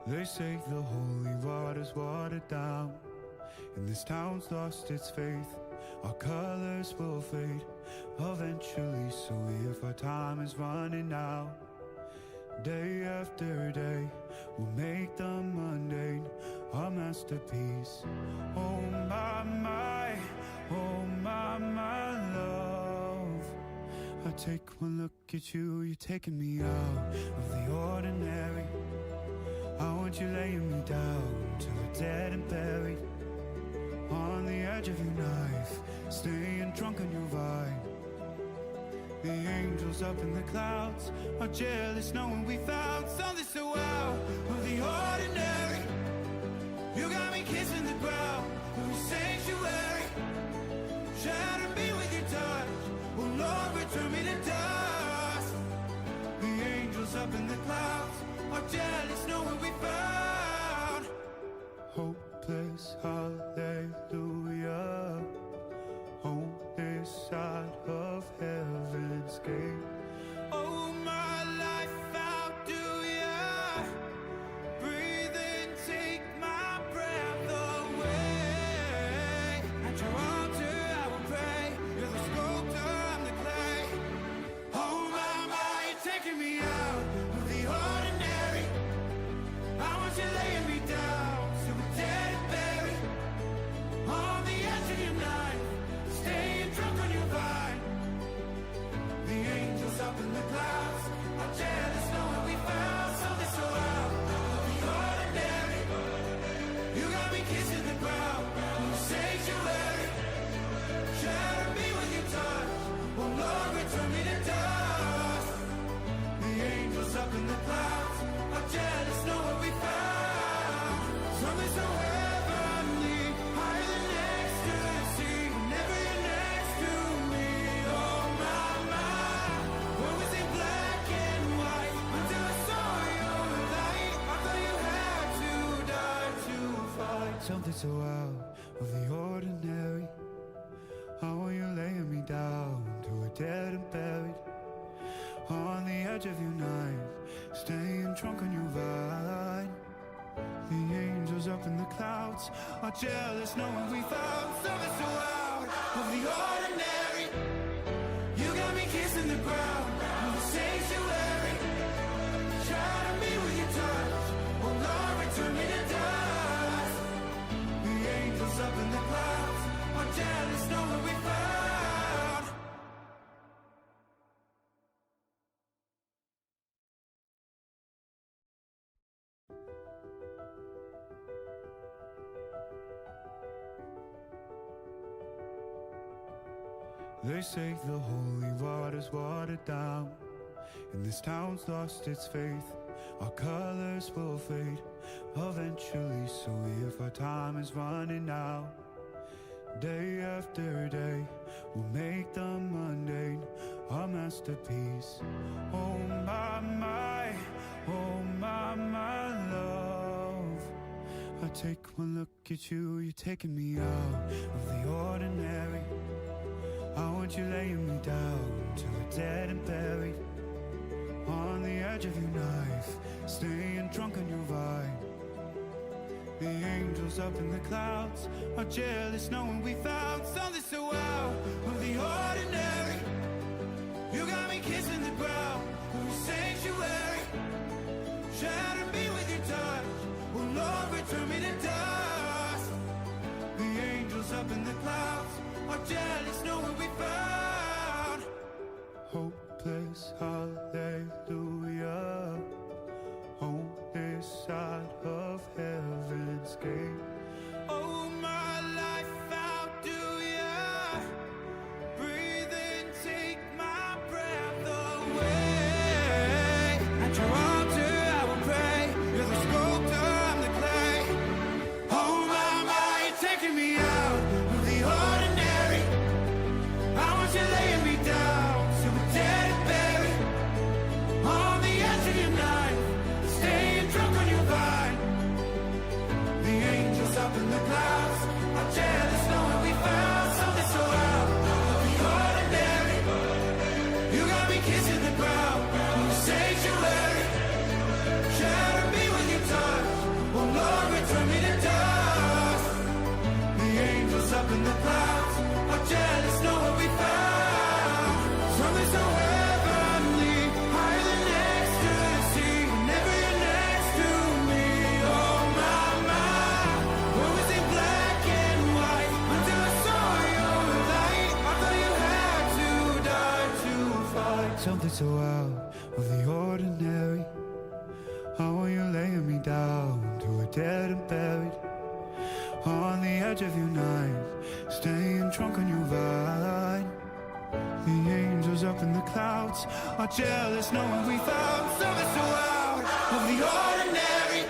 They say the holy water's watered down, and this town's lost its faith. Our colors will fade eventually, so if our time is running out, day after day, we'll make the mundane our masterpiece. Oh my, oh my love. I take one look at you, you're taking me out of the ordinary. I want you laying me down till we're dead and buried, on the edge of your knife, staying drunk on your vine. The angels up in the clouds are jealous knowing we found something so out of the ordinary. You got me kissing the ground of your sanctuary. Shatter me with your touch, oh Lord, return me to dust. The angels up in the clouds are jealous knowing we found hopeless hallelujah on this side of heaven's gate. Oh, my life, how do ya breathe and take my breath away? At your altar I will pray, you're the sculptor, I'm the clay. Oh my, you're taking me out of the ordinary. I want you laying me down so we're dead and buried, on the edge of your knife, staying drunk on your vine. The angels up in the clouds are jealous knowing we found something so out of the ordinary. You got me kissing the ground in your sanctuary. Shatter me with your touch, oh Lord, return me to dust. The angels up in the clouds are jealous knowing we found something so heavenly, higher than ecstasy. Never you're next to me, oh my. What was in black and white until I saw your light? I thought you had to die to fight something so out of the ordinary. I want you laying me down till we're dead and buried, on the edge of your knife, staying drunk on your vine. The angels up in the clouds are jealous knowing we found something so out of the ordinary. You got me kissing the ground in the sanctuary. Shatter me with your touch, oh Lord, return me to dust. The angels up in the clouds are jealous knowing we found. They say the holy water's watered down, and this town's lost its faith. Our colors will fade eventually, so if our time is running out, day after day, we'll make the mundane our masterpiece. Oh my, oh my love. I take one look at you, you're taking me out of the ordinary. I want you laying me down till we're dead and buried, on the edge of your knife, staying drunk on your vine. The angels up in the clouds are jealous knowing we found something so out of the ordinary. You got me kissing the ground of your sanctuary. Shatter me with your touch, oh Lord, return me to dust. The angels up in the clouds are jealous knowing we found hopeless hallelujah on this side of heaven's gate. Oh my life, how do ya breathe and take my breath away? At your altar I will pray, you're the sculptor, I'm the clay. Oh my, you're taking me out of the ordinary. I want you laying me down so we're dead and buried, on the edge of your knife, staying drunk on your vine. The angels up in the clouds are jealous knowing we found something so out of the ordinary. You got me kissing the ground in your sanctuary. Shatter me with your touch, in the clouds, are jealous, know what we found. Something so heavenly, higher than ecstasy. Whenever you're next to me, oh my, what was in black and white until I saw your light. I thought you had to die to fight. Something so out of the ordinary. How are you laying me down to a dead and buried? On the edge of your knife, staying drunk on your vine. The angels up in the clouds are jealous knowing we found something so out of the ordinary.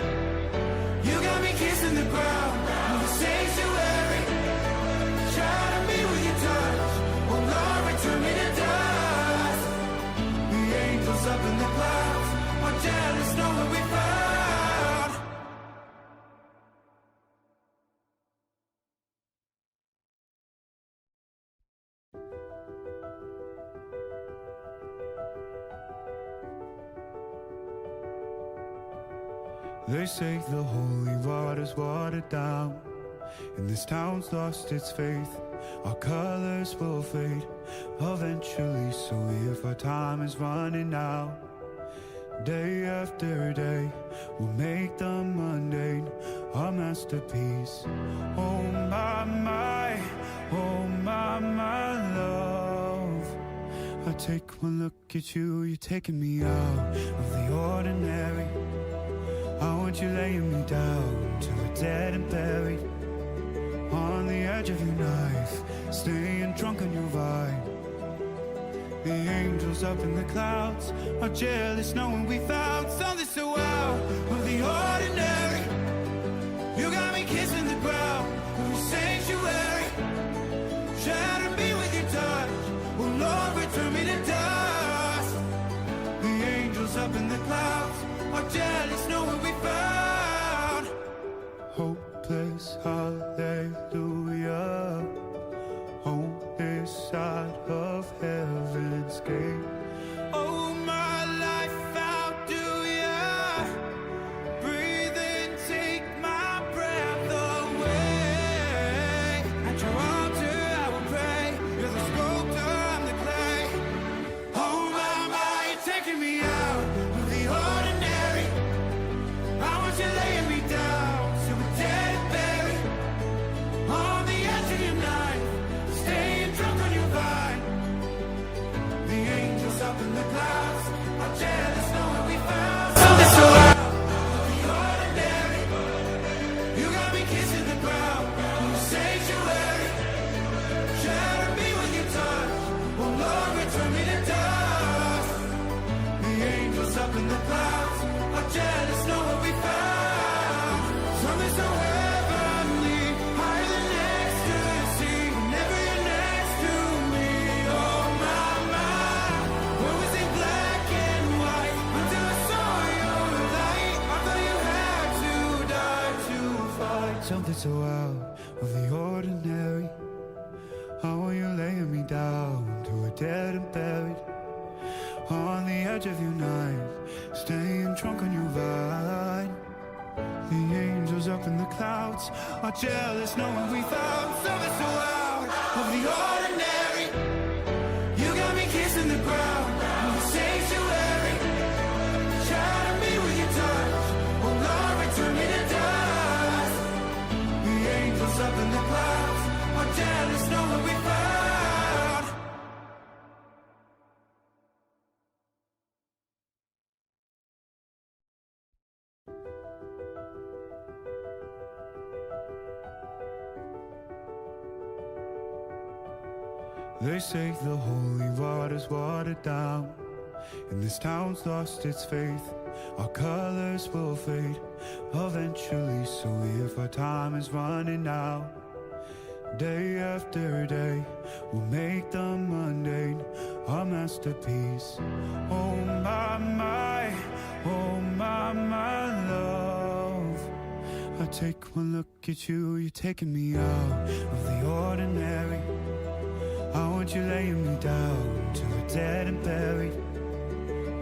You got me kissing the ground of the sanctuary. Shatter me with your touch, oh Lord, return me to dust. The angels up in the clouds are jealous knowing we found. They say the holy water's watered down, and this town's lost its faith. Our colors will fade eventually, so if our time is running out, day after day, we'll make the mundane our masterpiece. Oh my, oh my love. I take one look at you, you're taking me out of the ordinary. I want you laying me down to a dead and buried. On the edge of your knife, staying drunk on your vine. The angels up in the clouds are jealous knowing we found something so out of the ordinary. You got me kissing the ground of your sanctuary. Shatter me with your touch, oh Lord, return me to dust. The angels up in the clouds are jealous knowing we found. Hopeless, hallelujah. On this side of heaven's gate. Oh, my life, how do ya breathe and take my breath away? At your altar I will pray. You're the sculptor, I'm the clay. Oh my, you're taking me out of the ordinary. I want you laying me down to a dead and buried. On the edge of your knife, staying drunk on your vine. The angels up in the clouds are jealous knowing we found something so out of the ordinary. You got me kissing the ground in the sanctuary. Shatter me with your touch, oh Lord, return me to dust. The angels up in the clouds are jealous knowing we found something so heavenly, higher than ecstasy. Whenever you're next to me, oh my, what was in black and white until I saw your light. I thought you had to die to fight something so out of the ordinary. How are you laying me down to a dead and buried? On the edge of your knife, staying drunk on your vine. The angels up in the clouds are jealous knowing we found something so out of the ordinary. You got me kissing the ground of the sanctuary. Shatter me with your touch, oh Lord, return me to dust. The angels up in the clouds are jealous knowing we found. They say the holy water's watered down, and this town's lost its faith. Our colors will fade eventually, so if our time is running out, day after day, we'll make the mundane our masterpiece. Oh my, oh my love. I take one look at you, you're taking me out of the ordinary. I want you laying me down to a dead and buried.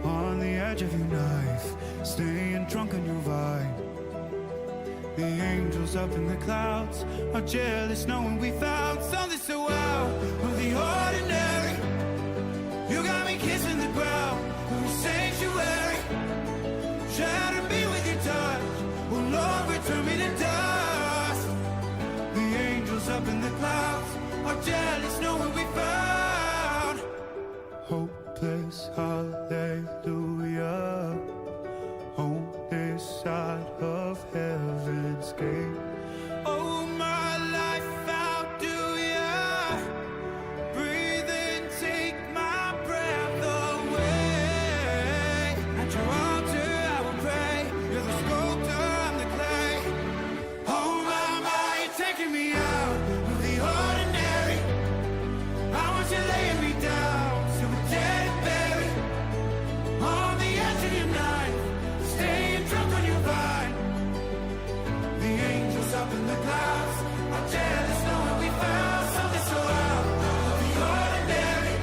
On the edge of your knife, staying drunk on your vine. The angels up in the clouds are jealous knowing we found something so out of the ordinary. You got me kissing the ground in a sanctuary. Shatter me with your touch, oh Lord, return me to dust. The angels up in the clouds are jealous knowing we found hopeless, hallelujah. On this side of heaven's gate. Oh, my life, how do ya breathe and take my breath away? At your altar I will pray. You're the sculptor, I'm the clay. Oh, my, you're taking me out of the ordinary. I want you laying me down so we're dead and buried on the edge of your knife. Staying drunk on your vine. The angels up in the clouds are jealous knowing we found something so out of the ordinary.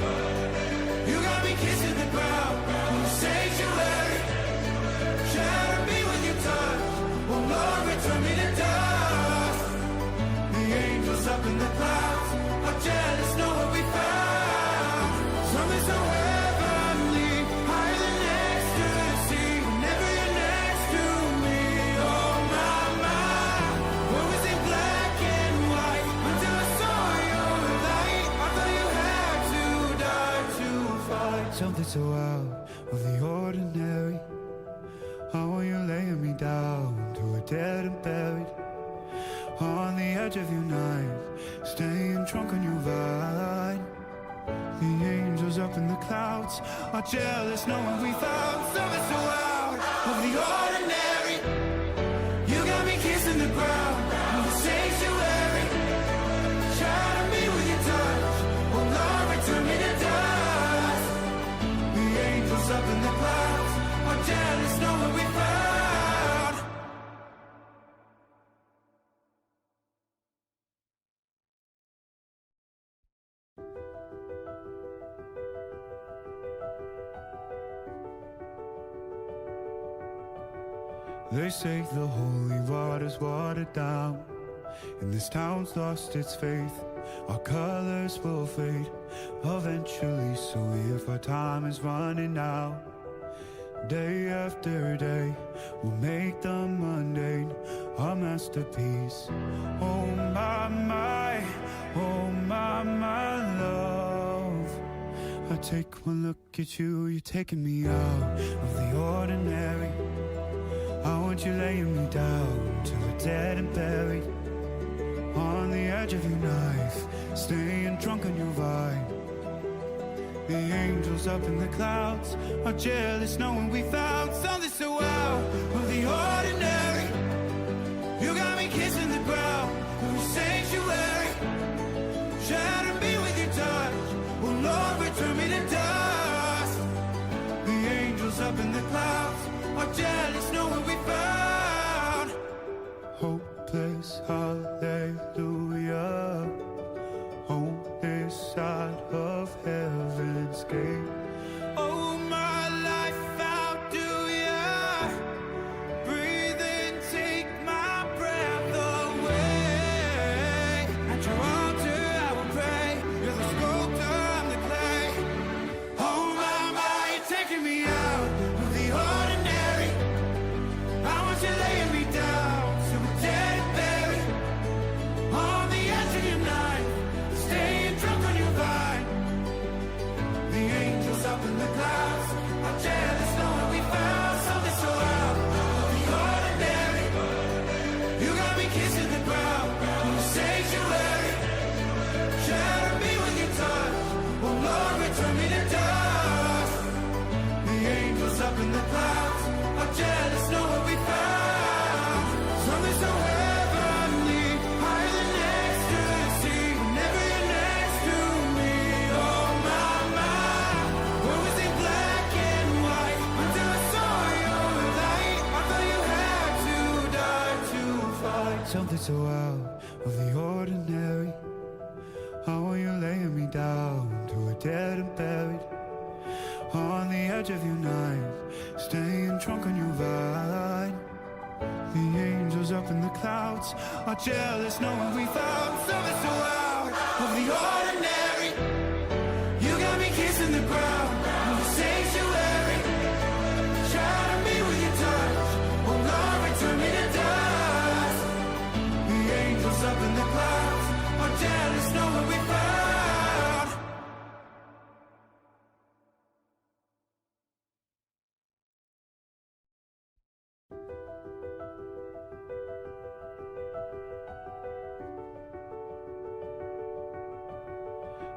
You got me kissing the ground in the sanctuary. Shatter me with your touch, oh Lord, return me to dust. The angels up in the clouds are jealous knowing we found something so heavenly, higher than ecstasy. Whenever you're next to me, oh my, what was in black and white until I saw your light. I thought you had to die to fight something so out of the ordinary. How are you laying me down to a dead and buried on the edge of your knife, staying drunk on your vine. The angels up in the clouds are jealous knowing we found something so out of the ordinary. You got me kissing the ground in the sanctuary. Shatter me with your touch, oh Lord, return me to dust. The angels up in the clouds are jealous knowing we found. They say the holy water's watered down, and this town's lost its faith. Our colors will fade eventually, so if our time is running out, day after day, we'll make the mundane our masterpiece. Oh my, oh my love. I take one look at you, you're taking me out of the ordinary. I want you laying me down to a dead and buried on the edge of your knife, staying drunk on your vine. The angels up in the clouds are jealous knowing we found something so out of the ordinary. You got me kissing the ground in the sanctuary. Shatter me with your touch, oh Lord, return me to dust. The angels up in the clouds are jealous knowing we found hopeless, hallelujah. On this side of heaven's gate. Oh my life, how do ya breathe and take my breath away? At your altar I will pray. You're the sculptor, I'm the clay. Oh my, you're taking me out of the ordinary. I want you laying me down so we're dead and buried on the edge of your knife, staying drunk on your vine. The angels up in the clouds are jealous knowing we found something so out of the ordinary. You got me kissing the ground in the sanctuary. Shatter me with your touch, oh Lord, return me to dust. The angels up in the clouds are jealous knowing we found something so heavenly, higher than ecstasy. Whenever you're next to me, oh my, what was in black and white until I saw your light. I thought you had to die to fight something so out of the ordinary. How are you laying me down to a dead and buried on the edge of your knife, staying drunk on your vine. The angels up in the clouds are jealous knowing we found something so out of the ordinary. You got me kissing the ground of the sanctuary. Shatter me with your touch, oh Lord, return me to dust. The angels up in the clouds are jealous knowing we found.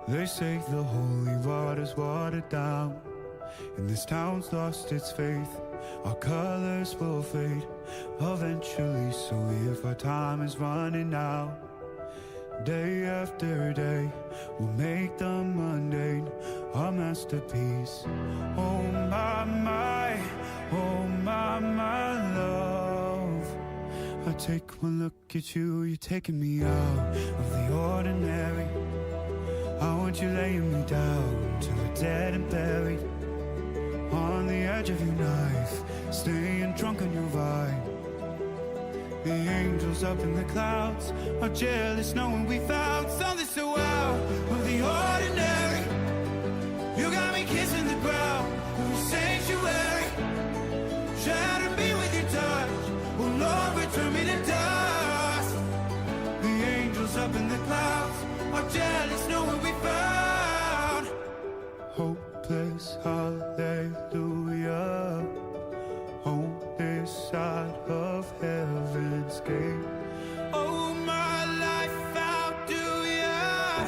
They say the holy water's watered down, and this town's lost its faith. Our colors will fade eventually, so if our time is running out, day after day, we'll make the mundane our masterpiece. Oh my, oh my love. I take one look at you, you're taking me out of the ordinary. I want you laying me down till we're dead and buried, on the edge of your knife, staying drunk on your vine. The angels up in the clouds are jealous knowing we found something so out of the ordinary. You got me kissing the ground of your sanctuary. Shatter me with your touch, oh Lord, return me to dust. The angels up in the clouds are jealous knowing we found. Hopeless, hallelujah, on this side of heaven's gate. Oh, my life, how do ya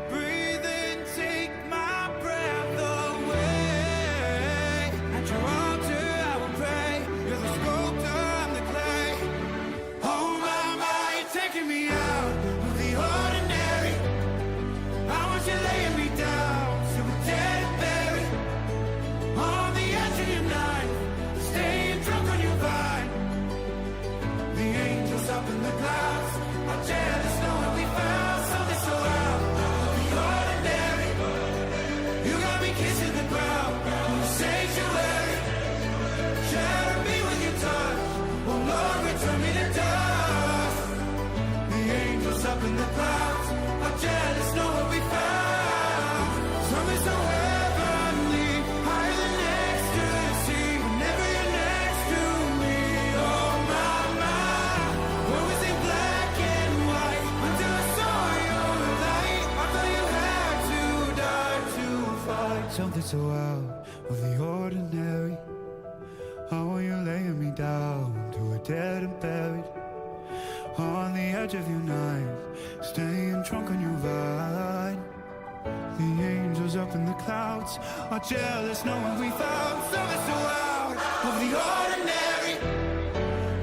breathe and take my breath away? At your altar I will pray, you're the sculptor, I'm the clay. Oh my, you're taking me out of the ordinary. I want you laying me down till we're dead and buried, on the edge of your knife, staying drunk on your vine. The angels up in the clouds are jealous knowing we found something so out of the ordinary. You got me kissing the ground in the sanctuary. Shatter me with your touch, oh Lord, return me to dust. The angels up in the clouds are jealous knowing we found something so heavenly, higher than ecstasy. Whenever you're next to me, oh my, when we sing black and white, until I saw your light, I thought you had to die to fight something so out of the ordinary. I want you laying me down till we're dead and buried, on the edge of your knife, staying drunk on your vine. The angels up in the clouds are jealous knowing we found something so out of the ordinary.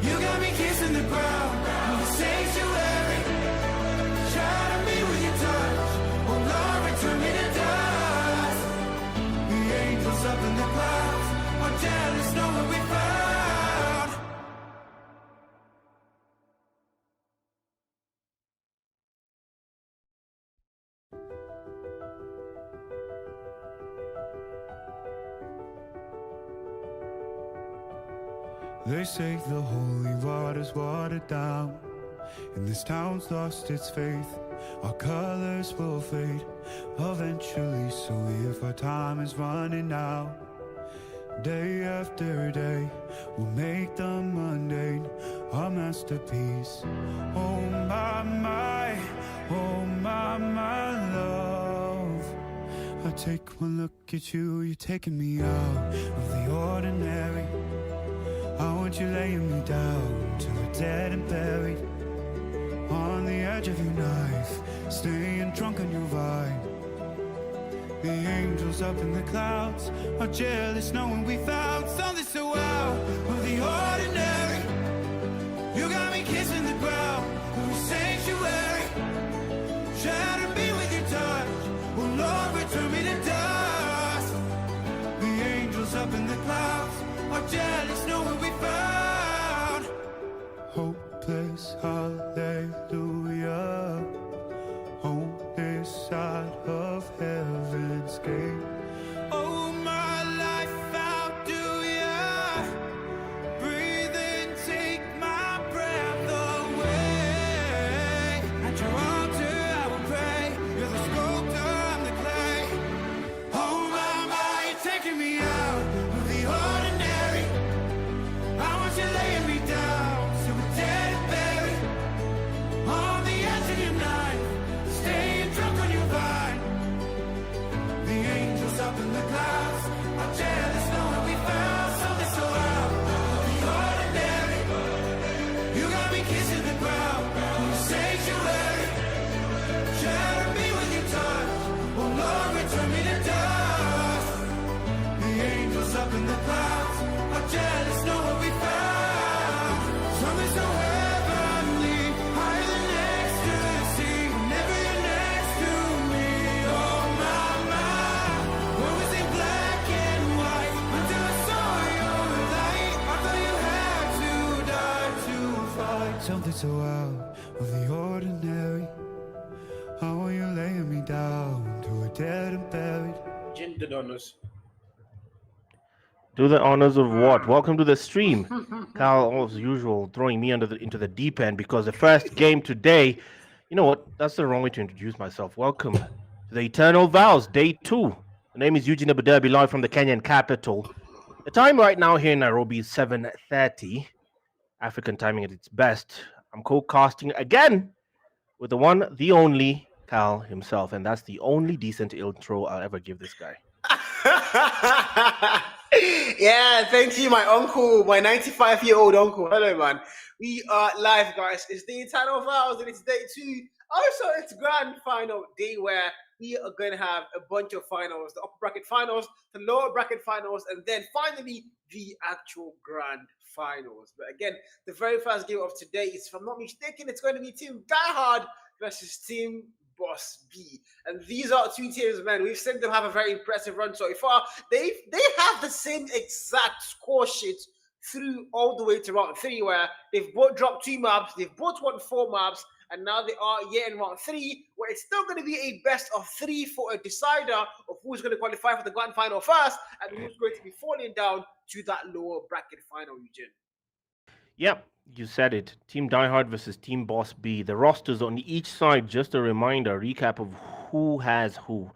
You got me kissing the ground of the sanctuary. Shatter me with your touch, oh Lord, return me to dust. The angels up in the clouds are jealous knowing we found. They say the holy water's watered down, and this town's lost its faith. Our colors will fade eventually, so if our time is running out, day after day, we'll make the mundane our masterpiece. Oh my, oh my love. I take one look at you, you're taking me out of the ordinary. I want you laying me down till we're dead and buried, on the edge of your knife, staying drunk on your vine. The angels up in the clouds are jealous knowing we found something so out of the ordinary. You got me kissing the ground of your sanctuary. Shatter me with your touch, oh Lord, return me to dust. The angels up in the clouds are jealous knowing we found. Hopeless, hallelujah, on this side of heaven's gate. Oh my life, how do ya breathe and take Something so out of the ordinary. How are you laying me down to a dead and buried? Gender donors. Do the honors of what? Welcome to the stream. Cal, as usual, throwing me into the deep end because the first game today, you know what? That's the wrong way to introduce myself. Welcome to the Eternal Vows, day 2. The name is Eugene Abuderbi, live from the Kenyan capital. The time right now here in Nairobi is 7:30, African timing at its best. I'm co-casting again with the one, the only Cal himself, and that's the only decent intro I'll ever give this guy. Yeah, thank you, my uncle, my 95-year-old uncle. Hello, man. We are live, guys. It's the Eternal Vows, and it's day 2. Also, it's grand final day where we are going to have a bunch of finals, the upper bracket finals, the lower bracket finals, and then finally the actual grand finals. But again, the very first game of today is, if I'm not mistaken, it's going to be Team Diehard versus Team Boss B. And these are two teams, man. We've seen them have a very impressive run so far. They have the same exact score sheet through all the way to round 3, where they've both dropped 2 maps, they've both won 4 maps, and now they are yet in round 3, where it's still going to be a best of 3 for a decider of who's going to qualify for the grand final first and who's going to be falling down to that lower bracket final, Eugene. Yep, you said it. Team Diehard versus Team Boss B. The rosters on each side, just a reminder, recap of who has who.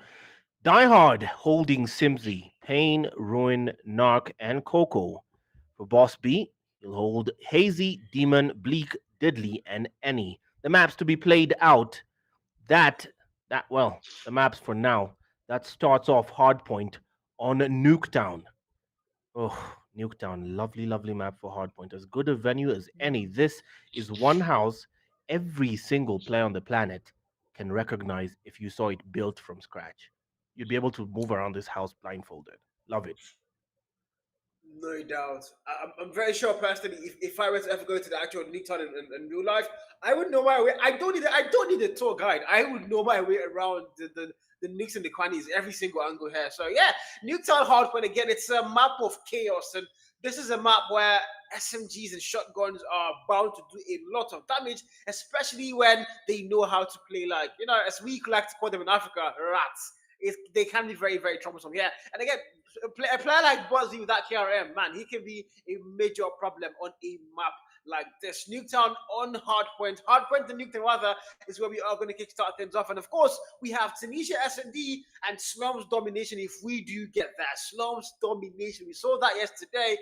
Diehard holding Simsy, Pain, Ruin, Narc, and Coco. For Boss B, he'll hold Hazy, Demon, Bleak, Diddley, and Any. The maps to be played out. The maps for now. That starts off Hardpoint on Nuketown. Oh, Nuketown, lovely, lovely map for Hardpoint. As good a venue as any. This is one house every single player on the planet can recognize if you saw it built from scratch. You'd be able to move around this house blindfolded. Love it. No doubt. I'm very sure personally, if I were to ever go to the actual Newton in real life, I would know my way. I don't need a tour guide. I would know my way around the nooks and the crannies, every single angle here. So yeah, Newtown Hardpoint again. It's a map of chaos, and this is a map where SMGs and shotguns are bound to do a lot of damage, especially when they know how to play, like, as we like to call them in Africa, rats. They can be very, very troublesome. Yeah, and again, a player like Buzzy with that KRM, man, he can be a major problem on a map like this. Nuketown on Hardpoint. Hardpoint and Nuketown, rather, is where we are going to kickstart things off. And of course, we have Tanisha S&D and Slums domination if we do get that. Slums domination. We saw that yesterday.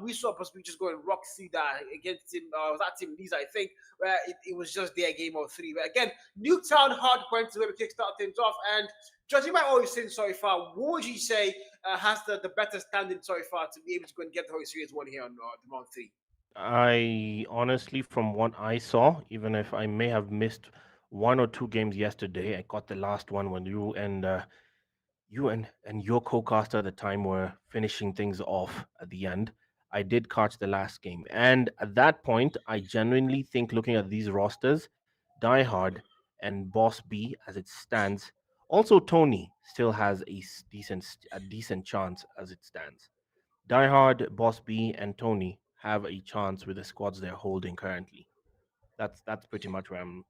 We saw possibly just go and rock through that against team, that team Lisa, I think, where it was just their game of 3. But again, Nuketown Hardpoint is where we kickstart things off. And judging by all we've seen so far, what would you say has the better standing so far to be able to go and get the whole series 1 here on the round 3? I honestly, from what I saw, even if I may have missed one or two games yesterday, I caught the last one when you and your co-caster at the time were finishing things off at the end. I did catch the last game, and at that point, I genuinely think, looking at these rosters, Die Hard and Boss B as it stands, also Tony still has a decent chance as it stands. Die Hard, Boss B, and Tony have a chance with the squads they're holding currently. That's pretty much where I'm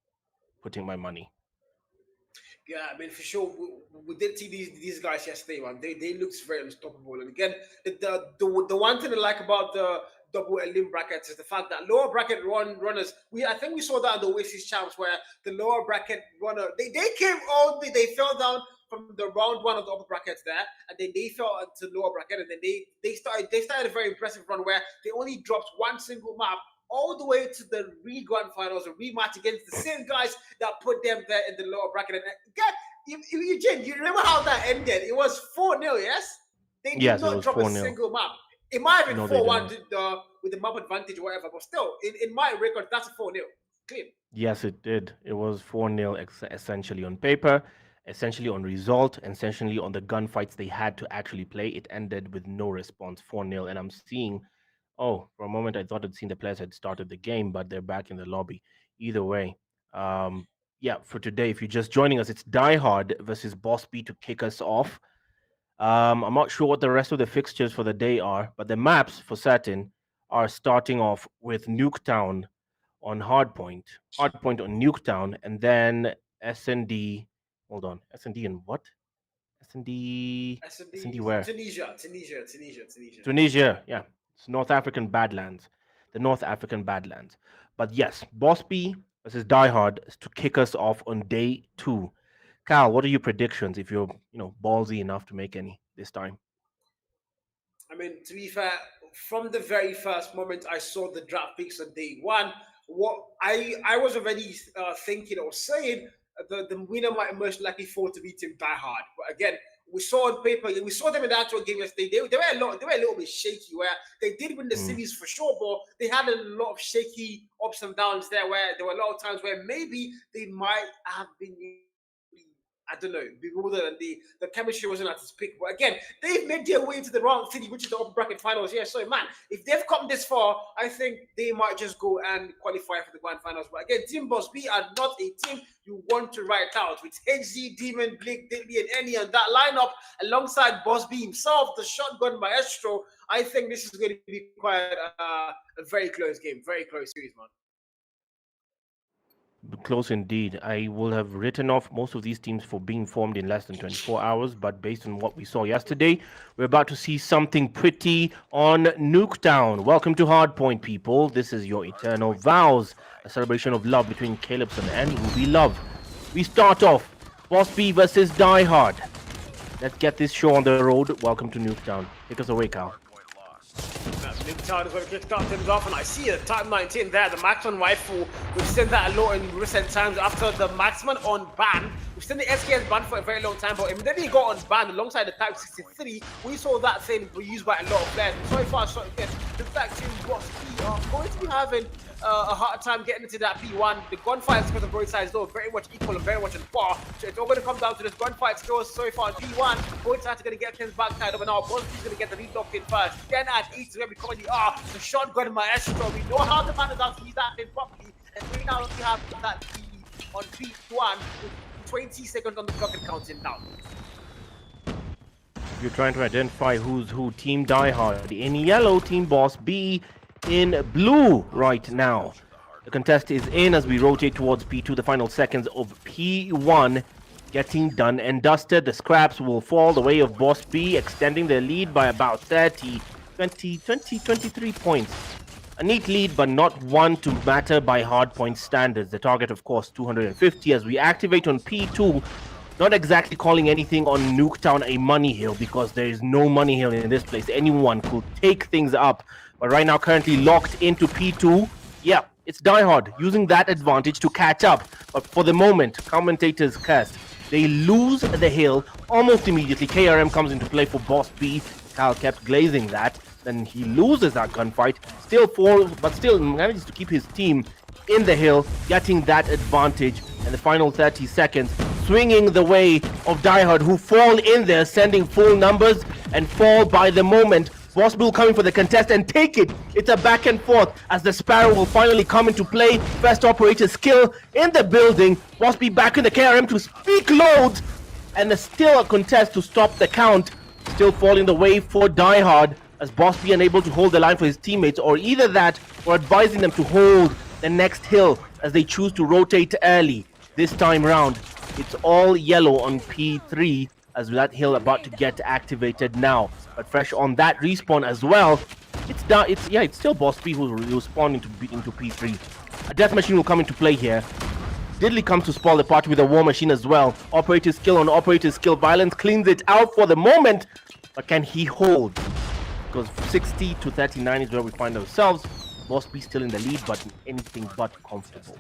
putting my money. Yeah, I mean, for sure, we did see these guys yesterday, man. They looked very unstoppable. And again, the one thing I like about the double elim brackets is the fact that lower bracket runners. I think we saw that at the Oasis champs, where the lower bracket runner they came all they fell down from the round 1 of the upper brackets there, and then they fell into lower bracket, and then they started a very impressive run where they only dropped one single map all the way to the grand finals, a rematch against the same guys that put them there in the lower bracket. And again, Eugene, you remember how that ended? It was 4-0, yes? They did Yes, it not was drop a 4-0. single map. It might have been No, they 4-1 didn't. with the map advantage or whatever, but still, in my record, that's a 4-0. Clean. Yes, it did. It was 4-0 essentially on paper, essentially on result, and essentially on the gunfights they had to actually play. It ended with no response, 4-0. And I'm seeing, oh, for a moment I thought I'd seen the players had started the game, but they're back in the lobby. Either way, um, yeah, for today, if you're just joining us, it's Die Hard versus Boss B to kick us off. I'm not sure what the rest of the fixtures for the day are, but the maps for certain are starting off with Nuketown on Hardpoint on Nuketown, and then SND. Hold on, SND and what? SND, SND S&D, where? Tunisia. Tunisia, yeah, it's North African Badlands, the North African Badlands. But yes, Boss B versus Die Hard is to kick us off on day two. Cal, what are your predictions if you're ballsy enough to make any this time? I mean, to be fair, from the very first moment I saw the draft picks on day one, what I was already thinking or saying the winner might most likely fall to be Team Die Hard. But again, we saw on paper, we saw them in the actual game yesterday. They were they were a little bit shaky. Where they did win the Mm. series for sure, but they had a lot of shaky ups and downs there. Where there were a lot of times where maybe they might have been, I don't know, bewildered, and the chemistry wasn't at its peak. But again, they've made their way into the round three, which is the upper bracket finals. Yeah, so man, if they've come this far, I think they might just go and qualify for the grand finals. But again, Team Boss B are not a team you want to write out. With HZ, Demon, Blake, Diddley, and Annie on that lineup, alongside Boss B himself, the shotgun maestro, I think this is going to be quite a very close game, very close series, man. Close indeed. I will have written off most of these teams for being formed in less than 24 hours, but based on what we saw yesterday, we're about to see something pretty on Nuketown. Welcome to Hardpoint, people. This is your eternal vows, a celebration of love between Calebson and who we love. We start off Boss B versus Die Hard. Let's get this show on the road. Welcome to Nuketown. Take us away, Cal. Nuketown is going to kick things off, and I see a Type 19 there, the Maxman rifle. We've seen that a lot in recent times after the Maxman on ban. We've seen the SKS banned for a very long time, but immediately it got on ban alongside the Type 63. We saw that thing be used by a lot of players. So far, so good. The fact is, what's key are going to be having a hard time getting into that P1. The gunfight skills on both sides, though, very much equal and very much on par. So it's all going to come down to this gunfight skills so far on P1. Both sides are going to get things back tied up, and now Boss is going to get the lead locked in first. Then at East, where we currently are, the shotgun maestro. We know how the man is out to use that thing properly, and we now have that lead on P1 with 20 seconds on the clock and counting down. You're trying to identify who's who. Team Die Hard in yellow, Team Boss B in blue right now. The contest is in as we rotate towards P2, the final seconds of P1 getting done and dusted. The scraps will fall the way of Boss B, extending their lead by about 23 points. A neat lead, but not one to matter by Hardpoint standards. The target, of course, 250 as we activate on P2. Not exactly calling anything on Nuketown a money hill, because there is no money hill in this place. Anyone could take things up. But right now, currently locked into P2. Yeah, it's Die Hard using that advantage to catch up. But for the moment, commentators cast. They lose the hill almost immediately. KRM comes into play for Boss B. Cal kept glazing that. Then he loses that gunfight. Still falls, but still manages to keep his team in the hill, getting that advantage. And the final 30 seconds, swinging the way of Die Hard, who fall in there, sending full numbers and fall by the moment. Boss Bill coming for the contest and take it. It's a back and forth as the Sparrow will finally come into play. Best operator skill in the building. Boss B back in the KRM to speak loads. And there's still a contest to stop the count. Still falling the way for Die Hard as Boss B unable to hold the line for his teammates, or either that or advising them to hold the next hill as they choose to rotate early. This time round, it's all yellow on P3 as that hill about to get activated now. But fresh on that respawn as well. It's still Boss B who's respawned into P3. A death machine will come into play here. Diddley comes to spoil the party with a war machine as well. Operator skill on operator skill. Violence cleans it out for the moment. But can he hold? Because 60 to 39 is where we find ourselves. Boss B still in the lead, but anything but comfortable.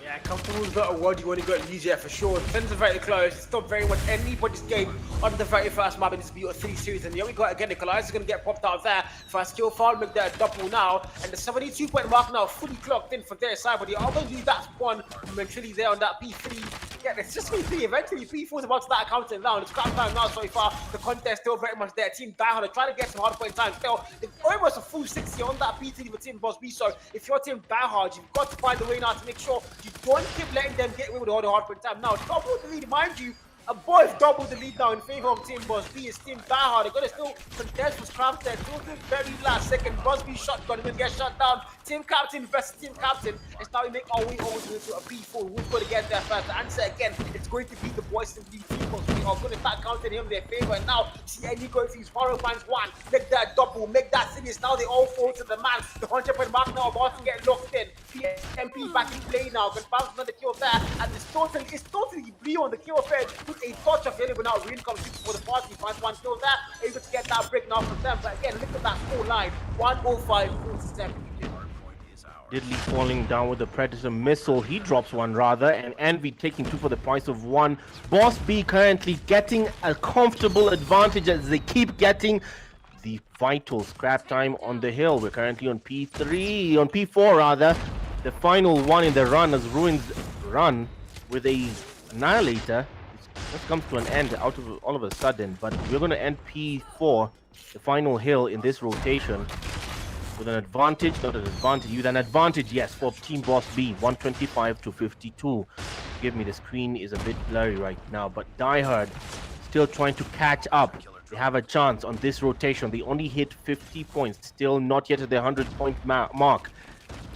Yeah, comfortable is not a word you want to go and use here for sure. Defense are very close. It's not very much anybody's game on the very first map in this BO3 series. And here we go again. Nikolai is going to get popped out there for a skill foul, make that a double now. And the 72-point mark now fully clocked in for their side. But they are going to do that spawn momentarily there on that P3. Yeah, it's just P3. Eventually, P4 is about to start counting down. It's crap time now so far. The contest still very much there. Team Die Hard are trying to get some hard point time. Still, they've almost a full 60 on that P3 for Team Boss B. So if you're Team Die Hard, you've got to find a way now to make sure you don't keep letting them get away with all the hard point time. Now, double the lead, mind you. Boys double the lead now in favor of Team Boss B. It's Team Diehard. They're going to still contest for scraps there till the very last second. Boss B shotgun will get shut down. Team Captain versus Team Captain. It's now we make our way over to a P4. Who's going to get there first? The answer again, it's going to be the boys in Team Boss B. Are going to start counting him their favor. And now, see any going to his Faro finds one. Make that double, make that finish. Now they all fall to the man. The 100-point mark now about to get locked in. PMP back in play now. Confirms another kill there. And it's totally blue on the kill fed. With a touch of yellow, but now Green comes in for the party. Finds one kill there. Able to get that break now from them. But again, look at that score line. 105-47. Diddley falling down with the Predator missile. He drops one rather, and Envy taking two for the price of one. Boss B currently getting a comfortable advantage as they keep getting the vital scrap time on the hill. We're currently on P4 rather. The final one in the run as Ruin's run with a Annihilator. This comes to an end all of a sudden, but we're going to end P4, the final hill in this rotation, with an advantage, not an advantage, with an advantage, yes, for Team Boss B, 125-52. Give me, the screen is a bit blurry right now, but Diehard still trying to catch up. They have a chance on this rotation. They only hit 50 points, still not yet at the 100-point mark.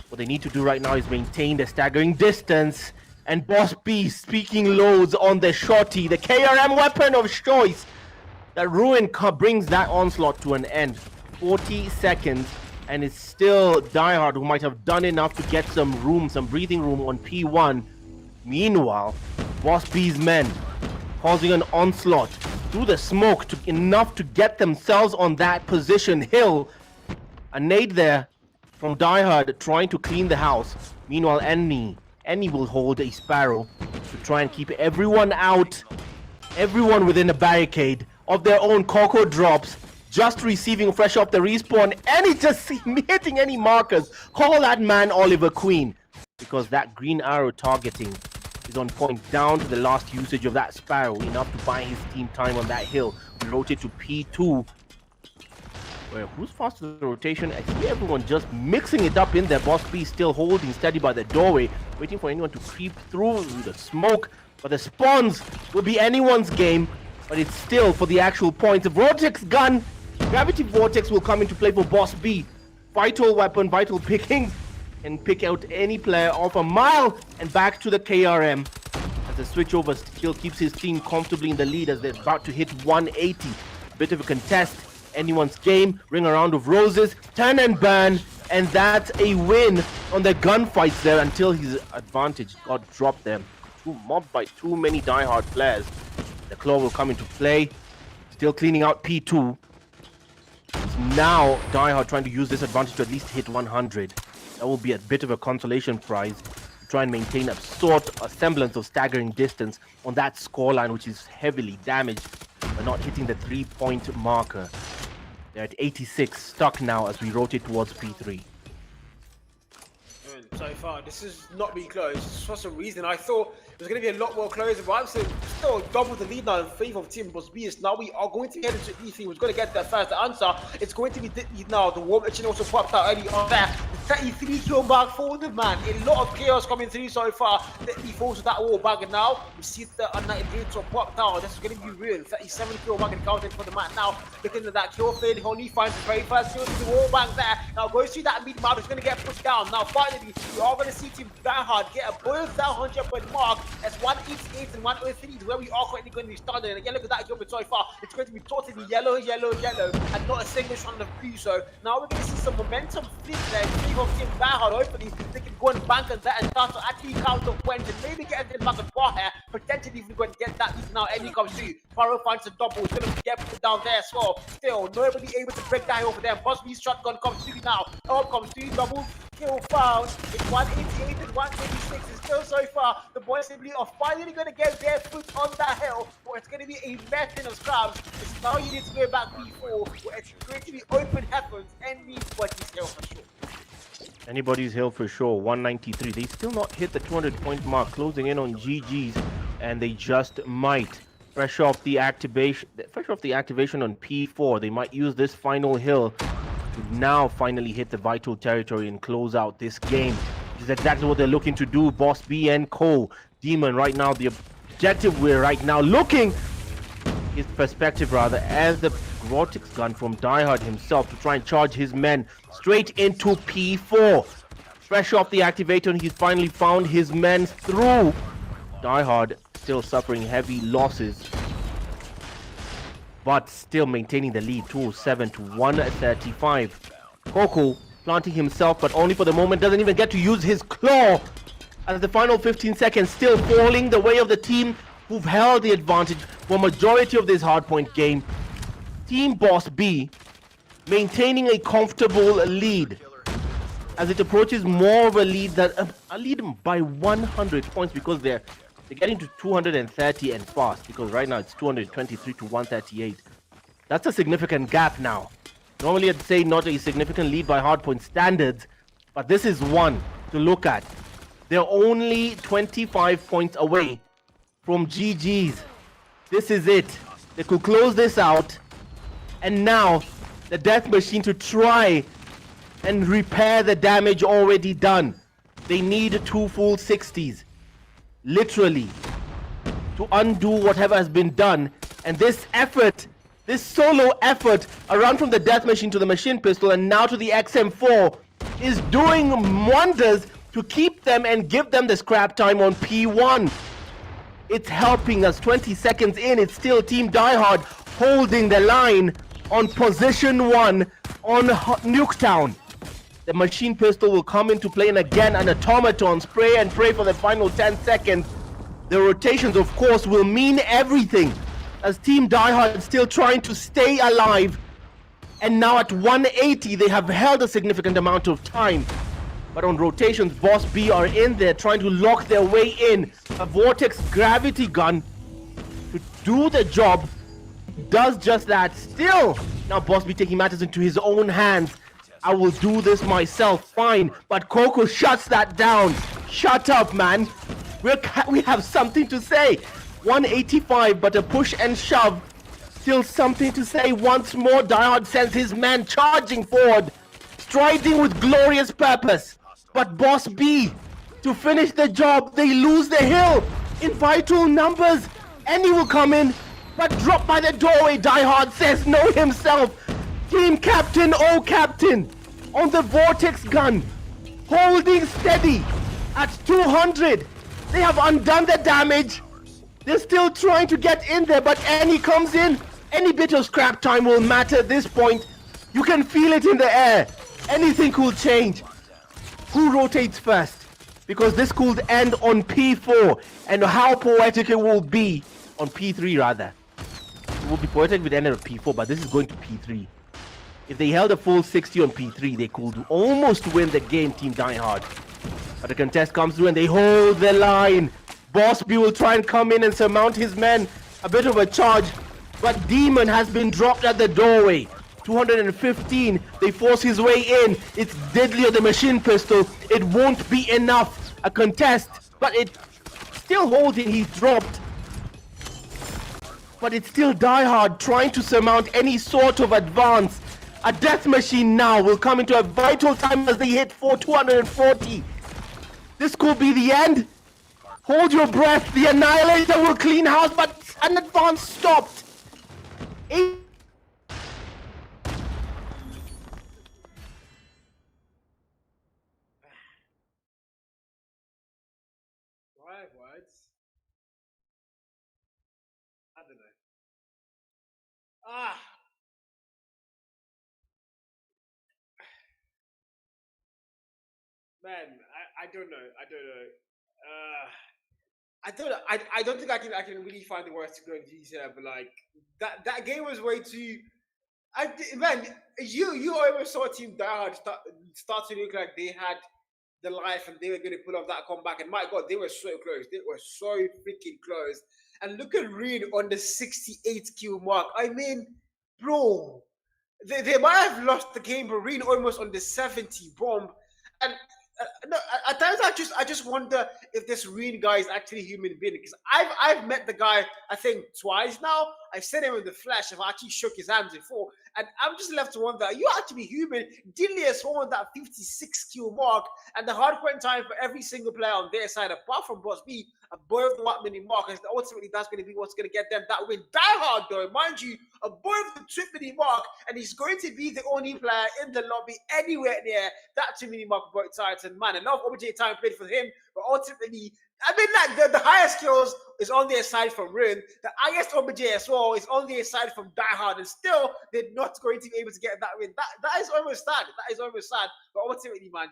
What they need to do right now is maintain the staggering distance. And Boss B speaking loads on the shorty, the KRM weapon of choice. That Ruin brings that onslaught to an end. 40 seconds, and it's still Diehard who might have done enough to get some room, some breathing room on P1. Meanwhile, Boss B's men causing an onslaught through the smoke enough to get themselves on that position. Hill, a nade there from Diehard trying to clean the house. Meanwhile, Enny will hold a Sparrow to try and keep everyone out, everyone within a barricade of their own Coco drops, just receiving fresh off the respawn. Enny just hitting any markers. Call that man Oliver Queen, because that green arrow targeting is on point down to the last usage of that Sparrow, enough to buy his team time on that hill. We rotate to P2. Where who's fast to the rotation? I see everyone just mixing it up in there. Boss B still holding steady by the doorway, waiting for anyone to creep through the smoke. But the spawns will be anyone's game, but it's still for the actual points. The Vortex gun, Gravity Vortex will come into play for Boss B. Vital weapon, vital pickings, and pick out any player off a mile and back to the KRM. As the switchover still keeps his team comfortably in the lead as they're about to hit 180. Bit of a contest. Anyone's game, ring a round of roses, turn and burn, and that's a win on the gunfights there until his advantage got dropped there. Mobbed by too many Diehard players. The claw will come into play, still cleaning out P2. It's now Diehard trying to use this advantage to at least hit 100. That will be a bit of a consolation prize to try and maintain a semblance of staggering distance on that scoreline, which is heavily damaged, but not hitting the 3-point marker. They're at 86, stuck now as we rotate towards P3. So far, this has not been close. For some reason, I thought it was going to be a lot more closer, but I'm still double the lead now in favor of Team Boss B. Now we are going to head into E3. Who's going to get there first? The answer, it's going to be Ditley now. The War Machine also popped out early on there. The 33 kill mark for the man. A lot of chaos coming through so far. Ditley falls with that wall bag, now we see the United Gates are popped out. This is going to be real. 37 kill mark accounted for the man. Now looking at that kill fade, he only finds the very first kill to the wall bag there. Now goes through that mid map. It's going to get pushed down. Now finally, we are going to see Team Diehard get above that 100-point mark. That's 188 and 103 is where we are currently going to be starting. And again, look at that kill so far. It's going to be totally yellow, and not a single shot of blue. So now we're going to see some momentum flip there in favor of Team Diehard. Hopefully, they can go and bank on that and start to actually count the points and maybe get them back on par here. Potentially, if we're going to get that lead now, Enny comes through. Faro finds a double. It's going to get put down there as well. Still, nobody able to break that over there. Boss B's shotgun comes through now. Up comes through, double kill found. It's 188 and 126. It's still so far. The boys simply are finally going to get their foot on that hill. But it's going to be a method of scrubs. It's now you need to go back P4, where it's going to be open heavens and anybody's hill for sure. Anybody's hill for sure. 193. They still not hit the 200-point mark, closing in on GG's, and they just might. Fresh off the activation on P4, they might use this final hill to now finally hit the vital territory and close out this game, which is exactly what they're looking to do. Boss B and Co. Demon right now, they're objective we're right now looking, his perspective rather, as the vortex gun from Diehard himself to try and charge his men straight into P4. Fresh off the activator, he's finally found his men through. Diehard still suffering heavy losses, but still maintaining the lead, 207 to 135. Coco planting himself, but only for the moment, doesn't even get to use his claw, as the final 15 seconds still falling the way of the team who've held the advantage for majority of this hardpoint game. Team Boss B maintaining a comfortable lead as it approaches more of a lead, that a lead by 100 points, because they're getting to 230 and fast, because right now it's 223 to 138. That's a significant gap now. Normally I'd say not a significant lead by hardpoint standards, but this is one to look at. They're only 25 points away from GG's. This is it. They could close this out, and now the death machine to try and repair the damage already done. They need 2 full 60s, literally, to undo whatever has been done. And this effort, this solo effort around from the death machine to the machine pistol and now to the XM4 is doing wonders to keep them and give them the scrap time on P1. It's helping us. 20 seconds in, it's still Team Diehard holding the line on position 1 on Nuketown. The machine pistol will come into play, and again an automaton spray and pray for the final 10 seconds. The rotations, of course, will mean everything, as Team Diehard is still trying to stay alive. And now at 180, they have held a significant amount of time. But on rotations, Boss B are in there trying to lock their way in. A Vortex gravity gun to do the job does just that. Still, now Boss B taking matters into his own hands. I will do this myself, fine. But Coco shuts that down. Shut up, man. We have something to say. 185, but a push and shove. Still something to say. Once more, Diehard sends his man charging forward, striding with glorious purpose. But Boss B, to finish the job, they lose the hill in vital numbers. Any will come in, but drop by the doorway. Diehard says no himself. Team Captain, oh Captain, on the Vortex gun, holding steady at 200. They have undone the damage. They're still trying to get in there, but any comes in. Any bit of scrap time will matter at this point. You can feel it in the air. Anything could change. Who rotates first? Because this could end on P4, and how poetic it will be on P3 rather. It will be poetic with the end of P4, but this is going to P3. If they held a full 60 on P3, they could almost win the game, Team Diehard. But the contest comes through and they hold the line. Boss B will try and come in and surmount his men. A bit of a charge, but Demon has been dropped at the doorway. 215, they force his way in. It's deadly on the machine pistol. It won't be enough. A contest, but it still holding. He's dropped. But it's still Diehard trying to surmount any sort of advance. A death machine now will come into a vital time as they hit 240. This could be the end. Hold your breath. The Annihilator will clean house, but an advance stopped. What? I don't know. Ah. Man, I don't know. I don't know. I don't think I can really find the words to go into detail, but like that game was way too. Man, you always saw Team Diehard start to look like they had the life and they were going to pull off that comeback. And my God, they were so close. They were so freaking close. And look at Reed on the 68 kill mark. I mean, bro, they might have lost the game, but Reed almost on the 70 bomb. And no, at times I just wonder if this Reed guy is actually a human being, because I've met the guy I think twice now. I've seen him in the flesh. I've actually shook his hands before, And I'm just left to wonder, are you actually human? Dilly has won that 56 kill mark, and the hardpoint time for every single player on their side, apart from Boss B, above the 1 minute mark, and ultimately that's going to be what's going to get them that win. Die Hard, though, mind you, above the 2 minute mark, and he's going to be the only player in the lobby anywhere near that 2 minute mark for both sides. And man, enough OBJ time played for him, but ultimately, I mean, like the highest kills is on their side from Ruin. The highest OBJ as well is on their side from Die Hard, and still they're not going to be able to get that win. That is almost sad. That is almost sad. But ultimately, man,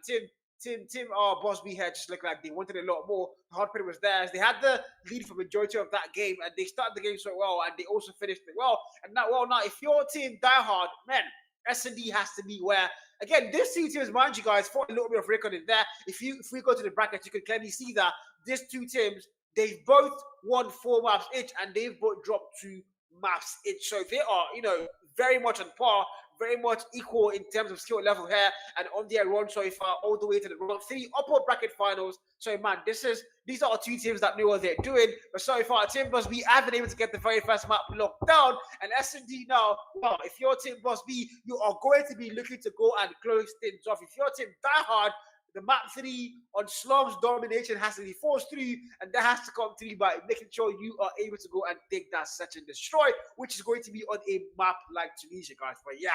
Boss B here just looked like they wanted a lot more. The hardpoint was theirs. They had the lead for majority of that game, and they started the game so well, and they also finished it well. And now, if your team Die Hard, man, S&D has to be where. Again, this two teams, mind you guys, fought a little bit of record in there. If we go to the bracket, you can clearly see that these two teams, they've both won 4 maps each, and they've both dropped 2 maps each. So they are, very much on par, very much equal in terms of skill level here, and on their run so far, all the way to the round 3 upper bracket finals. So man, these are 2 teams that know what they're doing. But so far, Team Boss B have been able to get the very first map locked down, and S&D now, well, if you're Team Boss B, you are going to be looking to go and close things off. If you're Team Die Hard, the map 3 on Slum's domination has to be forced through, and that has to come through by making sure you are able to go and take that search and destroy, which is going to be on a map like Tunisia, guys. But yeah,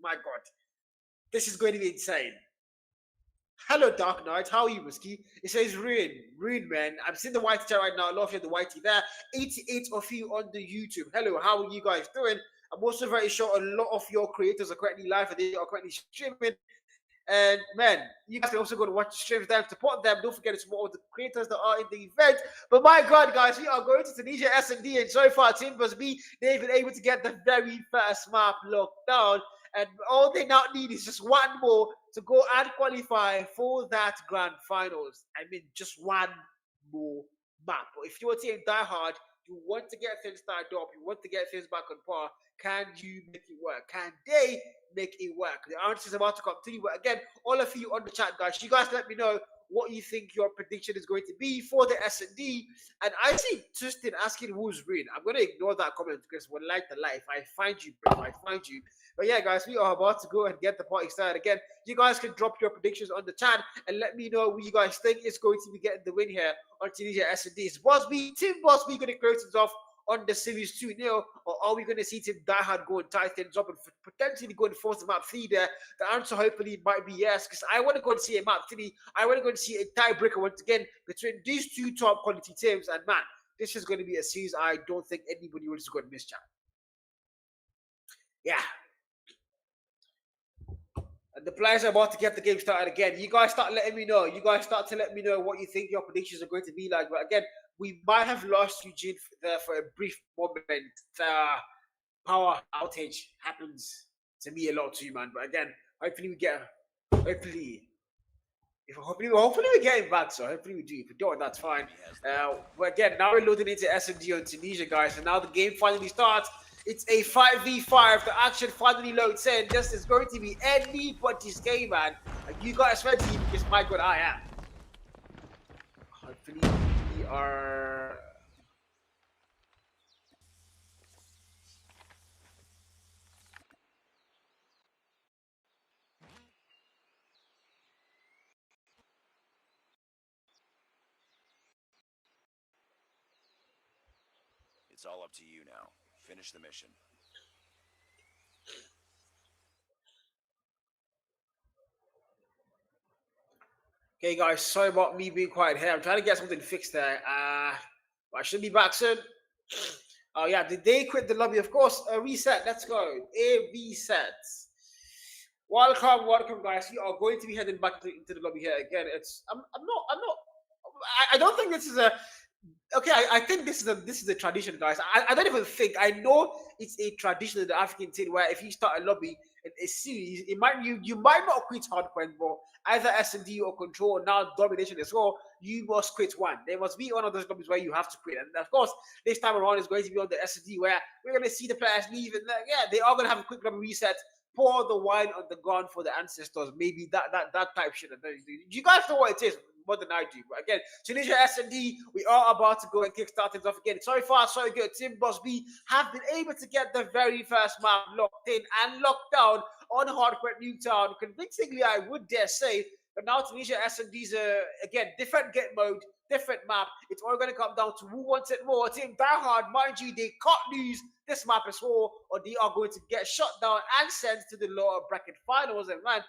my God, this is going to be insane. Hello, Dark Knight. How are you, Whiskey? It says Ruin, man. I'm seeing the white chat right now. I love you, the whitey there. 88 of you on the YouTube. Hello, how are you guys doing? I'm also very sure a lot of your creators are currently live and they are currently streaming. And man, you guys can also go to watch the streams there, support them. Don't forget to support all the creators that are in the event. But my God, guys, we are going to Tunisia S&D, and so far, Team Boss B, they've been able to get the very first map locked down. And all they now need is just one more to go and qualify for that grand finals. I mean, just one more map. But if you're Team Die Hard, you want to get things started up, you want to get things back on par, can you make it work? Can they make it work? The answer is about to come to you. But again, all of you on the chat, guys, you guys let me know what you think your prediction is going to be for the S&D. And I see Tristan asking who's Ruin. I'm going to ignore that comment because we're like the life. I find you, bro. I find you. But yeah, guys, we are about to go and get the party started again. You guys can drop your predictions on the chat and let me know who you guys think is going to be getting the win here on Tunisia S&D. Is Team Boss B going to close things off on the series 2-0, or are we going to see Team Die Hard go and tie things up and potentially go and force the map 3 there? The answer hopefully might be yes, because I want to go and see a map 3. I want to go and see a tiebreaker once again between these 2 top quality teams. And man, this is going to be a series I don't think anybody wants to go and miss, chat. Yeah. And the players are about to get the game started again. You guys start letting me know. You guys start to let me know what you think your predictions are going to be like. But again, we might have lost Eugene there for a brief moment. Power outage happens to me a lot too, man. But again, hopefully we get hopefully we get him back. So hopefully we do. If we don't, that's fine. But again, now we're loading into S&D on Tunisia, guys. And now the game finally starts. It's a 5v5. The action finally loads in. This is going to be anybody's game, man. And you guys ready? Because my God, I am. Hopefully we are. It's all up to you now. Finish the mission. Okay, guys, sorry about me being quiet here. I'm trying to get something fixed there. But I should be back soon. Oh, yeah, did they quit the lobby? Of course, a reset. Let's go. A reset. Welcome, guys. We are going to be heading back into the lobby here again. I don't think this is a. Okay, I think this is a tradition, guys. I don't even think. I know it's a tradition in the African team where if you start a lobby in a series, you might not quit Hardpoint, but either S&D or Control, now Domination as well, you must quit one. There must be one of those lobbies where you have to quit. And of course, this time around is going to be on the S&D where we're going to see the players leave. And yeah, they are going to have a quick lobby reset, pour the wine on the ground for the ancestors. Maybe that type shit. You guys know what it is. more than I do. But again, Tunisia S&D, we are about to go and kickstart things off again. So far, so good. Team Boss B have been able to get the very first map locked in and locked down on Hardpoint Newtown. Convincingly, I would dare say. But now Tunisia S&D's, again, different get mode, different map. It's all going to come down to who wants it more. Team Die Hard, mind you, they can't lose this map as well, or they are going to get shut down and sent to the lower bracket finals. And man,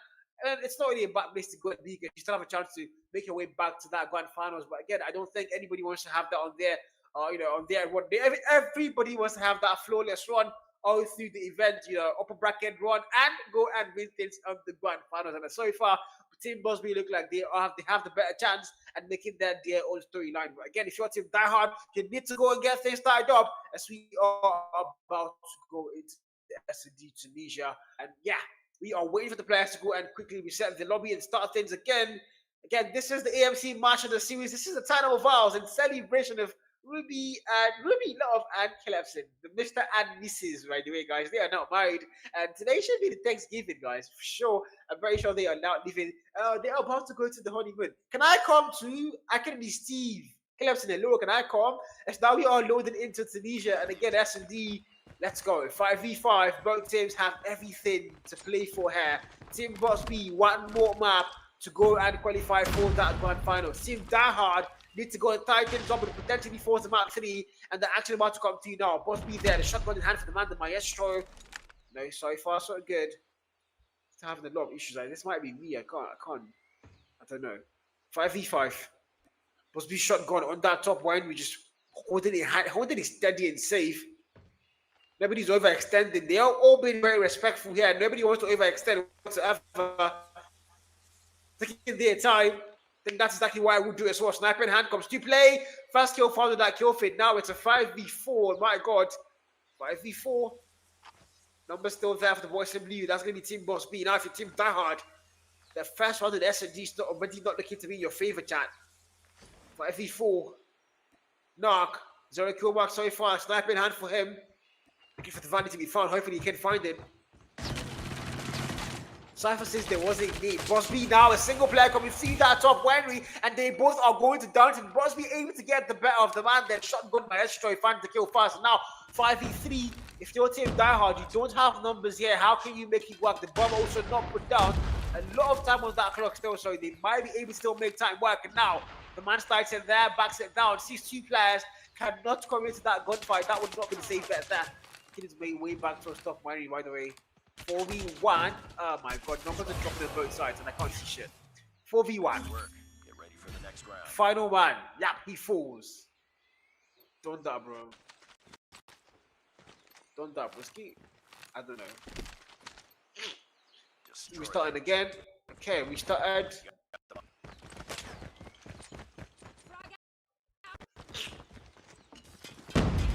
and it's not really a bad place to go at league. You still have a chance to make your way back to that grand finals. But again, I don't think anybody wants to have that on their, on their one day. Everybody wants to have that flawless run all through the event, upper bracket run and go and win things on the grand finals. And so far, Team Busby look like they have the better chance at making that their own storyline. But again, if you're Team Die Hard, you need to go and get things tied up as we are about to go into the S&D Tunisia. And yeah, we are waiting for the players to go and quickly reset the lobby and start things again. Again, this is the AMC match of the series. This is the Time of Vows in celebration of Ruby Love and Clefson, the Mr. and Mrs. By the way, guys, they are not married, and today should be the Thanksgiving, guys, for sure. I'm very sure they are now living. They are about to go to the honeymoon. Can I come to Academy Steve? Clefson, hello, can I come? As now we are loaded into Tunisia, and again, S&D. Let's go. 5v5. Both teams have everything to play for here. Team Boss B, one more map to go and qualify for that grand final. Team Die Hard need to go and tie things up and potentially force the map 3, and they're actually about to come to you now. Boss B there, the shotgun in hand for the man, the maestro. No, so far so good. Still having a lot of issues. Like, this might be me. I don't know. 5v5. Boss B shotgun on that top line. We just holding it steady and safe. Nobody's overextending. They are all being very respectful here. Nobody wants to overextend whatsoever. Taking their time. I think that's exactly why I would do as well. Sniper in hand comes to play. First kill followed that kill fit. Now it's a 5v4. My God. 5v4. Number still there for the boys in blue. That's going to be Team Boss B. Now if you're Team Die Hard, the first round of the S&G is already not looking to be your favorite chat. 5v4. Knock. 0 kill mark so far. Sniper in hand for him. Looking for the vanity to be found. Hopefully he can find it. Cypher says there was a need. Boss B now, a single player coming through that top winery, and they both are going to dance. And Boss B able to get the better of the man. Then shotgun maestro, finds the kill fast. And now 5v3. If your team Die Hard, you don't have numbers here. How can you make it work? The bomb also not put down. A lot of time on that clock still, so they might be able to still make time work. And now the man starts in there, backs it down. Sees two players cannot come into that gunfight. That would not be the safe bet there. He is way back to a stop winery, by the way. 4v1. Oh my God, numbers are dropping on both sides and I can't see shit. 4v1. Get ready for the next round. Final one. Yep, he falls. Don't die, bro. Don't die, broski. I don't know. We started again. Okay, we started.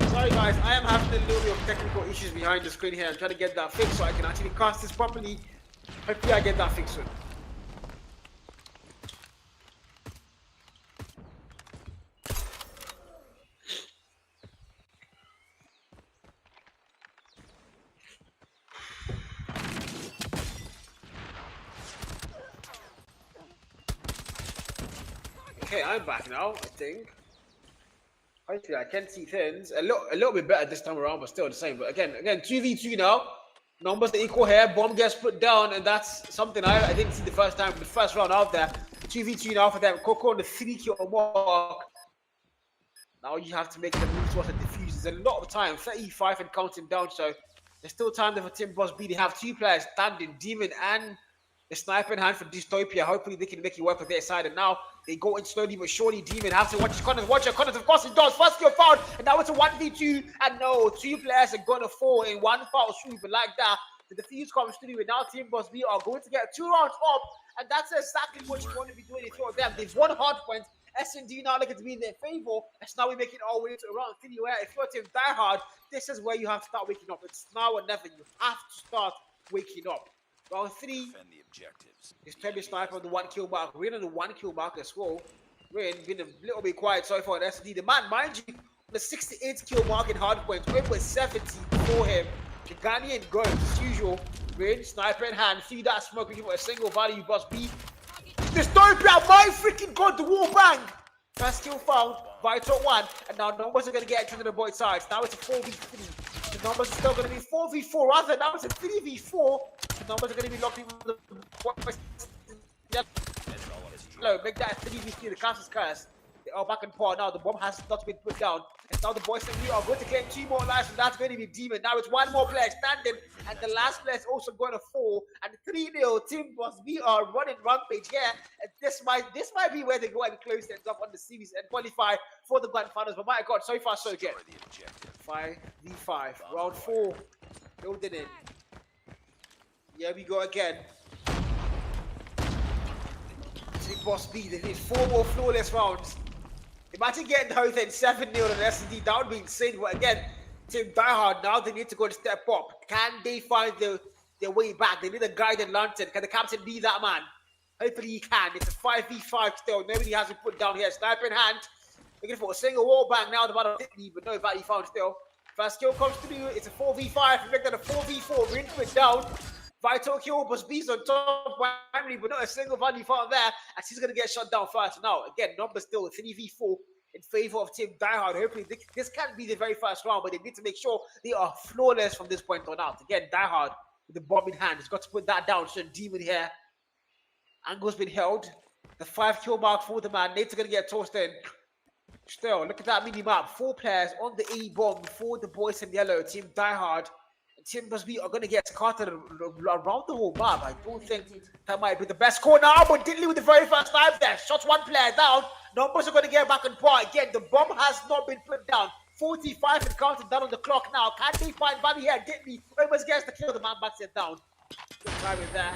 Sorry guys, I am having a little bit of technical issues behind the screen here. I'm trying to get that fixed so I can actually cast this properly. Hopefully I get that fixed soon. Okay, I'm back now, I think. Hopefully I can see things a little bit better this time around, but still the same. But again, 2v2 now. Numbers are equal here. Bomb gets put down, and that's something I didn't see the first time. The first round out there. 2v2 now for them. Coco on the 3 kill mark. Now you have to make the move towards the defuse. There's a lot of time. 35 and counting down. So there's still time there for Team Boss B. They have 2 players standing, Demon and the sniper in hand for Dystopia. Hopefully they can make it work for their side. And now they go in slowly but surely. Demon has to watch his corners. Watch your corners. Of course he does. First kill found. And now it's a 1v2. And no, 2 players are going to fall in one foul swoop. But like that, the defuse comes through. And now Team Boss B are going to get 2 rounds up. And that's exactly what you're going to be doing if you're them. They've won Hardpoint. S&D now looking to be in their favor. And so now we make it all the way to round 3. Where if you're Team Die Hard, this is where you have to start waking up. It's now or never. You have to start waking up. Round 3. Defend the objectives. It's Toby Sniper on the 1 kill mark. We're on the 1 kill mark as well. We're been a little bit quiet so far on SD. The man, mind you, the 68 kill mark in Hardpoint. We're with 70 before him. Ghanaian goes as usual. Rain, sniper in hand. See that smoke, we give it a single value. Boss B Dystopia, my freaking god, the wall bang! First kill found, Vital 1, and now numbers are going to get into the both sides. Now it's a 4v3. The numbers are still going to be 4v4, rather now it's a 3v4. The numbers are going to be locked in with the boys. Hello, make that a 3v3, the cast is cursed. They are back and par now, the bomb has not been put down. And now the boys and we are going to claim 2 more lives, and that's going to be Demon. Now it's 1 more player standing, and the last player is also going to fall. And 3-0, Team Boss, we are running rampage here. And this might be where they go and close things up on the series and qualify for the grand finals. But my god, so far so good. 5v5, round 4, building in. Here we go again. Team Boss B, they need 4 more flawless rounds. Imagine getting the whole thing 7-0 on SD, that would be insane. But again, Team Diehard, now they need to go and step up. Can they find their way back? They need a guided lantern. Can the captain be that man? Hopefully he can. It's a 5v5 still. Nobody has been put down here. Sniper in hand. Looking for a single wall bang now. The battle hit me, but no value found still. First kill comes through. It's a 4v5. We make that a 4v4. Rinse it down. Vital kill, but Beast on top, but not a single value found there, and she's going to get shot down first. Now, again, numbers still 3v4 in favor of Team Diehard. Hopefully, this can't be the very first round, but they need to make sure they are flawless from this point on out. Again, Diehard with the bomb in hand. He's got to put that down. So, Demon here. Angle's been held. The 5 kill mark for the man. Nate's going to get tossed in. Still, look at that mini map. 4 players on the A bomb for the boys in yellow. Team Diehard. Team Boss B are going to get scattered around the whole map. I don't think that might be the best call now, but Diddley with the very first time there. Shots 1 player down. Numbers are going to get back on par. Again, the bomb has not been put down. 45 and counting down on the clock now. Can they find value here? Diddley almost gets the kill. The man backs it down. Good timing there.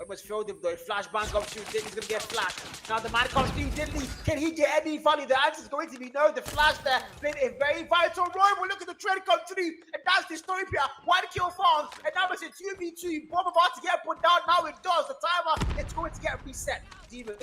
Almost failed him though. Flashbang up to Diddley's going to get flashed. Now the man comes through. Diddley, can he get any value? The answer is going to be no. The flash there played a very vital role. But look at the trade come through. And that's Dystopia. 1 kill found. And now it's a 2v2. Bomb about to get put down. Now it does. The timer, it's going to get reset. Demon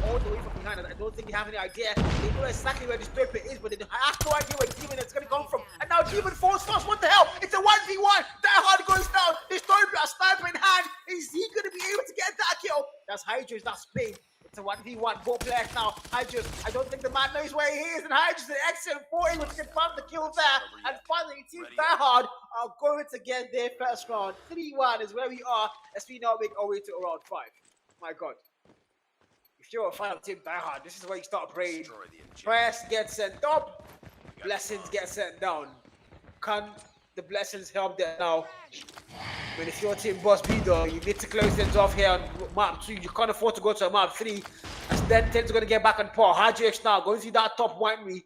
all the way from behind. I don't think they have any idea. They know exactly where Dystopia is, but they have no idea where Demon is going to come from. And now Demon falls fast. What the hell? It's a 1v1. Diehard goes down. Dystopia, sniper in hand. Is he going to be able to get that kill? That's Hydros, that's Spain. It's a 1v1, 4 players now. Hydros, I don't think the man knows where he is, and Hydros an excellent 4 able to confirm the kill there. And finally, Team Diehard are going to get their first round. 3-1 is where we are as we now make our way to round 5. My god. If you're a fan of Team Diehard, this is where you start praying. Prayers get sent up, blessings get sent down. Can the blessings help there now? But if you're Team Boss B though, you need to close things off here on map 2. You can't afford to go to map 3. As then Ted's going to get back on par. Hardpoint now going through that top winery.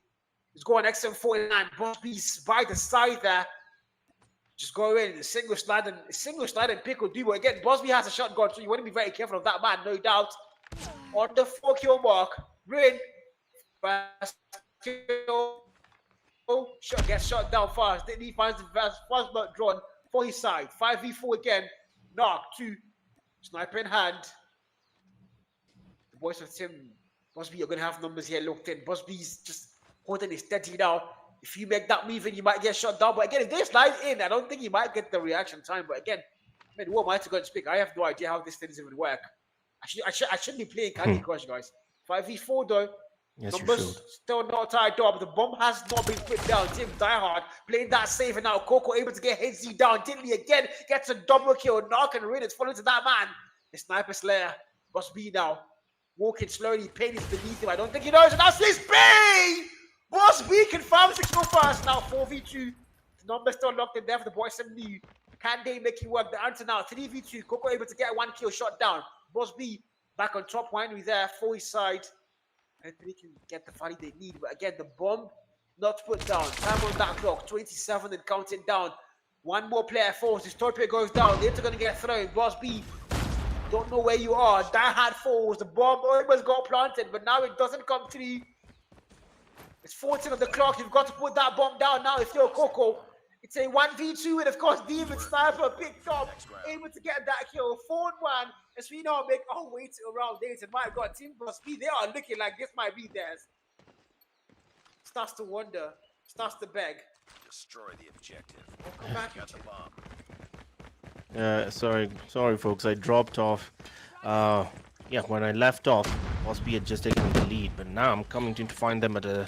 He's going XM49. Boss B's by the side there. Just go in. Single slide and pick will do. But again, Boss B has a shotgun, so you want to be very careful of that man, no doubt. On the 4 kill mark, Rin. Fast kill. Gets shot down fast. Then he finds the first blood drawn for his side. 5v4 again. Knock 2. Sniper in hand. The boys of Team Boss B are going to have numbers here locked in. Boss B's just holding it steady now. If you make that move in, you might get shot down. But again, if they slide in, I don't think you might get the reaction time. But again, I mean, what am I to go and speak? I have no idea how this thing is even work. I should be playing Candy Crush, guys. 5v4 though. Yes, numbers still not tied up. The bomb has not been put down. Team Diehard playing that safe, and now Coco able to get Hazy down. Diddley again gets a double kill. Knock and Rin is falling to that man. The Sniper Slayer. Boss B now. Walking slowly. Pain is beneath him. I don't think he knows. And that's his Pain! Boss B confirms the kill first. Now 4v2. The number still locked in there for the boys and new. Can they make it work? The answer now 3v2. Coco able to get 1 kill shot down. Boss B back on top. Winery there for his side. Hopefully can get the value they need. But again, the bomb not put down. Time on that clock. 27 and counting down. 1 more player falls. Dystopia goes down. They're going to get thrown. Boss B, don't know where you are. Diehard falls. The bomb almost got planted, but now it doesn't come through. It's 14 on the clock. You've got to put that bomb down now if you're Coco. It's a 1v2, and of course, Demon Sniper picked up, able to get that kill. 4-1, as we now make our way to around 8. And my god, Team Boss B, they are looking like this might be theirs. Starts to wonder, starts to beg. Destroy the objective. Come back. Got the bomb. Sorry, folks. I dropped off. Yeah, when I left off, Boss B had just taken the lead, but now I'm coming to find them at a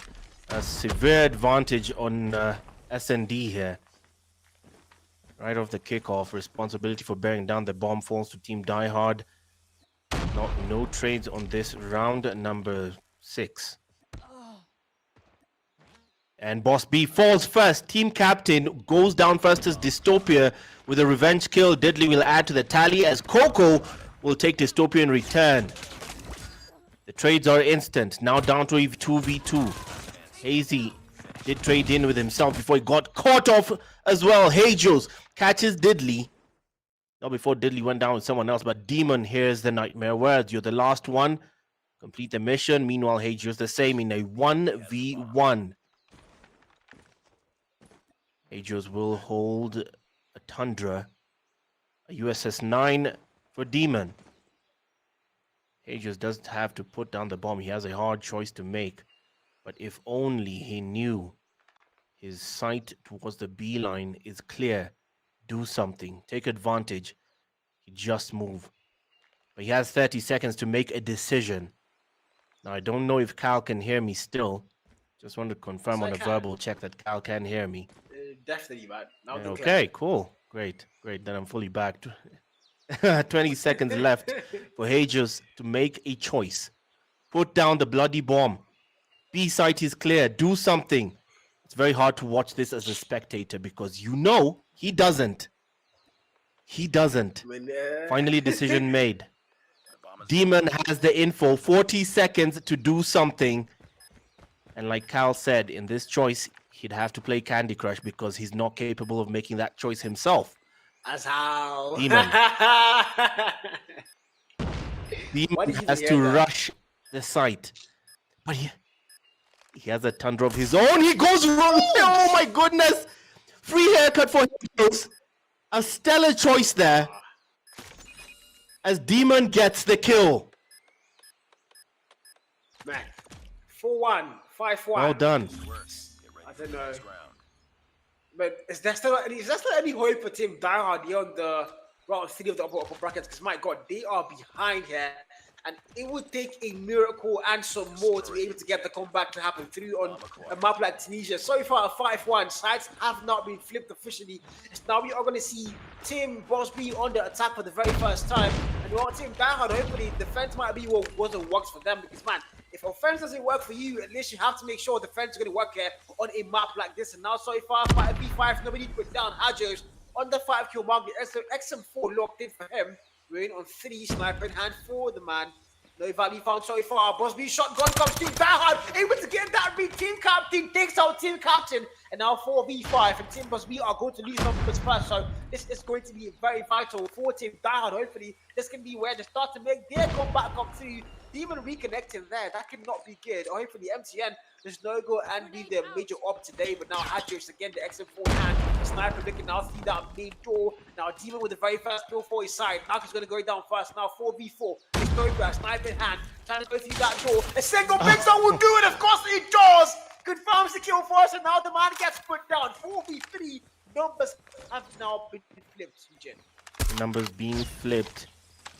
severe advantage on S&D here. Right off the kickoff, responsibility for bearing down the bomb falls to Team Die Hard. No trades on this round number 6. And Boss B falls first. Team captain goes down first as Dystopia with a revenge kill. Diddley will add to the tally as Coco will take Dystopia in return. The trades are instant. Now down to 2v2. Hazy did trade in with himself before he got caught off as well. Hejos catches Diddley. Not before Diddley went down with someone else, but Demon hears the nightmare words. You're the last one. Complete the mission. Meanwhile, Hejos the same in a 1v1. Hejos will hold a Tundra, a USS 9 for Demon. Hejos doesn't have to put down the bomb. He has a hard choice to make. But if only he knew his sight towards the B line is clear. Do something. Take advantage. He just move. But he has 30 seconds to make a decision. Now, I don't know if Cal can hear me still. Just want to confirm on a verbal check that Cal can hear me. Definitely, man. Okay, cool. Great. Then I'm fully back. 20 seconds left for Hejos to make a choice. Put down the bloody bomb. B site is clear. Do something. It's very hard to watch this as a spectator because you know he doesn't. Finally, decision made. Demon has the info. 40 seconds to do something. And like Cal said, in this choice, he'd have to play Candy Crush because he's not capable of making that choice himself. That's how. Demon. Demon has to rush the site. But he has a Tundra of his own. He goes wrong. Oh my goodness. Free haircut for him. A stellar choice there. As Demon gets the kill. Man. 4-1. 5-1. Well done. I don't know. But is there still any hope for Team Die Hard beyond the round 3 of the upper brackets? Because my God, they are behind here. And it would take a miracle and some more to be able to get the comeback to happen through on a map like Tunisia. So far, a 5-1. Sides have not been flipped officially. Now we are going to see Team Boss B on the attack for the very first time. And we want Team Die Hard, hopefully defense might be what works for them. Because, man, if offense doesn't work for you, at least you have to make sure defense is going to work here on a map like this. And now, so far, 5v5, nobody put down Hajos on the 5-kill mark. The XM4 locked in for him. We're in on 3, sniper in hand for the man. No value found so far. Boss B shotgun comes to Die Hard, able to get that beat. Team captain takes out team captain, and now 4v5. And Team Boss B are going to lose numbers first, so this is going to be very vital for Team Die Hard. Hopefully, this can be where they start to make their comeback come through. Even reconnecting there, that cannot be good. Or hopefully, MTN does no go and be the major op today. But now Adjus again, the XM4 hand. Sniper looking now through that main door. Now Demon with the very first kill for his side. Marcus going to go down first. Now 4v4. It's going for a sniper in hand. Trying to go through that door. A single big zone will do it. Of course it does. Confirms the kill for us. And now the man gets put down. 4v3. Numbers have now been flipped. Numbers being flipped.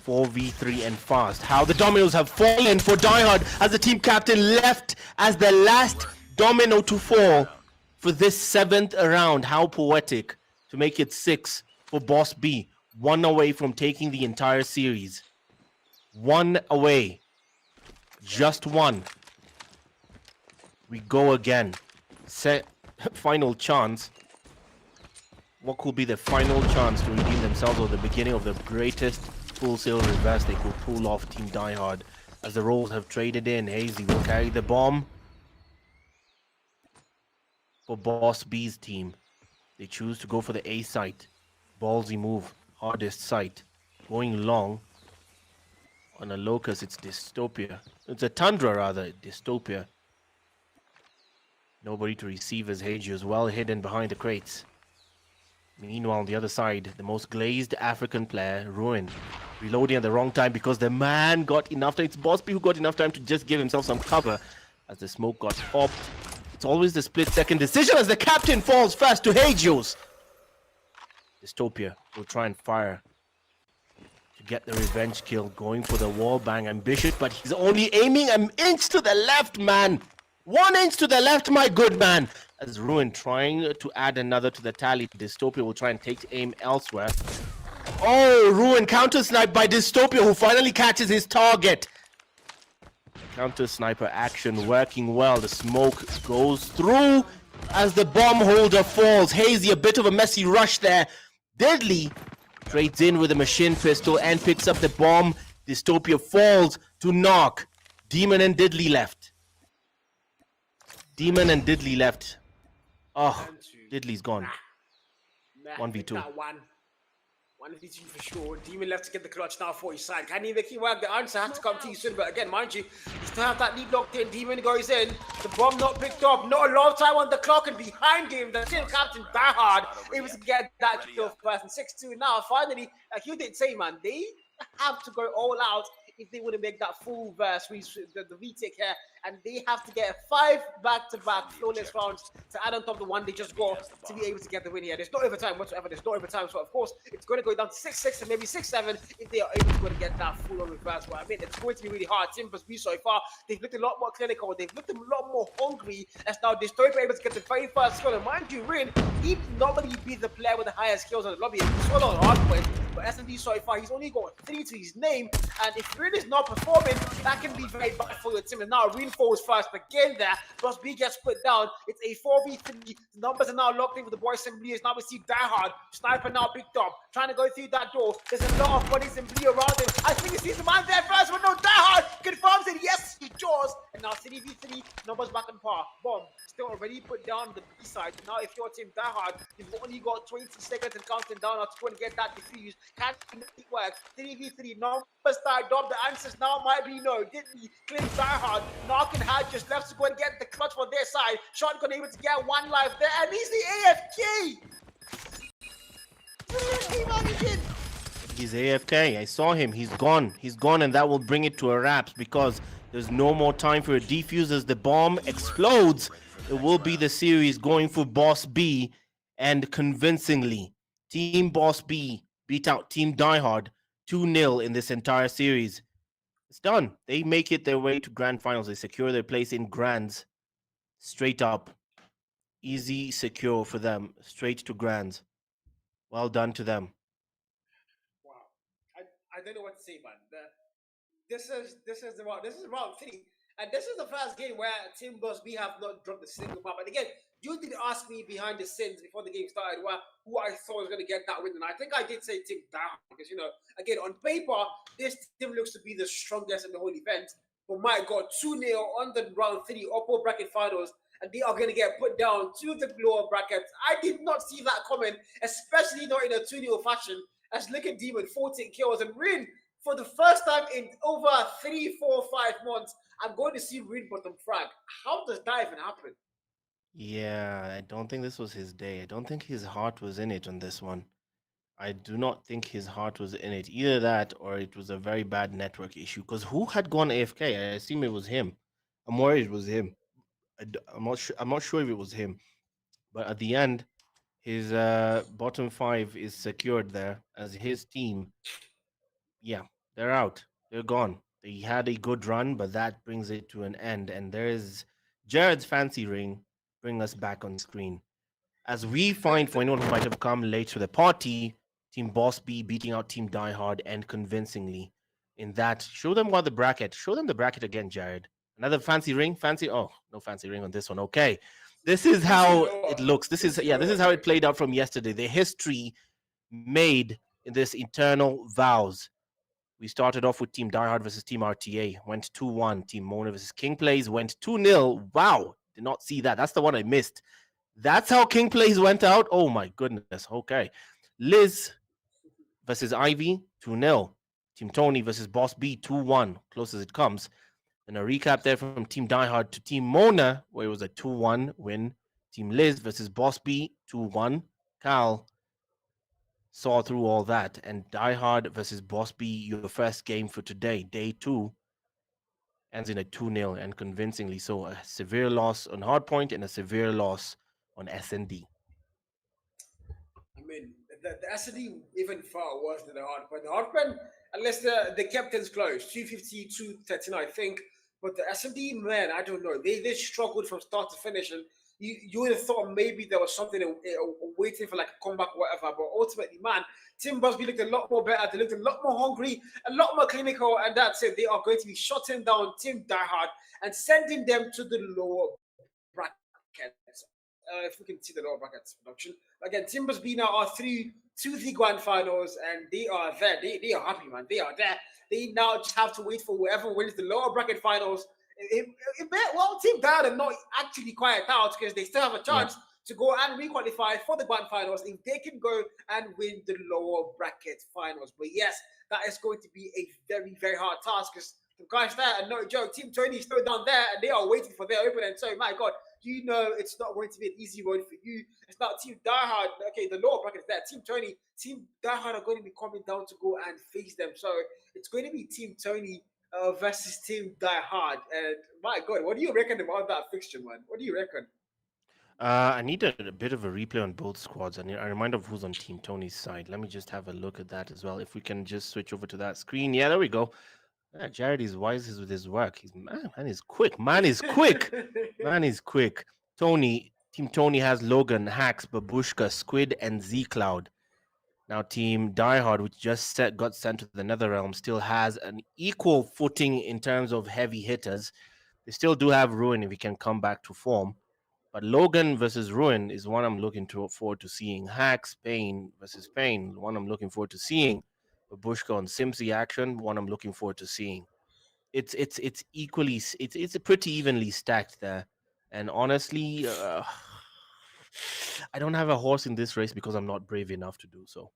4v3 and fast. How the dominoes have fallen for Die Hard as the team captain left as the last domino to fall for this 7th round. How poetic to make it 6 for Boss B. 1 away from taking the entire series. 1 away. Just 1. We go again. Final chance. What could be the final chance to redeem themselves or the beginning of the greatest full sail reverse they could pull off Team Die Hard as the roles have traded in. Hazy will carry the bomb for Boss B's team. They choose to go for the A site. Ballsy move. Hardest site. Going long. On a Locust, it's Dystopia. It's a Tundra rather. Dystopia. Nobody to receive as Hage is well hidden behind the crates. Meanwhile, on the other side, the most glazed African player, Ruin, reloading at the wrong time because the man got enough time. It's Boss B who got enough time to just give himself some cover as the smoke got popped. It's always the split-second decision as the captain falls fast to Hejos. Dystopia will try and fire to get the revenge kill, going for the wall bang. Ambitious, but he's only aiming an inch to the left, man. 1 inch to the left, my good man. As Ruin trying to add another to the tally. Dystopia will try and take aim elsewhere. Oh, Ruin counter snipe by Dystopia, who finally catches his target. Counter sniper action working well. The smoke goes through as the bomb holder falls. Hazy, a bit of a messy rush there. Deadly trades in with a machine pistol and picks up the bomb. Dystopia falls to knock. Demon and Diddley left. Demon and Diddley left. Oh, Diddley's gone. 1v2. 1v2 for sure. Demon left to get the clutch now for his side. Can he make it work? The answer has to come to you soon. But again, mind you, you still have that lead locked in. Demon goes in. The bomb not picked up. Not a lot of time on the clock. And behind him, the team captain Diehard able to get that kill first. And 6-2 now. Finally, like you did say, man, they have to go all out if they want to make that full verse, the retake here, and they have to get 5 back-to-back flawless rounds to add on top of the one they just got to be able to get the win here. There's no overtime whatsoever. There's no overtime, so of course it's going to go down to 6-6 and maybe 6-7 if they are able to go and get that full-on reverse. Well, I mean, it's going to be really hard. Timbers B so far, they've looked a lot more clinical. They've looked a lot more hungry as now Dystopia able to get the very first skill. And mind you, Rin, he normally be the player with the highest skills on the lobby. He's sort of on Hardpoint, but SMD so far, he's only got 3 to his name, and if Rin is not performing, that can be very bad for your team. And now Rin falls first again there. Plus B gets put down. It's a 4v3. The numbers are now locked in with the boys in blue. Now we see Diehard. Sniper now picked up. Trying to go through that door. There's a lot of bodies in blue around him. I think he sees the man there first, but no, Diehard confirms it. Yes, he draws. And now 3v3. Numbers back in par. Bomb. Still already put down the B side. Now if your team Diehard, you've only got 20 seconds and counting down now to go and get that defused. Can't make it work. 3v3. Numbers tied up. The answers now might be no. Didn't he? Clip Diehard. Knock and had just left to go and get the clutch for their side. Shotgun able to get 1 life there, and he's the AFK. He's AFK. I saw him. He's gone. He's gone, and that will bring it to a wrap because there's no more time for a defuse. As the bomb explodes, it will be the series going for Boss B, and convincingly, Team Boss B beat out Team Diehard 2-0 in this entire series. It's done. They make it their way to grand finals. They secure their place in grands. Straight up. Easy, secure for them. Straight to grands. Well done to them. Wow. I don't know what to say, man. This is round 3. And this is the first game where Team Boss B have not dropped a single map. And again, you did ask me behind the scenes before the game started who I thought was going to get that win. And I think I did say Team Down because, again, on paper, this team looks to be the strongest in the whole event. But my God, 2-0 on the round 3 upper bracket finals. And they are going to get put down to the lower brackets. I did not see that coming, especially not in a 2-0 fashion. As look at Demon, 14 kills. And Rin, for the first time in over 3, 4, 5 months, I'm going to see Rin bottom frag. How does that even happen? Yeah, I don't think this was his day. I don't think his heart was in it on this one. I do not think his heart was in it. Either that or it was a very bad network issue. Because who had gone AFK? I assume it was him. I'm worried it was him. I'm not sure. I'm not sure if it was him. But at the end, his bottom 5 is secured there as his team. Yeah, they're out. They're gone. They had a good run, but that brings it to an end. And there's Jared's fancy ring bring us back on screen. As we find for anyone who might have come late to the party, Team Boss B beating out Team Diehard and convincingly. In that, show them what the bracket. Show them the bracket again, Jared. Another fancy ring? Oh, no fancy ring on this one. Okay. This is how it looks. This is how it played out from yesterday. The history made in this internal vows. We started off with Team Diehard versus Team RTA. Went 2-1. Team Mona versus King Plays went 2-0. Wow. Did not see that. That's the one I missed. That's how King Plays went out? Oh my goodness. Okay. Liz versus Ivy, 2-0. Team Tony versus Boss B, 2-1. Close as it comes. And a recap there from Team Diehard to Team Mona, where it was a 2-1 win. Team Liz versus Boss B, 2-1. Cal saw through all that. And Diehard versus Boss B, your first game for today, day 2, ends in a 2-0 and convincingly so. A severe loss on Hardpoint and a severe loss on SND. I mean, the SD even far worse than the Hardpoint. The Hardpoint, unless the captain's close, 250, 213, I think. But the SMD, man, I don't know. They struggled from start to finish, and you would have thought maybe there was something waiting for like a comeback, or whatever. But ultimately, man, Team Busby looked a lot more better. They looked a lot more hungry, a lot more clinical, and that's it. They are going to be shutting down Team Diehard and sending them to the lower brackets. If we can see the lower brackets production. Again, Team Busby now are through to the grand finals, and they are there. They are happy, man. They are there. They now just have to wait for whoever wins the lower bracket finals. Well, Team Diehard are not actually quiet out because they still have a chance to go and re-qualify for the grand finals if they can go and win the lower bracket finals. But yes, that is going to be a very, very hard task because the guys there are no joke. Team Tony is still down there and they are waiting for their opponent. So, my God, you know it's not going to be an easy road for you. It's not Team Diehard. Okay, the lower bracket is there. Team Tony, Team Diehard are going to be coming down to go and face them. So, it's going to be Team Tony versus Team Diehard. And, my God, what do you reckon about that fixture, man? What do you reckon? I need a bit of a replay on both squads. I remind of who's on Team Tony's side. Let me just have a look at that as well. If we can just switch over to that screen. Yeah, there we go. Jared is wise with his work. He's man is quick. Man is quick. Man is quick. Team Tony has Logan, Hax, Babushka, Squid, and Z Cloud. Now, Team Diehard, which just got sent to the Netherrealm, still has an equal footing in terms of heavy hitters. They still do have Ruin if he can come back to form. But Logan versus Ruin is one I'm looking forward to seeing. Hax, Pain versus Pain, one I'm looking forward to seeing. Babushka on Simsy action, one I'm looking forward to seeing. It's equally, it's pretty evenly stacked there. And honestly, I don't have a horse in this race because I'm not brave enough to do so.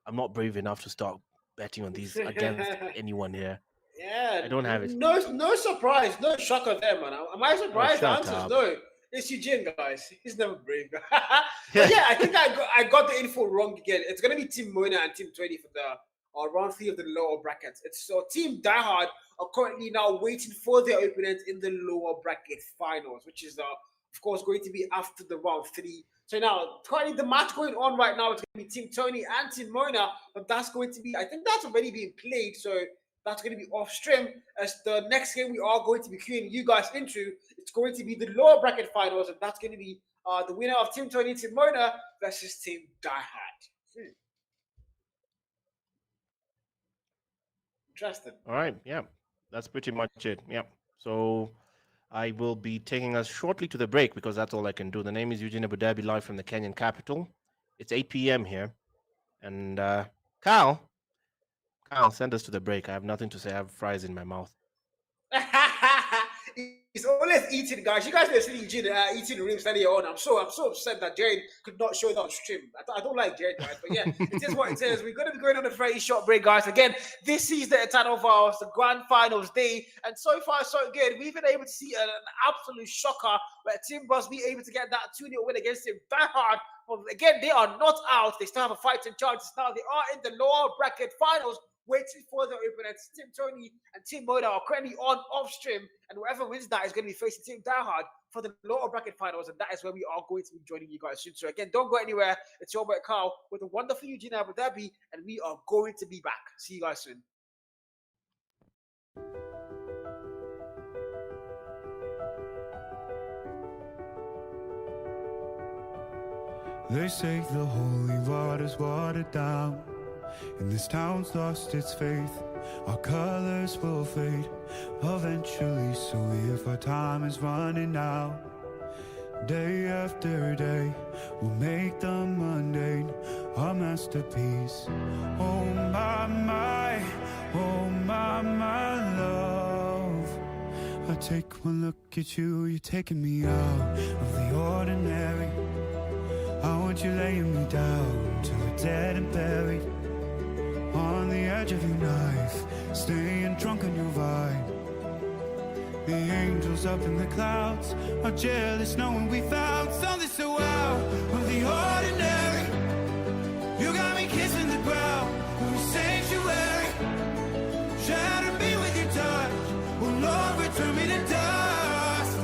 I'm not brave enough to start betting on these against anyone here. Yeah, I don't have it. No surprise, no shocker there, man. Am I surprised? The answer is no. It's Eugene, guys. He's never brave. But yeah, I think I got the info wrong again. It's gonna be Team Mona and Team 20 for the round 3 of the lower brackets. So Team Diehard are currently now waiting for their opponent in the lower bracket finals, which is of course going to be after the round 3. So now, currently the match going on right now is going to be Team Tony and Team Mona, but that's going to be, I think that's already being played, so that's going to be off stream. As the next game we are going to be queuing you guys into, it's going to be the lower bracket finals, and that's going to be the winner of Team Tony and Team Mona versus Team Diehard. Interesting. All right, yeah, that's pretty much it. Yeah, so I will be taking us shortly to the break because that's all I can do. The name is Eugene Abu Dhabi, live from the Kenyan capital. It's 8 p.m. here, and Kyle, send us to the break. I have nothing to say. I have fries in my mouth. He's always eating, guys. You guys are seeing Eugene eating ribs earlier on. I'm so upset that Jared could not show that on stream. I don't like Jared, guys, but yeah, it is what it is. We're going to be going on a very short break, guys. Again, this is the Eternal Vows, the grand finals day, and so far so good. We've been able to see an absolute shocker where Team Busby able to get that 2-0 win against Team Diehard. But again, they are not out. They still have a fighting chance. Now they are in the lower bracket finals, waiting for their opponents. Team Tony and Team Moda are currently on off stream, and whoever wins that is going to be facing Team Diehard for the lower bracket finals, and that is where we are going to be joining you guys soon. So again, don't go anywhere. It's your boy Carl with a wonderful Eugene Abu Dhabi, and we are going to be back. See you guys soon. They say the holy water's watered down, and this town's lost its faith. Our colors will fade eventually, so if our time is running out, day after day we'll make the mundane our masterpiece. Oh my, oh my love, I take one look at you, you're taking me out of the ordinary. I want you laying me down till we're dead and buried on the edge of your knife, staying drunk on your vibe. The angels up in the clouds are jealous knowing we found something so out of the ordinary. You got me kissing the ground of a sanctuary. Shatter me with your touch, oh Lord, return me to dust.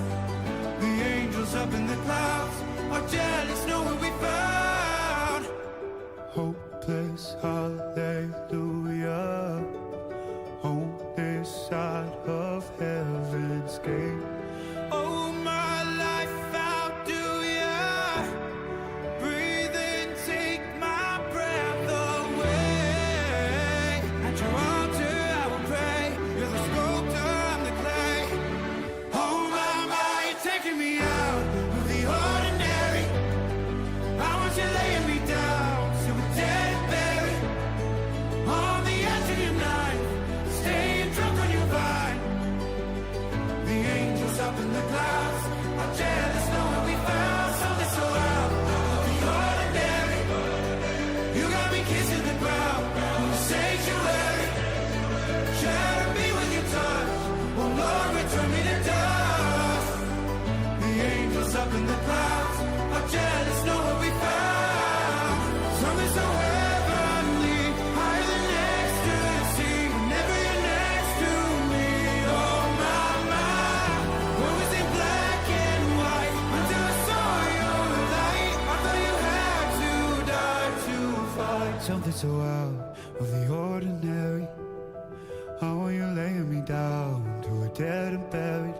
The angels up in the clouds are jealous knowing we found hope hopeless hallelujah on this side of heaven's gate. Oh, my life, how do ya breathe and take my breath away? At your altar I will pray. You're the sculptor, I'm the clay. Oh, my, you're taking me out of the ordinary. I want you laying me down to a dead and buried on the edge of your knife, staying drunk on your vine. The angels up in the clouds are jealous knowing we found something so out of the ordinary. You got me kissing the ground in the sanctuary. Shatter me with your touch, oh Lord, return me to dust. The angels up in the clouds are jealous knowing we found something so heavenly, higher than ecstasy. Whenever you're next to me, oh my, what was in black and white until I saw your light? I thought you had to die to fight something so out of the ordinary. How are you laying me down to a dead and buried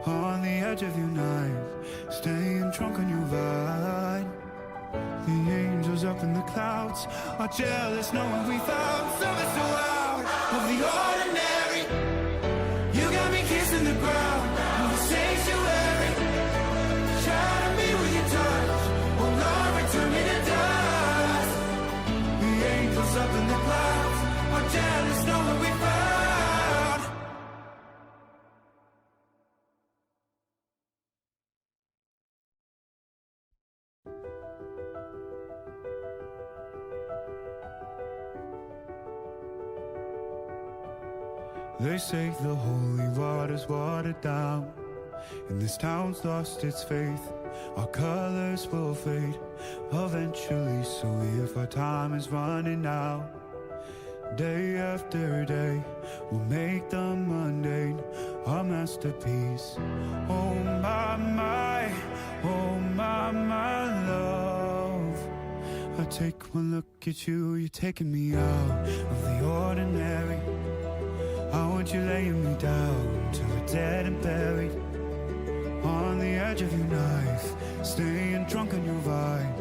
on the edge of your knife, staying drunk on your vine. The angels up in the clouds are jealous knowing we found something so out of the ordinary. You got me kissing the ground in the sanctuary. Shatter me with your touch, oh Lord, return me to dust. The angels up in the clouds are jealous knowing we found. They say the holy water's watered down, and this town's lost its faith. Our colors will fade eventually, so if our time is running out, day after day, we'll make the mundane our masterpiece. Oh my, oh my love. I take one look at you, you're taking me out of the ordinary. I want you laying me down to a dead and buried on the edge of your knife, staying drunk on your vine.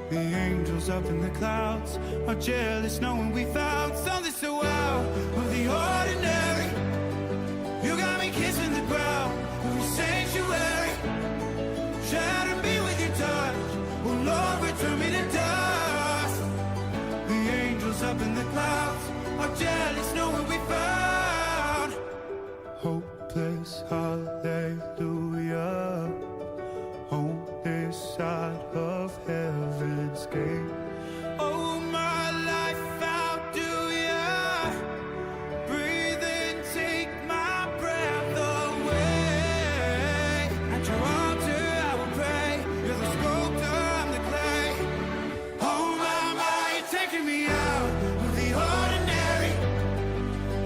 The angels up in the clouds are jealous knowing we found something so out of the ordinary. You got me kissing the ground in the sanctuary. Shatter me with your touch, oh Lord, return me to dust. The angels up in the clouds are jealous knowing we found hopeless hallelujah on this side of heaven's gate. Oh, my life, how do ya breathe and take my breath away? At your altar I will pray. You're the sculptor, I'm the clay. Oh, my, you're taking me out of the ordinary.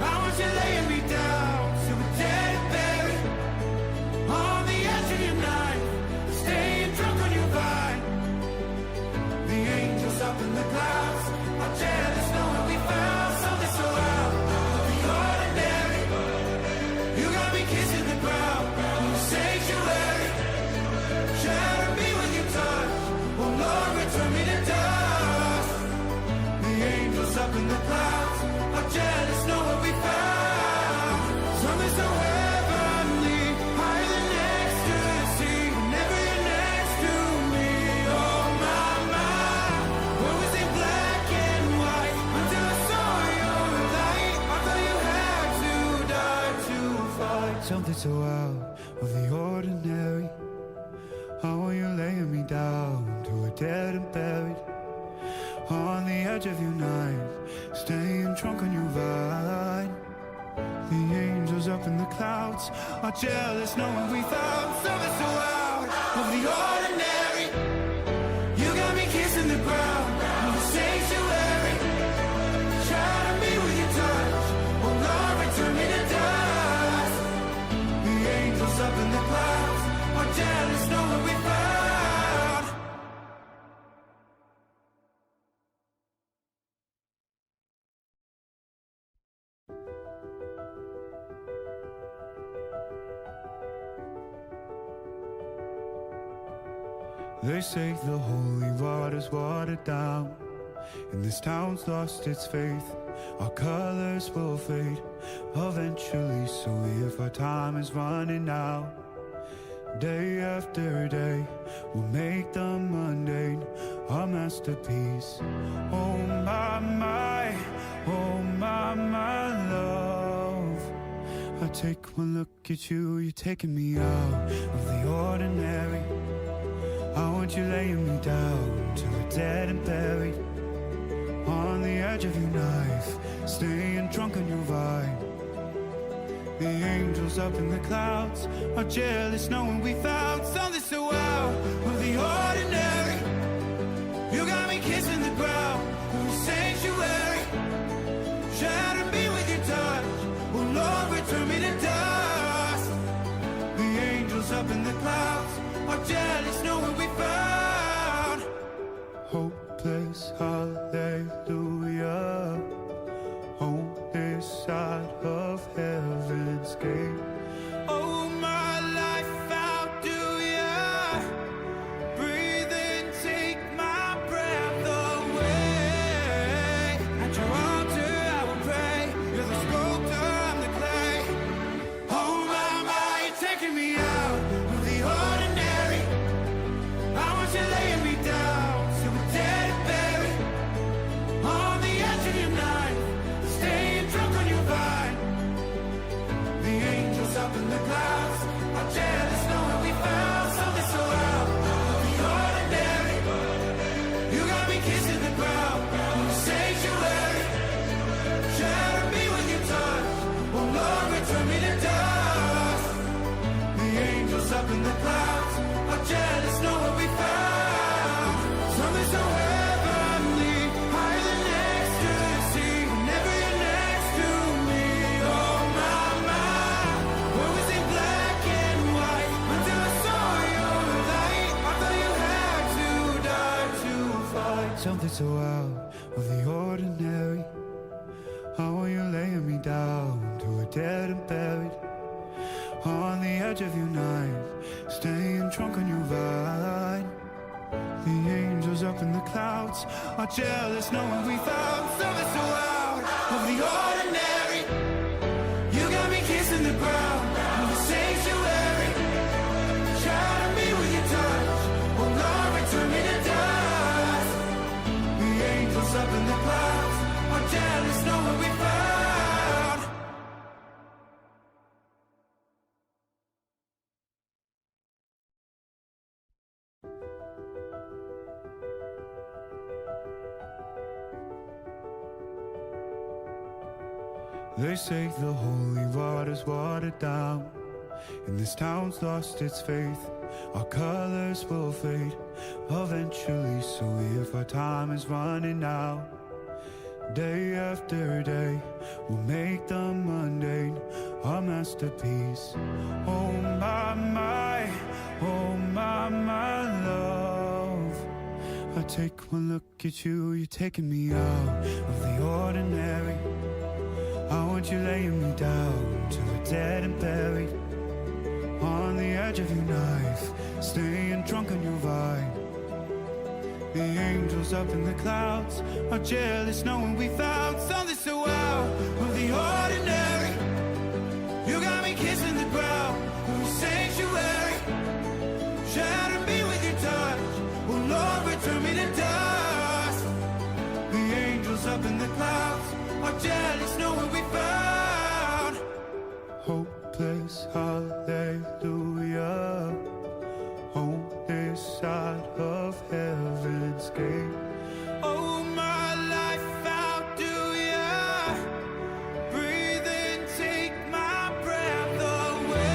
I want you laying me down to a dead and buried on the edge of your knife, staying drunk on your vine. The angels up in the clouds are jealous knowing we found something so out of the ordinary. You got me kissing the ground in the sanctuary. Shatter me with your touch, oh Lord, return me to dust. The angels up in the clouds are jealous knowing we found something so heavenly, higher than ecstasy. Whenever you're next to me, oh my, what was in black and white until I saw your light? I thought you had to die to fight something so out of the ordinary. How are you laying me down to a dead and buried on the edge of your knife, staying drunk on your vine. The angels up in the clouds are jealous knowing we found something so out of the ordinary. You got me kissing the ground in the sanctuary. Shatter me with your touch, oh Lord, return me to dust. The angels up in the clouds are jealous knowing we found They say the holy water's watered down, and this town's lost its faith. Our colors will fade eventually, so if our time is running out, day after day, we'll make the mundane our masterpiece. Oh my, oh my love. I take one look at you, you're taking me out of the ordinary. I want you laying me down till we're dead and buried, on the edge of your knife, staying drunk on your vine. The angels up in the clouds are jealous knowing we found something so out of the ordinary. You got me kissing the ground in the sanctuary, shatter me with your touch, oh Lord, return me to dust. The angels up in the clouds are jealous knowing we found hopeless hallelujah on this side of heaven's gate. Oh, my life, how do ya breathe and take my breath away? At your altar I will pray, you're the sculptor, I'm the clay. Oh my, you're taking me out of the ordinary. I want you laying me down till we're dead and buried, on the edge of your knife, staying drunk on your vine. The angels up in the clouds are jealous knowing we found something so out of the ordinary. You got me kissing the ground in the sanctuary, shatter me with your touch, oh Lord, return me to dust. The angels up in the clouds are jealous knowing we found something so heavenly, higher than ecstasy. Whenever you're next to me, oh my, what was in black and white until I saw your light? I thought you had to die to fight something so out of the ordinary. How are you laying me down to a dead and buried, on the edge of your knife, staying drunk on your vine. The angels up in the clouds are jealous knowing we found something so out of the ordinary. You got me kissing the ground in the sanctuary, shatter me with your touch, oh Lord, return me to dust. The angels up in the clouds are jealous knowing we found. They say the holy water's watered down, and this town's lost its faith. Our colors will fade eventually, so if our time is running out, day after day, we'll make the mundane our masterpiece. Oh my, oh my love. I take one look at you, you're taking me out of the ordinary. I want you laying me down till we're dead and buried, on the edge of your knife, staying drunk on your vine. The angels up in the clouds are jealous knowing we found something so out of the ordinary. You got me kissing the ground in the sanctuary, shatter me with your touch, oh Lord, return me to dust. The angels up in the clouds are jealous knowing we found hopeless hallelujah on this side of heaven's gate. Oh my life, how do ya breathe and take my breath away?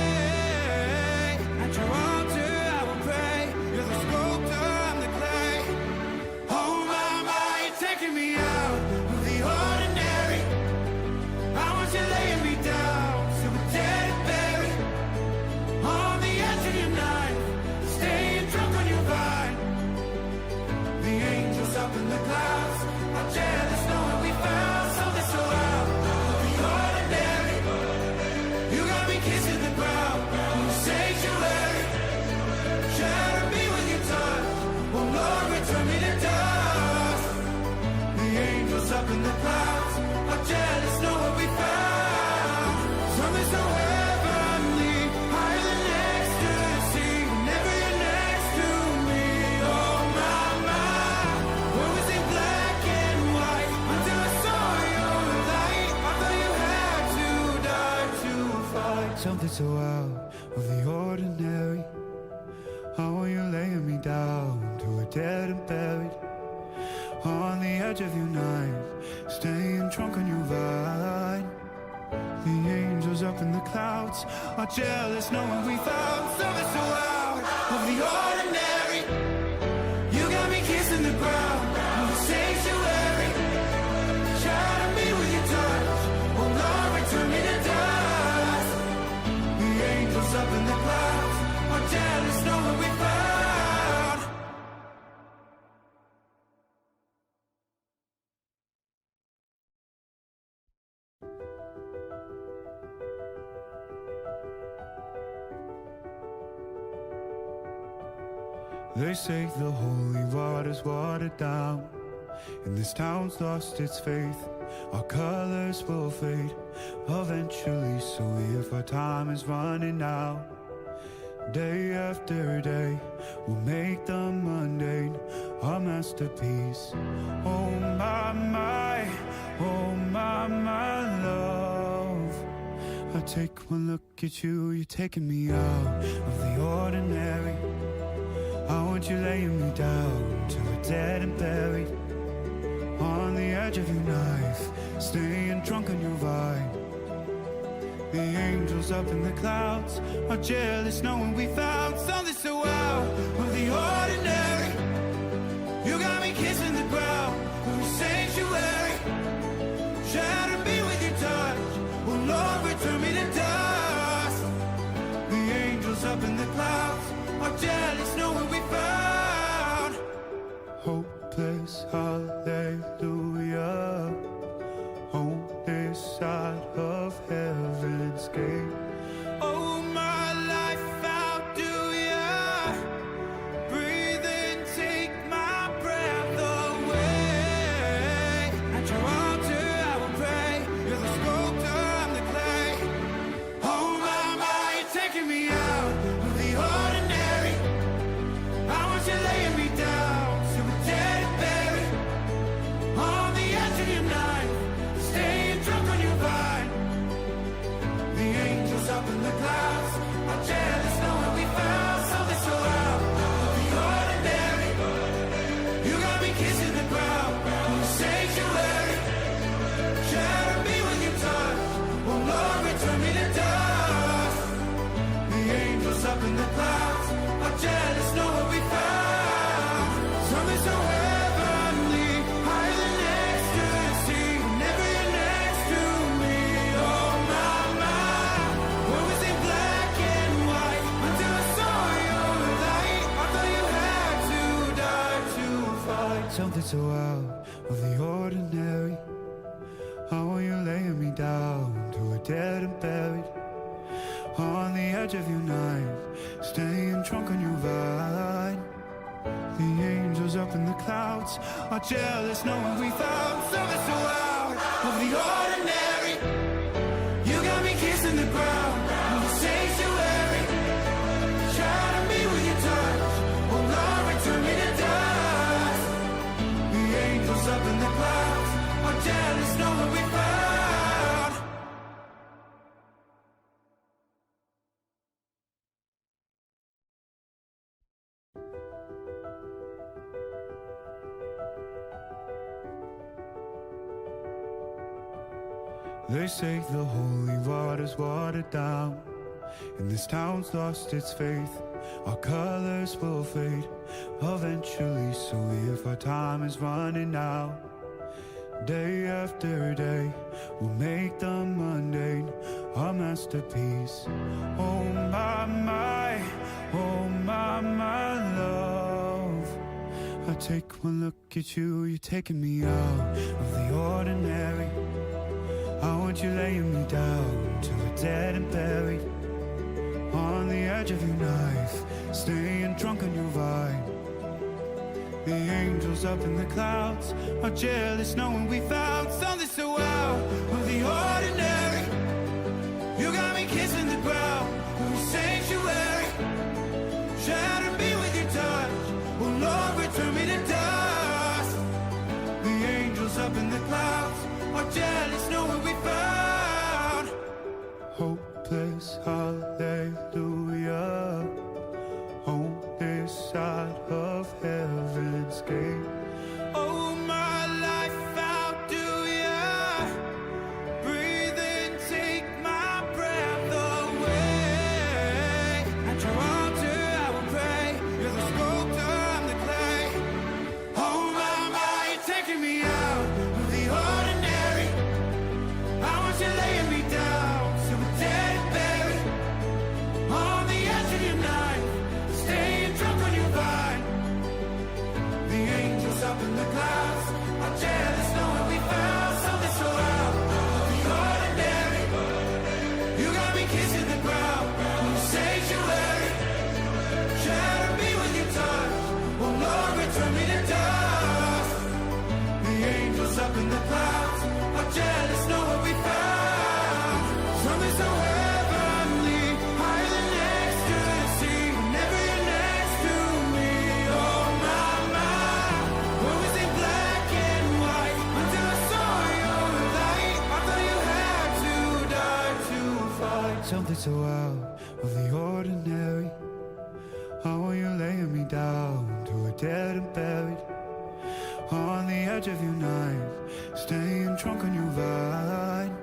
At your altar I will pray, you're the sculptor, I'm the clay. Oh my, you're taking me out of the ordinary. I want you laying me down till we're dead and buried, on the edge of your knife, staying drunk on your vine. The angels up in the clouds are jealous knowing we found something so out of the ordinary. You got me kissing the ground in the sanctuary, shatter me with your touch, in the clouds. Our jealous know what we found. Something so heavenly, higher than ecstasy. Whenever you're next to me, oh my, my. What was in black and white until I saw your light? I thought you had to die to fight. Something so out of the ordinary. How are you laying me down to a dead and buried? On the edge of your knife, staying drunk on your vine. The angels up in the clouds are jealous knowing we found something so out of the ordinary. You got me kissing the ground of the sanctuary. Shatter me with your touch, oh Lord, return me to dust. The angels up in the clouds are jealous knowing we found. They say the holy water's watered down, and this town's lost its faith. Our colors will fade eventually, so if our time is running out, day after day, we'll make the mundane our masterpiece. Oh my, oh my love. I take one look at you, you're taking me out of the ordinary. I want you laying me down to a dead and buried. On the edge of your knife, staying drunk on your vine. The angels up in the clouds are jealous knowing we found something so out of the ordinary. You got me kissing the ground of the sanctuary. Shatter me with your touch, oh Lord, return me to dust. The angels up in the clouds are jealous knowing we found. Hopeless, hallelujah. On this side of heaven's gate. Oh, my life, how do ya breathe and take my breath away? At your altar I will pray. You're the sculptor, I'm the clay. Oh my, you're taking me out of the ordinary. I want you laying me down to a dead and buried. On the edge of your knife, staying drunk on your vine. The angels up in the clouds are jealous knowing we found something so out of the ordinary. You got me kissing the ground in the sanctuary. Shatter me with your touch, oh Lord, return me to dust. The angels up in the clouds are jealous knowing we found something so heavenly, higher than ecstasy. Whenever you're next to me, oh my. What was in black and white until I saw your light? I thought you had to die to fight. Something so out of the ordinary. How are you laying me down to a dead and buried? On the edge of your knife, staying drunk on your vine. The angels up in the clouds are jealous knowing we found something so out of the ordinary. You got me kissing the ground of the sanctuary. Shatter me with your touch, oh Lord, return me to dust. The angels up in the clouds are jealous knowing we found. They say the holy water's watered down, and this town's lost its faith. Our colors will fade eventually, so if our time is running out, day after day, we'll make the mundane our masterpiece. Oh my, oh my love. I take one look at you, you're taking me out of the ordinary. I want you laying me down to a dead and buried. On the edge of your knife, staying drunk on your vine. The angels up in the clouds are jealous knowing we found something so out of the ordinary. You got me kissing the ground in sanctuary. Shatter me with your touch. Oh Lord, return me to dust. The angels up in the clouds are jealous knowing we found hopeless hallelujah. On this side of heaven's gate. Oh, my life, how do ya breathe and take my breath away? At your altar I will pray. You're the sculptor, I'm the clay. Oh my, you're taking me out of the ordinary. I want you laying me down, so we're dead and buried on the edge of your knife. Staying drunk on your vine. The angels up in the clouds are jealous knowing we found something so out of the ordinary. You got me kissing the ground in your sanctuary. Shatter me with your touch. Oh Lord, return me to dust. The angels up in the clouds are jealous knowing we found something so heavenly, higher than ecstasy. Whenever you're next to me, oh my, what was it black and white until I saw your light? I thought you had to die to fight something so out of the ordinary. How are you laying me down to a dead and buried on the edge of your knife, staying drunk on your vine.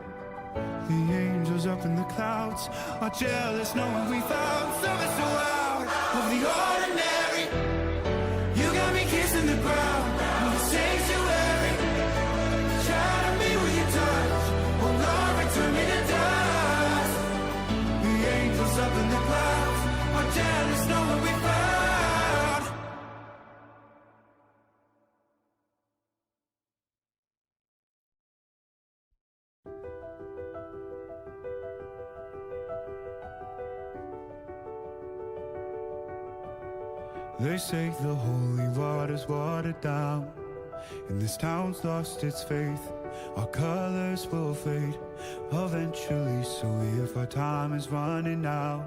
The angels up in the clouds are jealous knowing we found something so out of the ordinary. You got me kissing the ground in the sanctuary. Shatter me with your touch. Oh Lord, return me to dust. The angels up in the clouds are jealous knowing we found. They say the holy water's watered down, and this town's lost its faith. Our colors will fade eventually, so if our time is running out,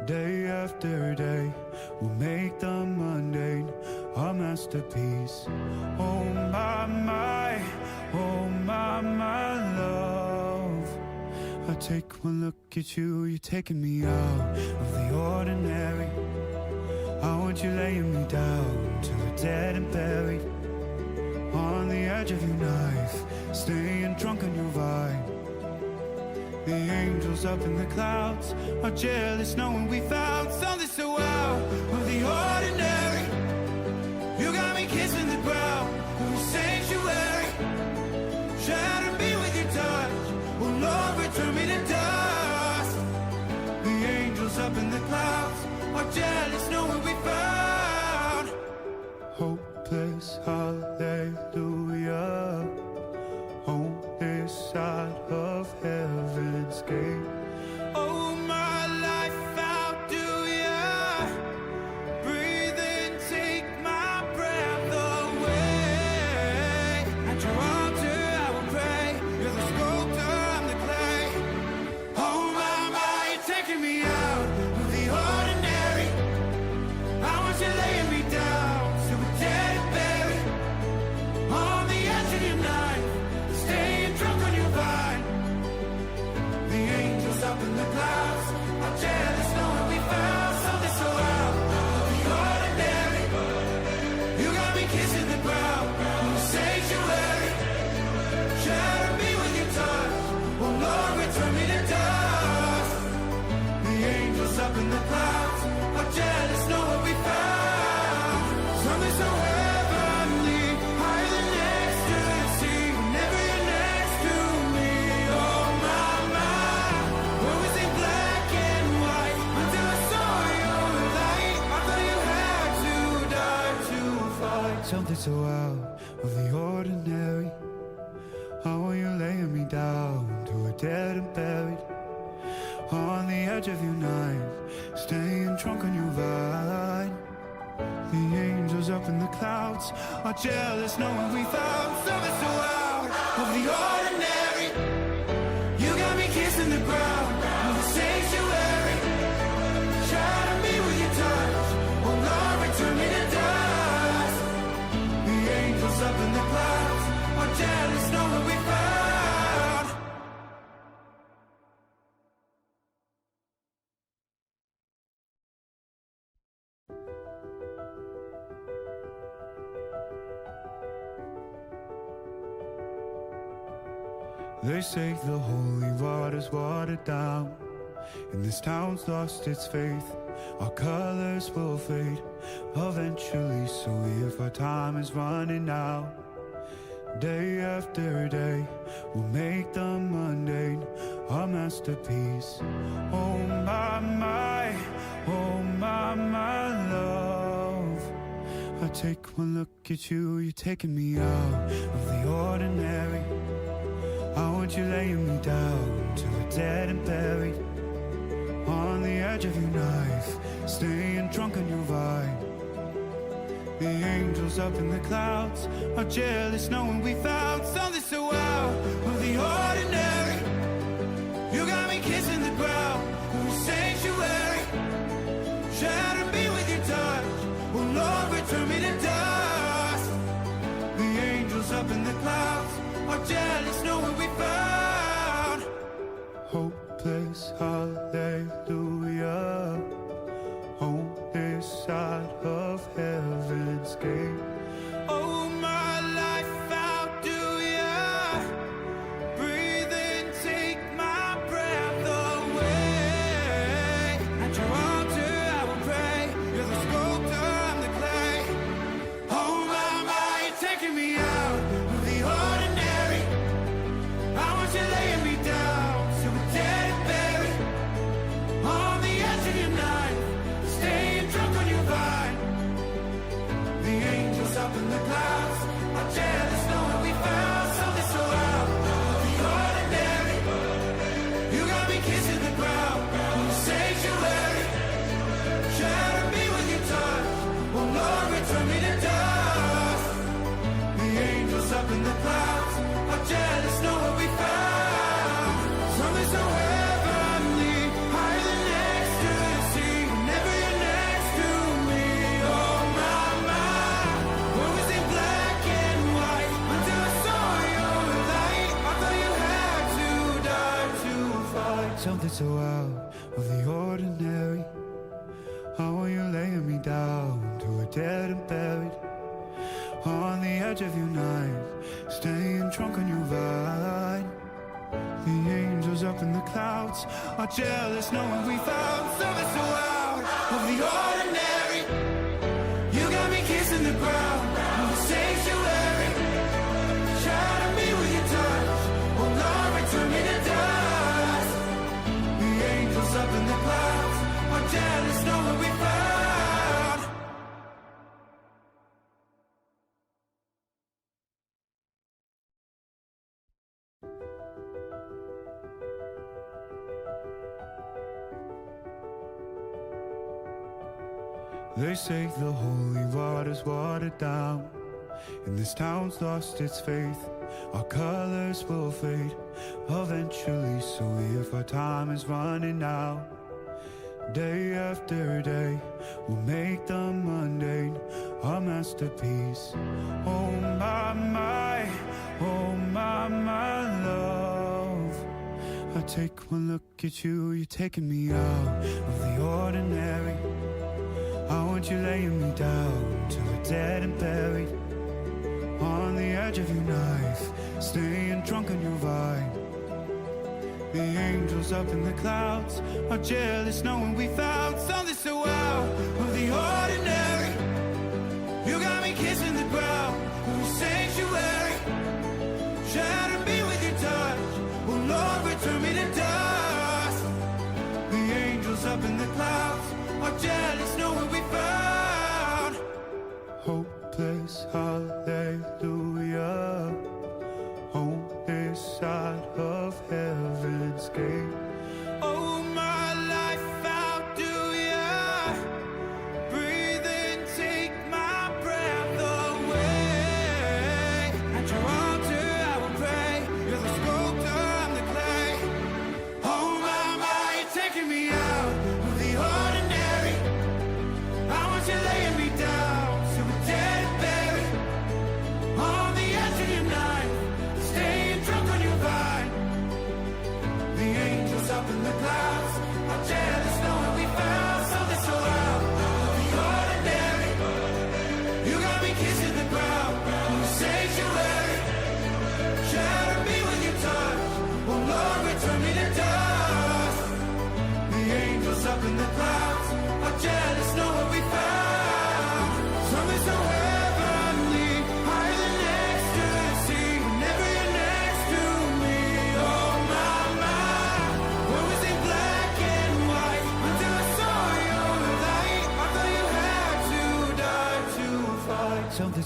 day after day, we'll make the mundane our masterpiece. Oh my, oh my love. I take one look at you, you're taking me out of the ordinary. I want you laying me down to the dead and buried on the edge of your knife, staying drunk on your vine. The angels up in the clouds are jealous knowing we found something so out of the ordinary. You got me kissing the ground in the sanctuary. Shatter me with your touch. Oh Lord, return me to dust. The angels up in the clouds are jealous knowing we found hopeless hallelujah on this side of heaven's gate. Oh my life, how do ya breathe and take my breath away? At your altar I will pray. You're the sculptor, I'm the clay. Oh my, you're taking me out of the ordinary. I want you laying me down, so we're dead and buried on the edge of your knife, staying drunk on your vine. The angels up in the clouds are jealous knowing we found something so out of the ordinary. You got me kissing the ground in the sanctuary. Shatter me with your touch. Oh Lord, return me to dust. The angels up in the clouds are jealous knowing we found something so heavenly, higher than ecstasy. Whenever you're next to me, oh my, what was it black and white until I saw your light? I thought you had to die to fight something so out of the ordinary. How are you laying me down to a dead and buried on the edge of your knife, staying drunk on your vine. The angels up in the clouds are jealous knowing we found something so out of the ordinary. You got me kissing the ground of the sanctuary. Shatter me with your touch, oh Lord, return me to dust. The angels up in the clouds are jealous knowing we found. They say the holy water's watered down, and this town's lost its faith. Our colors will fade eventually, so if our time is running out, day after day, we'll make the mundane our masterpiece. Oh my, oh my love. I take one look at you, you're taking me out of the ordinary. I want you laying me down to a dead and buried on the edge of your knife, staying drunk on your vine. The angels up in the clouds are jealous knowing we found something so out of the ordinary. You got me kissing the ground of the sanctuary. Shatter me with your touch, oh Lord, return me to dust. The angels up in the clouds are jealous knowing we found hopeless hallelujah on this side of heaven's gate. Oh my life, how do ya breathe and take my breath away? At your altar I will pray, you're the sculptor, I'm the clay. Oh my, you're taking me out of the ordinary. I want you laying me down to a dead and buried on the edge of your knife, staying drunk on your vine. The angels up in the clouds are jealous knowing we found something so out of the ordinary. You got me kissing the ground on the sanctuary. Shatter me with your touch, oh Lord, return me to dust. The angels up in the clouds are jealous knowing we found something so heavenly, higher than ecstasy. Whenever you're next to me, oh my, what was in black and white until I saw your light? I thought you had to die to fight something so out of the ordinary. How are you laying me down to a dead and buried on the edge of your knife, staying drunk on your vine. The angels up in the clouds are jealous knowing we found something so out of the ordinary. You got me kissing the ground of the sanctuary. Shatter me with your touch, oh Lord, return me to dust. The angels up in the clouds are jealous knowing we found. They say the holy water's watered down, and this town's lost its faith. Our colors will fade eventually, so if our time is running out, day after day, we'll make the mundane our masterpiece. Oh my, oh my love. I take one look at you, you're taking me out of the ordinary. I want you laying me down to a dead and buried on the edge of your knife, staying drunk on your vine. The angels up in the clouds are jealous knowing we found something so out of the ordinary. You got me kissing the ground of the sanctuary. Shatter me with your touch, oh Lord, return me to dust. The angels up in the clouds are jealous knowing we found hopeless hallelujah on this side of heaven's gate. Oh my life, how do ya breathe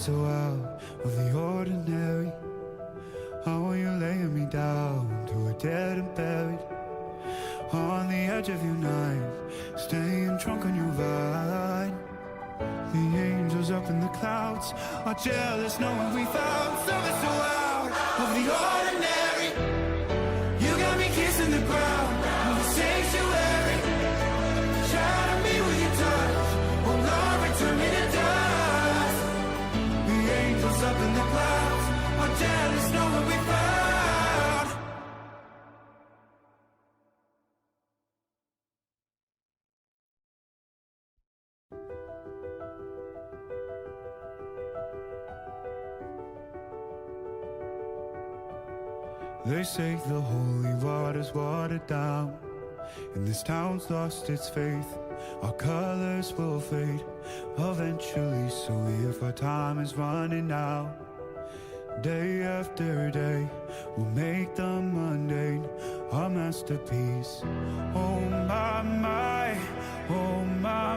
so out of the ordinary. How are you laying me down to a dead and buried? On the edge of your knife, staying drunk on your vine. The angels up in the clouds are jealous knowing we found something so out of the ordinary. You got me kissing the ground of the sanctuary. Shadow me with your touch, oh Lord, return me to dust. The angels up in the clouds are jealous knowing we found. They say the holy water's watered down, and this town's lost its faith. Our colors will fade eventually, so if our time is running out, day after day, we'll make the mundane our masterpiece. Oh my, oh my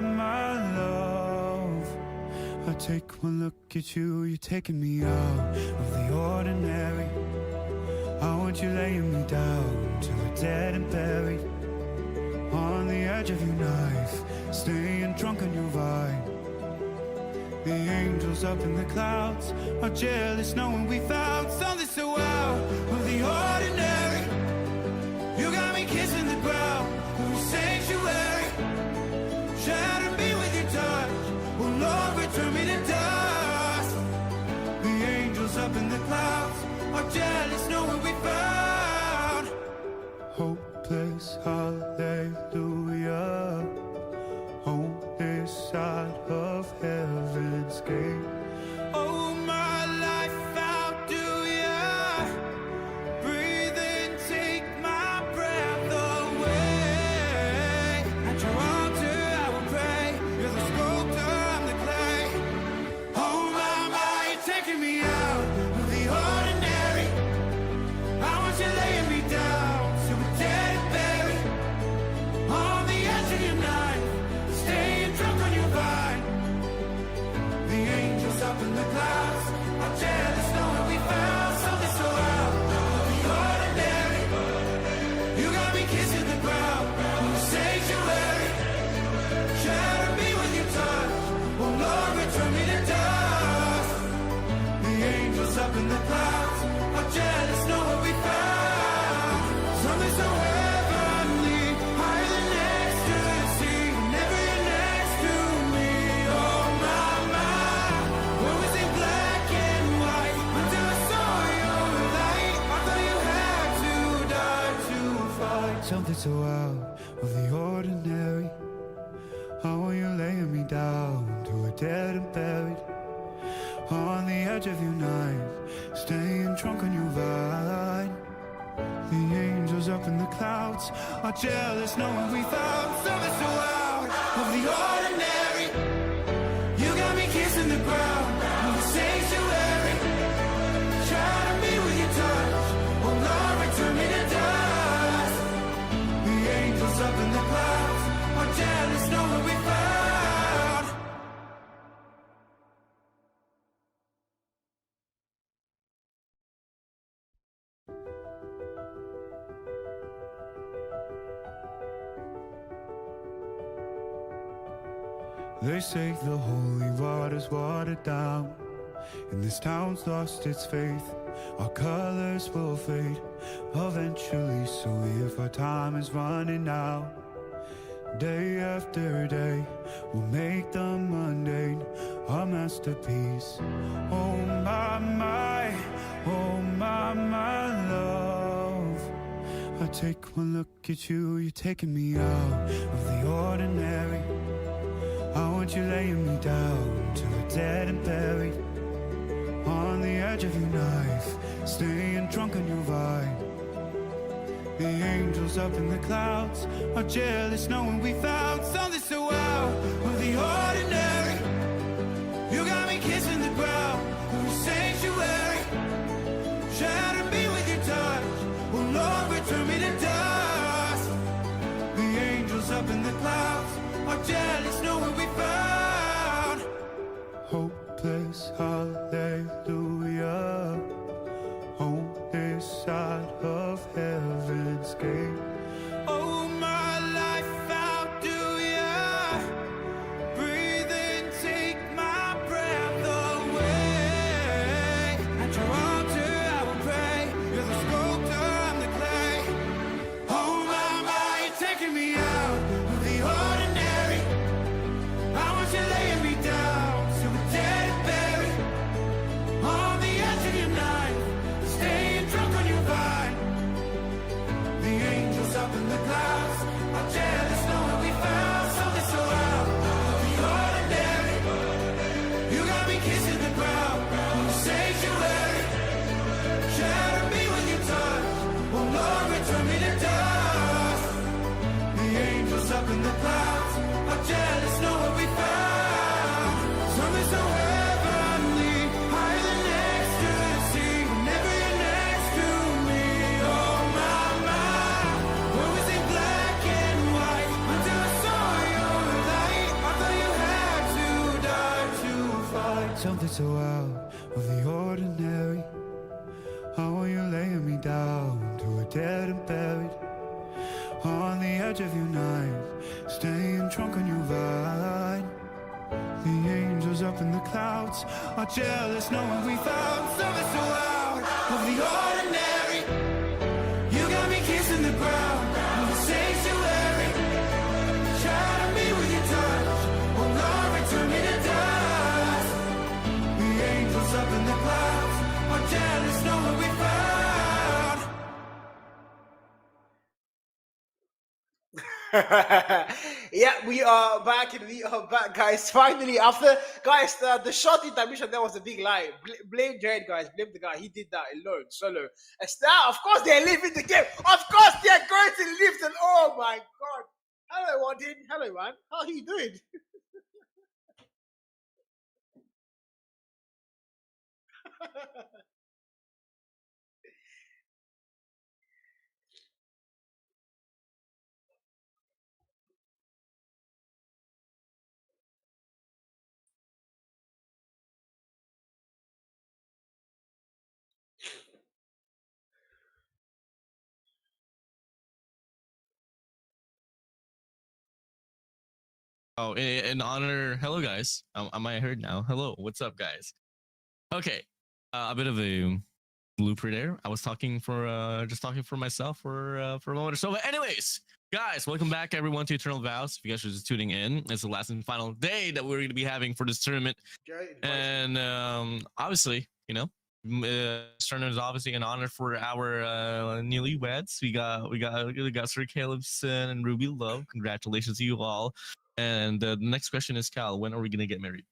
love. I take one look at you, you're taking me out of the ordinary. I want you laying me down to a dead and buried. On the edge of your knife, staying drunk on your vine. The angels up in the clouds are jealous knowing we found something so out of the ordinary. You got me kissing the ground of your sanctuary. Shatter me with your touch, oh Lord, return me to dust. The angels up in the clouds are jealous knowing we found hopeless hallelujah on this side of heaven's gate. Oh, my life out, do ya breathe and take my breath away. At your altar I will pray, you're the sculptor, I'm the clay. Oh my, you're taking me out of the ordinary. I want you laying me down so we're dead and buried. On the edge of your knife, staying drunk on your vine. The angels up in the clouds are jealous knowing we found something so out of the ordinary. You got me kissing the ground in the sanctuary. Shatter me with your touch, oh Lord, return me to dust. The angels up in the clouds are jealous knowing we found something so heavenly, higher than ecstasy. Whenever you're next to me, oh my, when we sing black and white, until I saw your light, I thought you had to die to fight something so out of the ordinary. How are you laying me down to a dead and buried? On the edge of your knife, staying drunk on your vine. The angels up in the clouds are jealous knowing we found something so out of the ordinary. You got me kissing the ground of the sanctuary. Shatter me with your touch, oh Lord, return me to dust. The angels up in the clouds are jealous knowing we found. They say the holy water's watered down, and this town's lost its faith. Our colors will fade eventually, so if our time is running out, day after day, we'll make the mundane our masterpiece. Oh my, oh my love. I take one look at you, you're taking me out of the ordinary. I want you laying me down to a dead and buried. On the edge of your knife, staying drunk on your vine. The angels up in the clouds are jealous knowing we found something so out of the ordinary. You got me kissing the ground of your sanctuary. Shatter me with your touch, oh Lord, return me to dust. The angels up in the clouds are jealous knowing we found hopeless hallelujah this side of heaven's gate. Oh, my life, how do ya breathe and take my breath away? At your altar I will pray. You're the sculptor, I'm the clay. Oh my, you're taking me out of the ordinary. I want you laying me down to the dead and buried. On the edge of your knife, staying drunk on your vine. The angels up in the clouds are jealous knowing we found something so out of the ordinary. You got me kissing the ground in the sanctuary. Shatter me with your touch, oh Lord, return me to dust. The angels up in the clouds are jealous knowing we found something so heavenly, higher than ecstasy. Whenever you're next to me, oh my, what was it black and white until I saw your light? I thought you had to die to fight something so out of the ordinary. How are you laying me down to a dead and buried? On the edge of your knife, staying drunk on your vine. The angels up in the clouds are jealous knowing we found something so out of the ordinary. You got me kissing the ground in the sanctuary. Shatter me with your touch, oh Lord, return me to dust. The angels up in the clouds are jealous knowing we found. Yeah, we are back and we are back, guys. Finally, after guys, the shot intermission that was a big lie. Blame Jared, guys. Blame the guy. He did that alone, solo. And now, of course, they're leaving the game. Of course, they're going to leave the. Oh my god! Hello, Wadin. Hello, man. How are you doing? Oh, in honor, hello guys. Am I heard now? Hello, what's up, guys? Okay, a bit of a blooper there. I was talking for just talking for myself for a moment or so. But anyways, guys, welcome back everyone to Eternal Vows. If you guys are just tuning in, it's the last and final day that we're going to be having for this tournament, Jared, and obviously, you know, this tournament is obviously an honor for our newlyweds. We got Sir Calebson and Ruby Love. Congratulations to you all. And the next question is, Cal, when are we gonna get married?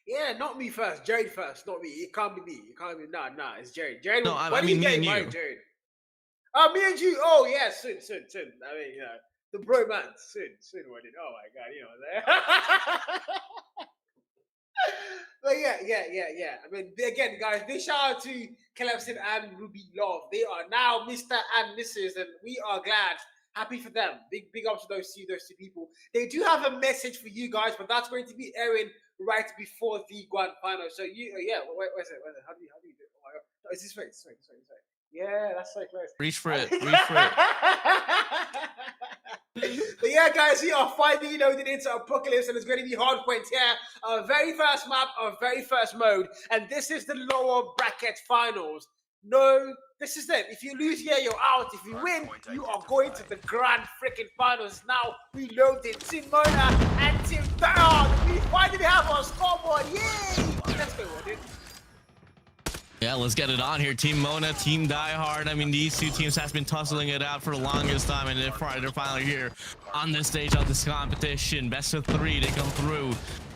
yeah, not me first. Jared first, not me. It can't be me. It can't be. Nah, it's Jared. Jared. No, when I are mean you me getting and married, you. Jared? Oh, me and you. Oh, yeah, soon. I mean, you know, the bromance. Soon, wedding. Oh my god, you know. But yeah. I mean, again, guys, big shout out to Calebson and Ruby Love. They are now Mr. and Mrs. and we are glad. Happy for them. Big up to those two people. They do have a message for you guys, but that's going to be airing right before the grand final. So you, where's it? How do you do it? Oh my god, no, is this way? This way. Yeah, that's so close. Reach for it. But yeah, guys, we are finally loaded into Apocalypse, and it's going to be Hardpoint here. Our very first map, our very first mode, and this is the lower bracket finals. No, this is it. If you lose here, you're out. If you win, you are going to the grand freaking finals. Now reloaded Team Mona and Team Down. We finally have our scoreboard. Yay! Let's go, dude. Yeah, let's get it on here. Team Mona, Team Die Hard. I mean, these two teams has been tussling it out for the longest time, and they're finally here on this stage of this competition. Best of 3, they come through.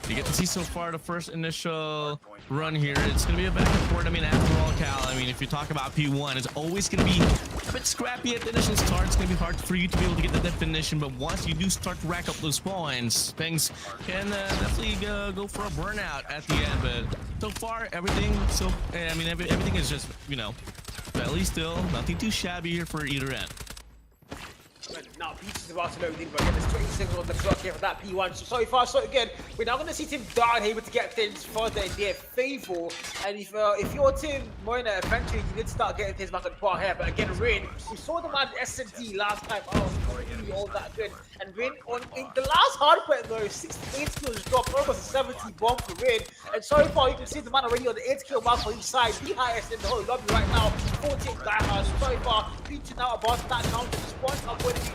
You get to see so far the first initial run here. It's going to be a back and forth. I mean, after all, Cal, I mean, if you talk about P1, it's always going to be a bit scrappy at the initial start. It's going to be hard for you to be able to get the definition, but once you do start to rack up those points, things can definitely go for a burnout at the end. But so far, everything is just, you know, fairly still. Nothing too shabby here for either end. Now Peach is about to load in, but again, there's 20 seconds on the clock here for that P1. So far, so good. We're now going to see Team Darn able to get things further in their favor. And if your Team Mona, eventually you did start getting things back on par here. But again, Rin, we saw them at S&D last time. Oh, really all that good. And Rin, in the last hardpoint though, 68 kills dropped, almost a 70 bomb for Rin. And so far, you can see the man already on the 8 kill mark for each side, the highest in the whole lobby right now. 14 diehards. So far, Peach now about that counter. The squad are going to be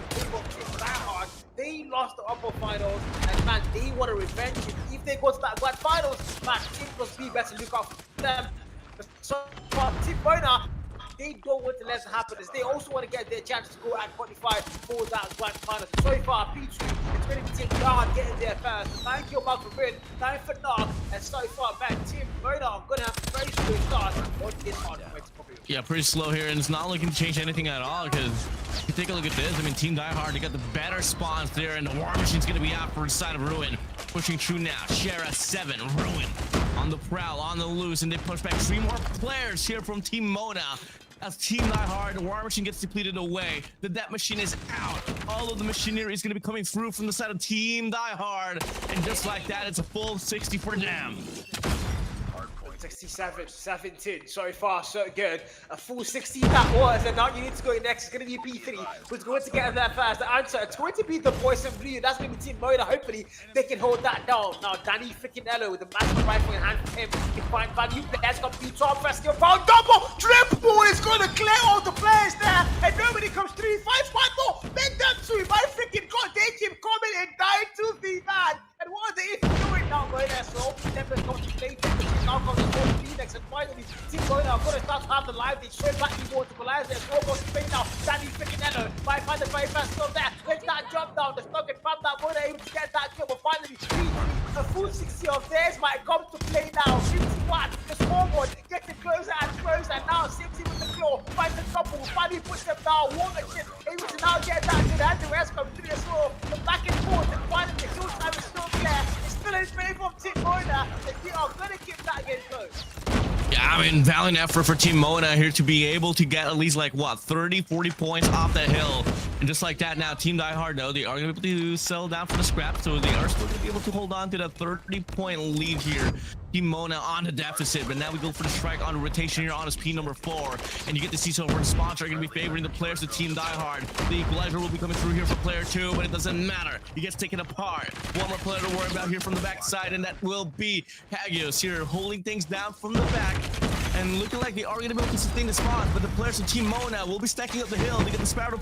hard. They lost the upper finals, and man, they want a revenge. If they go to that grand finals, man, it must be better look out for them. So far, Team Bona, they don't want to let it happen. They also want to get their chance to go at 45 for that grand finals. So far, P2, it's going to be Team Guard getting there first. 9 kill mark for Rin, 9 for Nog, and so far, man, Team Bona are going to have a very slow start on this hard point. Yeah, pretty slow here, and it's not looking to change anything at all, because if you take a look at this, I mean, Team Die Hard, they got the better spawns there, and the War Machine's going to be out for the side of Ruin. Pushing through now, Shara 7, Ruin on the prowl, on the loose, and they push back 3 more players here from Team Mona. As Team Die Hard, the War Machine gets depleted away. The Death Machine is out. All of the machinery is going to be coming through from the side of Team Die Hard, and just like that, it's a full 60 for them. 67, 17, so far, so good. A full 60 that was, and now you need to go next. It's going to be P3, who's going to get there first. The answer, it's going to be the boys in blue. That's going to be Team Mona. Hopefully, they can hold that down. Now, Danny freaking Ello with the massive rifle in hand for him. He can find value. Players got P12, first skill found. Double, triple is going to clear all the players there, and nobody comes through. 5 more, make them 2. My freaking god, they keep coming and dying to be mad. And what are they doing now, Mona? So, Tempest comes to play. Tempest now comes to Phoenix, and finally, Team Mona are going to start to have the live. They straight back to multipliers. There's no more space now. Danny freaking Ello, 500 very fast still there. There's that jump down. The Snugget from that Mona able to get that kill, but finally, a full 60 of theirs might come to play now. 51, the scoreboard getting closer and closer. And now, 60 with the claw, finds the couple, finally puts them down. Warwick able to now get that good, and the rest come through as well. The back and forth, and finally, the kill time is still clear. It's still in favor of Team Mona, and they are going to keep that game close. Yeah, I mean, valiant effort for Team Mona here to be able to get at least like, what, 30, 40 points off the hill. And just like that now, Team Die Hard, though, they are going to be able to settle down for the scrap, so they are still going to be able to hold on to that 30-point lead here. Team Mona on the deficit, but now we go for the strike on the rotation here on his P number 4. And you get to see some of our sponsors are going to be favoring the players of Team Die Hard. The equalizer will be coming through here for player 2, but it doesn't matter. He gets taken apart. One more player to worry about here from the backside, and that will be Hagios here holding things down from the back. And looking like they are going to be able to sustain the spot, but the players of Team Mona will be stacking up the hill to get the Sparrow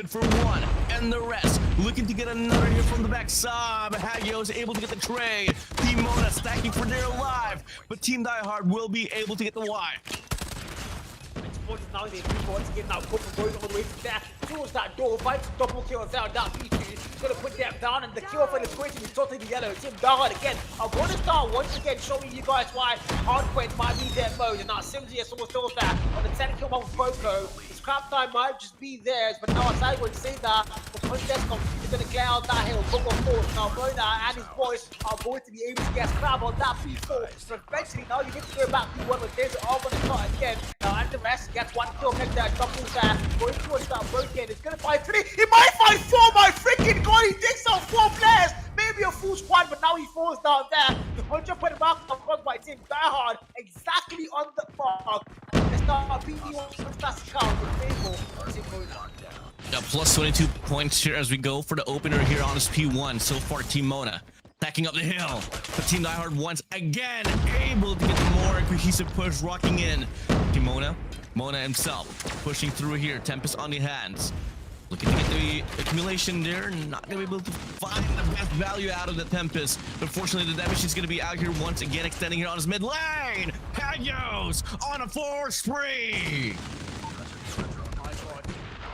for 1, and the rest looking to get another here from the backside. Hagio is able to get the trade. Team Mona stacking for their life, but Team Die Hard will be able to get the Y. Now they move on to get now Cooper going all the way to there. Towards that door, finds a double kill down that P2. He's gonna put them down, and the kill for the going to be totally yellow. Team Dahard again. I'm gonna start once again showing you guys why Hardpoint might be their mode. And now Simsy is almost still there on the 10 kill with Boko. His crap time might just be theirs, but now as I would say that the Contescom is gonna clear out that hill. Boko force. Now Mona and his boys are going to be able to get crab on that P4. So eventually now you get to go back P1, but there's all gonna start again. Now and the rest gets 1 kill, make that double there. Going towards that broken. It's gonna find 3. He might find 4, my freaking god. He takes out 4 players. Maybe a full squad, but now he falls down there. The 100-point mark comes by Team Die Hard exactly on the mark. Let's start beating one fantastic count in favor. Team Mona. Yeah, plus 22 points here as we go for the opener here on this P1. So far, Team Mona backing up the hill. But Team Die Hard once again able to get a more cohesive push rocking in. Team Mona himself pushing through here. Tempest on the hands. Looking to get the accumulation there. Not going to be able to find the best value out of the Tempest. But fortunately, the damage is going to be out here once again, extending here on his mid lane. Hagios on a 4 spree.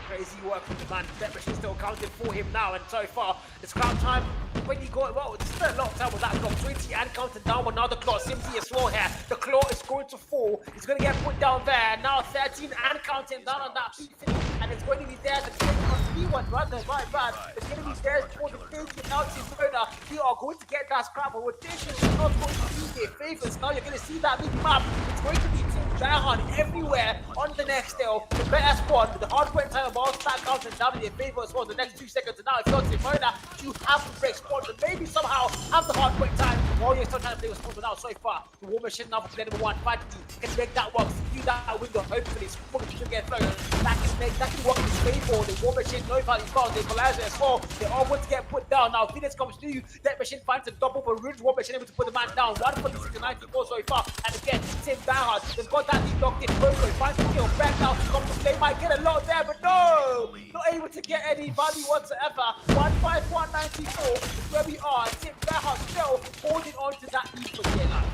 Crazy work from the man. That machine still counted for him now, and so far it's crowd time. When you go, well, it's still a lot of time with that clock. 20 and counted down with another claw. Simply as well here. The claw is going to fall. It's going to get put down there. Now 13 and counting down on that P3, and it's going to be there. The P1 rather, my bad. It's going to be there for the taking out Team Mona. We are going to get that scrap. Rotation is not going to be their favors. Now you're going to see that big map. It's going to be Team Die Hard everywhere on the next hill. The better squad with the hardpoint time of all start counting down in your favor as well the next 2 seconds. And now if you're Team Mona, you have to break spawns and maybe somehow have the hardpoint time while you're still trying to play with spawns. But now so far, the war machine now for player number 1, Fadi can make that work, secure that window, hopefully spawn to get through. That can work in his favor. The war machine knows how he found the equalizer as well. They all want to get put down. Now Phoenix comes through, that machine finds a double, but Ridge war machine able to put the man down. 146 to 94 so far. And again, Tim Diehard, they've got that lead locked in. Coco finds the kill. Back now, comes to play, might get a lot there, but no! Not able to get any value whatsoever. 151.94 is where we are. Tim Diehard still holding on to that lead for the now.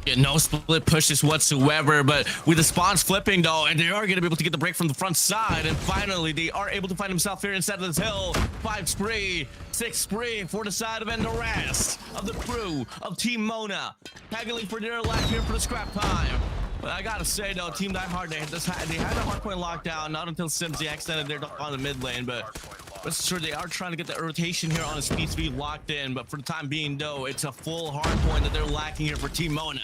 Yeah, no split pushes whatsoever, but with the spawns flipping though, and they are going to be able to get the break from the front side, and finally they are able to find themselves here inside of this hill. 5 spree, 6 spree for the side of, and the rest of the crew of Team Mona haggling for their life here for the scrap time. But I gotta say though, Team Die Hard, they had the hardpoint lockdown, not until Simsy extended their on the mid lane, but sure they are trying to get the rotation here on a speed locked in, but for the time being though, it's a full hardpoint that they're lacking here for Team Mona.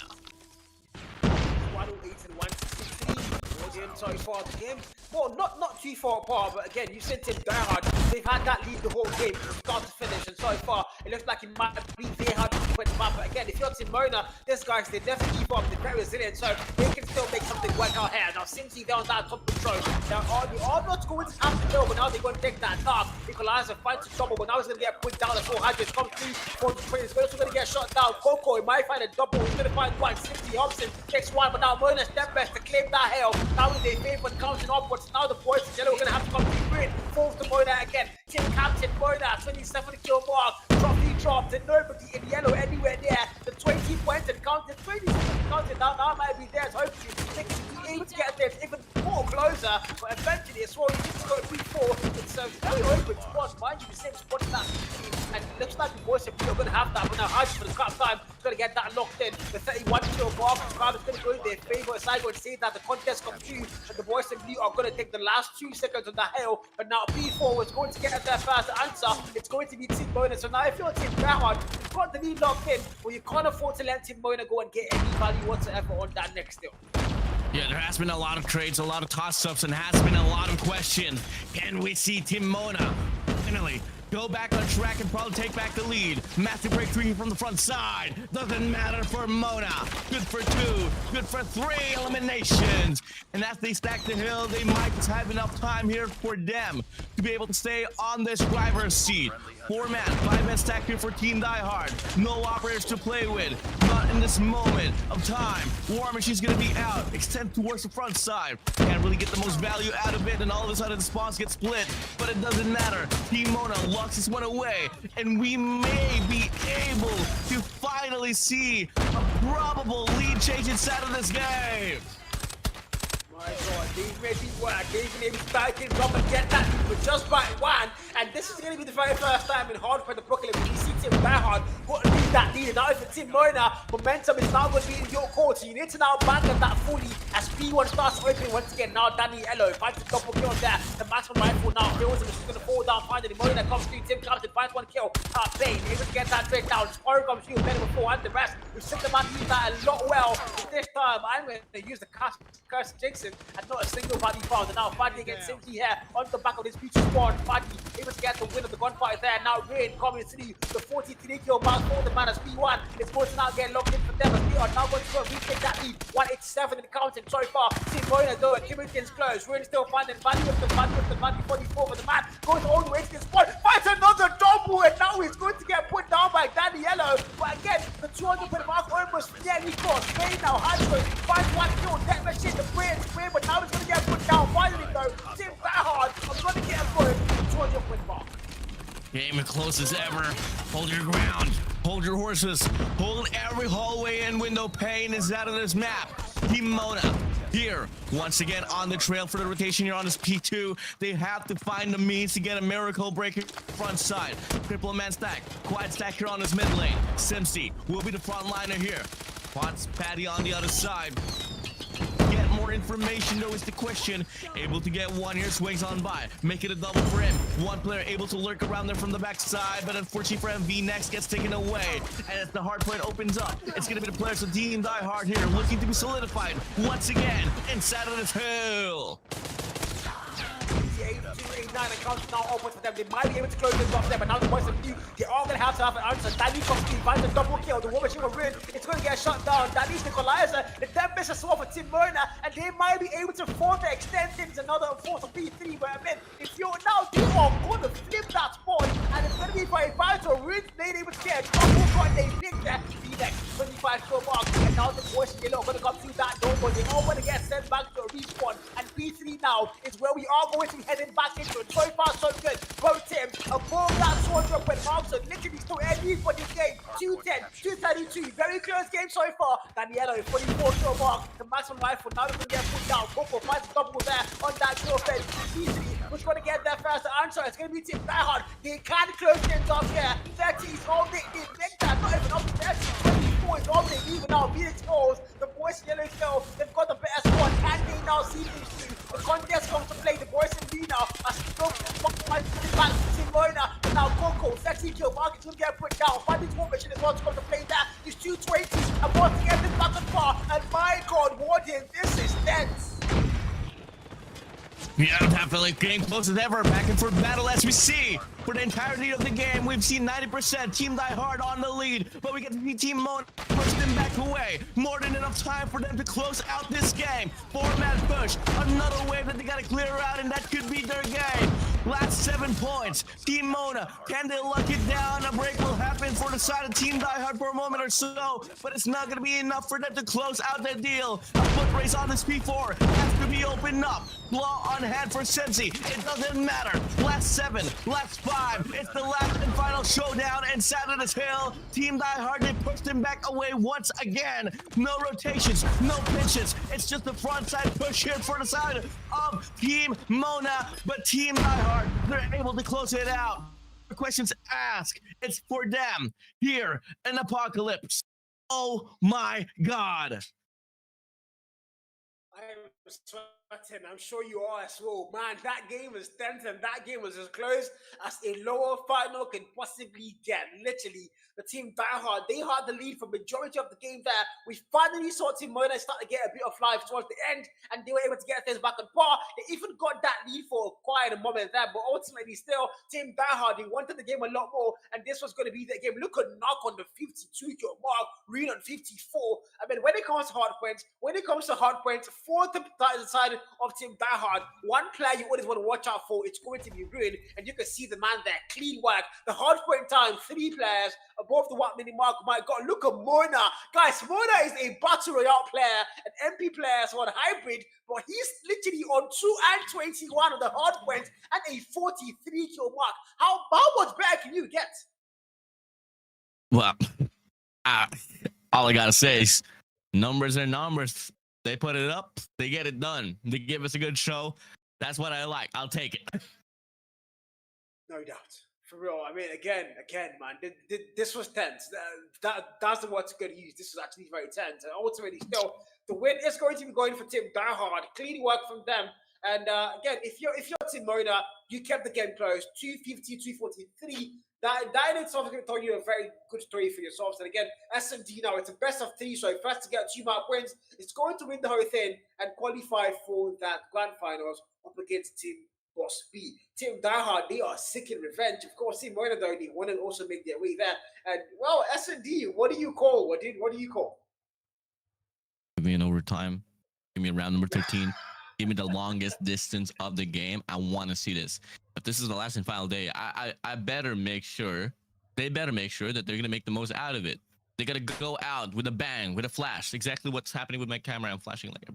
108 and 163. Sorry for the game. Well, not too far apart, but again, you said Team Diehard. They've had that lead the whole game from start to finish, and so far it looks like it might be their hard to win the map. But again, if you're Team Mona, these guys they definitely keep up. They're very resilient, so they can still make something work out here. Now, Cincy they're on that top control. They are not going to have to kill, but now they're going to take that dark. Equalizer finds a double, but now he's going to get put down at 400. Comes through for the 20. He's also going to get shot down. Coco, he might find a double. He's going to find one. Cincy Hobson takes one, but now Mona step best to claim that hill. Now with their favor counting upwards. Now the boys in yellow are going to have to come through green. Falls to Mona again. Team captain Mona, 27 kill mark. Trophy dropped, and nobody in yellow anywhere near the 20 points and counted. 27 counted. Now might be there. So hopefully they can be able to get there even more closer. But eventually, it's all you need to go 3-4. It's a very open squad. Mind you, the same squad as that team. And it looks like the boys are going to have that. But now, Hodge for the crap time, is going to get that locked in. The 31 kill mark. The crowd is going to go in their favor. Side going to say that the contest comes through, and the boys in blue are going to take the last 2 seconds on the hill. But now P4 is going to get at their first answer. It's going to be Team Mona. So now if you're Team Diehard, you've got the lead locked in, well, you can't afford to let Team Mona go and get any value whatsoever on that next hill. Yeah, there has been a lot of trades, a lot of toss-ups, and has been a lot of questions. Can we see Team Mona finally go back on track and probably take back the lead? Massive breakthrough from the front side. Doesn't matter for Mona. Good for 2, good for 3 eliminations. And as they stack the hill, they might just have enough time here for them to be able to stay on this driver's seat. 4-man, 5-man stack here for Team Diehard. No operators to play with. Not in this moment of time. War Machine's gonna be out. Extend towards the front side. Can't really get the most value out of it, and all of a sudden the spawns get split. But it doesn't matter. Team Mona locks this one away, and we may be able to finally see a probable lead change inside of this game. My God, these may be work. They've been able to back in, drop and get that lead, but just by 1. And this is going to be the very first time in Hardpoint the Brooklyn when you see Team Diehard got to lead that lead. And now for Team Mona, momentum is now going to be in your court. So you need to now bank on that fully as P1 starts opening once again. Now Danny Ello finds a double kill there. The maximum rifle now fills him. She's going to fall down finally. Mona comes through. Tim Captain finds 1 kill. Bane able to get that trade down. Sparrow comes through. Better before and the rest. We've seen the man use that a lot well. But this time, I'm going to use the curse Jason and not a single body found. And now Fadi against Simsy here on the back of this future spawn. Fadi able to get the win of the gunfight there. Now Rain coming through the 43 kill mark for the man as P1. It's going to now get locked in for them as we are now going to go retake that lead. 187 in the counting so far. Team Mona though, Kimberton's close. Rain still finding value of the 44 for the man. Goes all the way to the spawn. Finds another double, and now he's going to get put down by Danny Yellow. But again, the 200 point mark almost nearly crossed. Rain now has to find 1 kill. That machine, the brain's win, but now he's going to get put down. Finally though, Team Diehard, I'm going to get a point. 200 point mark. Game as close as ever. Hold your ground. Hold your horses. Hold every hallway and window pane is out of this map. Team Mona here once again on the trail for the rotation here on this P2. They have to find the means to get a miracle breaker front side. Triple man stack. Quad stack here on this mid lane. Simsy will be the front liner here. Quads Patty on the other side. Get more information information though is the question. Able to get one here, swings on by, make it a double for him. One player able to lurk around there from the backside, but unfortunately for MV, next gets taken away. And as the hardpoint opens up, it's going to be the players of Team Die Hard here looking to be solidified once again inside of this hill. 289 accounts now open for them. They might be able to close this off there, but now the boys of you, they're all going to have an answer. Danny Koski finds a double kill. The War Machine will win. It's going to get shut down. Danny's Nicolizer. The Tempest is sword for Tim Mona, and they might be able to further extend things another force of P3. But I mean, if you're now, you are going to flip that spot, and it's going to be for a vital win. They're able to get a double gun. They pick that Phoenix 25 kill mark, and now the boys of yellow are going to come through that door, but they're all going to get sent back to a respawn. And P3 now is where we are going to be heading back into it. So far, so good. Both teams above that 200 point mark, so literally still anybody game. 210, 232. Very close game so far. Daniela, 44 kill mark. The maximum rifle now they're going to get put down. Coco finds a double there on that kill fed. P3 was going to get there first. The answer is going to be Team Die Hard. They can close things off here. 30 is all they make that. Not even up to 30. 24 is all they even now. Phoenix goals. The boys in yellow still. They've got the better squad. Can they now see these two? The contest comes to play. The boys in B now are still back to Simona. And now Coco, sexy kill. Market will get put down. Bandit's War Machine is what's going to play that. These 220s and once again this back and far. And my God, Warden, this is tense. Yeah, definitely getting close as ever. Back and forth battle as we see. For the entirety of the game, we've seen 90% Team Die Hard on the lead, but we get to see Team Mona push them back away. More than enough time for them to close out this game. 4-man push, another wave that they gotta clear out, and that could be their game. Last 7 points. Team Mona, can they lock it down? A break will happen for the side of Team Die Hard for a moment or so, but it's not gonna be enough for them to close out their deal. A foot race on this P4 has to be opened up. Claw on hand for Sensi. It doesn't matter. Last 7, last 5. It's the last and final showdown inside of this hill. Team Die Hard, they pushed him back away once again. No rotations, no pinches. It's just the front side push here for the side of Team Mona. But Team Die Hard, they're able to close it out. The questions asked, it's for them here in Apocalypse. Oh my God. I'm sweating. I'm sure you are as well. Man, that game was tense and that game was as close as a lower final can possibly get. Literally, the Team Die Hard, they had the lead for majority of the game there. We finally saw Team Mona start to get a bit of life towards the end, and they were able to get things back on par. They even got that lead for quite a moment there, but ultimately still, Team Die Hard, they wanted the game a lot more, and this was going to be the game. Look at Knock on the 52 kill mark, Reed on 54. I mean, when it comes to Hardpoint, for the side of Team Die Hard, one player you always want to watch out for, it's going to be Ruin, and you can see the man there, clean work. The Hardpoint time, 3 players above the 1 minute mark. My God, look at Mona. Guys, Mona is a Battle Royale player, an MP player, so on hybrid, but he's literally on 2 and 21 on the Hardpoint and a 43 kill mark. How much better can you get? Well, all I gotta say is numbers are numbers. They put it up, they get it done. They give us a good show. That's what I like. I'll take it. No doubt. For real. I mean, again, man, this was tense. That's the word to go to use. This was actually very tense. And ultimately, still, the win is going to be going for Team Die Hard. Clean work from them. And again, if you're Team Mona, you kept the game close. 250, 243. That in itself is going to tell you a very good story for yourselves. And again, SMD now, it's a best of 3, so first to get 2 mark wins, it's going to win the whole thing and qualify for that grand finals up against Team Boss B. Team Die Hard, they are seeking revenge. Of course, Team Mona, though, they want to also make their way there. And, well, SMD, what do you call? What do you call? Give me an overtime. Give me a round number 13. Give me the longest distance of the game. I want to see this. If this is the last and final day, I better make sure, they better make sure that they're going to make the most out of it. They got to go out with a bang, with a flash. Exactly what's happening with my camera. I'm flashing like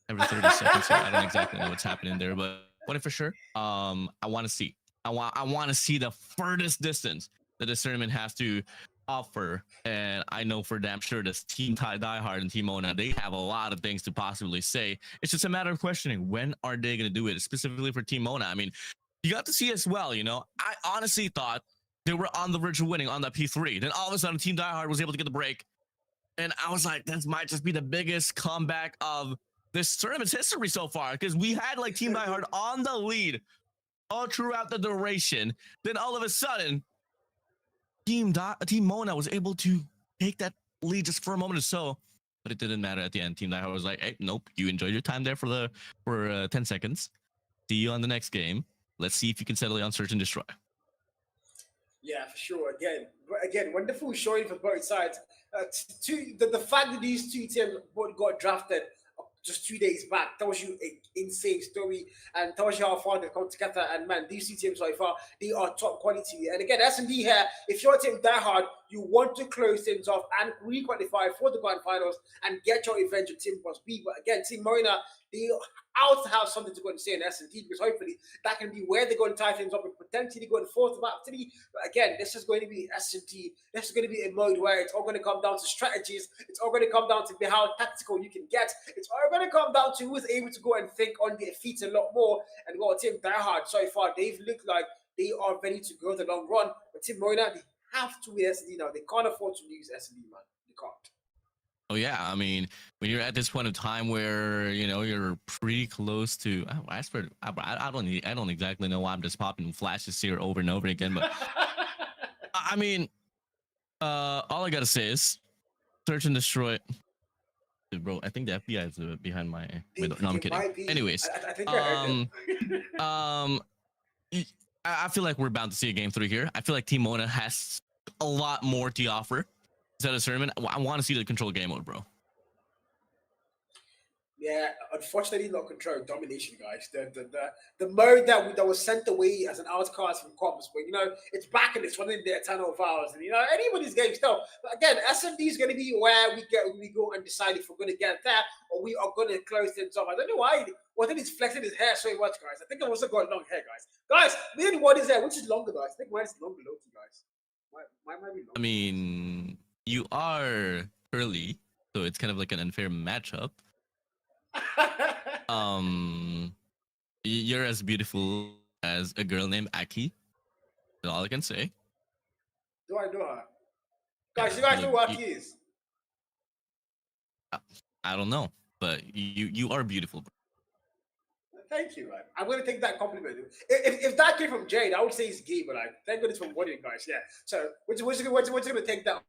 every 30 seconds. So I don't exactly know what's happening there, but what for sure? I want to see. I want to see the furthest distance that this tournament has to offer, and I know for damn sure this Team Die Hard and Team Mona, they have a lot of things to possibly say. It's just a matter of questioning when are they going to do it, specifically for Team Mona. I mean, you got to see as well, you know, I honestly thought they were on the verge of winning on that P3. Then all of a sudden, Team Die Hard was able to get the break, and I was like, this might just be the biggest comeback of this tournament's history so far, because we had like Team Diehard on the lead all throughout the duration. Then all of a sudden, Team Mona was able to take that lead just for a moment or so, but it didn't matter at the end. Team Diehard was like, "Hey, nope, you enjoyed your time there for 10 seconds. See you on the next game. Let's see if you can settle it on search and destroy." Yeah, for sure. Again, wonderful showing for both sides. The fact that these two teams both got drafted just 2 days back tells you an insane story and tells you how far they've come together. And man, these two teams so far, they are top quality. And again, S&D here, if your team die hard, you want to close things off and re-qualify for the grand finals and get your eventual team must be. But again, Team Marina, they out to have something to go and say in S&D, because hopefully that can be where they're going to tie things up and potentially go in fourth map 3. But again, this is going to be S&D. This is going to be a mode where it's all going to come down to strategies. It's all going to come down to how tactical you can get. It's all going to come down to who's able to go and think on their feet a lot more. And what Team Diehard so far, they've looked like they are ready to go the long run. But Team Marina, they have to win S&D now. They can't afford to lose S&D, man. They can't. Oh yeah, I mean, when you're at this point of time where you're pretty close to, I don't exactly know why I'm just popping flashes here over and over again, but I mean, all I gotta say is search and destroy. Bro, I think the FBI is behind my. No, I'm kidding. Anyways, I think I feel like we're bound to see a game 3 here. I feel like Team Mona has a lot more to offer. Instead of tournament, I want to see the control game mode, bro. Yeah, unfortunately not control domination, guys. The mode that was sent away as an outcast from comps, but it's back and it's running the eternal vows, and anybody's game still. But again, SMD is going to be where we go and decide if we're going to get there or we are going to close things off. I don't know why. Well, I think he's flexing his hair so much, guys. I think I've also got long hair, guys. Guys, maybe what is there? Which is longer, guys? I think mine is longer, guys. Mine might be longer. I mean, you are curly, so it's kind of like an unfair matchup. You're as beautiful as a girl named Aki. That's all I can say. Do I know her? Guys, you guys know who Aki is? I don't know, but you are beautiful, bro. Thank you, man. I'm gonna take that compliment. If that came from Jade, I would say he's gay, but thank goodness from Wadian, guys. Yeah. So we're just gonna take that.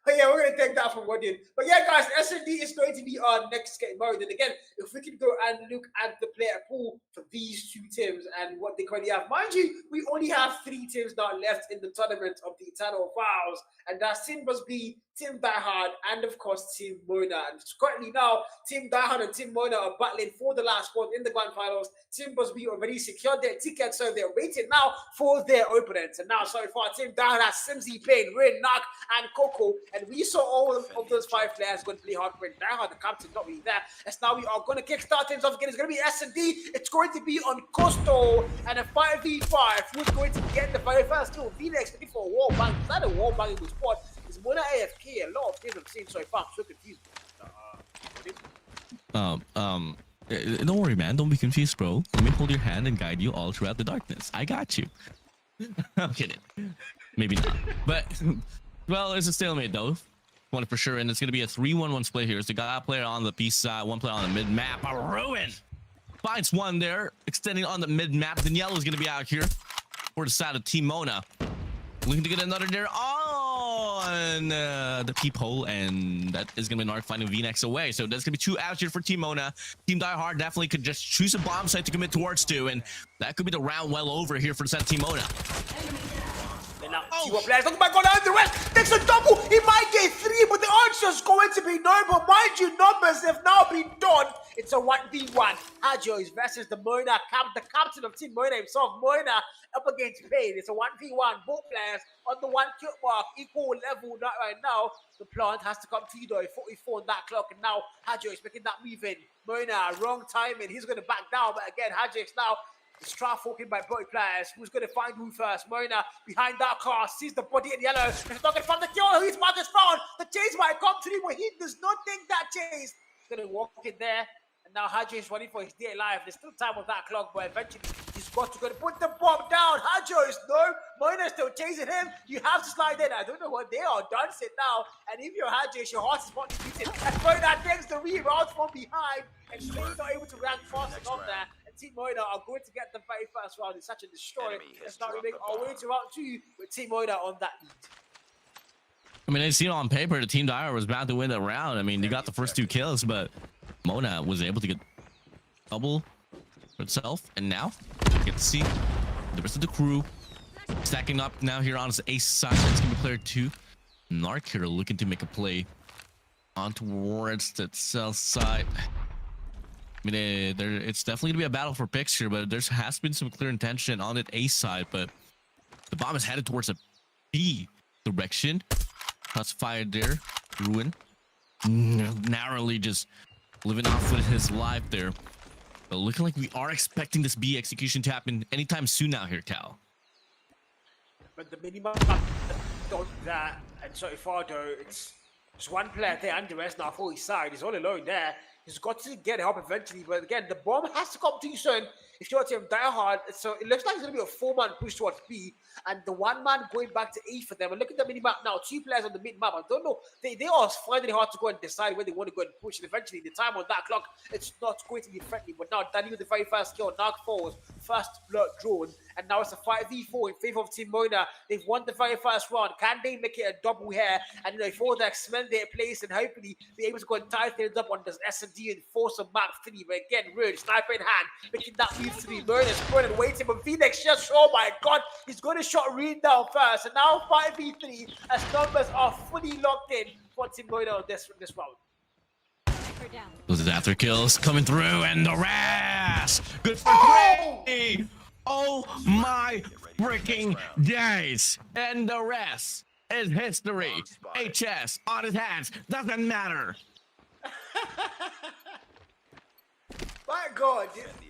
But yeah, we're going to take that from Wadian. But yeah, guys, S&D is going to be our next game mode. And again, if we can go and look at the player pool for these two teams and what they currently have. Mind you, we only have 3 teams now left in the tournament of the Eternal Vows. And that's Team Must Be, Team Diehard, and of course, Team Mona. And currently now, Team Diehard and Team Mona are battling for the last spot in the grand finals. Team Must Be already secured their tickets, so they're waiting now for their opponents. And now, so far, Team Diehard has Simsy, Payne, Rin, Nak, and Coco. And we saw all of those 5 players going to play Hardpoint. Diehard, the captain, not really there. As now we are going to kickstart things off again. It's going to be S&D. It's going to be on Costo and a 5v5. Who's going to get the very first kill? Phoenix looking for a wall bang. Is that a wall bang in the spot? Is Mona AFK? A lot of things I've seen so far. I'm so confused. Don't worry, man. Don't be confused, bro. Let me hold your hand and guide you all throughout the darkness. I got you. I'm kidding. Maybe not. But, well, it's a stalemate, though. One for sure. And it's going to be a 3-1-1 split here. So, got a player on the B side, one player on the mid map. A ruin. Finds one there, extending on the mid map. Then Yellow is going to be out here for the side of Team Mona. Looking to get another there on the peephole, and that is going to be Narc finding VNX away. So that's going to be 2 outs here for Team Mona. Team Diehard definitely could just choose a bomb site to commit towards 2, and that could be the round well over here for the set of Team Mona. Oh, players, look back on the rest. Takes a double. He might get 3, but the answer's going to be no. But mind you, numbers have now been done. It's a 1v1. Hajos versus the Mona the captain of Team Mona himself. Mona up against Payne. It's a 1v1. Both players on the 1 kill mark, equal level right now. The plant has to come to you though. 44 on that clock, and now Hajos making that move in. Mona, wrong timing. He's going to back down, but again, Hajos now. It's trafficking by both players. Who's going to find who first? Mona behind that car sees the body in yellow. He's not going to find the kill. He's about to found. The chase might come through, but he does not think that chase. He's going to walk in there. And now Haji is running for his dear life. There's still time on that clock, but eventually he's He's got to go and put the bomb down. Hajo is no. Mona's still chasing him. You have to slide in. I don't know what they are. Done it now. And if you're Hajo, your heart is wanting to beat it. And Mona takes the reroute from behind. And she's not able to rank fast enough there. And Team Mona are going to get the very first round. It's such a destroy. Let's not make our way to round 2 with Team Mona on that lead. I mean, I see it on paper. The Team Dire was about to win the round. I mean, they got the first 2 kills, but Mona was able to get double for itself. And now, you get to see the rest of the crew stacking up now here on his ace side. It's going to be player 2. Narc here looking to make a play on towards the south side. I mean, it's definitely going to be a battle for picks here, but there has been some clear intention on the A side, but the bomb is headed towards a B direction. Shots fired there. Ruin narrowly just living off with his life there. But looking like we are expecting this B execution to happen anytime soon now here, Cal. But the minimum don't that, and so far though, it's just one player there and the rest now for his side. He's all alone there. He's got to get help eventually, but again, the bomb has to come too soon if you're Team Die Hard. So it looks like it's going to be a 4-man push towards B, and the 1-man going back to A for them. And look at the mini-map now, 2 players on the mid-map. I don't know, they are finding it hard to go and decide where they want to go and push. And eventually, the time on that clock, it's not going to be friendly. But now, Danny with the very first kill, Narc falls, first blood drawn, and now it's a 5v4 in favor of Team Mona. They've won the very first round. Can they make it a double here? And for that, cement their place and hopefully be able to go and tie things up on this S&D and force a map 3. But again, Rude, sniper in hand, making that move 3. Mona's going and waiting, but Phoenix just, oh my god, he's going to shot Reed down first. And now 5v3 as numbers are fully locked in for Team Mona on this round. Those after kills coming through, and the rest. Good for Grady. Oh my freaking days. And the rest is history. HS on his hands. Doesn't matter. My God,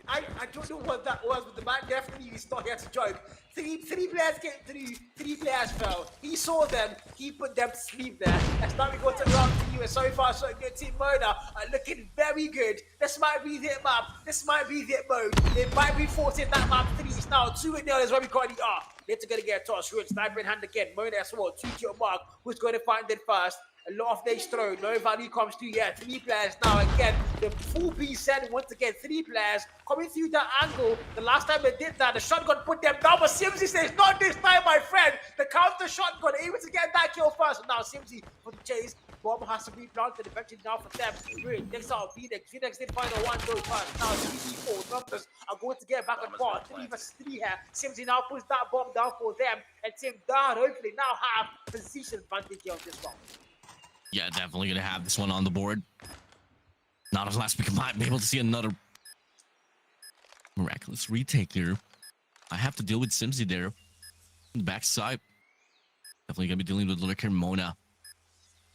I don't know what that was, but the man definitely thought he had to join. Three players came through, 3 players fell. He saw them, he put them to sleep there. That's now we go to round 3, and so far so good. Team Mona are looking very good. This might be their map, this might be their mode. They might be forcing that map 3. It's now 2-0 is where we currently are. Later gonna get a toss, good sniper in hand again. Mona as well, 2-kill mark. Who's going to find it first? A lot of days thrown, no value comes through yet. 3 players now again. The full B set once again. 3 players coming through that angle. The last time they did that, the shotgun put them down. But Simsy says, not this time, my friend. The counter shotgun able to get that kill first. Now Simsy for the chase. Bomb has to be planted eventually now for them. Next out Phoenix. Phoenix did find a 1 goal first. Now 3v4 numbers are going to get back on board. 3 versus 3 here. Simsy now puts that bomb down for them. And Team Dad hopefully now have position advantage on this one. Yeah, definitely gonna have this one on the board. Not as last we might be able to see another miraculous retake here. I have to deal with Simsy there on the backside. Definitely gonna be dealing with Lurker Mona.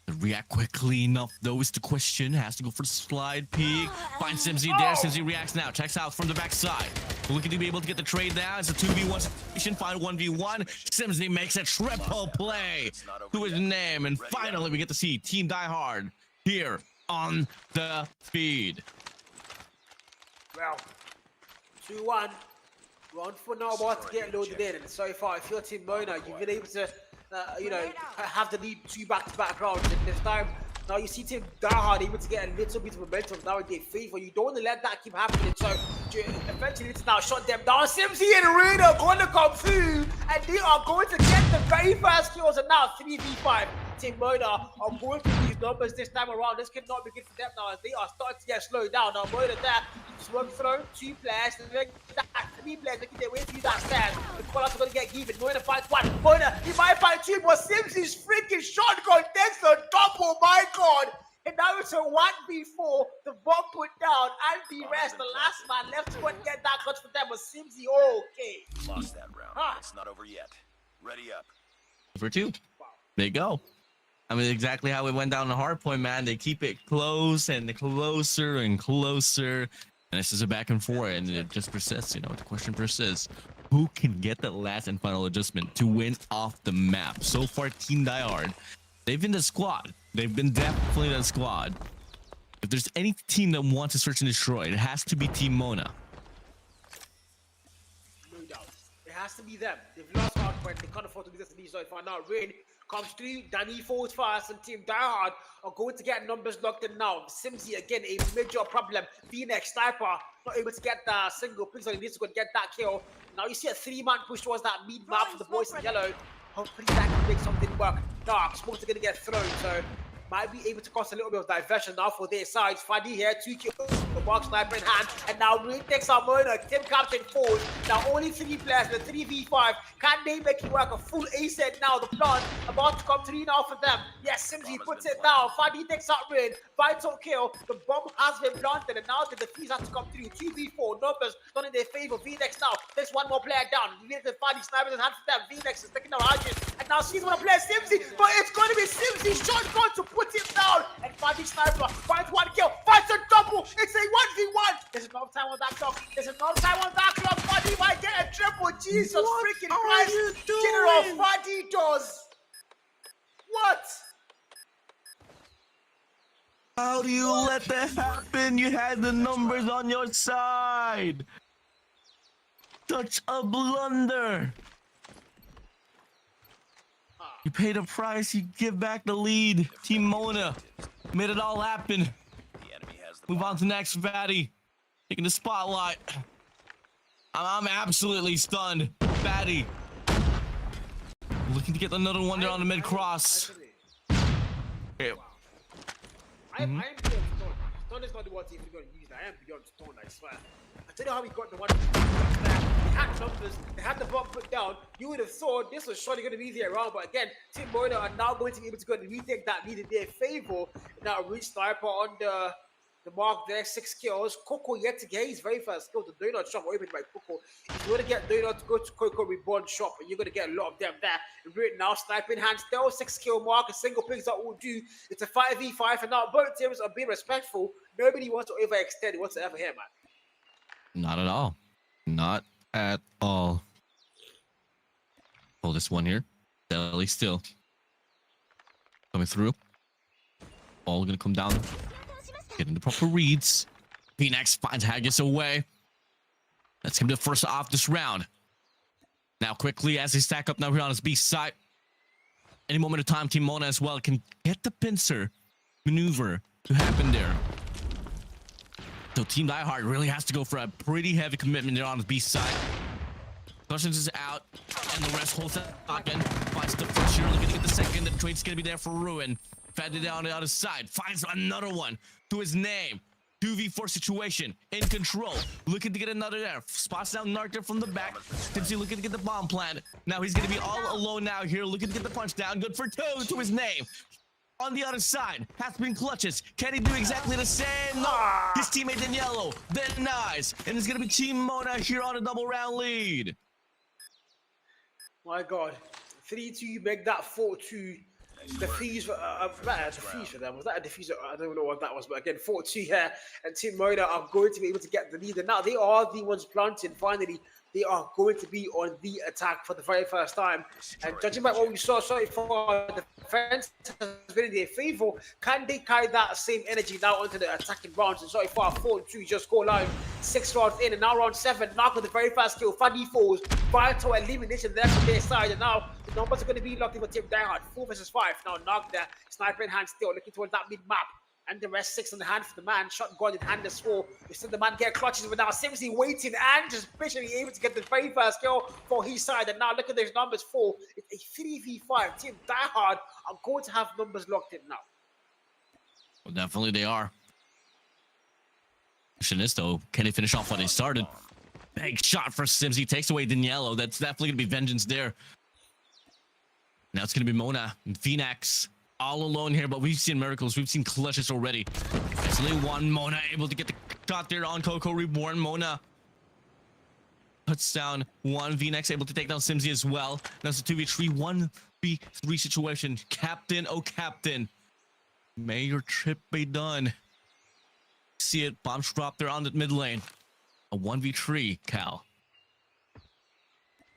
To react quickly enough though is the question. Has to go for the slide peek. Find Simsy there. Simsy reacts now. Checks out from the backside. Looking to be able to get the trade down. It's a 2v1 situation. Final 1v1. Simsy makes a triple play to his name. And finally we get to see Team Die Hard here on the feed. Well, 2-1. Round 4 now about to get loaded in. And so far, if you're Team Mona, you've been able to have the lead 2 back-to-back rounds. And this time, now you see Team Die Hard able to get a little bit of momentum now in their favor. You don't want to let that keep happening. So eventually it's now shut them down. Simsy and Rain are going to come through, and they are going to get the very first kills. And now 3v5. Team Mona are going to these numbers this time around. This cannot be good for them now, as they are starting to get slowed down. Now Mona there, swung thrown, 2 players, and then 3 players making their way through that stand. The call-outs are going to get even. Mona finds 1. Mona, he might find 2, but Simsy's freaking shotgun takes a double, my God. And now it's a 1v4, the bomb put down, and the rest, the last man left to go and get that clutch for them was Simsy. Okay. Lost that round. It's not over yet. Ready up. For 2. There you go. I mean, exactly how it went down the Hardpoint, man. They keep it close and closer and closer. And this is a back and forth, and it just persists. The question persists. Who can get that last and final adjustment to win off the map? So far, Team Die Hard, they've been the squad. They've been definitely the squad. If there's any team that wants to search and destroy, it has to be Team Mona. has to be them. They've lost Hardpoint. They can't afford to do this to these. So if I now Rain comes through, Danny falls fast, and Team Diehard are going to get numbers locked in now. Simsy again, a major problem. Phoenix Sniper not able to get the single picks on. He needs to go and get that kill. Now you see a 3-man push towards that mid map for the boys in yellow. Hopefully that can make something work. Dark, Smoke's are going to get thrown, so might be able to cause a little bit of diversion now for their sides. Fadi here, 2 kills, the Mark Sniper in hand, and now Rain takes our murder. Tim Captain falls. Now only 3 players, the 3v5. Can they make it work? A full ace set now. The plant about to come 3 now for them. Yes, Simsy puts it down. Fadi takes out Rain. Vital kill. The bomb has been planted, and now the defuse has to come through. 2v4, numbers not in their favor. VNX now. There's one more player down. VNX and Fadi Snipers in hand for them. VNX is taking out Hodges, and now she's going to play Simsy, but it's going to be Simsy shotgun to put him down. And Fadi Sniper finds 1 kill, finds a double. It's a 1v1. There's enough time on that clock. There's enough time on that clock. Fadi might get a triple. Jesus freaking Christ. General Fadi does. What? How do you let that happen? You had the numbers on your side. Such a blunder. You paid a price, you give back the lead. Team Mona made it all happen. The enemy has the Move on to next, Fatty. Taking the spotlight. I'm absolutely stunned. Fatty. Looking to get another one there on the mid-cross. Okay. I am beyond Stone. Stone is not the one team we're going to use. I am beyond Stone, I swear. I tell you how we got the one. They had numbers, they had the bomb put down. You would have thought this was surely going to be the round, but again, Team Mona are now going to be able to go and retake that lead in their favor. Now, reach Sniper on the mark there, 6 kills. Coco yet to get his very first kill. The donut shop opened by Coco. If you want to get donut to go to Coco Reborn shop, and you're going to get a lot of them there. Right now, sniping hand still 6 kill mark. A single picks that will do. It's a 5v5, and now both teams are being respectful. Nobody wants to overextend whatsoever here, man. Not at all. Not at all. Hold this one here. Deli still. Coming through. All gonna come down. Getting the proper reads. Phoenix finds Haggis away. That's gonna be the first off this round. Now quickly as they stack up now here on his B side. Any moment of time, Team Mona as well can get the pincer maneuver to happen there. So Team Diehard really has to go for a pretty heavy commitment there on the B side. Cautions is out, and the rest holds that shotgun. Finds the first shooter, looking to get the second. The trade's gonna be there for Ruin. Fed it down on the other side. Finds another one to his name. 2v4 situation, in control. Looking to get another there. Spots down Narc there from the back. Tipsy looking to get the bomb plant. Now he's gonna be all alone now here, looking to get the punch down. Good for 2 to his name. On the other side, has been clutches. Can he do exactly the same? No. His teammate in yellow, then nice. And it's gonna be Team Mona here on a double round lead. My God, 3-2, make that 4-2. Defuse for them. Was that a diffuser? I don't know what that was, but again, 4-2 here, and Team Mona are going to be able to get the lead. And now they are the ones planting. Finally, they are going to be on the attack for the very first time. And judging by what we saw so far, the defense has been in their favor. Can they carry that same energy now onto the attacking rounds? And so far, 4-2 just go live. 6 rounds in, and now round 7. Knock with the very first kill. Fadi falls. Vital elimination there from their side, and now the numbers are going to be locked in for Team Diehard. 4 versus 5. Now Knock there. Sniper in hand still, looking towards that mid map. And the rest 6 in the hand for the man. Shotgun in hand as well. We see the man get clutches, but now simply waiting and just patiently able to get the very first kill for his side. And now look at those numbers 4. It's a 3v5. Team Diehard are going to have numbers locked in now. Well, definitely they are. Question is though, can they finish off what they started? Big shot for Simsy. Takes away Daniello. That's definitely going to be vengeance there. Now it's going to be Mona and Phoenix. All alone here, but we've seen miracles. We've seen clutches already. It's only one. Mona able to get the shot there on Coco Reborn. Mona puts down 1. VNX able to take down Simsy as well. That's a 2v3, 1v3 situation. Captain, oh captain. May your trip be done. See it. Bombs drop there on the mid lane. A 1v3, Cal.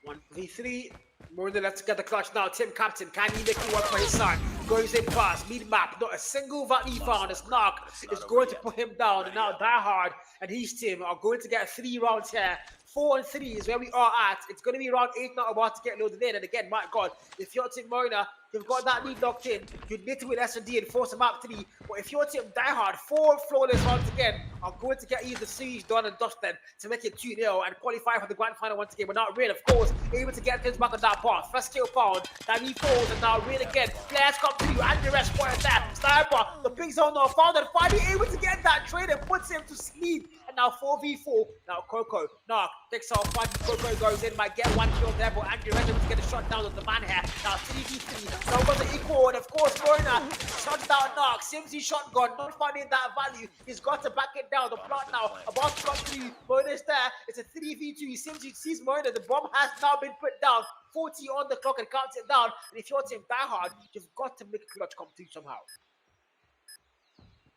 1v3. Morning, let's get the clutch now. Tim Captain, can he make it work for his side? Goes in fast, mid map, not a single valley found. As knock is going to put him down. And now Die Hard and his team are going to get 3 rounds here. 4 and 3 is where we are at. It's going to be round 8 now about to get loaded in. And again, my God, if you're Team Mona, you've got that lead locked in. You'd need to win S&D and force a map 3. But if you're Team Die Hard, 4 flawless rounds again are going to get you the series done and dusted to make it 2-0 and qualify for the grand final once again. But now Rain, of course, able to get things back on that path. First kill found. Then he falls and now Rain again. Players come to you and the rest point that. Sniper, the big zone now found and finally able to get that trade and puts him to sleep. And now 4v4. Now Coco, knock, takes off. Coco goes in, might get 1 kill there, but Andrew Reynolds to get a shot down on the man here. Now 3v3. Numbers are equal, and of course, Morna shuts down Knock. Simsy shotgun, not finding that value. He's got to back it down. The plot now about to come through. Morna's there. It's a 3v2. Simsy sees Morna. The bomb has now been put down. 40 on the clock and counts it down. And if you're Team Die Hard, you've got to make a clutch come through somehow.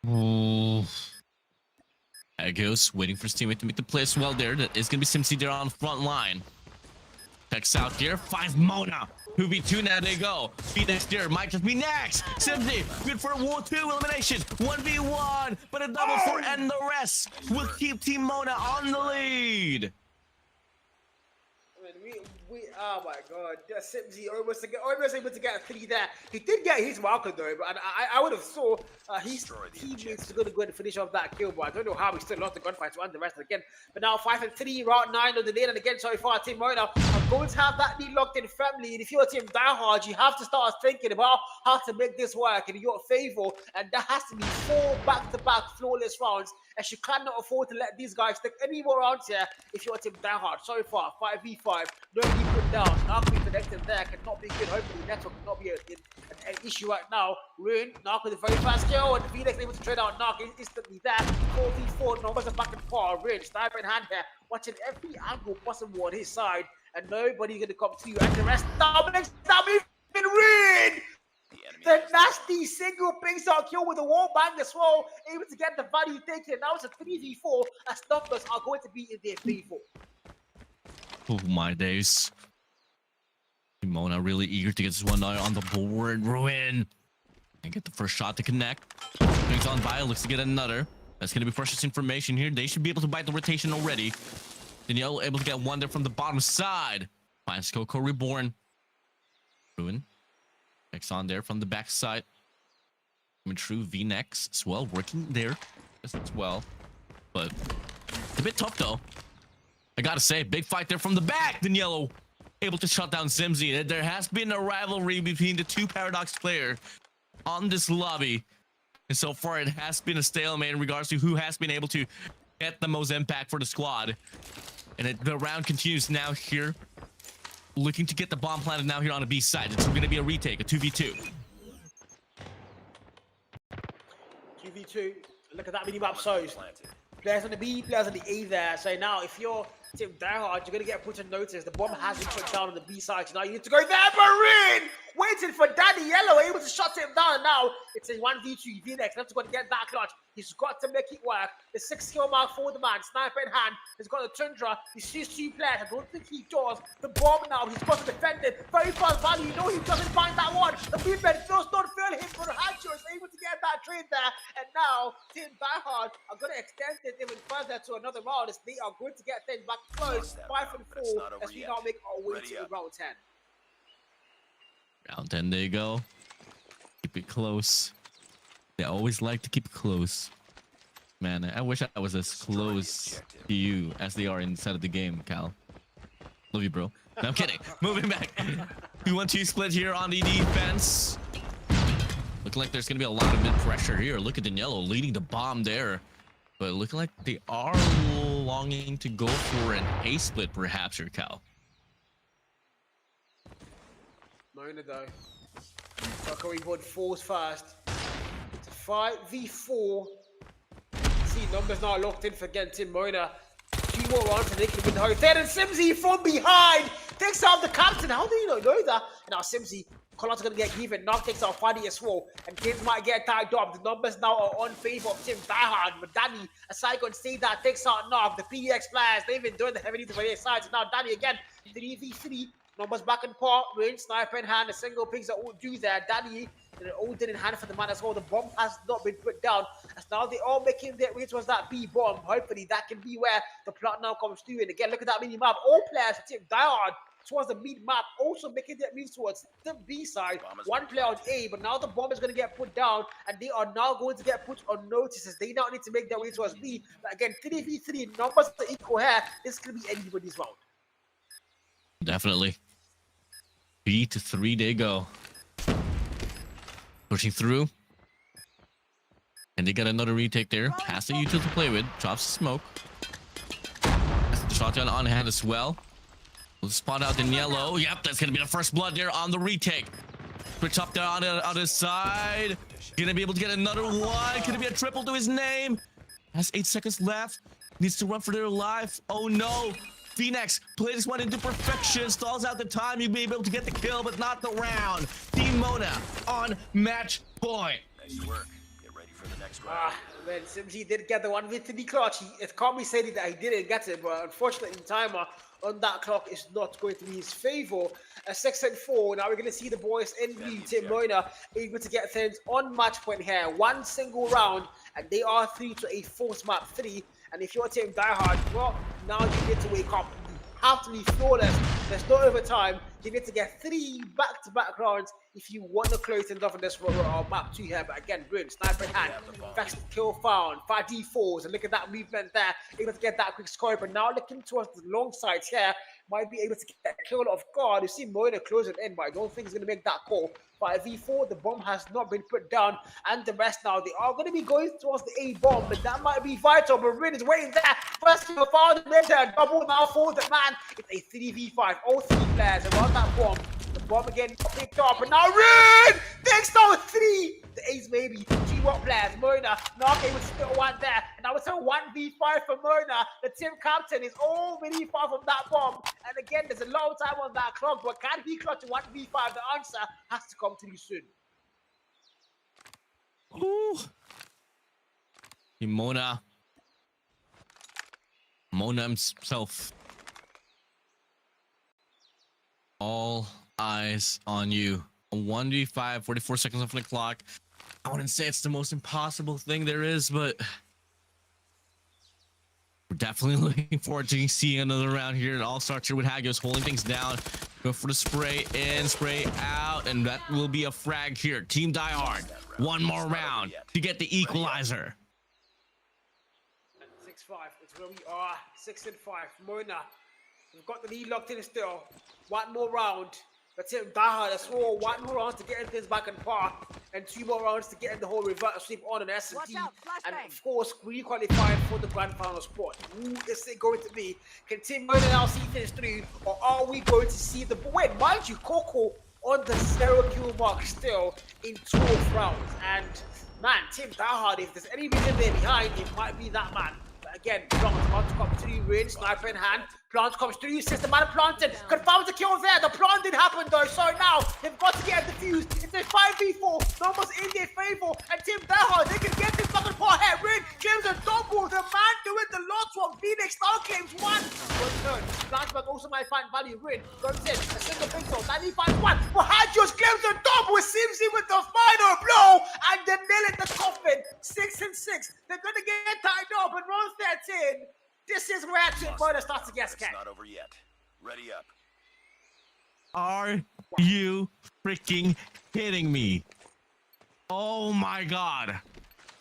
Ooh. There it goes, waiting for his teammate to make the play as well there. That is going to be Simsy there on the front line. Checks out here, finds Mona. 2v2, now they go. Be next there, might just be next. Simsy, good for a 1-2 elimination. 1v1, but a double for and the rest will keep Team Mona on the lead. I mean, oh my God, Simsy almost able to get a 3 there. He did get his marker though, but I would have saw his teammates are going to go and finish off that kill, but I don't know how he still lost the gunfight to the rest again. But now 5 and 3, round 9 on the lane, and again so far Team Mona are going to have that lead locked in firmly. And if you're Team Die Hard, you have to start thinking about how to make this work in your favor, and that has to be 4 back-to-back flawless rounds. And she cannot afford to let these guys take any more rounds here if you're Team Die Hard. So far, 5v5, nobody put down. Now we connected there, cannot be good. Hopefully, network cannot be an issue right now. Ruin, Narc with a very fast kill, and Phoenix able to trade out Narc instantly there. 4v4, numbers are back and par. Ruin, sniper in hand here, watching every angle possible on his side, and nobody's going to come to you. And the rest, that means Ruin! The nasty single pings out kill with a wall bang as well, able to get the value taken. Now it's a 3v4 as numbers are going to be in their 3v4. Oh my days. Mona really eager to get this one on the board. Ruin. And get the first shot to connect. Brings on Vile, looks to get another. That's going to be precious information here. They should be able to bite the rotation already. Danielle able to get one there from the bottom side. Finds Coco Reborn. Ruin. Next on there from the back side. Coming through V-Nex as well, working there as well. But it's a bit tough though. I gotta say, big fight there from the back. Daniello able to shut down Simsy. There has been a rivalry between the 2 Paradox players on this lobby. And so far it has been a stalemate in regards to who has been able to get the most impact for the squad. And the round continues now here. Looking to get the bomb planted now here on the B side. It's going to be a retake, a 2v2. 2v2. Look at that mini-map shows. Players on the B, players on the A there. So now if you're Team Die Hard, you're going to get put on notice. The bomb has been put down on the B side. So now you need to go there, Marine! Waiting for Daddy Yellow, able to shut him down. And now it's a 1v2. V-Nex have to go and get that clutch. He's got to make it work. The 6 skill mark for the man. Sniper in hand. He's got the Tundra. He sees 2 players. I don't think he does. The bomb now. He's got to defend it. Very fast value. You know he doesn't find that one. The movement does not fail him for the Hancho. Is able to get that trade there. And now Team Die Hard are going to extend it even further to another round. As they are going to get things back close. 5 and 4 as we now make our way to round 10. Round 10 they go. Keep it close. They always like to keep it close. Man, I wish I was as close to you as they are inside of the game, Cal. Love you, bro. No, I'm kidding. Moving back. 2-1-2 split here on the defense. Looking like there's going to be a lot of mid-pressure here. Look at Daniello leading the bomb there. But looking like they are longing to go for an A split, perhaps, here, Cal. Mona though. Coco Reborn falls first. It's a 5v4. See, numbers now locked in for Team Mona. 2 more rounds and they can win the whole thing. And Simsy from behind takes out the captain. How do you not know that? And now Simsy, Colon's gonna get even. Knock takes out Fadi as well. And things might get tied up. The numbers now are on favor of Team Die Hard. But Danny, a Saigon see that takes out Knock. The PDX players, they've been doing the heavy duty for their sides. And now Danny again, 3v3. Numbers back in part, range, sniper in hand, a single pings that won't do there. Danny, and an all did in hand for the man as well. The bomb has not been put down. As now they are making their way towards that B bomb. Hopefully that can be where the plot now comes through. And again, look at that mini map. All players take diehard towards the mid map, also making their move towards the B side. One player on A, but now the bomb is going to get put down, and they are now going to get put on notice as they now need to make their way towards B. But again, 3v3 numbers are equal here. This could be anybody's round. Definitely. B to 3 they go. Pushing through. And they got another retake there. Pass the util to play with. Drops the smoke. The shotgun on hand as well. We'll spot out in yellow. Yep, that's gonna be the first blood there on the retake. Switch up there on the other side. Gonna be able to get another one. Could it be a triple to his name? Has 8 seconds left. Needs to run for their life. Oh no. Phoenix played this one into perfection. Stalls out the time. You'd be able to get the kill, but not the round. Team Mona on match point. Nice work. Get ready for the next round. Man, Simsy did get the 1v3 clutch. It can't be said that he didn't get it, but unfortunately, timer on that clock is not going to be his favor. A 6-4. Now we're going to see the boys in blue, Team Mona, able to get things on match point here. One single round, and they are through to a force map 3. And if you're Team Diehard, well, now you get to wake up. You have to be flawless. There's no overtime. You need to get 3 back-to-back rounds if you want to close things off in this map 2 here. But again, brilliant. Sniper in hand. Fast kill found. 5 D4s. And look at that movement there. Able to get that quick score. But now looking towards the long sides here. Might be able to get a kill off guard. You see Mona close it in, but I don't think he's going to make that call. 5v4, the bomb has not been put down. And the rest now, they are going to be going towards the A bomb. But that might be vital. But Rin is waiting there. First kill found. Later, double now for the man. It's a 3v5. All 3 players around that bomb. The bomb again picked up, and now Rin takes down 3. The A's maybe 2 players. Mona not able to still one there, and now it's a 1v5 for Mona. The team captain is already far from that bomb, and again there's a long time on that clock. But can he clutch a 1v5? The answer has to come to you soon. Ooh. Mona himself. All eyes on you. A 1v5, 44 seconds off the clock. I wouldn't say it's the most impossible thing there is, but we're definitely looking forward to seeing another round here. It all starts here with Haggis holding things down. Go for the spray in, spray out, and that will be a frag here. Team Die Hard. One more round to get the equalizer. 6-5. It's where we are. 6-5. Mona. We've got the lead locked in still. One more round. But Team Diehard has sworn 1 more round to get things back in par, and 2 more rounds to get in the whole reverse sweep on an S&T. And of course, re-qualifying for the grand final spot. Who is it going to be? Can Team Mona now see things through, or are we going to see the... Wait, mind you, Coco on the 0 kill mark still in 12 rounds. And man, Team Diehard, if there's any reason they're behind, it might be that man. But again, Plant about to come through, range, sniper in hand. Plant comes through, says the man planted. Confirms the kill there. The plant didn't happen though. So now they've got to get defused. It's a 5v4. Numbers in their favor. And Team Diehard, they can get this fucking part here. Rin claims a double. The man doing the lot from Phoenix now claims 1. Good turn. Plantback also might find value. Rin goes in. A single pixel. 95 1. But Hadjos claims a double. Simsy with the final blow. And they nail it the coffin. 6-6. They're going to get tied up in round 13. This is where Team Mona starts to get scared. It's not over yet. Ready up. Are you freaking kidding me? Oh my god.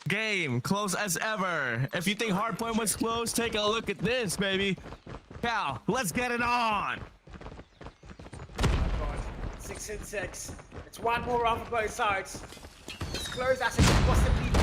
Game close as ever. If you think Hardpoint was close, take a look at this, baby. Cal, let's get it on. 6-6. It's 1 more round for both sides. It's close as it could possibly be.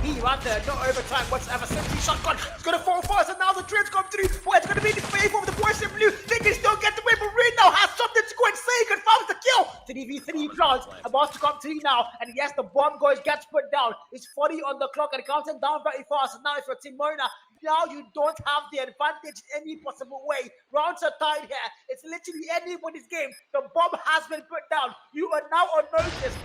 He ran there, no overtime whatsoever. Simply shotgun. It's gonna fall fast, and now the trips come through. Boy, it's gonna be the favor of the boys in blue. They can still get the win, but Reed now has something to go and say. Confirms the kill. 3v3 plants about to come through now, and yes, the bomb gets put down. It's 40 on the clock, and counting down very fast. And now if you're Team Mona, now you don't have the advantage in any possible way. Rounds are tied here. It's literally anybody's game. The bomb has been put down. You are now on notice.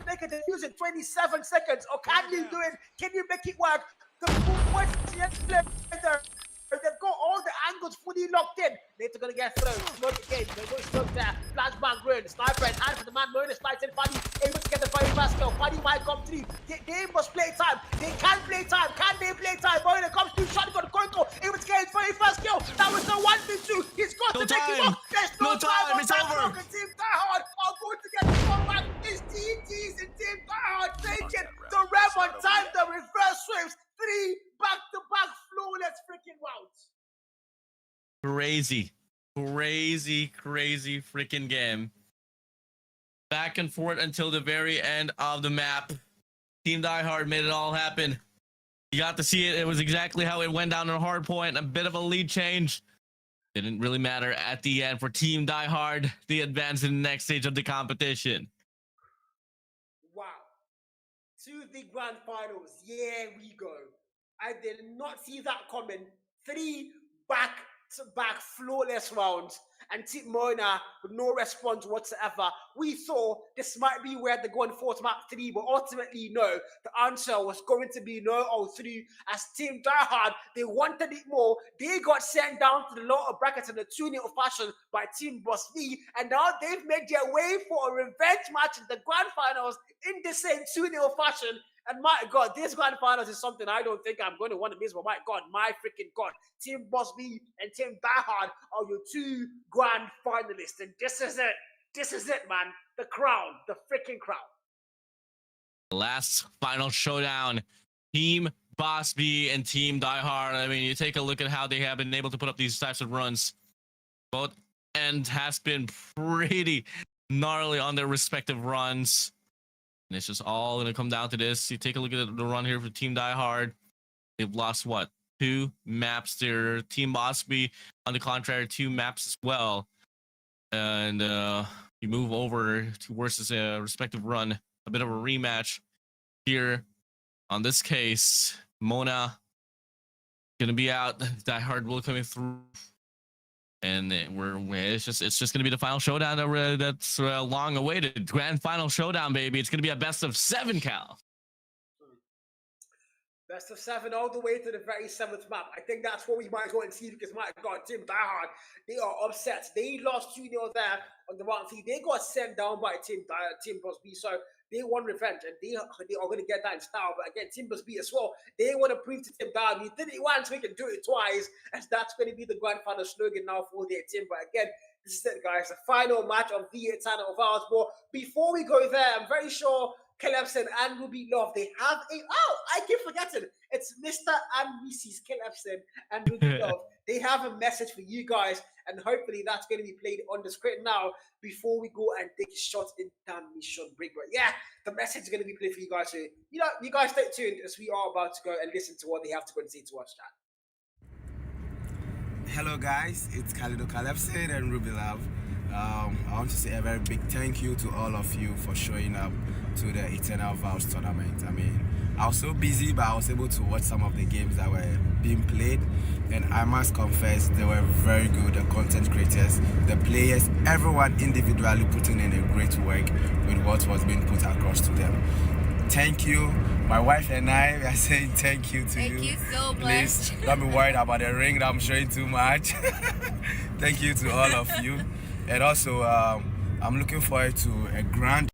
Make a defuse in 27 seconds, or can you do it? Can you make it work? The boys, they've got all the angles Shotgun's fully locked in. Later gonna get thrown. Smoke again. They go smoke there. Flashbang green. Sniper and hand for the man. Mona slides in. Funny able to get the very fast kill. Funny might come through. They must play time. They can play time. Can they play time? Mona comes through. Shotgun Koiko able to get his very first kill. That was the 1v2. He's got to take him off. There's no time. It's over. Team Diehard are going to get the ball back. It's TTs and Team Diehard taking the rev on time. The reverse sweeps. 3 back-to-back flawless freaking rounds. Crazy freaking game. Back and forth until the very end of the map. Team Diehard made it all happen. You got to see it. It was exactly how it went down in Hardpoint. A bit of a lead change. Didn't really matter at the end for Team Diehard. They advanced in the next stage of the competition. Wow. To the grand finals. Here we go. I did not see that coming. 3 back-to-back flawless rounds. And Team Mona with no response whatsoever. We thought this might be where they're going for to map 3, but ultimately, no. The answer was going to be no 0-3. As Team Diehard, they wanted it more. They got sent down to the lower brackets in a 2-0 fashion by Team Boss V. And now they've made their way for a revenge match in the grand finals in the same 2-0 fashion. And my God, this grand finals is something I don't think I'm going to want to miss. But my God, my freaking God, Team Boss B and Team Diehard are your 2 grand finalists. And this is it. This is it, man. The crown. The freaking crown. Last final showdown. Team Boss B and Team Diehard. I mean, you take a look at how they have been able to put up these types of runs. Both end has been pretty gnarly on their respective runs. And it's just all going to come down to this. You take a look at the run here for Team Diehard. They've lost, what, 2 maps. Their Team Boss B, on the contrary, 2 maps as well. And you move over to versus a respective run. A bit of a rematch here. On this case, Mona going to be out. Diehard will coming through. And it's just gonna be the final showdown that's long awaited. Grand final showdown, baby. It's gonna be a best of 7, Cal. Best of 7 all the way to the very 7th map. I think that's what we might go and see because my God, Team Diehard, they are upset. They lost 2-0 there on the round 3. They got sent down by Team Boss B. So they want revenge and they are going to get that in style. But again, Team Boss B as well, they want to prove to Team Diehard, we did it once, we can do it twice. And that's going to be the grand final slogan now for their team. But again, this is it, guys. The final match of the Eternal Vows. But before we go there, I'm very sure Callofdutymobile and Ruby Love, they have a... Oh, I keep forgetting. It's Mr. and Mrs. Callofdutymobile and Ruby Love. They have a message for you guys, and hopefully that's going to be played on the screen now before we go and take a shot in mission break. But yeah, the message is going to be played for you guys. So, you know, you guys stay tuned as we are about to go and listen to what they have to go and say to us, chat. Hello guys, it's Callofdutymobile and Ruby Love. I want to say a very big thank you to all of you for showing up to the Eternal Vows tournament. I mean, I was so busy, but I was able to watch some of the games that were being played, and I must confess they were very good. The content creators, the players, everyone individually putting in a great work with what was being put across to them. Thank you. My wife and I are saying thank you to you. Thank you so much. Please don't be worried about the ring that I'm showing too much. Thank you to all of you. And also, I'm looking forward to a grand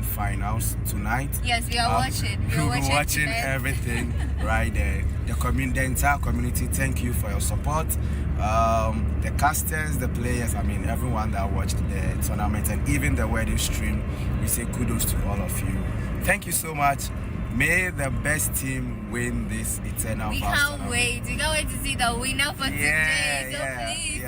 finals tonight. Yes, we are watching. We're watching everything right there. The entire community, thank you for your support. The casters, the players, I mean, everyone that watched the tournament and even the wedding stream, we say kudos to all of you. Thank you so much. May the best team win this Eternal Vows tournament. We can't wait to see the winner for today. So please.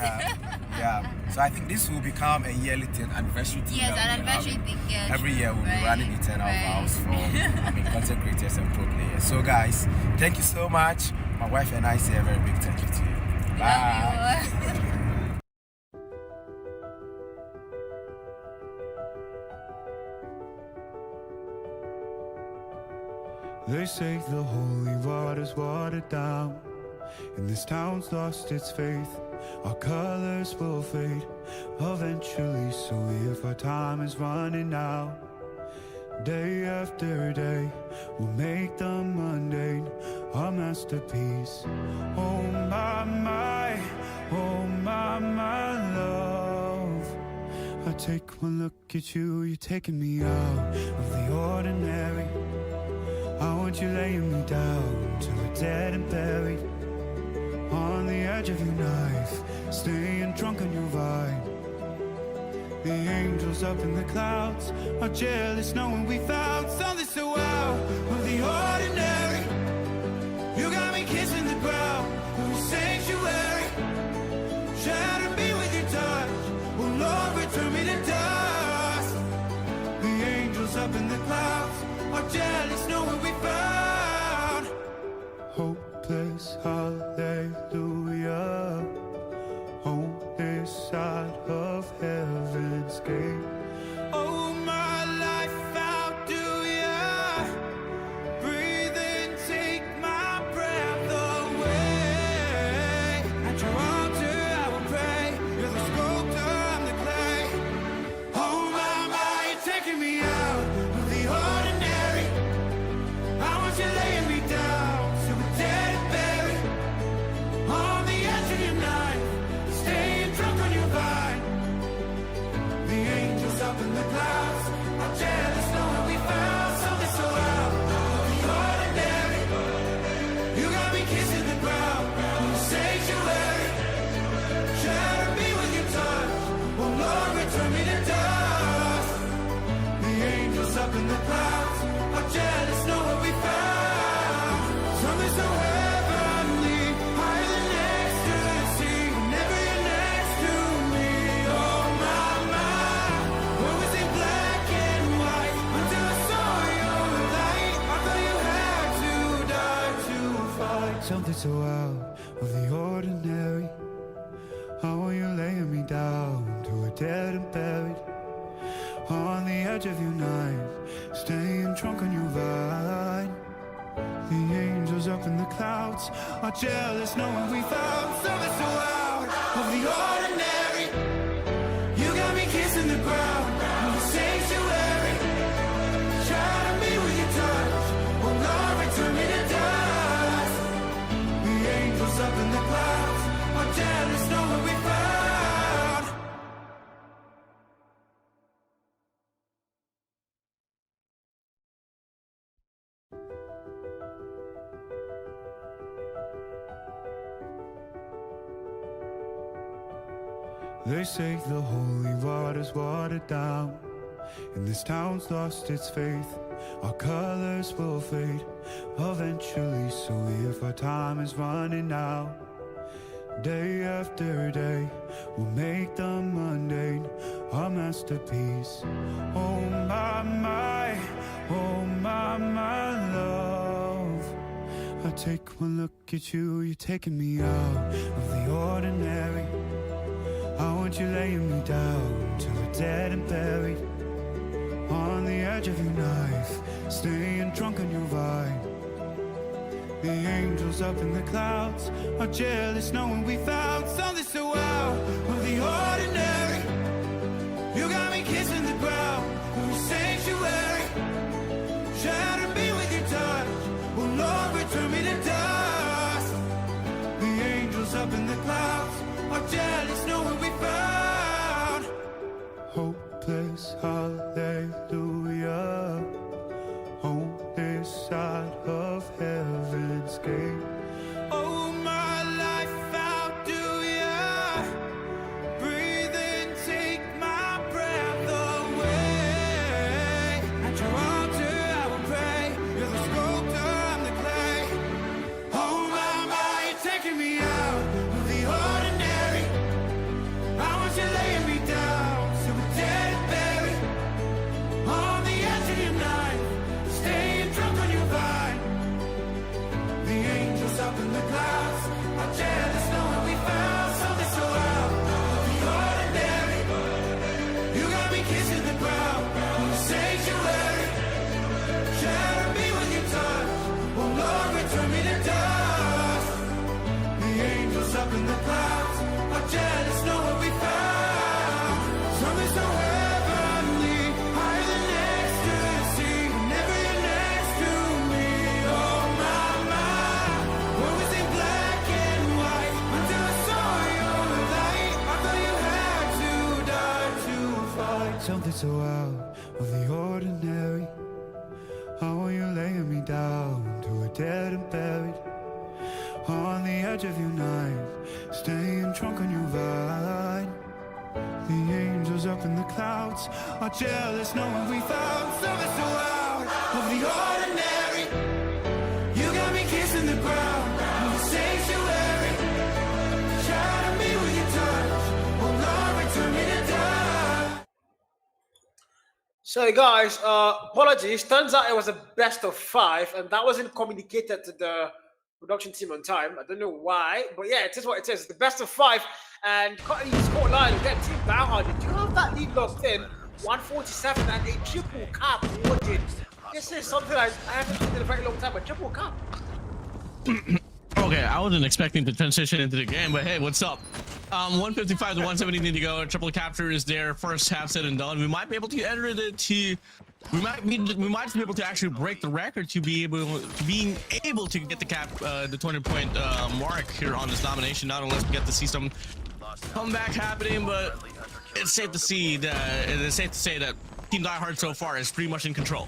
Yeah. So I think this will become a yearly thing, anniversary thing. Yes, an anniversary thing. Yeah, every year we'll be running Eternal Vows for content creators and pro players. So guys, thank you so much. My wife and I say a very big thank you to you. Bye. Love you. They say the holy water's watered down, and this town's lost its faith. Our colors will fade eventually, so if our time is running out, Day after day, we'll make the mundane a masterpiece. Oh my, oh my love. I take one look at you, you're taking me out of the ordinary. I want you laying me down till we're dead and buried. On the edge of your knife, staying drunk on your vine. The angels up in the clouds are jealous knowing we found something so out of the ordinary. You got me kissing the ground in the sanctuary. Shatter me with your touch, oh Lord, return me to dust. The angels up in the clouds are jealous knowing we found hopeless hallelujah on this side of heaven's gate. Oh, my life, how do ya breathe and take my breath away? At your altar I will pray. You're the sculptor, I'm the clay. Oh my, you're taking me out of the ordinary. I want you laying me down so we're dead and buried. On the edge of your knife, staying drunk on your vine. The angels up in the clouds are jealous knowing we found something so out of the ordinary. You got me kissing the ground in the sanctuary. Shatter me with your touch, oh Lord, return me to dust. The angels up in the clouds are jealous knowing we found something so heavenly, higher than ecstasy. Whenever you're next to me, oh my, what was in black and white until I saw your light? I thought you had to die to fight something so out of the ordinary. How are you laying me down to a dead and buried? On the edge of your knife, staying drunk on your vine. The angels up in the clouds are jealous knowing we found something so out of the ordinary. You got me kissing the ground in the sanctuary. Shatter me with your touch, oh Lord, return me to dust. The angels up in the clouds are jealous knowing we found. They say the holy water's watered down, and this town's lost its faith. Our colors will fade eventually, so if our time is running out, day after day, we'll make the mundane a masterpiece. Oh my, oh my love. I take one look at you, you're taking me out of the ordinary. I want you laying me down till we're dead and buried. On the edge of your knife, staying drunk on your vine. The angels up in the clouds are jealous knowing we found something so out of the ordinary. You got me kissing the ground in the sanctuary. Shatter me with your touch, oh Lord, return me to dust. The angels up in the clouds are jealous knowing we found hopeless hallelujah on this side of heaven's gate. Oh my life, how do ya breathe and take my breath away? At your altar I will pray. You're the sculptor, I'm the clay. Oh my, you're taking me out of the ordinary. I want you laying me down so we're dead and buried. On the edge of your knife, staying drunk on your vine. The angels up in the clouds are jealous knowing we found something so out of the ordinary. You got me kissing the ground in the sanctuary. Shatter me with your touch, oh Lord, return me to dust. The angels up in the clouds are jealous knowing we found something so heavenly, higher than ecstasy. that's so out of the ordinary. How are you laying me down to a dead and buried? On the edge of your knife, staying drunk on your vine. The angels up in the clouds are jealous knowing we found something so out of the ordinary. You got me kissing the ground of the sanctuary. Shadow me with your touch, oh Lord, return me to die. So guys, apologies. Turns out it was a best of 5, and that wasn't communicated to the production team on time. I don't know why, but yeah, it is what it is. It's the best of 5, and cutting the score line again. Team Diehard, did you have that lead locked in? 147 and a triple cap awarded. This is something I haven't seen in a very long time. A triple cap. Okay, I wasn't expecting to transition into the game, but hey, what's up? 155 to 117 to go. Triple capture is there. First half said and done. We might be able to enter it to. We might be able to actually break the record to be able to get the 20-point mark here on this nomination. Not unless we get to see some comeback happening, but it's safe to see that it is safe to say that Team Diehard so far is pretty much in control.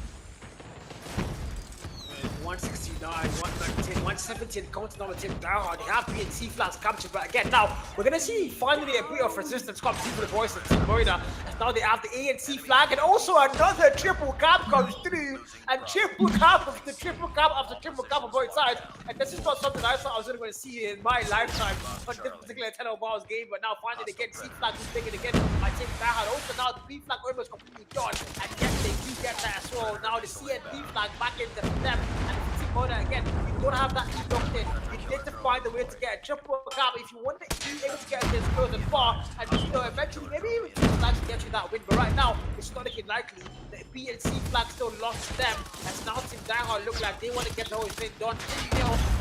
169, 119, 117 counting on the Team Diehard. They have B and C flags captured, but again, now we're gonna see finally a bit of resistance come through for the boys of Team Moina. And now they have the A and C flag, and also another triple cap comes through, and triple cap after triple cap after triple cap on both sides. And this is not something I thought I was going to see in my lifetime on this particular 10 Vows game, but now finally again, C flag is taken again by Team Diehard. Also now the B flag almost completely gone, and yes, they do get that as well. Now the C and D flag back into them, and Team Moina again, you don't have that lead locked in. You need to find a way to get a triple cap if you want to be able to get this close and far, and you know, eventually maybe even Team flag to get you that win, but right now it's not looking likely. The B and C flag still lost to them, as now Team Diehard look like they want to get the whole thing done.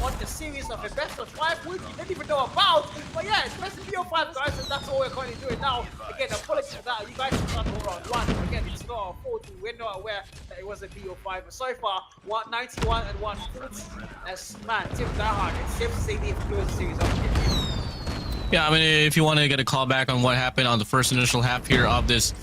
On the series of a best of 5, which we didn't even know about, but yeah, it's best of BO5 guys, and that's all we're currently doing now. Again, apologies for that. You guys should start over on 1. Again, it's not our fault. We're not aware that it was a BO5, but so far 191 and 140. As man, Team Diehard, it's safe to say they've closed the series up. Yeah, I mean, if you want to get a call back on what happened on the first initial half here of this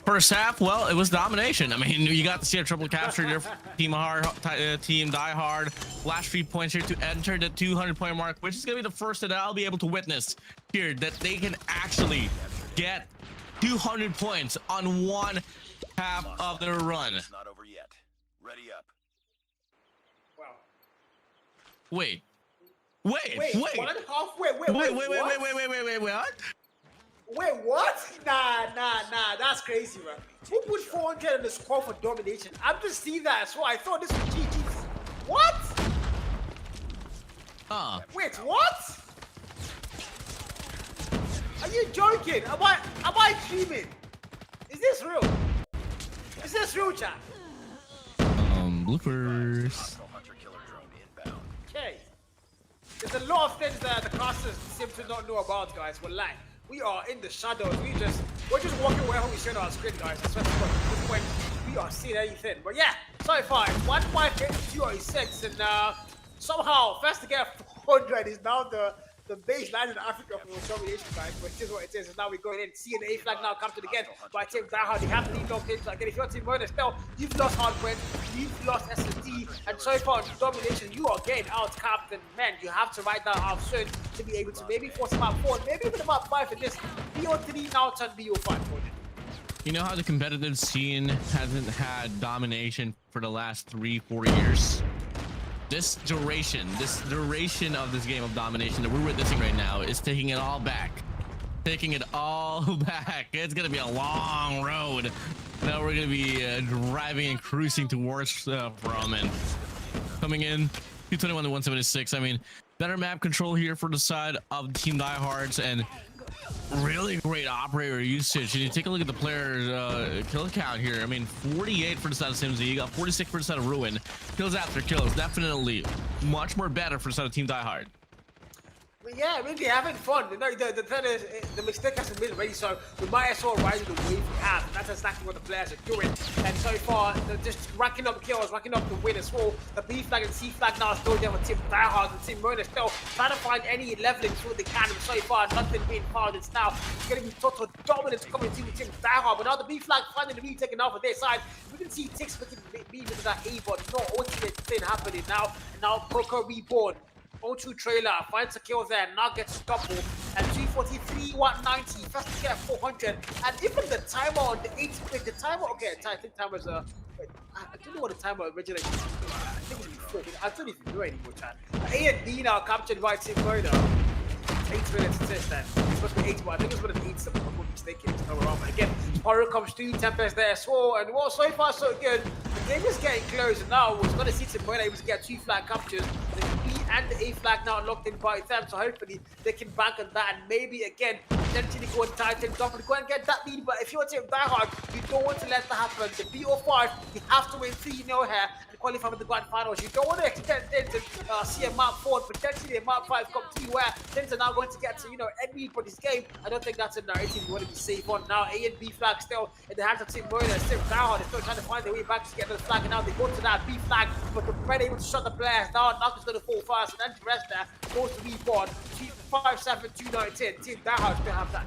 first half, well, it was domination. I mean, you got to see a triple capture here. Team Diehard, last 3 points here to enter the 200-point mark, which is going to be the first that I'll be able to witness here, that they can actually get 200 points on one half of their run. It's not over yet. Ready up. Wow. Wait. One and a half. Wait, what? Wait, what? Nah, that's crazy, man. Who put 400 on the score for domination? I'm just seeing that as well. I thought this was GG's. What? Wait, what? Are you joking? Am I dreaming? Is this real? Is this real, chat? Bloopers. Okay. There's a lot of things that the casters seem to not know about, guys. We're lying. We are in the shadows. We're just walking wherever we see on our screen, guys. I swear to God, at this point, we are seeing anything. But yeah, so far, 158 and somehow, first to get 400 is now the baseline in Africa for domination, guys. But it is what it is. And now we're going in. C and A flag now captured again by Team Diehard. They have to lead locked in. So again, if you're Team Moina still, you've lost Hardpoint, you've lost S&D, and so far in domination, you are getting out capped. And man, you have to ride that out soon to be able to maybe force map 4, maybe even map 5 in this. BO3 now turn BO5 for them. You know how the competitive scene hasn't had domination for the last 3-4 years? This duration of this game of domination that we're witnessing right now is taking it all back. Taking it all back. It's going to be a long road that we're going to be driving and cruising towards from, and coming in 221 to 176. I mean, better map control here for the side of Team Diehards, and really great operator usage. And you take a look at the player kill count here. I mean, 48 for the side of Simsy. You got 46 for the side of Ruin. Kills after kills. Definitely much more better for the side of Team Diehard. But yeah, really having fun. You know, the thing is, the mistake hasn't been already, so we might as well ride the wave we have. That's exactly what the players are doing. And so far, they're just racking up kills, racking up the win as well. The B flag and C flag now still there for Team Diehard, and Team Mona still trying to find any leveling through they can. And so far, nothing being found. It's now going to be total dominance coming to Team Diehard. But now the B flag finally being taken off of their side. We can see Tix making B into that A, but no ultimate thing happening now. And now Broker reborn. 0-2 trailer finds a kill there, now gets a double and 243, 190, first to get 400, and even the timer on the 8-bit, the timer, okay, I think timer's I don't know what the timer originally I think it's before, I don't even know anymore, chat. A and D now captured by Team Mona. 8 minutes to test that. It's supposed to be 8, but I think it's going to be 8 something. I'm not mistaken. It's not wrong. But again, Horror comes through, Tempest there as well. And well, so far, so good. The game is getting close. And now we're going to see Tim able to get 2 flag captures. The B and the A flag now locked in by them. So hopefully they can bank on that. And maybe again, potentially go and Titan, go and get that lead. But if you're Team Diehard, you don't want to let that happen. The BO5, you have to win 3-0 here and qualify for the grand finals. You don't want to extend things and see a map 4 and potentially a map 5 come through where things are now going to get to, you know, anybody's game. I don't think that's a narrative you want to be safe on. Now A and B flag still in the hands of Team Mona. Team Diehard is still trying to find their way back to get the flag, and now they go to that B flag, but they're not able to shut the players down. Knock is going to fall fast, and then the rest there goes to reborn. 5, 7, 2, 9, 10. Team Diehard still have that.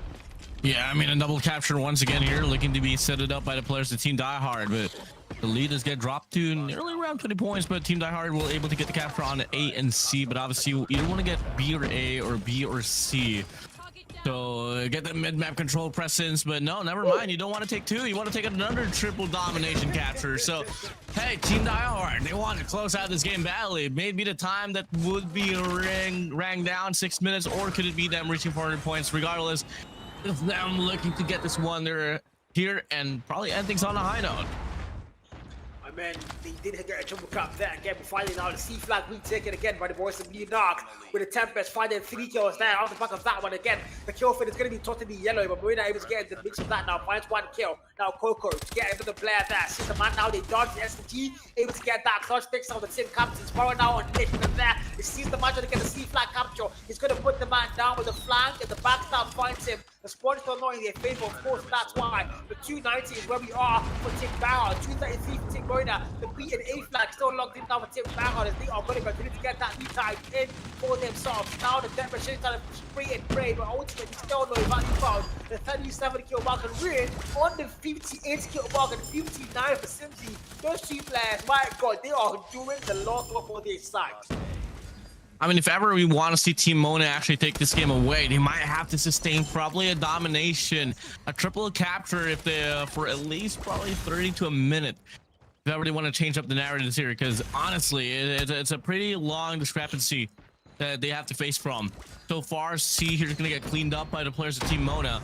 Yeah, I mean, a double capture once again here, looking to be set it up by the players of Team Diehard, but the lead is get dropped to nearly around 20 points, but Team Diehard will able to get the capture on A and C, but obviously you either want to get B or A or B or C. So get the mid-map control presence, but no, never mind. You don't want to take 2. You want to take another triple domination capture. So, hey, Team Diehard, they want to close out this game badly. Maybe the time that would be rang down 6 minutes, or could it be them reaching 400 points? Regardless, it's them looking to get this one there here and probably end things on a high note. I mean, they did get a triple cap there again. Finally now the C flag retaken again by the boys of New Dark with the Tempest finding 3 kills there on the back of that one again. The kill feed is going to be totally yellow, but Marina able to get in the mix of that now. Finds 1 kill. Now Coco get into the player there. Sees the man now, they dodge the SMG, able to get that clutch picks out the team captains. Power now on Nick and there. He sees the man trying to get the C flag capture. He's going to put the man down with the flank, and the backstab finds him. The squad is still not in their favor, of course, that's why. The 290 is where we are for Team Diehard. 233 for Team Mona. The B and A flag still locked in now for Team Diehard as they are going to get that lead time in for themselves. Now the Tempest is trying to spray and pray, but ultimately still no value found. The 37 kill mark and Ruin on the 58 kill mark and 59 for Simsy. Those 2 players, my god, they are doing the Lord for their side. I mean, if ever we want to see Team Mona actually take this game away, they might have to sustain probably a domination, a triple capture if they for at least probably 30 to a minute. If ever they want to change up the narratives here, because honestly, it's a pretty long discrepancy that they have to face from. So far, C here is going to get cleaned up by the players of Team Mona,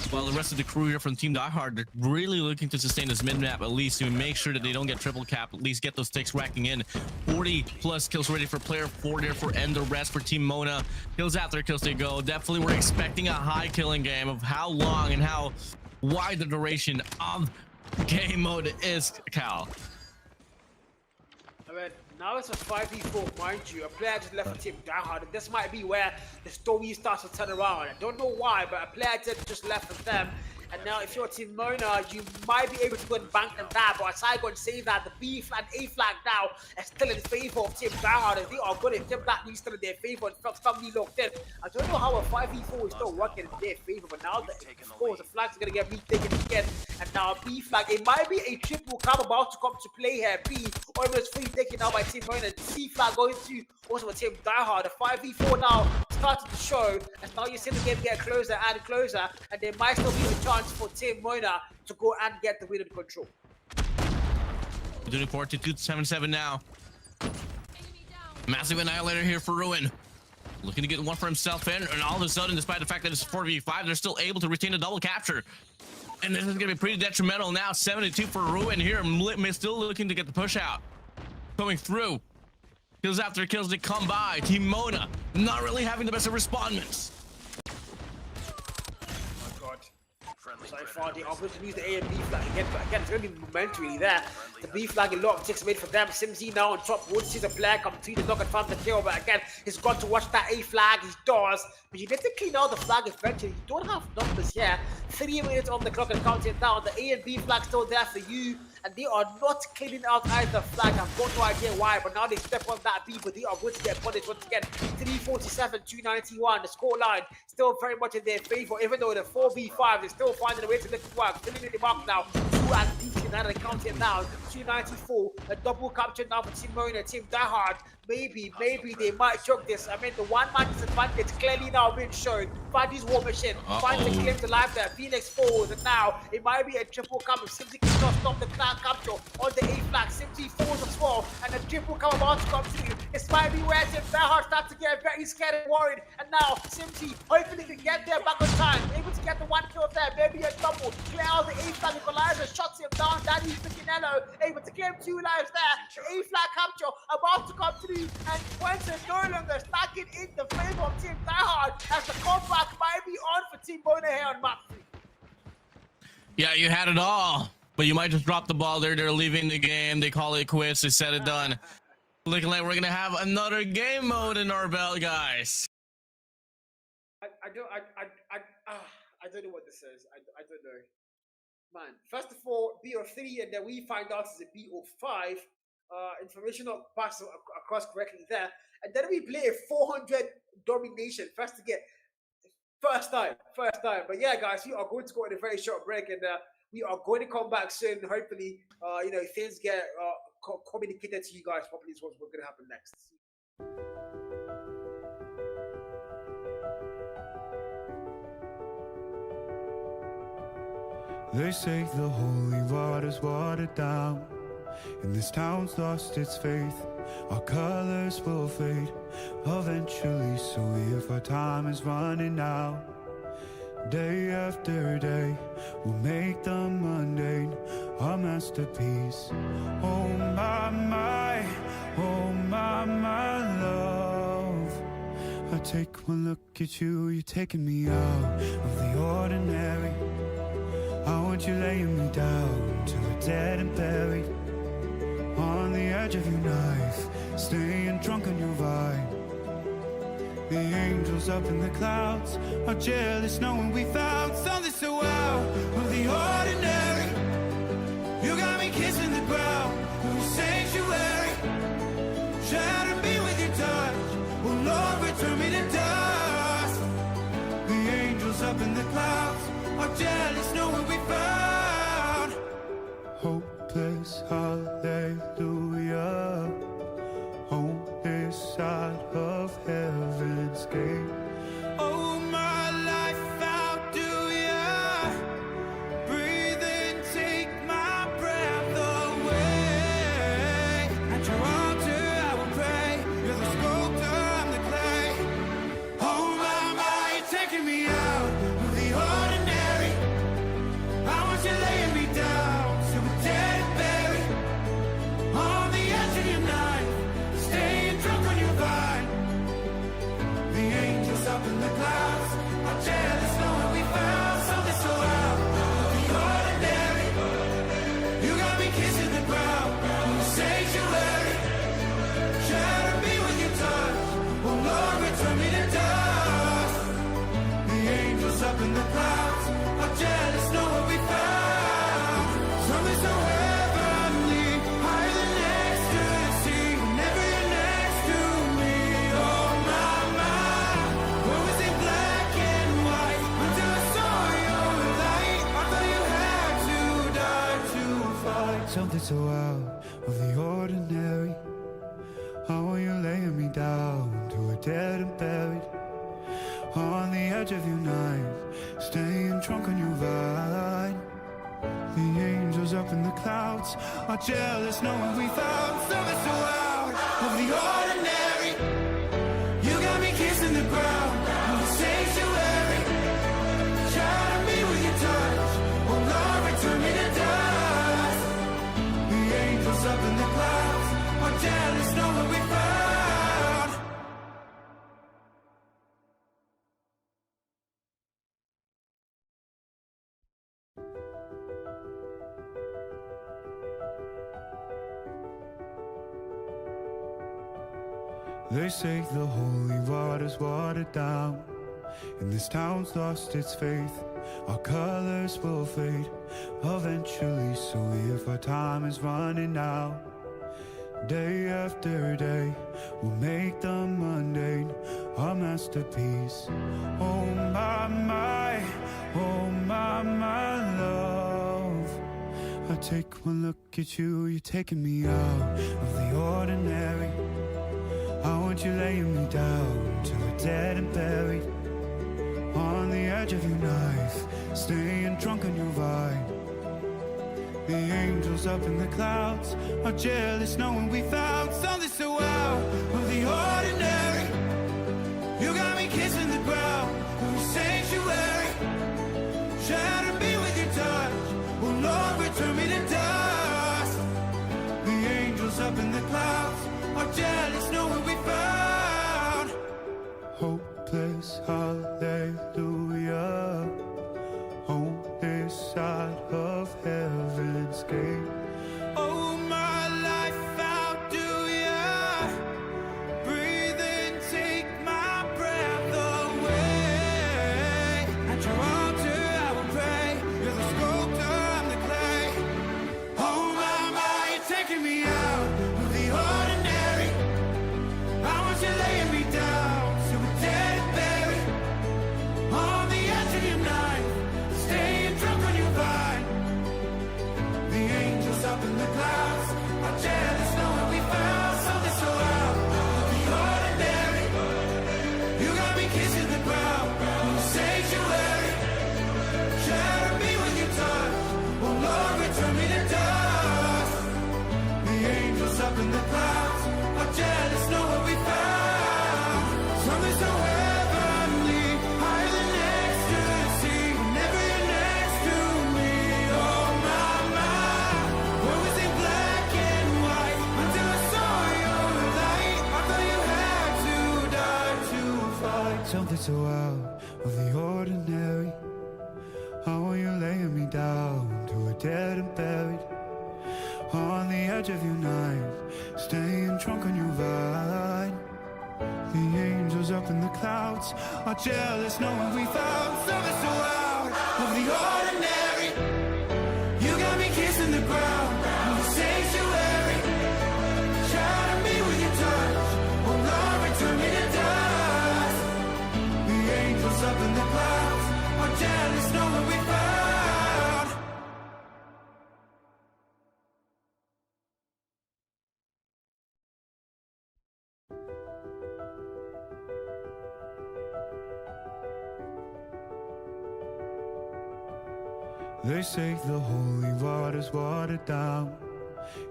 while the rest of the crew here from Team Diehard, they're really looking to sustain this mid-map at least to make sure that they don't get triple cap, at least get those ticks racking in. 40 plus kills ready for player 4 there for end the rest for Team Mona. Kills after kills they go. Definitely we're expecting a high killing game. Of how long and how wide the duration of game mode is, Cal. I mean, now it's a 5v4, mind you. A player just left for Team Diehard, and this might be where the story starts to turn around. I don't know why, but a player just left for them. And now if you're Team Mona, you might be able to go and bank on that. But as I go and say that, the B flag, A flag now is still in favor of Team Diehard. And they are good if Team Diehard is still in their favor and firmly locked in. I don't know how a 5v4 is still working in their favor, but now of course the flags are going to get retaken again. And now B flag, it might be a triple cam about to come to play here. B almost free taken now by Team Mona. C flag going to also a Team Diehard. The 5v4 now started to show, and now you see the game get closer and closer, and there might still be a chance for Team Mona to go and get the win and control. Doing 42-77 now. Massive annihilator here for Ruin. Looking to get one for himself in, and all of a sudden, despite the fact that it's 4v5, they're still able to retain a double capture. And this is going to be pretty detrimental now. 72 for Ruin here. Still looking to get the push out. Coming through. Kills after kills that come by. Team Mona not really having the best of respondents. So far. They are going to use the A and B flag again, but again, it's going to be momentary there. The B flag, a lot of ticks made for them. Simsy now on top. Wood sees a player come through, does not confirm the kill, but again, he's got to watch that A flag. He does, but you need to clean out the flag eventually. You don't have numbers here. 3 minutes on the clock and counting down. The A and B flag still there for you, and they are not cleaning out either flag. I've got no idea why, but now they step on that B, but they are going to get punished once again. 347, 291. The scoreline still very much in their favor, even though the 4v5 is still finding a way to make it work. Filling in the mark now. 2 and Deacon and counting down. 294. A double capture now for Team Mona, Team Diehard. Maybe they might choke this. I mean, the one-man disadvantage clearly now being shown. Fadi's war machine finds the claim to life there. Phoenix falls, and now it might be a triple come if Simpsy cannot stop the capture on the A flag. Simpsy falls as well, and the triple come about to come through. This might be where Team Diehard starts to get very scared and worried. And now Simpsy hopefully can get there back on time, able to get the 1 kill there, maybe a double. Clear out the A flag. Equalizer shots him down. Danny Piccinello able to claim 2 lives there. The A flag capture about to come through, and points are no longer stacking in the favor of Team Diehard as the comeback might be on for Team Mona here on map 3. Yeah, you had it all, but you might just drop the ball there. They're leaving the game. They call it quits. They said it done. Looking like we're gonna have another game mode in our belt, guys. I don't know what this is. I don't know. Man, first of all, BO3, and then we find out it's a BO5. Information not passed across correctly there. And then we play a 400 domination. First time. But yeah, guys, we are going to go on a very short break, and we are going to come back soon. Hopefully, things get communicated to you guys properly. Is what's going to happen next. They say the holy water's watered down, and this town's lost its faith. Our colors will fade eventually, so if our time is running out, day after day, we'll make the mundane our masterpiece. Oh my, oh my love. I take one look at you, you're taking me out of the ordinary. I want you laying me down till we're dead and buried on the edge of your knife, staying drunk on your vine. The angels up in the clouds are jealous knowing we found something so out of the ordinary. You got me kissing the ground in the sanctuary. Shatter me with your touch, oh Lord, return me to dust. The angels up in the clouds are jealous knowing we found hopeless hallelujah, home this side of heaven's gate. Oh my life, how do ya breathe and take my breath away? At your altar I will pray, you're the sculptor, I'm the clay. Oh my, you're taking me out of the ordinary. I want you laying me down till we're dead and buried on the edge of your knife, staying drunk on your vine. The angels up in the clouds are jealous knowing we found something so out of the ordinary. You got me kissing the ground in the sanctuary. Shatter me with your touch, oh Lord, return me to dust. The angels up in the clouds are jealous knowing we found something so heavenly, higher than ecstasy. Whenever you're next to me, oh my, what was in black and white until I saw your light? I thought you had to die to fight something so out of the ordinary. I want you laying me down till we're dead and buried on the edge of your knife, staying drunk on your vine. The angels up in the clouds are jealous knowing we found something so out of the ordinary. You got me kissing the ground in the sanctuary. Shatter me with your touch, oh Lord, return me to dust. The angels up in the clouds are jealous knowing we found. They say the holy water's watered down, and this town's lost its faith. Our colors will fade eventually, so if our time is running out, day after day, we'll make the mundane our masterpiece. Oh my, oh my love. I take one look at you, you're taking me out of the ordinary. I want you laying me down till we're dead and buried, on the edge of your knife, staying drunk on your vine. The angels up in the clouds are jealous knowing we found something so out of the ordinary. You got me kissing the ground in the sanctuary, shatter me with your touch. Oh Lord, return me to dust. The angels up in the clouds are jealous knowing we found hopeless hallelujah on this side of heaven's gate. Oh my life, how do ya breathe and take my breath away? At your altar I will pray, you're the sculptor, I'm the clay. Oh my, you're taking me out of the ordinary. I want you laying me down so we're dead and buried, on the edge of your knife, staying drunk on your vine. The angels up in the clouds are jealous knowing we found something so out of the ordinary. You got me kissing the ground in the sanctuary, shatter me with your touch. Oh Lord, return me to dust. The angels up in the clouds are jealous knowing we found something so heavenly, higher than ecstasy. Whenever you're next to me, oh my, where was it black and white until I saw your light? I thought you had to die to fight something so out of the ordinary. How are you laying me down to a dead and buried, on the edge of your knife, staying drunk on your vine. The angels up in the clouds are jealous knowing we found something so out of the ordinary. You got me kissing the ground in the sanctuary, shatter me with your touch. Oh Lord, return me to dust. The angels up in the clouds are jealous knowing we found. They say the holy water's watered down,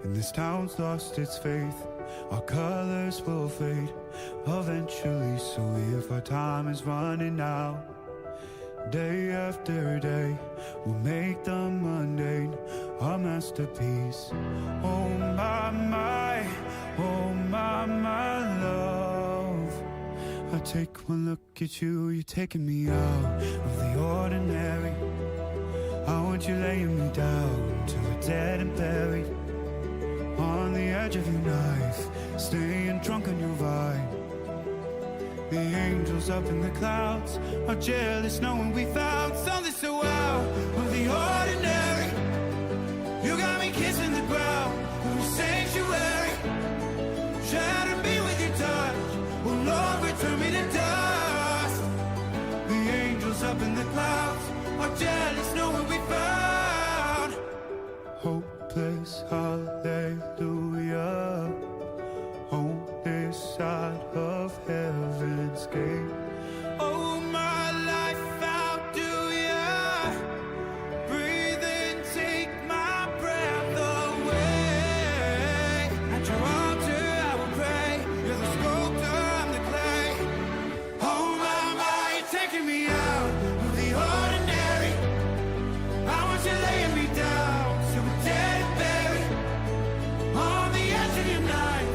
and this town's lost its faith. Our colors will fade eventually, so if our time is running out, day after day, we'll make the mundane our masterpiece. Oh my, oh my love. I take one look at you, you're taking me out of the ordinary. I want you laying me down till we're dead and buried, on the edge of your knife, staying drunk on your vine. The angels up in the clouds are jealous knowing we found something so out of the ordinary. You got me kissing the ground in the sanctuary, shatter me with your touch. Oh Lord, return me to dust. The angels up in the clouds are jealous knowing we found hopeless hallelujah on this side of heaven's gate. Oh my life, how do ya breathe and take my breath away? At your altar I will pray, you're the sculptor, I'm the clay. Oh my, you're taking me out of the ordinary. I want you laying me down so we're dead and buried, on the edge of your knife,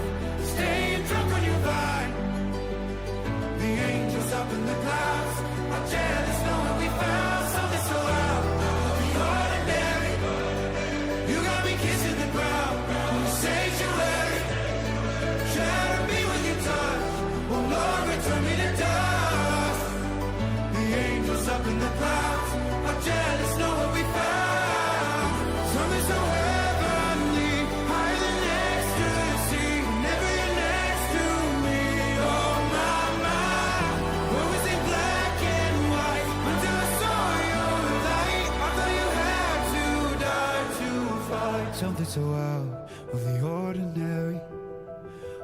staying drunk on your vine. The angels up in the clouds are jealous knowing we found something so out of the ordinary. You got me kissing the ground in the sanctuary, shatter me with your touch. Something so out of the ordinary.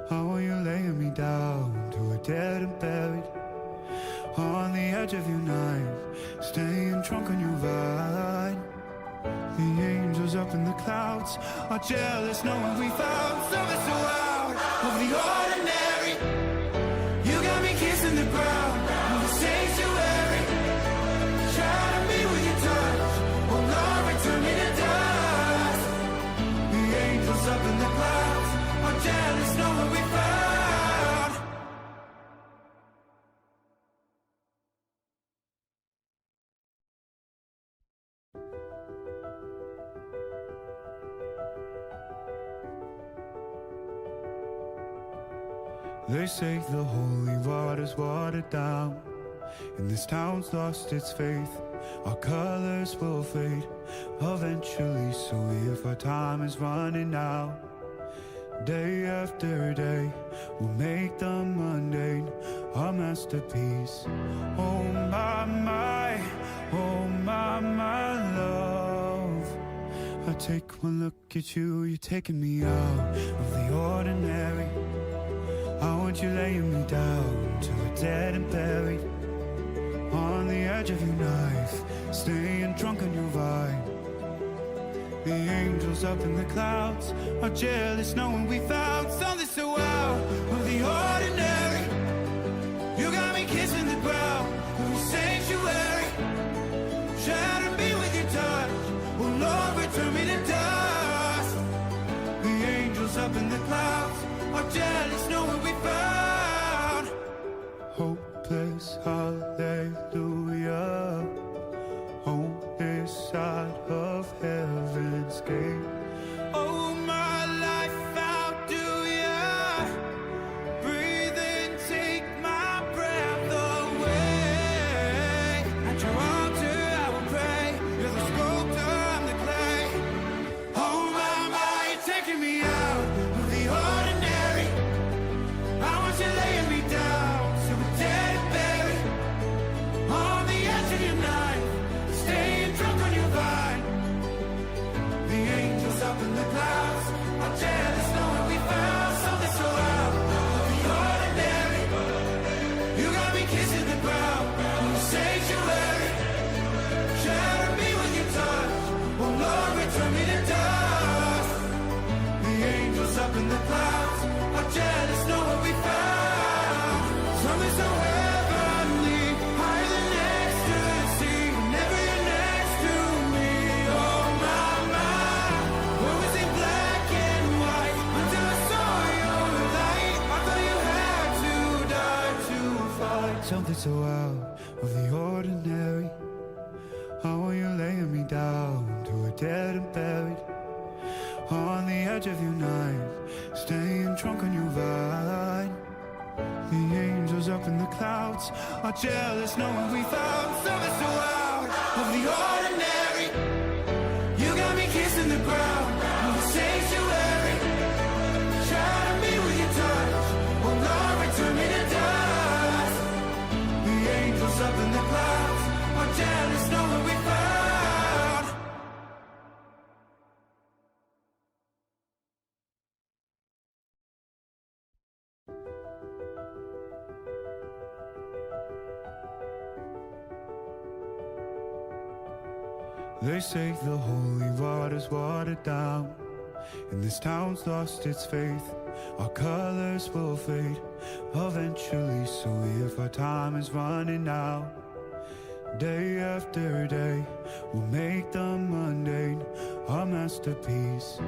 How are you laying me down to a dead and buried? On the edge of your knife, staying drunk on your vine. The angels up in the clouds are jealous knowing we found something so out of the ordinary. You got me kissing the ground of the sanctuary. Try to be with your touch, oh Lord, return me to dust. The angels up in the clouds are jealous knowing we found. They say the holy water's watered down, and this town's lost its faith. Our colors will fade eventually, so if our time is running out, day after day, we'll make the mundane our masterpiece. Oh my, oh my love. I take one look at you, you're taking me out of the ordinary. I want you laying me down to a dead and buried. On the edge of your knife, staying drunk on your vine. The angels up in the clouds are jealous knowing we found something so out of the ordinary. You got me kissing the ground of the sanctuary. Try to be with your touch, oh Lord, return me to dust. The angels up in the clouds are jealous knowing we found hopeless hallelujah on this side of heaven's gate. Oh my life, how do ya breathe and take my breath away? At your altar I will pray. You're the sculptor, I'm the clay. Oh my, you're taking me out of the ordinary. I want you laying me down so we're dead and buried. On the edge of your knife, staying drunk on your vine. The angels up in the clouds are jealous knowing we found something so out of the ordinary. You got me kissing the ground in the sanctuary. Try to be with your touch, oh Lord, return me to dust. The angels up in the clouds are jealous knowing we found something so heavenly, higher than ecstasy. Whenever you're next to me, oh my, what was in black and white until I saw your light? I thought you had to die to fight something so out of the ordinary. How are you laying me down to a dead and buried? On the edge of your knife, staying drunk on your vine. The angels up in the clouds are jealous knowing we found something so out of the ordinary. You got me kissing the ground of the sanctuary. Try to be with your touch, oh Lord, return me to dust. The angels up in the clouds are jealous knowing we found. They say the holy water's watered down, and this town's lost its faith. Our colors will fade eventually, so if our time is running out, day after day, we'll make the mundane our masterpiece.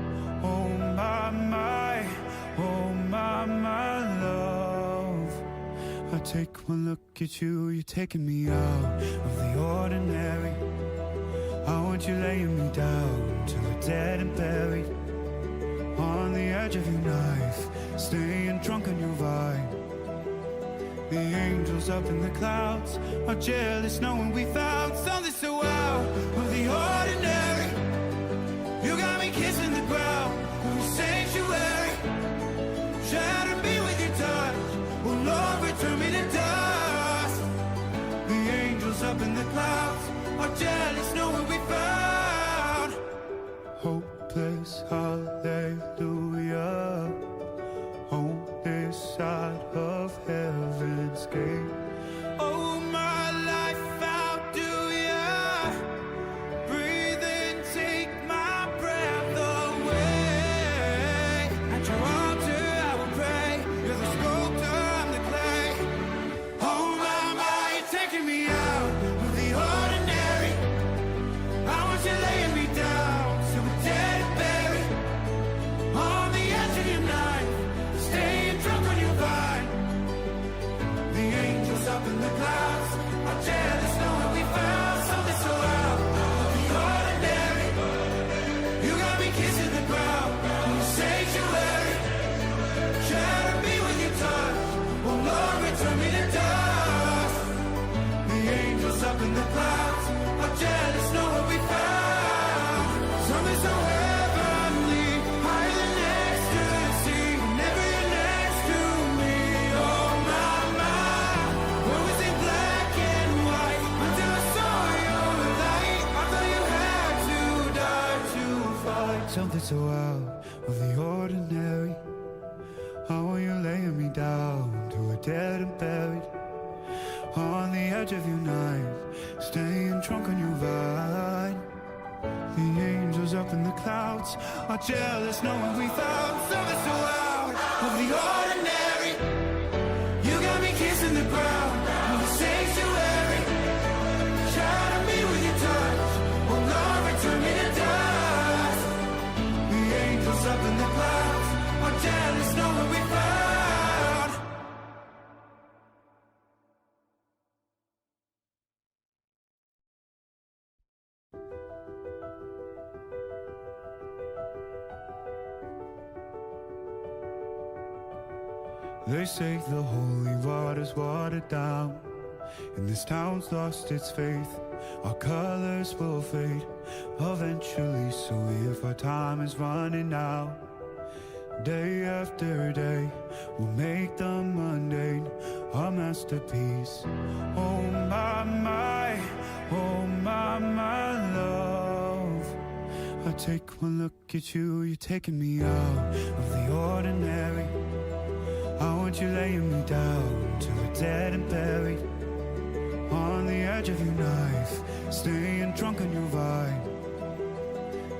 Oh my, oh my love. I take one look at you, you're taking me out of the ordinary. I want you laying me down to a dead and buried. On the edge of your knife, staying drunk on your vine. The angels up in the clouds are jealous knowing we found something so out of the ordinary. You got me kissing the ground of the sanctuary. Try to be with your touch, oh Lord, return me to dust. The angels up in the clouds are jealous knowing we found hopeless heart. so out of the ordinary. How are you laying me down to a dead and buried? On the edge of your knife, staying drunk on your vine. The angels up in the clouds are jealous knowing we found something so out of the ordinary. You got me kissing the ground of the sanctuary. Shadow me with your touch, oh Lord, return me to dust. The angels up in the clouds are jealous knowing we found. They say the holy water's watered down, and this town's lost its faith. Our colors will fade eventually, so if our time is running out, day after day, we'll make the mundane our masterpiece. Oh my, oh my love. I take one look at you, you're taking me out of the ordinary. I want you laying me down to a dead and buried. On the edge of your knife, staying drunk on your vine.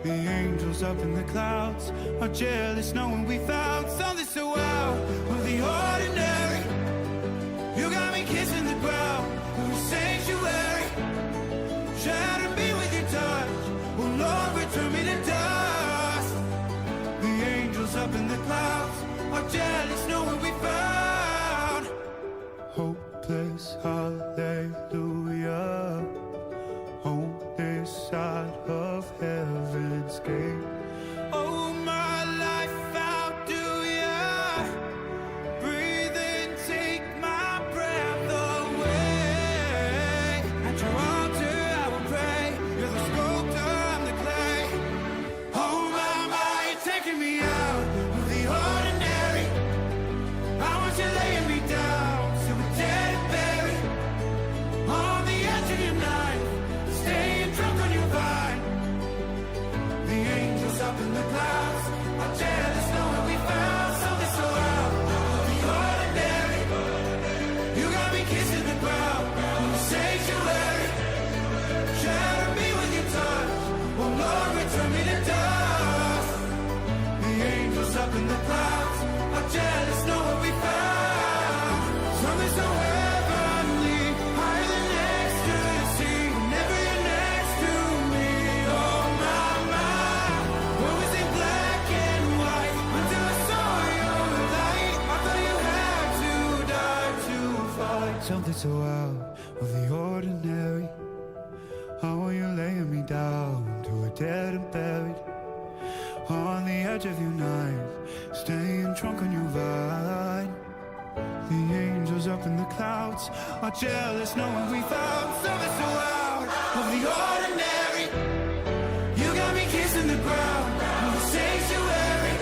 The angels up in the clouds are jealous knowing we found something so out of the ordinary. You got me kissing the ground of the sanctuary. Shatter me with your touch, oh Lord, return me to dust. The angels up in the clouds are jealous knowing we found hopeless hallelujah on this side of heaven's gate. Oh, my life, how do ya breathe and take my breath away? At your altar I will pray, you're the sculptor, I'm the clay. Oh my, you're taking me out of the ordinary. I want you laying me down to a dead and buried. On the edge of your knife, staying drunk on your vine. The angels up in the clouds are jealous knowing we found something so out of the ordinary. You got me kissing the ground in the sanctuary. Shatter me with your touch, oh Lord, return me to dust. The angels up in the clouds are jealous knowing we found something so heavenly, higher than ecstasy. Whenever you're next to me, oh my, what was in black and white until I saw your light. I thought you had to die to fight something so out of the ordinary. How are you laying me down to a dead and buried? On the edge of your knife, staying drunk on your vine. The angels up in the clouds are jealous knowing we found something so out of the ordinary. You got me kissing the ground of the sanctuary.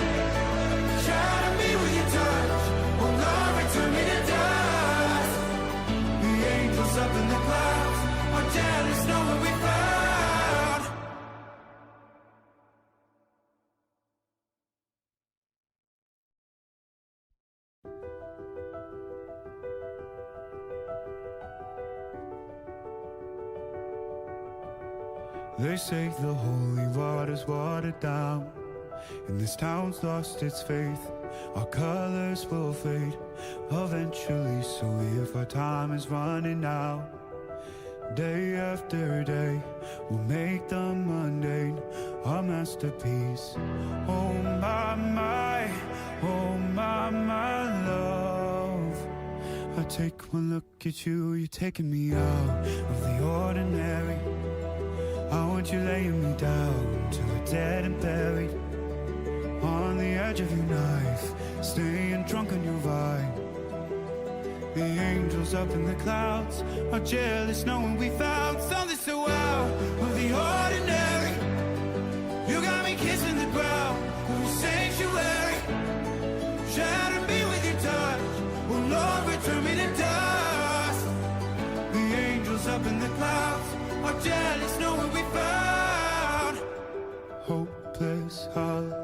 Shatter me with your touch, oh Lord, return me to dust. The angels up in the clouds are jealous knowing we found. They say the holy water's watered down, and this town's lost its faith. Our colors will fade eventually, so if our time is running out, day after day, we'll make the mundane our masterpiece. Oh my, oh my love. I take one look at you, you're taking me out of the ordinary. I want you laying me down to a dead and buried. On the edge of your knife, staying drunk on your vine. The angels up in the clouds are jealous knowing we found something so out of the ordinary. You got me kissing the ground of the sanctuary. Shatter me with your touch, oh Lord, return me to dust. The angels up in the clouds are jealous knowing we found hopeless heart.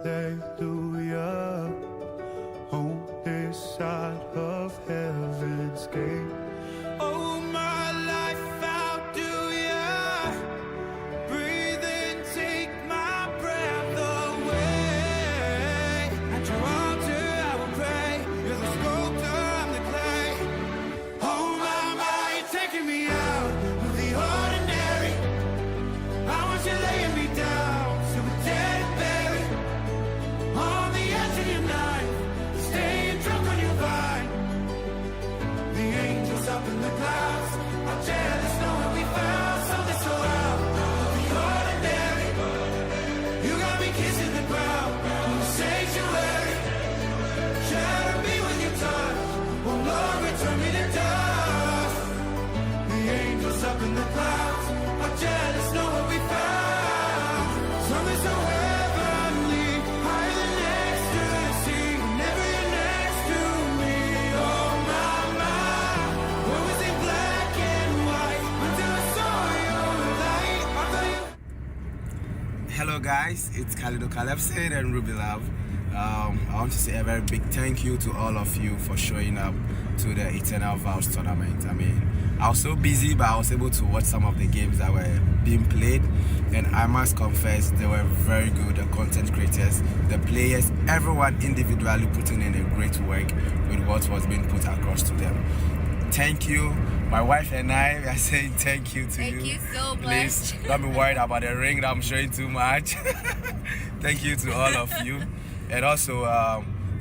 up in the clouds are jealous, know what we found. Something so heavenly, higher than ecstasy. Whenever you're next to me, oh my. What was in black and white until I saw your light? I thought you. Hello guys, it's codmobile and Ruby Love. I want to say a very big thank you to all of you for showing up to the Eternal Vows tournament. I mean, I was so busy, but I was able to watch some of the games that were being played, and I must confess they were very good. The content creators, the players, everyone individually putting in a great work with what was being put across to them. Thank you. My wife and I are saying thank you to you. Thank you so Please much. don't be worried about the ring that I'm showing too much. Thank you to all of you. And also,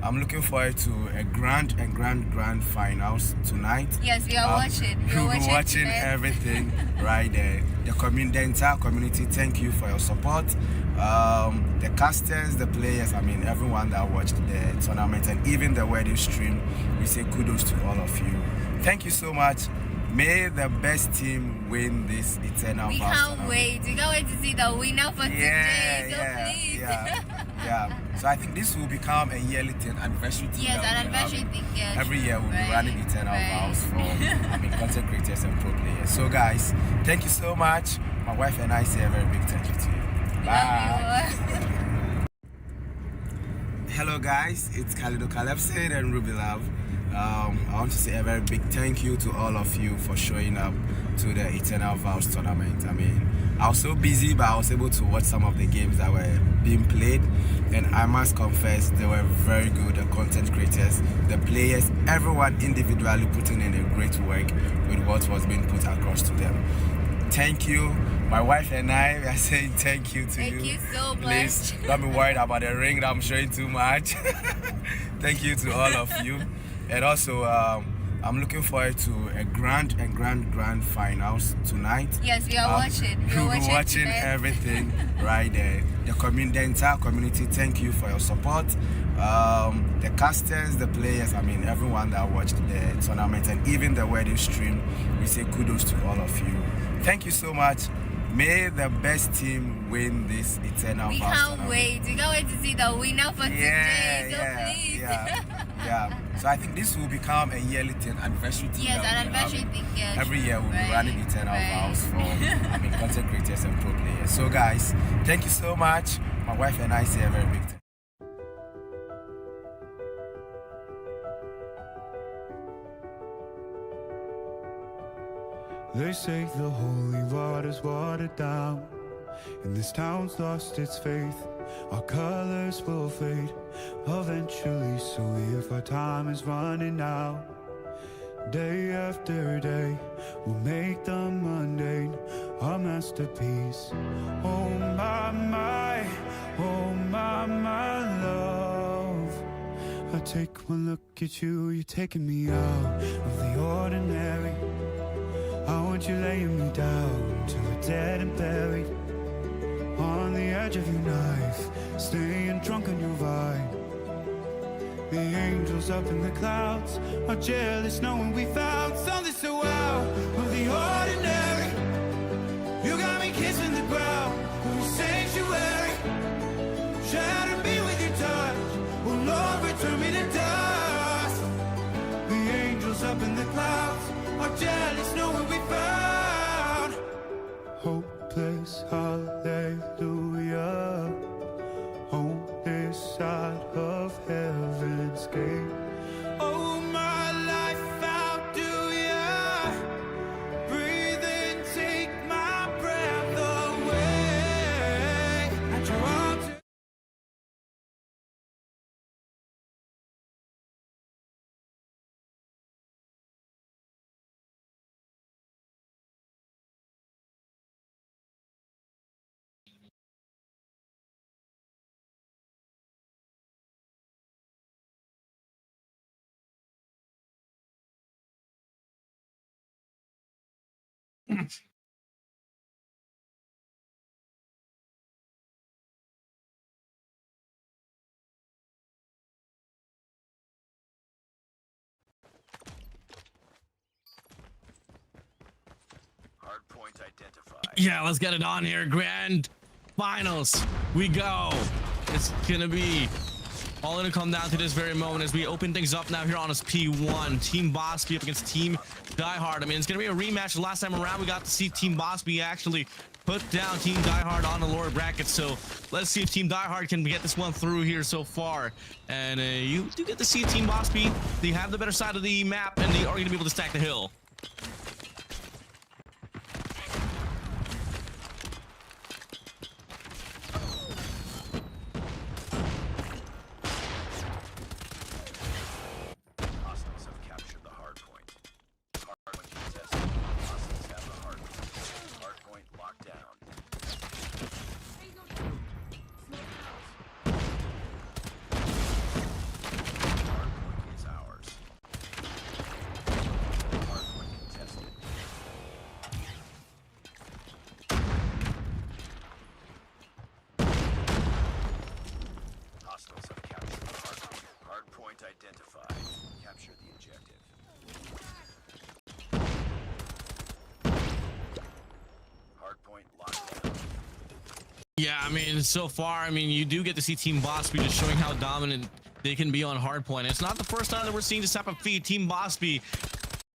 I'm looking forward to a grand finals tonight. Yes, we are watching. We are We'll be watching tonight. everything right there. The entire community, thank you for your support. The casters, the players, I mean, everyone that watched the tournament and even the wedding stream, we say kudos to all of you. Thank you so much. May the best team win this Eternal We Vows can't tournament. wait. We can't wait to see the winner for today. So please. Yeah. So I think this will become a yearly thing, anniversary thing. Yes, that an we'll be anniversary having. thing. Yes. Every year we'll be Right, running Eternal right. Vows for content creators and pro players. So guys, thank you so much. My wife and I say a very big thank you to you. Bye. Love you. Hello guys, it's codmobile and Ruby Love. I want to say a very big thank you to all of you for showing up to the Eternal Vows tournament. I mean, I was so busy, but I was able to watch some of the games that were being played, and I must confess they were very good. The content creators, the players, everyone individually putting in a great work with what was being put across to them. Thank you. My wife and I are saying thank you to you. Thank you so Please much. don't be worried about the ring that I'm showing too much. Thank you to all of you. And also, I'm looking forward to a grand finals tonight. Yes, we are watching. We We'll are be watching tonight. everything right there. The entire community, thank you for your support. The casters, the players, I mean, everyone that watched the tournament and even the wedding stream, we say kudos to all of you. Thank you so much. May the best team win this Eternal We Vows can't tournament. wait. We can't wait to see the winner for today. So please. Yeah. So I think this will become a yearly thing, anniversary thing. Yes, that an we'll be anniversary having. thing. Yes. Every year we'll be Right, running Eternal right. Vows for content creators and pro players. So guys, thank you so much. My wife and I say a very big thank you. They say the holy water's watered down, and this town's lost its faith. Our colors will fade eventually, so if our time is running out, day after day, we'll make the mundane our masterpiece. Oh my, oh my love. I take one look at you, you're taking me out of the ordinary. I want you laying me down till we're dead and buried on the edge of your knife, staying drunk on your vine. The angels up in the clouds are jealous knowing we found something so out of the ordinary. You got me kissing the ground of your sanctuary. Shatter me with your touch, oh Lord, return me to dust. The angels up in the clouds are jealous knowing we found hopeless hallelujah on this side of heaven's gate. Oh, my life, how do ya breathe and take my breath away? At your altar. Hardpoint identified. Yeah, let's get it on here. Grand finals. We go. It's gonna be all gonna come down to this very moment as we open things up now here on this P1. Team Bosby up against Team Diehard. I mean, it's gonna be a rematch. The last time around, we got to see Team Bosby actually put down Team Diehard on the lower bracket. So let's see if Team Diehard can get this one through here so far. And you do get to see Team Bosby. They have the better side of the map, and they are gonna be able to stack the hill. Hostiles have captured the hardpoint. Hardpoint contested. Hostiles have the hardpoint. Hardpoint locked down. Hardpoint is ours. Hardpoint contested. Hostiles have captured the hardpoint. Hardpoint identified. Capture the objective. Hardpoint locked down. Yeah, I mean, so far, I mean, you do get to see Team Bosby just showing how dominant they can be on hardpoint. It's not the first time that we're seeing this type of feat. Team Bosby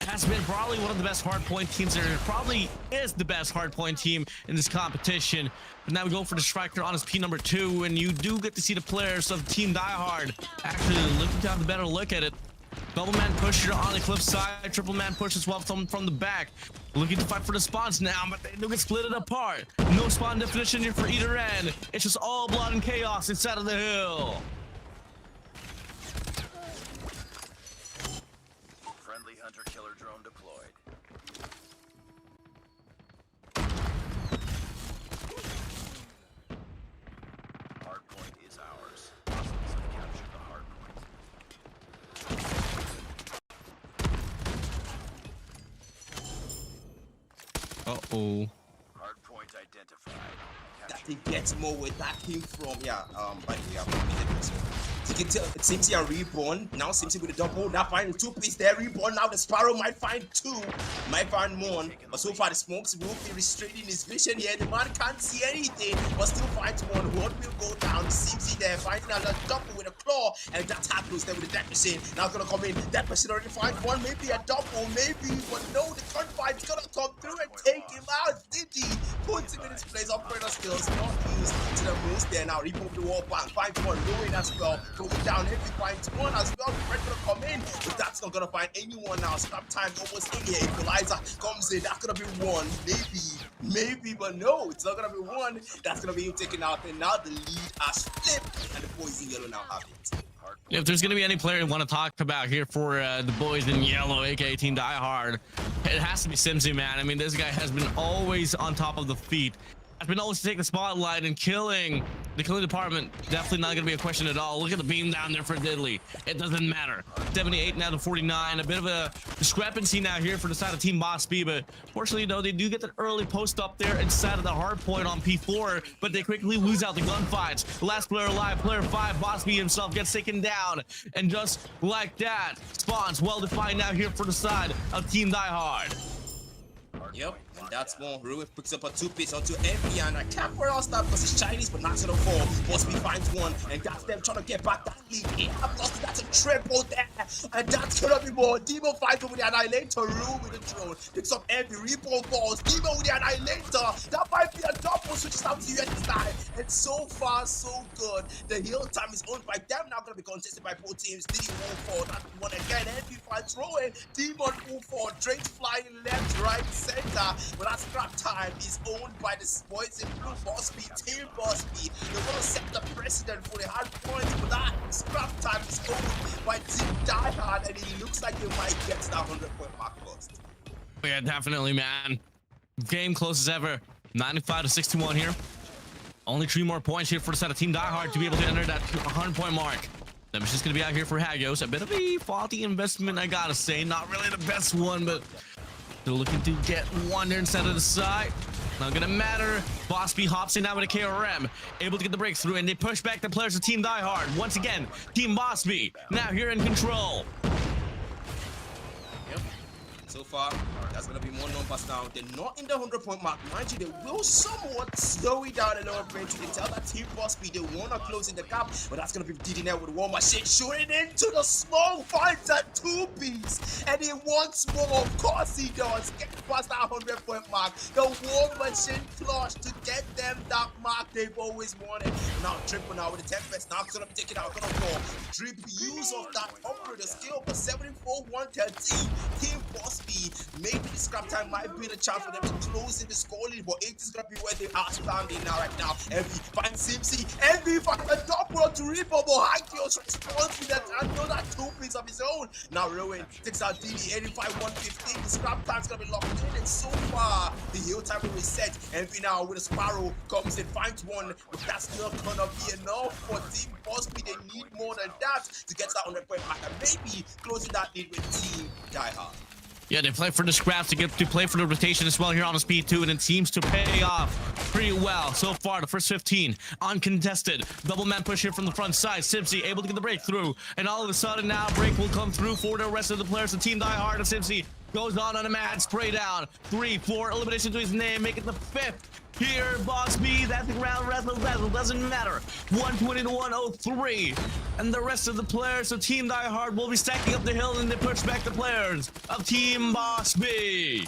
has been probably one of the best hardpoint teams there. Probably is the best hardpoint team in this competition. But now we go for the striker on his P number 2, and you do get to see the players of Team Diehard actually looking to have a better look at it. Double man pusher on the cliff side, triple man push as well from the back. Looking to fight for the spawns now, but they do get split it apart. No spawn definition here for either end. It's just all blood and chaos inside of the hill. Friendly hunter-killer drone deployed. Hardpoint is ours. Hostiles have captured the hardpoint. Uh-oh. Hardpoint identified. That Capture he gets more where that came from. Yeah, by the way, I'm so you can tell Simpsy and Reborn. Now Simpsy with a double, now finding 2 piece there. Reborn now the Sparrow might find 2, might find 1. But so far the smokes will be restraining his vision here. The man can't see anything, but still finds 1. What will go down? Simpsy there finding another double with a claw, and that happens there with the death machine. Now gonna come in. That machine already find 1, maybe a double, maybe, but no, the gunfight is gonna come through and take him out. Did he? Puts him in his place. Operator skills not used to the most there. Now remove the wall bank. Finds 1, ruin as well. Going down heavy, finds 1 as well. The red gonna come in, but that's not gonna find anyone now. Scrap time almost in here. Equalizer comes in. That's gonna be 1, maybe, but no, it's not gonna be 1. That's gonna be him taken out, and now the lead has flipped, and the boys in yellow now have it. If there's going to be any player you want to talk about here for the boys in yellow, aka Team Diehard, it has to be Simsy, man. I mean, this guy has been always on top of the feet. Has been always taking the spotlight and killing the killing department. Definitely not going to be a question at all. Look at the beam down there for Diddley. It doesn't matter. 78 now to 49. A bit of a discrepancy now here for the side of Team Bosby, but fortunately, though, they do get that early post up there inside of the hard point on P4, but they quickly lose out the gunfights. The last player alive, player 5, Bosby himself gets taken down, and just like that, spawns well defined now here for the side of Team Diehard. Yep, and that's more. Ruin picks up a 2 piece onto Envy, and I can't pronounce that because it's Chinese, but not to the 4. Bosby finds 1, and that's them trying to get back that lead. They have lost it. That's a triple there, and that's gonna be more. Demo finds over the Annihilator. Ruin with the drone picks up Envy. Repo falls. Demo with the Annihilator. That might be a double. Switches out to US side, and so far so good. The heal time is owned by them. Now gonna be contested by both teams. Diddy move forward. That one again. Envy finds Rowan. Demon move forward. Drake's flying left, right, center. But that scrap time is owned by the boys in blue. Bosby, Team Bosby. They want to set the precedent for the hard points, but that scrap time is owned by Team Diehard, and it looks like they might get to that 100-point mark first. Yeah, definitely, man. Game close as ever. 95 to 61 here. Only 3 more points here for the side of Team Diehard to be able to enter that 100-point mark. The machine's gonna be out here for Hagios. A bit of a faulty investment, I gotta say. Not really the best one, but they're looking to get 1 there instead of the side. Not gonna matter. Bosby hops in now with a KRM, able to get the breakthrough, and they push back the players of Team Diehard. Once again, Team Bosby now here in control. So far, that's gonna be more numbers now. They're not in the 100-point mark. Mind you, they will somewhat slow it down a little bit. You can tell that Team Boss Speed, they wanna close in the gap, but that's gonna be DD with War Machine shooting into the small finds that 2-piece. And he wants more. Of course he does. Get past that 100-point mark. The War Machine flush to get them that mark they've always wanted. Now triple now with the Tempest. Now it's gonna be taken out. Gonna go. Drip use of that operator skill for 74-113. Team Boss Speed. Maybe the scrap time might be the chance for them to close in the score lead, but it is gonna be where they are standing now right now. Envy finds Simpsy. Envy finds a double to rebound, but Haikyos responds with another 2-piece of his own. Now Ruin takes out DD 85-115. The scrap time's gonna be locked in, and so far the heal time will reset. Envy now with a Sparrow comes in, finds one, but that's not gonna be enough for Team Boss Speed. They need more than that to get that 100-point mark and maybe closing that lead with Team Die Hard. Yeah, they play for the scraps to get to play for the rotation as well here on the Speed 2, and it seems to pay off pretty well so far. The first 15 uncontested. Double man push here from the front side. Simpsy able to get the breakthrough, and all of a sudden now break will come through for the rest of the players. The Team Die Hard and Simpsy goes on a mad spray down. 3-4 elimination to his name, make it the 5th. Here, Boss B, that's the ground wrestle, doesn't matter. 120 to 103. And the rest of the players of Team Die Hard will be stacking up the hill, and they push back the players of Team Boss B.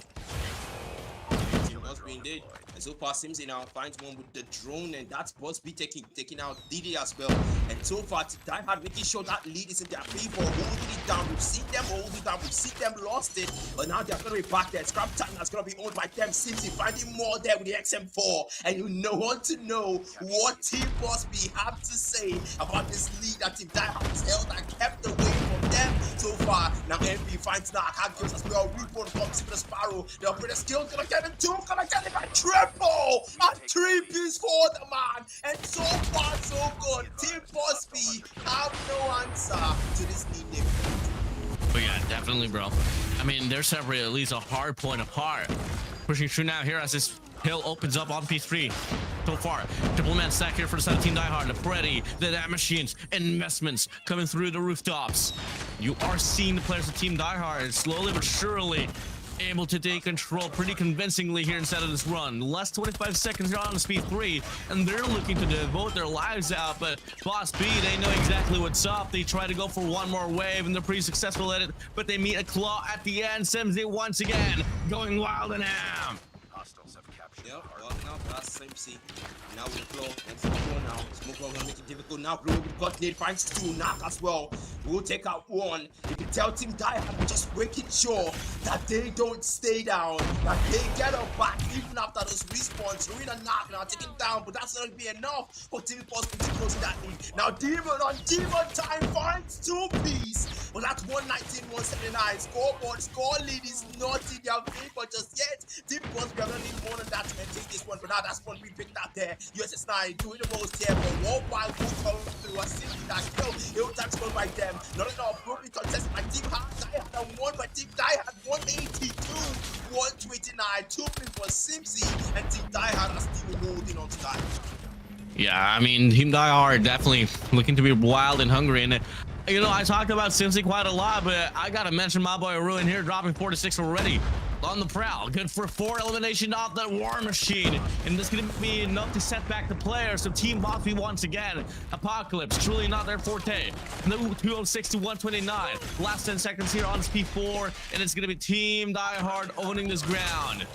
Team Boss B indeed. And so far, Simpsy now finds one with the drone, and that's Boss B taking out DD as well. And so far, Die Hard making sure that lead is in their favor, holding it down. We've seen them hold it down, we've seen them lost it, but now they're going to be back there. Scrap time that's going to be owned by them. Simpsy finding more there with the XM4, and you want to know what Team Boss B have to say about this lead that Team Die Hard has held and kept away from them so far. Now MP finds now Hagos as well. Reborn comes in the Sparrow. The operator skill gonna get him 2, gonna get him a triple, a 3-piece for the man. And so far so good. Team Boss B have no answer to this lead. But yeah, definitely, bro. I mean, they're separated at least a hard point apart. Pushing through now here as this hill opens up on P3. So far, triple man stack here for the 17 Die Hard. The Freddy, the That Machines, investments coming through the rooftops. You are seeing the players of Team Die Hard slowly but surely able to take control pretty convincingly here inside of this run. Less 25 seconds here on the Speed 3, and they're looking to devote their lives out, but Boss B, they know exactly what's up. They try to go for one more wave, and they're pretty successful at it, but they meet a claw at the end. Simsy once again going wild and ham. Hostiles have captured Yep, the hard well, now that's Simpsy. Now with the flow, and Smoke now. Smoke gonna make it difficult now. Blue with God Nade finds 2 knock as well. We'll take out 1. You can tell Team Die Hard, we're just making sure that they don't stay down, that they get up back even after those respawns. Ruin a knock now, taking down, but that's not gonna be enough for Team Boss to close that lead. Now Demon on Demon time finds 2-piece. Well, that's 119-179. Scoreboard, score lead is not in their favor just yet. Team Boss, we are gonna need more than that to maintain this one, but now that's one we picked up there. USS 9 doing the most here, but one wild will come through a city that kill. Ill time scored by them. Not enough, probably contested by Team Die Hard and 1 by Team Die Hard. 182, 129. 2 points for Simpsy, and Team Die Hard are still holding on to that. Yeah, I mean, Team Die Hard definitely looking to be wild and hungry, and you know, I talked about Simpsy quite a lot, but I gotta mention my boy Ruin here, dropping 4 to 6 already on the prowl. Good for 4 elimination off that War Machine, and this is gonna be enough to set back the players. So Team Bossy once again. Apocalypse truly not their forte. No 206 to 129. Last 10 seconds here on P4, and it's gonna be Team Die Hard owning this ground.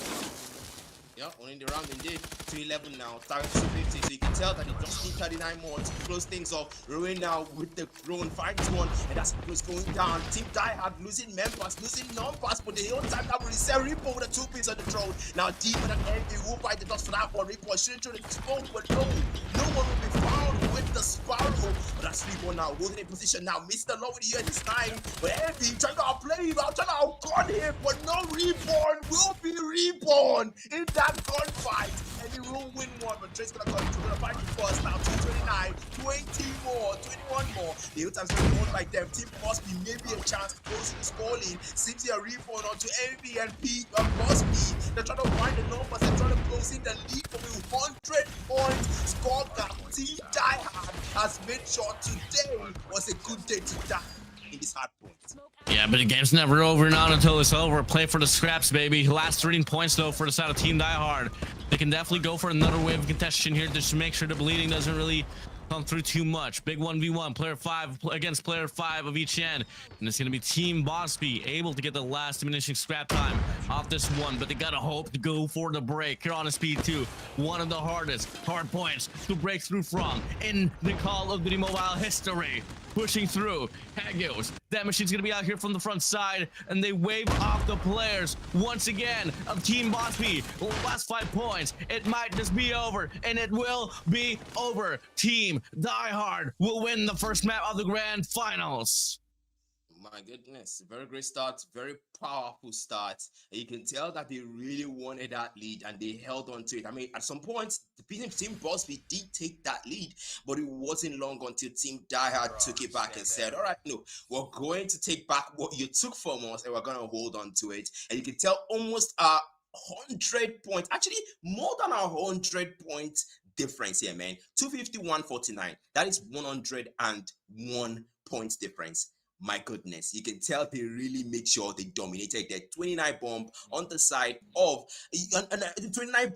Yeah, owning the round indeed. 211 now, target 250, so you can tell that he just need 39 more to close things off. Ruin now with the drone finds 1, and that's what's going down. Team Die Hard losing members, losing numbers, but the whole time that will reset Reaper with a 2-piece on the drone. Now Demon and Envy will fight the dust for that one. Reaper shooting through the smoke, but no one will be found with the Sparrow. But that's Reaper now, holding in position now. Mr. Low with the USS 9, but Envy trying to outplay him, trying to outgun him, but no Reborn will be reborn in that gunfight, and he will win one, but Trace gonna come through, gonna fight him first now. 229, 20 more, 21 more. The Hilton's gonna hold like them. Team Boss B maybe a chance to close the score lead. City a refund onto Envy and P and Boss B. They're trying to find the numbers, they're trying to close in the lead for a 100-point score gap. Team Die Hard has made sure today was a good day to die. in this hard point. Yeah, but the game's never over, not until it's over. Play for the scraps, baby. Last 13 points, though, for the side of Team Die Hard. They can definitely go for another wave of contention here just to make sure the bleeding doesn't really come through too much. Big 1v1, player 5 against player 5 of each end. And it's going to be Team Bosby able to get the last diminishing scrap time off this one, but they got to hope to go for the break. Here on a speed 2, one of the hardest hard points to break through from in the Call of Duty Mobile history. Pushing through, Hagios. That machine's gonna be out here from the front side, and they wave off the players once again of Team Bosby. Last 5 points. It might just be over, and it will be over. Team Die Hard will win the first map of the grand finals. My goodness, very great start, very powerful start. And you can tell that they really wanted that lead and they held on to it. I mean, at some points, the Team Bosby did take that lead, but it wasn't long until Team Die Hard took it back and said, all right, no, we're going to take back what you took from us and we're going to hold on to it. And you can tell almost 100 points, actually more than 100 points difference here, man. 251.49. That is 101 points difference. My goodness, you can tell they really make sure they dominated their 29 bomb on the side of 29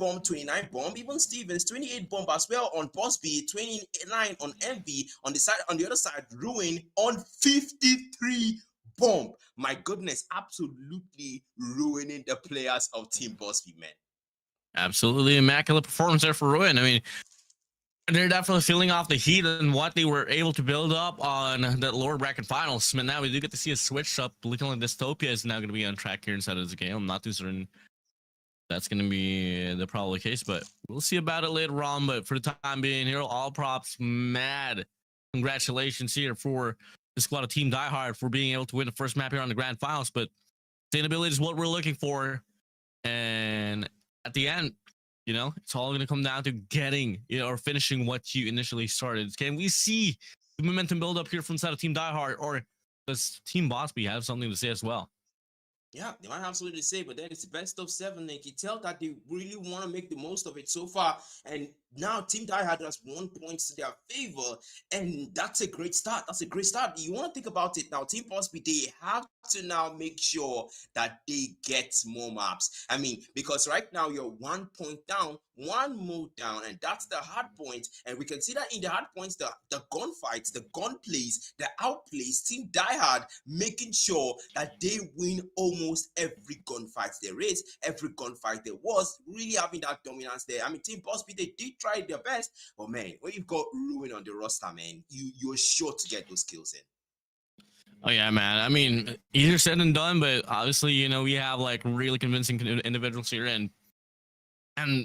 bomb, even Stevens 28 bomb as well on Bosby, 29 on Envy on the other side, Ruin on 53 bomb. My goodness, absolutely ruining the players of Team Bosby, man. Absolutely immaculate performance there for Ruin. I mean, they're definitely feeling off the heat and what they were able to build up on the lower bracket finals. But now we do get to see a switch up. Looking like Dystopia is now going to be on track here inside of this game. I'm not too certain that's going to be the probable case, but we'll see about it later on. But for the time being here, all props, mad congratulations here for the squad of Team Die Hard for being able to win the first map here on the grand finals. But sustainability is what we're looking for. And at the end, you know, it's all going to come down to getting, you know, or finishing what you initially started. Can we see the momentum build up here from side of Team Die Hard, or does Team Bosby have something to say as well? Yeah, they might have something to say, but then it's the best of 7. They can tell that they really want to make the most of it so far. And now Team Die Hard has 1 point to their favor, and that's a great start. That's a great start. You want to think about it now. Team Bosby, they have to now make sure that they get more maps. I mean, because right now you're 1 point down, 1 move down, and that's the hard point. And we can see that in the hard points, the gunfights, the gunplays, the outplays, Team Die Hard making sure that they win almost every gunfight there is, every gunfight there was, really having that dominance there. I mean, Team Bosby, they did try their best, but man, when you've got Ruin on the roster, man, you're sure to get those kills in. Oh yeah, man. I mean, easier said than done, but obviously, you know, we have like really convincing individuals here, and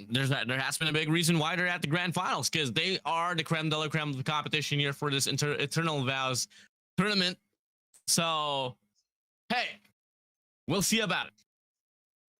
there has been a big reason why they're at the grand finals, because they are the creme de la creme of the competition here for this Eternal Vows tournament. So, hey, we'll see about it.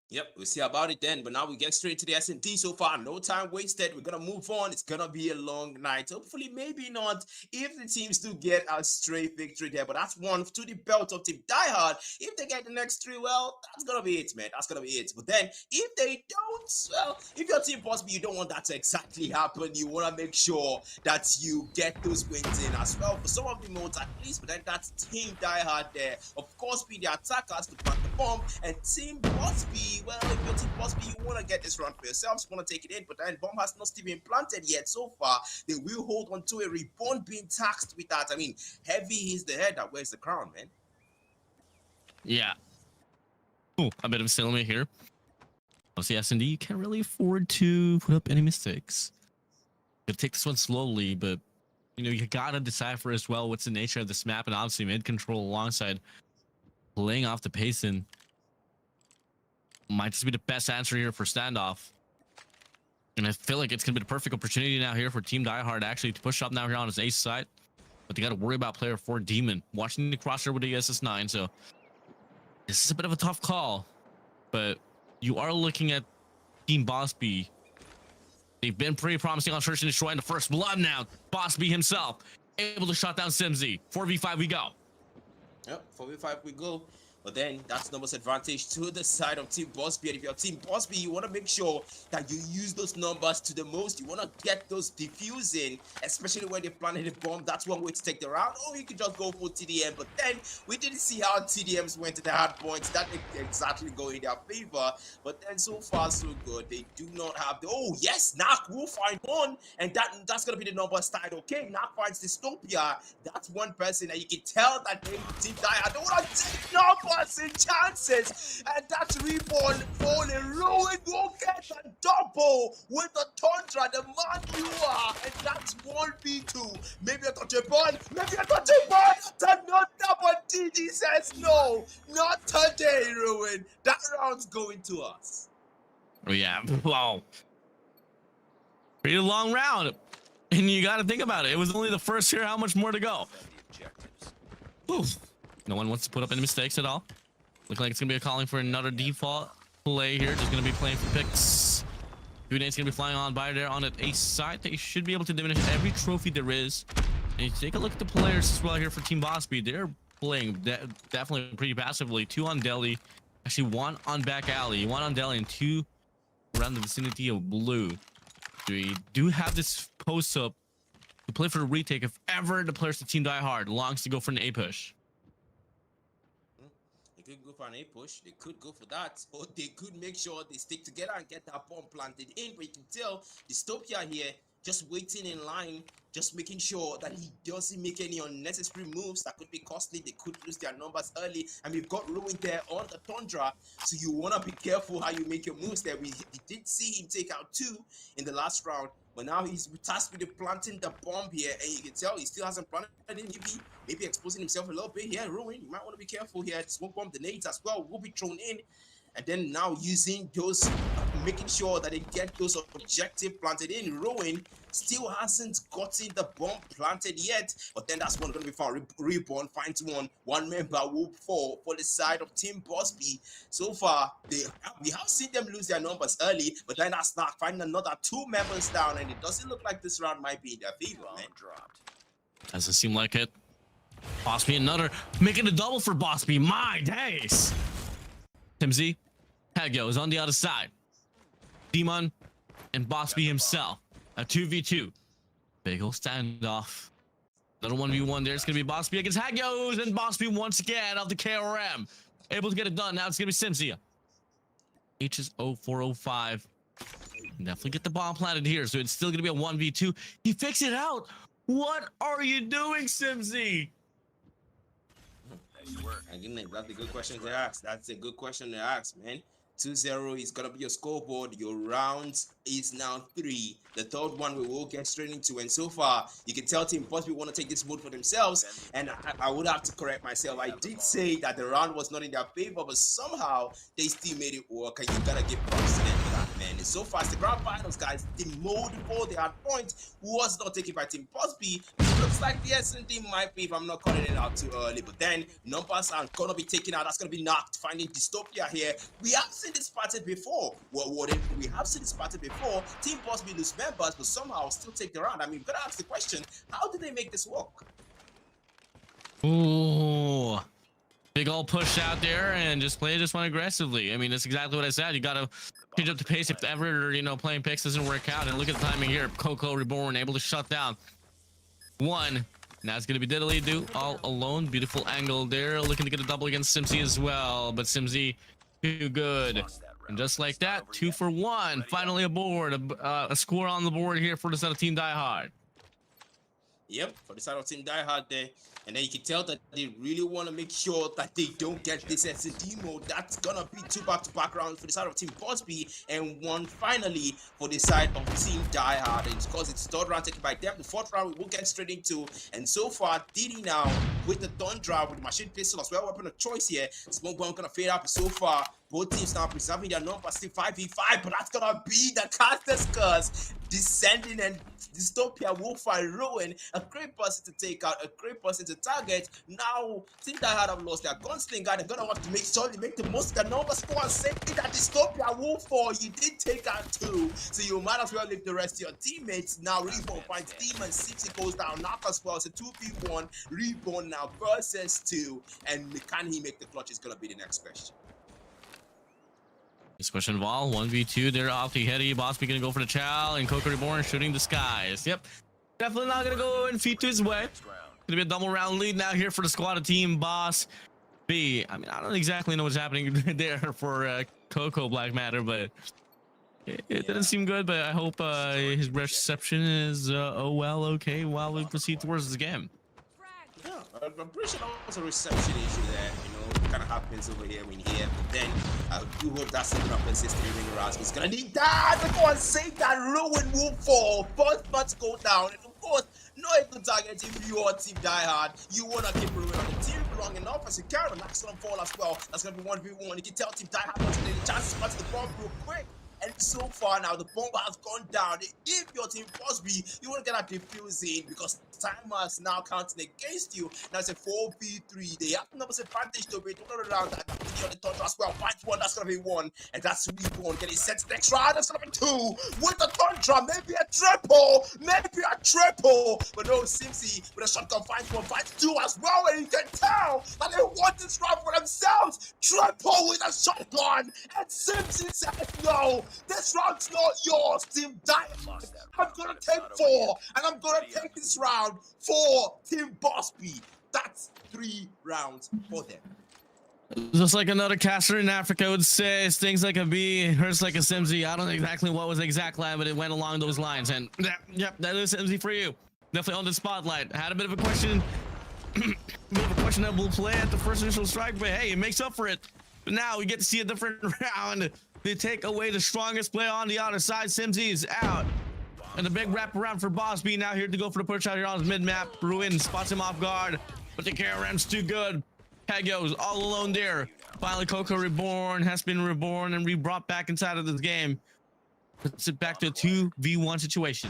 Yep, we'll see about it then. But now we get straight to the S&D so far. No time wasted. We're going to move on. It's going to be a long night. Hopefully, maybe not if the teams do get a straight victory there. But that's one to the belt of Team Die Hard. If they get the next 3, well, that's going to be it, man. That's going to be it. But then, if they don't, well, if your Team Bosby, you don't want that to exactly happen. You want to make sure that you get those wins in as well. For some of the modes, at least. But then that's Team Die Hard there. Of course, be the attackers to plant the bomb. And Team Bosby, well, if you're Team Bosby, you want to get this round for yourselves, you want to take it in, but then bomb has not still been planted yet so far. They will hold on to a Reborn being taxed with that. I mean, heavy is the head that wears the crown, man. Yeah. Ooh, a bit of a stalemate here. Obviously, S&D, you can't really afford to put up any mistakes. You gotta take this one slowly, but, you know, you gotta decipher as well what's the nature of this map, and obviously mid-control alongside playing off the pace and might just be the best answer here for standoff. And I feel like it's gonna be the perfect opportunity now here for Team Die Hard actually to push up now here on his ace side. But they got to worry about player 4 Demon watching the crosshair with the SS9. So this is a bit of a tough call, but you are looking at Team Bosby. They've been pretty promising on Search and Destroy in the first blood now. Bosby himself able to shut down Simsy. 4v5 we go. Yep, 4v5 we go. But then that's numbers advantage to the side of Team Bosby. And if you're Team Bosby, you want to make sure that you use those numbers to the most. You want to get those defusing, especially when they planted a bomb. That's one way to take the round. Or you could just go for TDM. But then we didn't see how TDMs went to the hard points. That didn't exactly go in their favor. But then so far so good. They do not have the yes, Nak will find one, and that's gonna be the numbers tied. Okay, Nak finds Dystopia. That's one person that you can tell that they Team Die. I don't want to take numbers and chances, and that's Reborn falling. Ruin will get the double with the Tundra, the man you are, and that's 1v2. Maybe I got your ball, maybe I got your ball. That's another, but TG says no, not today, Ruin. That round's going to us. Oh yeah, wow. Pretty long round, and you got to think about it. It was only the first here. How much more to go? Oof. No one wants to put up any mistakes at all. Looks like it's gonna be a calling for another default play here. Just gonna be playing for picks. Udane's gonna be flying on by there on the ace side. They should be able to diminish every trophy there is. And you take a look at the players as well here for Team Bosby. They're playing definitely pretty passively. 2 on Delhi, actually 1 on back alley, 1 on Delhi, and 2 around the vicinity of blue. We do have this post up to play for the retake if ever the players to Team Die Hard longs to go for an A push. They could go for an A push, they could go for that, or they could make sure they stick together and get that bomb planted in. But you can tell Dystopia here just waiting in line, just making sure that he doesn't make any unnecessary moves that could be costly. They could lose their numbers early, and we've got Ruin there on the Tundra, so you want to be careful how you make your moves there. We did see him take out 2 in the last round, but now he's tasked with planting the bomb here, and you can tell he still hasn't planted it. Maybe exposing himself a little bit here. Ruin, you might want to be careful here. Smoke bomb, the nades as well will be thrown in. And then now using those, making sure that they get those objective planted in. Ruin still hasn't gotten the bomb planted yet, but then that's one going to be found. Reborn finds one member will fall for the side of Team Bosby. So far, we have seen them lose their numbers early, but then that's not finding another 2 members down, and it doesn't look like this round might be in their favor, man. Doesn't seem like it. Bosby another, making a double for Bosby. My days. Tim Z. Hagyo is on the other side. Demon and Bosby himself. A 2v2. Big ol' standoff. Little 1v1 there. It's going to be Bosby against Hagyos, and Bosby once again of the KRM. Able to get it done. Now it's going to be Simzia. H is 0405. Definitely get the bomb planted here, so it's still going to be a 1v2. He fixed it out. What are you doing, Simzy? Again, that's a good question to ask. That's a good question to ask, man. 2-0 is gonna be your scoreboard. Your rounds is now 3. The third one we will get straight into, and so far you can tell Team Bosby want to take this mode for themselves. And I would have to correct myself. I did say that the round was not in their favor, but somehow they still made it work, and you gotta give props to them for that, man. And so far, it's the grand finals, guys. The mode before the Hardpoint was not taken by Team Bosby. It looks like the SND might be, if I'm not calling it out too early. But then numbers are gonna be taken out. That's gonna be knocked. Finding Dystopia here. We have seen this pattern before. We have seen this pattern before. Team Bosby lose members, but somehow still take the round. I mean, we've got to ask the question: how did they make this work? Ooh, big old push out there, and just play this one aggressively. I mean, that's exactly what I said. You got to change up the pace if ever playing picks doesn't work out. And look at the timing here. Coco Reborn able to shut down 1. Now it's going to be Diddly Do all alone. Beautiful angle there. Looking to get a double against Simzy as well, but Simzy too good. And just like that, 2 for 1. Finally aboard. A score on the board here for the side of Team Die Hard. Yep, for the side of Team Die Hard there. And then you can tell that they really want to make sure that they don't get this SND mode. That's gonna be 2 back-to-back rounds for the side of Team Bosby, and 1 finally for the side of Team Die Hard. And because it's the 3rd round taken by them, the 4th round we will get straight into. And so far, Diddy now with the Tundra with the machine pistol as well, weapon of choice here. Smoke bomb gonna fade out, but so far Both teams now preserving their numbers, still 5v5, but that's gonna be the casters curse. Descending and Dystopia will find Ruin, a great person to take out, a great person to target. Now, Team Die Hard have lost their gunslinger. They're gonna have to make sure they make the most of the numbers. Go and say that Dystopia will fall. You did take out 2, so you might as well leave the rest of your teammates. Now, Reborn finds Demon, City goes down, Knock as well. So 2v1, Reborn now versus 2, and can he make the clutch is gonna be the next question. This question of all 1v2. They're off the heady. Boss gonna go for the chow, and Coco Reborn shooting the skies. Yep, definitely not gonna go in feet to his way. Gonna be a double round lead now here for the squad of Team Boss B. I mean, I don't exactly know what's happening there for Coco Black Matter, but it didn't seem good. But I hope his reception is okay while we proceed towards the game. Yeah, I'm pretty sure that was a reception issue there, it kind of happens over here when here, but then I do hope that's not gonna persist during the rounds. He's gonna need that to go and save that Ruin will fall. First must go down, and of course, no able target if you are Team Die Hard. You wanna keep Ruin on the team long enough as you can, and that's gonna fall as well. That's gonna be 1v1. You can tell Team Die Hard wants to take the chances to pass the bomb real quick. And so far now, the bomb has gone down. If your team Boss B, you want to get that defusing because time is now counting against you. Now it's a 4v3. They have the numbers advantage to be around that. On the Tundra as well. Fight 1, that's going to be 1. And that's Reborn getting set to next round. That's going to be 2. With the Tundra, maybe a triple. Maybe a triple. But no, Simpsy with a shotgun finds 1, finds 2 as well. And you can tell that they want this round for themselves. Triple with a shotgun. And Simpsy says no. This round's not yours, Team Diamond. I'm gonna take 4, and I'm gonna take this round for Team Boss B. That's 3 rounds for them. Just like another caster in Africa would say, stings like a bee, hurts like a Simsy. I don't know exactly what was the exact line, but it went along those lines. And yep, that is Simsy for you. Definitely on the spotlight. I had a bit of a question, questionable play at the first initial strike, but hey, it makes up for it. But now we get to see a different round. They take away the strongest player on the other side. Simsy is out. And the big wraparound for Boss B now here to go for the push out here on his mid-map. Ruin spots him off guard, but the KRM's too good. Peggo's all alone there. Finally, Coco Reborn has been reborn and re-brought back inside of this game. Puts it back to a 2v1 situation.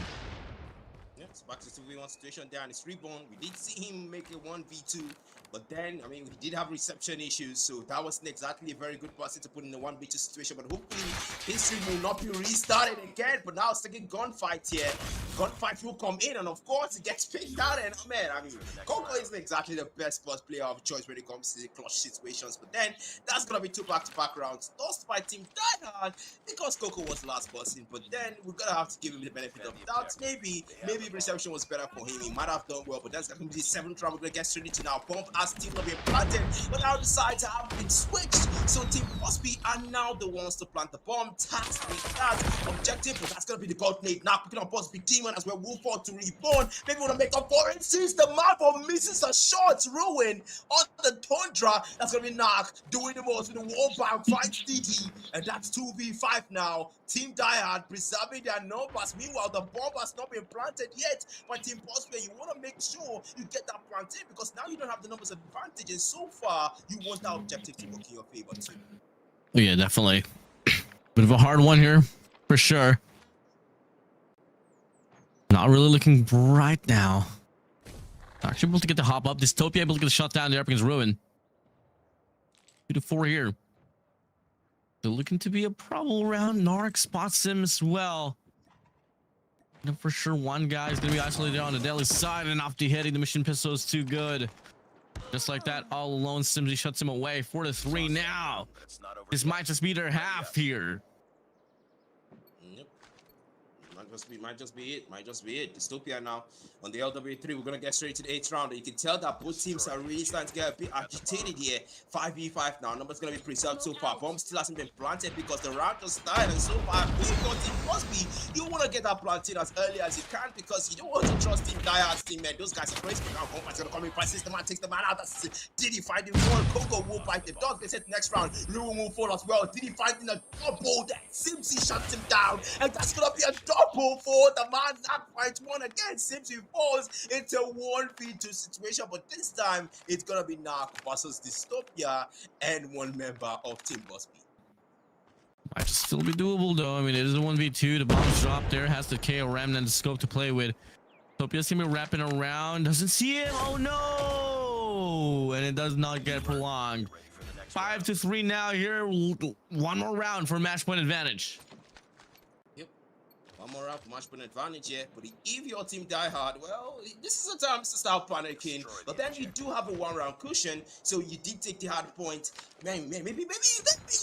Yep, it's back to 2v1 situation there, and it's Reborn. We did see him make a 1v2. But then, I mean, we did have reception issues, so that wasn't exactly a very good person to put in the 1v2 situation. But hopefully, history will not be restarted again. But now it's taking gunfight here. Gunfight will come in, and of course, it gets picked out. And man, I mean, Coco isn't exactly the best first player of choice when it comes to the clutch situations. But then, that's gonna be 2 back-to-back rounds. Lost by Team Die Hard because Coco was the last person. But then, we're gonna have to give him the benefit of the doubt. Maybe reception was better for him. He might have done well, but that's gonna be the 7th round. We're gonna get straight into now. Bomb as team will be planted, but now the sides have been switched. So Team Boss B are now the ones to plant the bomb. Task with that objective, but that's gonna be the gold nade. Now picking up Boss B Demon as well. Wolf to Reborn. Maybe wanna make up for it. Since the map of misses a short Ruin on the Tundra. That's gonna be Knock doing the most with the wall bound finds DD, and that's 2v5 now. Team Die Hard preserving their numbers. Meanwhile, the bomb has not been planted yet. But Team Boss B, you wanna make sure you get that planted because now you don't have the numbers advantage, and so far you want that objective to work in your favor too. Yeah, definitely. Bit of a hard one here for sure. Not really looking bright now. Actually able to get the hop up. Dystopia able to get the shot down there against Ruin. 2 to 4 here. They're looking to be a problem around. Narc spots him as well. And for sure one guy is going to be isolated on the Delhi side, and off the heading, the mission pistol is too good. Just like that, all alone, Simsy shuts him away. 4 to 3 now. This might just be their half here. Yep. Might just be it. Dystopia now on the LW3. We're gonna get straight to the 8th round. You can tell that both teams are really starting to get a bit agitated here. 5v5 now. Numbers gonna be preserved so far. Bomb still hasn't been planted because the round just started, and so far, if your team must be, you wanna get that planted as early as you can because you don't want to trust Team Die Hard's team, man. Those guys are crazy. But now Bomb's gonna come in, prices the man, takes the man out. That's it. Did he find him? Coco will bite the dog. They said next round, Ruin will fall as well. Did he find him a double? That Simpsy shuts him down, and that's gonna be a double for the man. That fight 1 again. Simpsy falls into 1v2 situation, but this time it's gonna be Knock versus Dystopia and one member of Team Boss B. Might just still be doable though. I mean, it is a 1v2. The bomb's dropped there. Has the KO Ram and the scope to play with. Topia see me wrapping around. Doesn't see him. Oh no! And it does not get prolonged. 5-3 now here. One more round for match point advantage. Yep. One more round for match point advantage here. But if your team die hard, well, this is the time to start panicking. But then you do have a 1 round cushion. So you did take the hard point. Maybe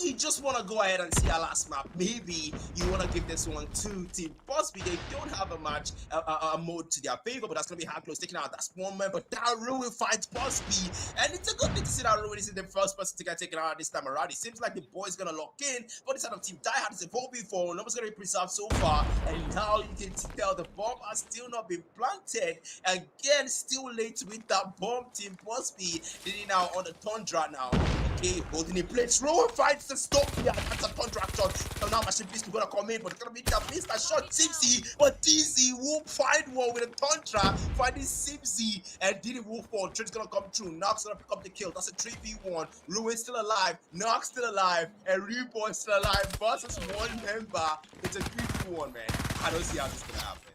you just want to go ahead and see our last map. Maybe you want to give this one to Team Busby. They don't have a match, a mode to their favor, but that's going to be hard close taking out that one member. That Ruin finds Busby. And it's a good thing to see that Ruin is the first person to get taken out this time around. It seems like the boy's going to lock in, but this side of Team Die Hard is a 4v4. Nobody's going to be preserved so far. And now you can tell the bomb has still not been planted. Again, still late with that bomb. Team Busby leading now on the Tundra now. Okay, holding in place. Rowan finds the stop here. That's a contract shot. So now Machine Beast is gonna come in, but it's gonna be the Beast that shot Tipsy. But DZ will find one with a Tundra, finding Simpsy, and Diddy will fall. Trent's gonna come through. Nox gonna pick up the kill. That's a 3v1. Ruin's still alive. Nox still alive, and Reborn still alive. Versus one member. It's a 3v1, man. I don't see how this is gonna happen.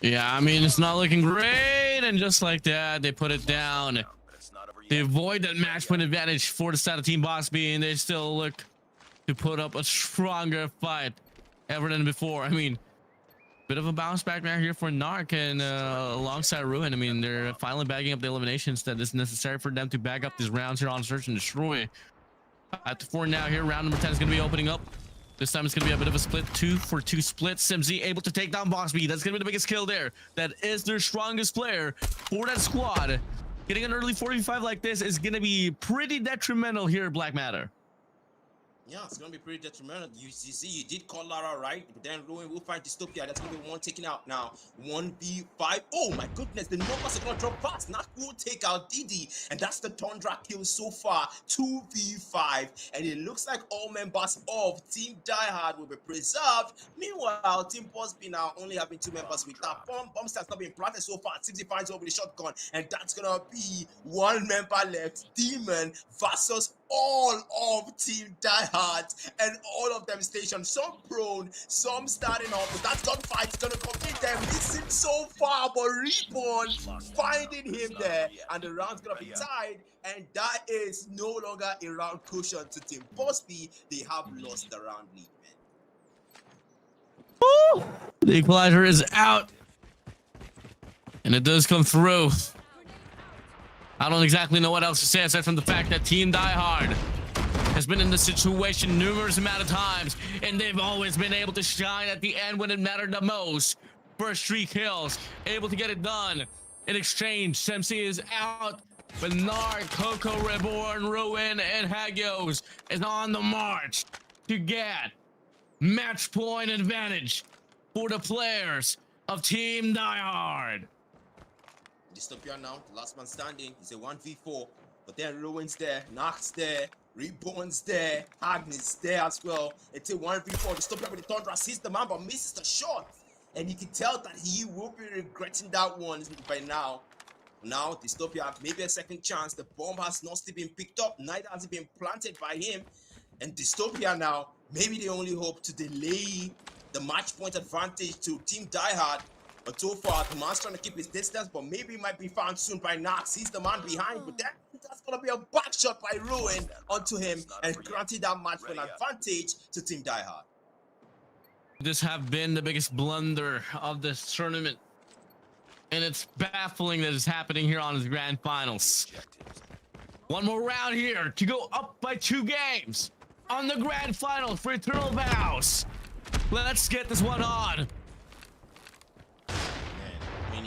Yeah, I mean, it's not looking great, and just like that, they put it down. They avoid that match point advantage for the side of Team Busby, and they still look to put up a stronger fight ever than before. I mean, bit of a bounce back now here for Narc and alongside Ruin. I mean, they're finally bagging up the eliminations that is necessary for them to bag up these rounds here on Search and Destroy. At the 4 now here, round number 10 is going to be opening up. This time it's going to be a bit of a split, 2-for-2 split. Simzy able to take down Busby. That's going to be the biggest kill there. That is their strongest player for that squad. Getting an early 45 like this is going to be pretty detrimental here, Black Matter. Yeah, it's going to be pretty detrimental. You see, you did call Lara right, but then Ruin will find Dystopia. That's going to be one taken out now. 1v5. Oh my goodness, the numbers are going to drop fast. Nak will take out Didi, and that's the Tundra kill so far. 2v5, and it looks like all members of Team Die Hard will be preserved. Meanwhile, Team Busby now only having 2 members with that bomb. Bomb starts not being planted so far. Simply finds over the shotgun, and that's going to be 1 member left. Demon versus all of Team Die Hard, and all of them stationed, some prone, some starting off, but that gunfight is gonna complete them. Missing so far, but Reborn finding him there, and the round's gonna be tied, and that is no longer a round cushion to Team Busby. They have lost the round lead, man. Woo! The equalizer is out, and it does come through. I don't exactly know what else to say aside from the fact that Team Die Hard has been in this situation numerous amount of times, and they've always been able to shine at the end when it mattered the most. First 3 kills, able to get it done. In exchange, Semsi is out, but Narc, Coco, Reborn, Ruin, and Hagios is on the march to get match point advantage for the players of Team Die Hard. Dystopia now, the last man standing. It's a 1v4, but then Ruin's there, Nox there, Reborn's there, Agnes there as well. It's a 1v4. Dystopia with the Tundra sees the man but misses the shot, and you can tell that he will be regretting that one by now. Now Dystopia maybe a second chance. The bomb has not still been picked up, neither has it been planted by him, and Dystopia now maybe they only hope to delay the match point advantage to Team Die Hard. But so far, the man's trying to keep his distance, but maybe he might be found soon by Nox. He's the man behind, but that's going to be a back shot by Ruin onto him and granting that match point advantage to Team Die Hard. This have been the biggest blunder of this tournament, and it's baffling that it's happening here on his grand finals. One more round here to go up by 2 games on the grand finals for Eternal Vows. Let's get this one on.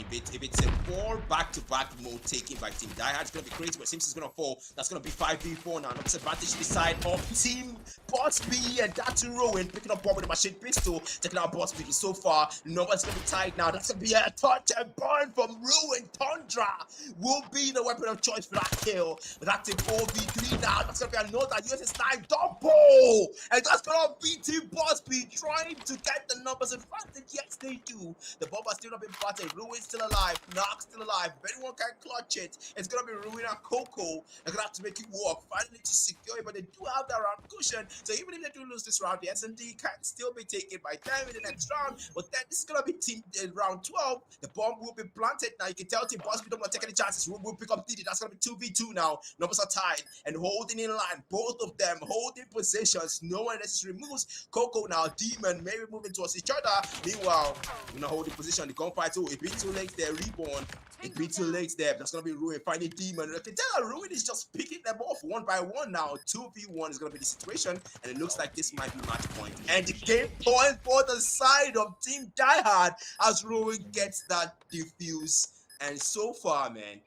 If it's a 4 back-to-back mode taken by Team Die Hard, it's going to be crazy, but Simpson's going to fall. That's going to be 5v4 now. That's advantage to the side of Team Busby, and that's Ruin picking up one with a machine pistol, taking out Busby. So far, nobody's going to be tied now. That's going to be a touch and burn from Ruin. Tundra will be the weapon of choice for that kill. But that's a 4v3 now. That's going to be another USS9 double, and that's going to be Team Busby trying to get the numbers advantage. Yes, they do. The bomb has still not been planted. Ruin's still alive. Knock still alive. If anyone can clutch it, it's gonna be Ruin and Coco. They're gonna have to make it work. Finally to secure it, but they do have that round cushion. So even if they do lose this round, the S&D can still be taken by them in the next round. But then this is gonna be team round 12. The bomb will be planted. Now you can tell Team Boss we don't want to take any chances. We'll pick up Diddy. That's gonna be 2v2 now. Numbers are tied and holding in line. Both of them holding positions. No one necessarily moves. Coco now, Demon, maybe moving towards each other. Meanwhile, you know, holding position. The gunfight too. It beat too late there. Reborn. It beat too late there. That's gonna be Ruin finding Demon. I can tell that Ruin is just picking them off one by one now. 2v1 is gonna be the situation, and it looks like this might be match point. And the game point for the side of Team Die Hard as Ruin gets that defuse. And so far, man,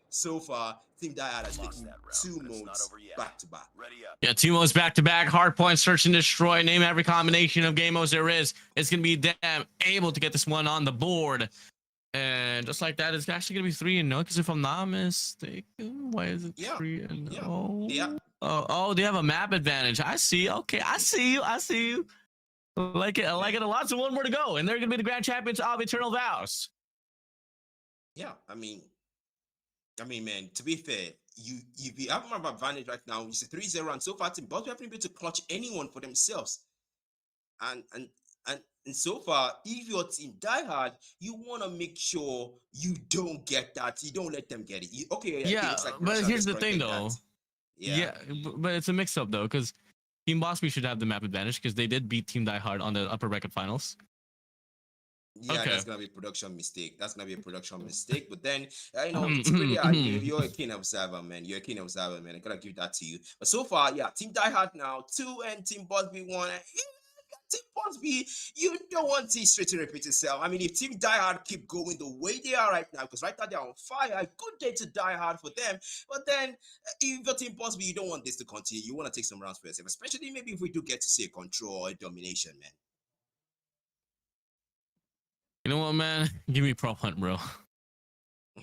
Team Die Hard has taken that round, 2 but it's not modes over yet. back to back. Ready up. Yeah, 2 modes back to back. Hardpoint, search and destroy. Name every combination of game modes there is. It's gonna be them able to get this one on the board. And just like that, it's actually gonna be 3-0. Because if I'm not mistaken, why is it 3-0? Yeah. Oh, they have a map advantage. I see. Okay, I see you. I like it a lot. So 1 more to go, and they're gonna be the grand champions of Eternal Vows. Yeah, I mean, man, to be fair, you have a map advantage right now. It's a 3-0, and so far, Team Boss haven't been able to clutch anyone for themselves. And so far, if your Team Die Hard, you want to make sure you don't get that. You don't let them get it. Yeah, but here's the thing, though. Yeah, but it's a mix-up, though, because Team Boss should have the map advantage because they did beat Team Die Hard on the upper bracket finals. Yeah, Okay. that's gonna be a production mistake. But then, you know, it's pretty hard. You're a keen observer, man. I gotta give that to you. But so far, yeah, Team Die Hard now 2 and Team Busby 1. Team Busby, you don't want this straight to repeat itself. I mean, if Team Die Hard keep going the way they are right now, because right now they're on fire, a good day to Die Hard for them. But then, if you're Team Busby, you don't want this to continue. You want to take some rounds for yourself, especially maybe if we do get to see a control or a domination, man. You know what, man? Give me prop hunt, bro.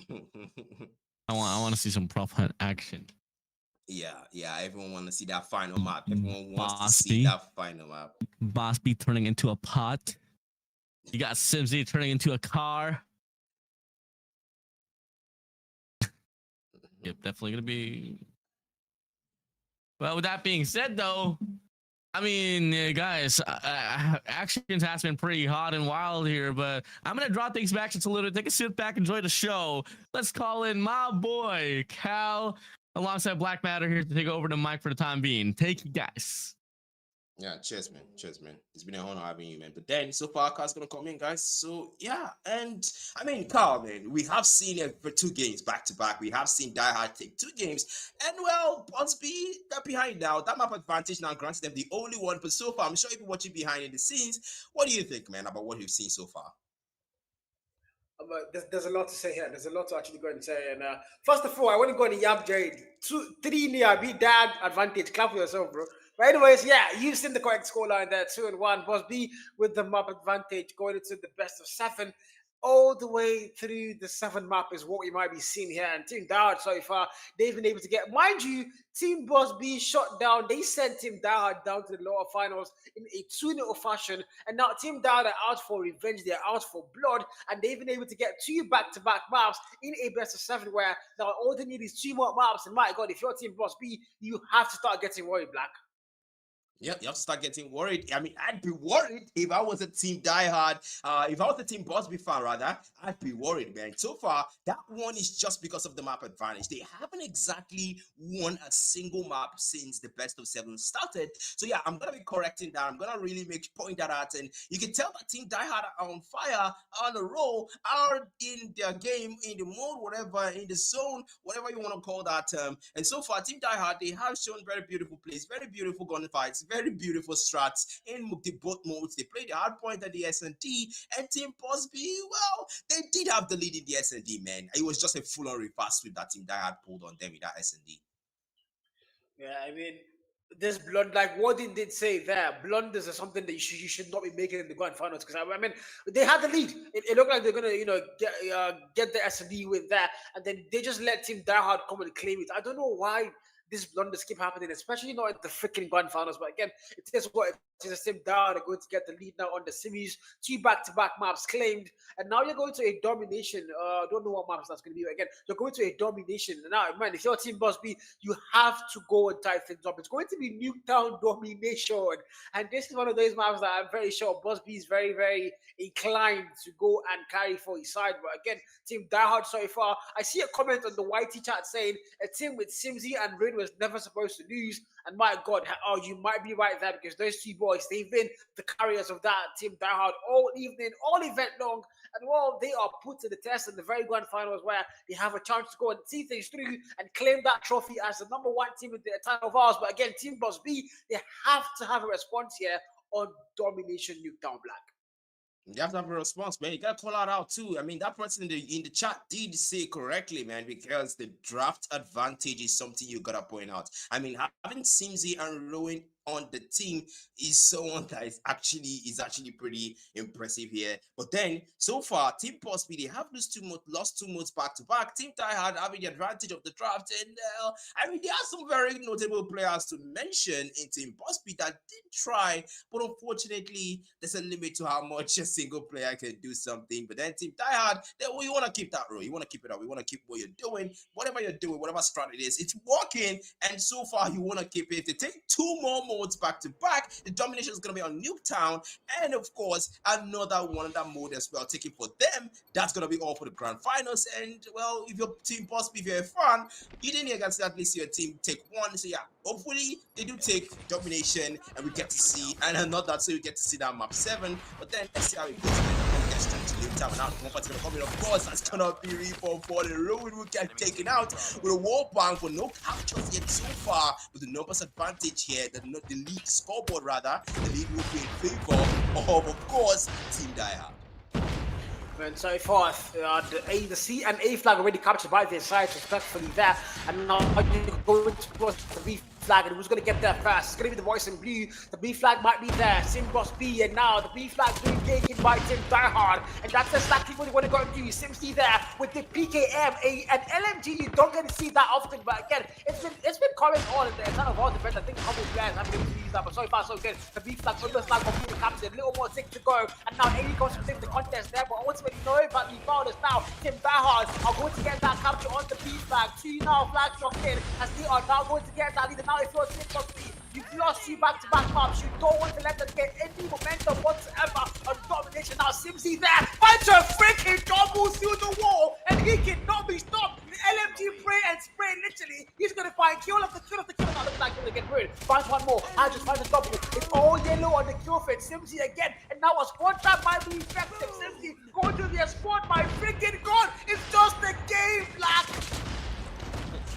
I want to see some prop hunt action. Yeah. Everyone want to see that final map. Everyone wants to Boss see B. that final map. Boss B turning into a pot. You got Simsy turning into a car. Yep, definitely gonna be. Well, with that being said, though, I mean, guys, actions has been pretty hot and wild here, but I'm gonna draw things back just a little bit. Take a sit back, enjoy the show. Let's call in my boy Cal alongside Black Matter here to take over the mic for the time being. Take it, guys. Yeah, cheers, man. It's been an honor having you, man. But then, so far, Carl's gonna come in, guys. So, yeah, and I mean, Carl, man, we have seen it for 2 games back to back. We have seen Die Hard take 2 games, and well, Busby, they're behind now. That map advantage now granted them the only one, but so far, I'm sure you've been watching behind in the scenes. What do you think, man, about what you've seen so far? There's a lot to say here. There's a lot to actually go and say. And first of all, I want to go on the Yab Jade. 3 near be dad advantage. Clap for yourself, bro. But anyways, yeah, you've seen the correct scoreline there, 2-1. Boss B with the map advantage going into the best of 7. All the way through the 7 map is what we might be seeing here. And Team Dowd so far, they've been able to get, mind you, Team Boss B shot down. They sent Team Dowd down to the lower finals in a 2-0 fashion. And now Team Dowd are out for revenge. They're out for blood. And they've been able to get 2 back-to-back maps in a best of 7 where now all they need is 2 more maps. And my God, if you're Team Boss B, you have to start getting worried, Black. Yeah, you have to start getting worried. I mean, I'd be worried if I was a Team Die Hard. If I was a Team Busby fan, rather, I'd be worried, man. So far, that one is just because of the map advantage. They haven't exactly won a single map since the best of 7 started. So yeah, I'm gonna be correcting that. I'm gonna really point that out, and you can tell that Team Die Hard are on fire, on a roll, are in their game, in the mode, whatever, in the zone, whatever you want to call that term. And so far, Team Die Hard, they have shown very beautiful plays, very beautiful gunfights, very beautiful strats in both modes. They played the Hardpoint and the S&D, and Team Busby, well, they did have the lead in the S&D, man. It was just a full-on reverse sweep that Team Die Hard pulled on them in that S&D. Yeah, I mean, this blood, like what did they say there? Blunders are something that you should not be making in the grand finals, because I mean, they had the lead. It looked like they're gonna, get the S&D with that, and then they just let Team Die Hard come and claim it. I don't know why these blunders keep happening, especially not in the freaking grand finals. But again, it is what it is. The same down. They're going to get the lead now on the series. 2 back-to-back maps claimed, and now you're going to a domination. I don't know what maps that's going to be. But again, you're going to a domination. Now, man, if your team must be, you have to go and tie things up. It's going to be Nuketown domination, and this is one of those maps that I'm very sure Busby is very, very inclined to go and carry for his side. But again, Team Diehard so far. I see a comment on the YT chat saying a team with Simsy and Rain was never supposed to lose. And my God, oh, you might be right there, because those 2 boys, they've been the carriers of that Team Diehard all evening, all event long. And well, they are put to the test in the very grand finals, where they have a chance to go and see things through and claim that trophy as the #1 team in the Eternal Vows. But again, Team Boss B, they have to have a response here on domination Nuketown Black. You have to have a response, man. You gotta call out too. I mean, that person in the chat did say correctly, man, because the draft advantage is something you gotta point out. I mean, having Simsy and Rowan on the team is someone that is actually pretty impressive here. But then so far, Team Posby, they have lost 2 months back to back. Team Diehard having the advantage of the draft, and I mean, there are some very notable players to mention in Team Posby that did try, but unfortunately, there's a limit to how much a single player can do something. But then Team Diehard, you want to keep that role, you want to keep it up, you want to keep what you're doing, whatever you're doing, whatever strategy it is, it's working, and so far you want to keep it. If they take 2 more modes back to back, the domination is going to be on Nuketown, and of course another one of that mode as well taking for them. That's going to be all for the grand finals. And well, if your team possibly, if you're a fan, you didn't exactly see your team take 1. So yeah, hopefully they do take domination and we get to see, and not that, so you get to see that map 7. But then let's see how it goes. Get straight to Nuketown, and now the one going to come in. Of course, that's going to be Reaper for the road. Will get taken out with a wall bang for no captures yet so far, with the numbers advantage here. The lead scoreboard, rather, the lead will be in favor of course, Team Diehard. And so forth, the C and A flag already captured by their side, respectfully there. And now you go towards the B flag, and who's going to get there first? It's going to be the voice in blue. The B flag might be there. Sim Boss B, and now the B flag being taken by Team Diehard. And that's exactly what they want to go and do. Simsy there with the PKM, an LMG. You don't get to see that often, but again, it's been coming on in the Eternal Vault event. I think a couple of players haven't been able to use that, but so far so good. The B flag from the flag completely captured. A little more tick to go, and now A goes to take the contest there, but ultimately nobody found us now. Team Diehard are going to get that capture on the B flag. 2 now flags locked in, as they are now going to get that lead. Now if you're Team Boss B, you've lost 2 back-to-back maps. You don't want to let them get any momentum whatsoever on domination. Now Simsy there finds a freaking double through the wall, and he cannot be stopped. The LMG spray and spray, literally. He's going to find kill of the kill. Now looks like he's going to get rid. Finds one more. I just find a double. It's all yellow on the kill feed. Simsy again, and now a squad trap might be effective. Simsy going to the squad. My freaking God, it's just a game, Black.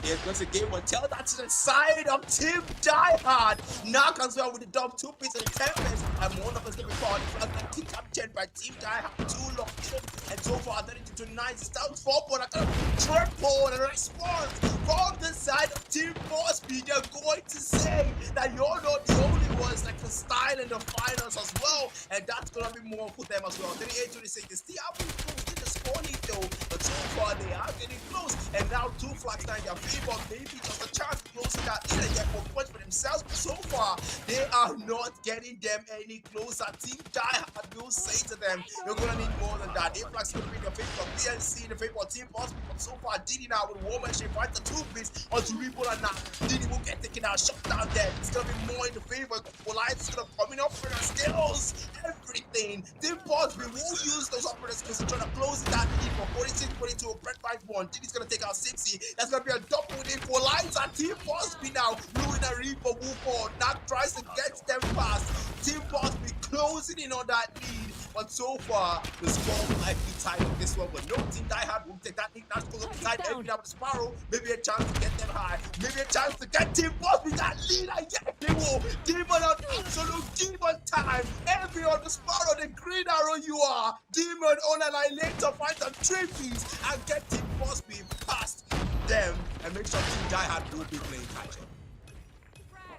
Here goes a game one. Tell that to the side of Team Diehard. Knock as well with the dump 2 pieces and 10 minutes. And one of us going to be called and team captured by Team Diehard. 2 locked in. And so far 32-9. It's down 4 point. I got a triple and a response from the side of Team Boss B. They're going to say that you're not the only ones that can style in the finals as well. And that's going to be more for them as well. 38-26. They still have to scoring though, but so far they are getting close, and now 2 flags now in their favor, maybe just a chance to close that in and get more points for themselves, but so far they are not getting them any closer. Team Diehard will say to them, you're gonna need more than that. 8 flags could be in the favor of BNC, in the favor of Team Boss, but so far Diddy now with Woman, she finds the 2 bits onto Reaper, and now Diddy will get taken out, shut down there. It's gonna be more in the favor. Polite is gonna coming up with her skills, everything. Team Boss will use those operator skills to try to close that lead from 46-42. Brett 5-1. Diddy's gonna take out 60. That's gonna be a double win for Lions, and Team Boss B now doing a Reaper move forward. Now tries to get them past. Team Boss B closing in on that lead, but so far the score might be tied on this one. But no, Team Diehard will take that lead. Now goes up inside every now with the Sparrow. Maybe a chance to get them high. Maybe a chance to get Team Boss B that lead. And yet they will demon on absolute demon time. Every on the Sparrow, the green arrow you are. Demon on Annihilator finds some trophies and get Team Boss B past them and make sure Team Diehard will be playing catch up.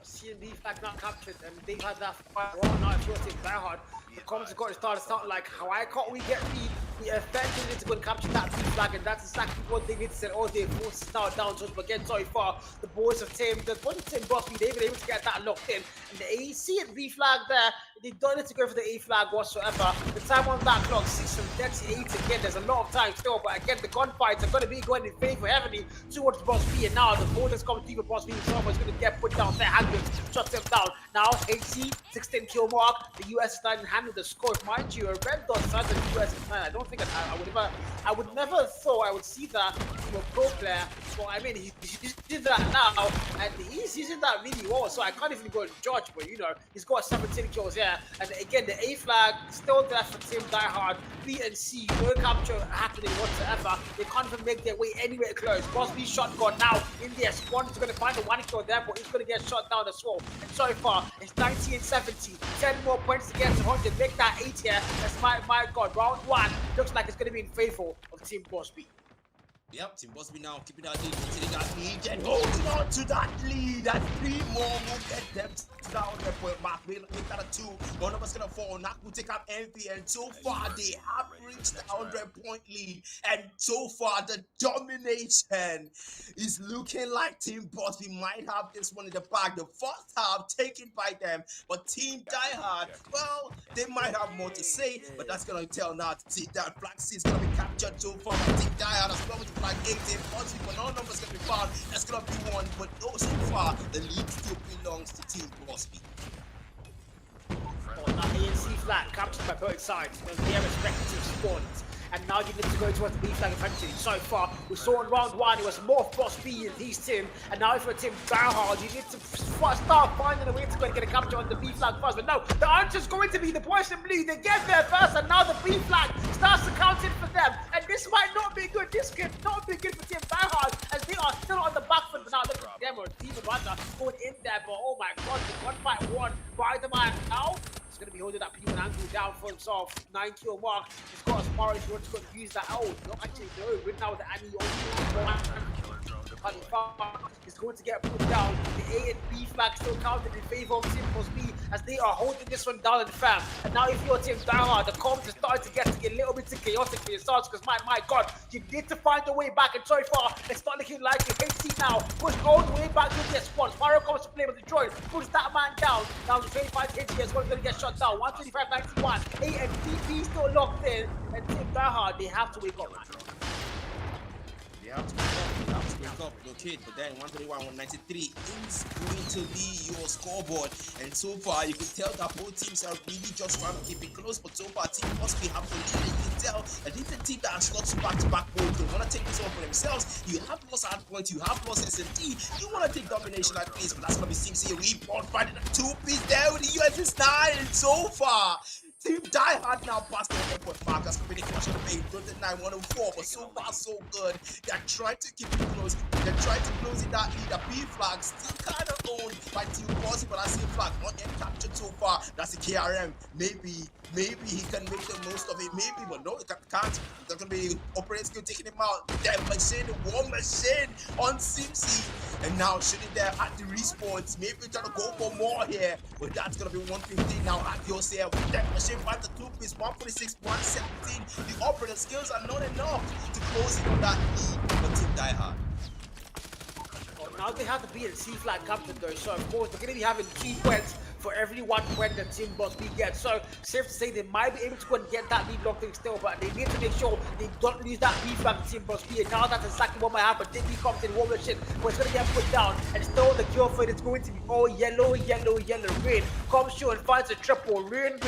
CND flag not captured, and they've had that fight wrong now. If you're Team Diehard, the comments have got to start. It's not like, why can't we get lead? We eventually need to go and capture that B flag, and that's exactly what they need to set all their forces now down. So again, so far, the boys have tamed the Team Bosby. They've been able to get that locked in. And the AC and B flag there, they don't need to go for the A flag whatsoever. The time on that clock, 6 from 38 again. There's a lot of time still, but again, the gunfights are going to be going in favor heavily towards Boss B. And now the ball has come through for Boss B himself. Is going to get put down there. Handles shuts him down. Now, AC, 16 kill mark. The US is starting to handle the score. Mind you, a red dot side of the US is fine. I don't think I would never thought I would see that from a pro player. Well, I mean, he did that now, and he's using that really well. So I can't even go and judge, but you know, he's got 17 kills here. And again, the A flag still there for Team Die Hard. B and C, no capture happening whatsoever. They can't even make their way anywhere close. Boss B shotgun now in there. Spawn is going to find the one kill there, but he's going to get shot down as well. And so far, it's 90 and 70. 10 more points to get to 100. Make that 8 here. That's my God. Round 1 looks like it's going to be in favor of Team Boss B. Yep, Team Bosby now keeping that lead, taking that lead, and holding on to that lead. That 3 more will get them down the point mark. We'll make that a 2. One of us gonna fall. Nak will take up Envy, and so far they have reached the 100-point lead. And so far the domination is looking like Team Bosby might have this one in the bag. The first half taken by them, but Team Die Hard, well, they might have more to say, but that's gonna tell now. See that Black Sea is gonna be captured so far by Team Die Hard as well with the flag 18. Bosby, but no numbers gonna be found. That's gonna be 1, but no, so far the lead still belongs to Team Bosby. Oh, now ANC flag captured by both sides in their respective spawns. And now you need to go towards the B flag eventually. So far, we saw in round 1, it was more Boss B and his team. And now if you're Team Die Hard, you need to start finding a way to go and get a capture on the B flag first. But no, the answer's going to be the boys in blue. They get there first, and now the B flag starts to count in for them. And this might not be good. This could not be good for Team Die Hard, as they are still on the back foot. But now look at them, or Team Rwanda going in there. But oh my God, the gunfight won by the man. Now, he's going to be holding that P1 angle down for himself. 9 kill mark. He's got as far as he wants to go and use that. Oh, not actually, no. Right now, the Annie is going to get put down. The A and B flag still counted in favor of Team Boss B, as they are holding this one down in the fam. And now, if you're Team Die Hard, the comms is starting to get a little bit too chaotic for yourselves, because my God, you need to find a way back. And so far, it's not looking like it. HC now push all the way back to their spawns. Mario comes to play with the droid, puts that man down. Now the 25 HC is going to get shot down. 125.91. A and B still locked in. And Team Die Hard, they have to wake up, man. They have to wake up, okay, but then 131, 193 is going to be your scoreboard. And so far, you can tell that both teams are really just trying to keep it close, but so far, Team Bosby have the lead. You can tell that this is a team that has lots of back-to-back goals. They want to take this one for themselves. You have lost Hardpoint, you have lost SMD. You want to take domination at least, but that's going to be CMC. Rebound fighting a 2-piece there with the US is 9. And so far, Team Die Hard now past the 100-point mark. That's pretty much on the page. 104, but so far so good. They're trying to keep it close. They're trying to close in that lead. The B flag still kind of owned by Team Bosby, but I see flag not yet captured so far. That's the KRM. Maybe he can make the most of it. Maybe, but no, he can't. There's gonna be operating skill taking him out. That machine, the war machine on Simpsy. And now shooting there at the respawns. Maybe trying to go for more here. But that's gonna be 115 now at yourself. That machine fight the 2-piece, 146, 117. The operator skills are not enough to close in on that lead for Team Die Hard. Now they have the B and C flag captain though, so of course they're going to be having 3 points for every 1 point that Team Boss B gets. So safe to say they might be able to go and get that lead locked in still, but they need to make sure they don't lose that B flag to Team Boss B. And now that's exactly what might happen. Digby comes in, warm shit, but it's going to get put down, and still the kill for it is going to be all yellow. Rain comes through and finds a triple. Rain.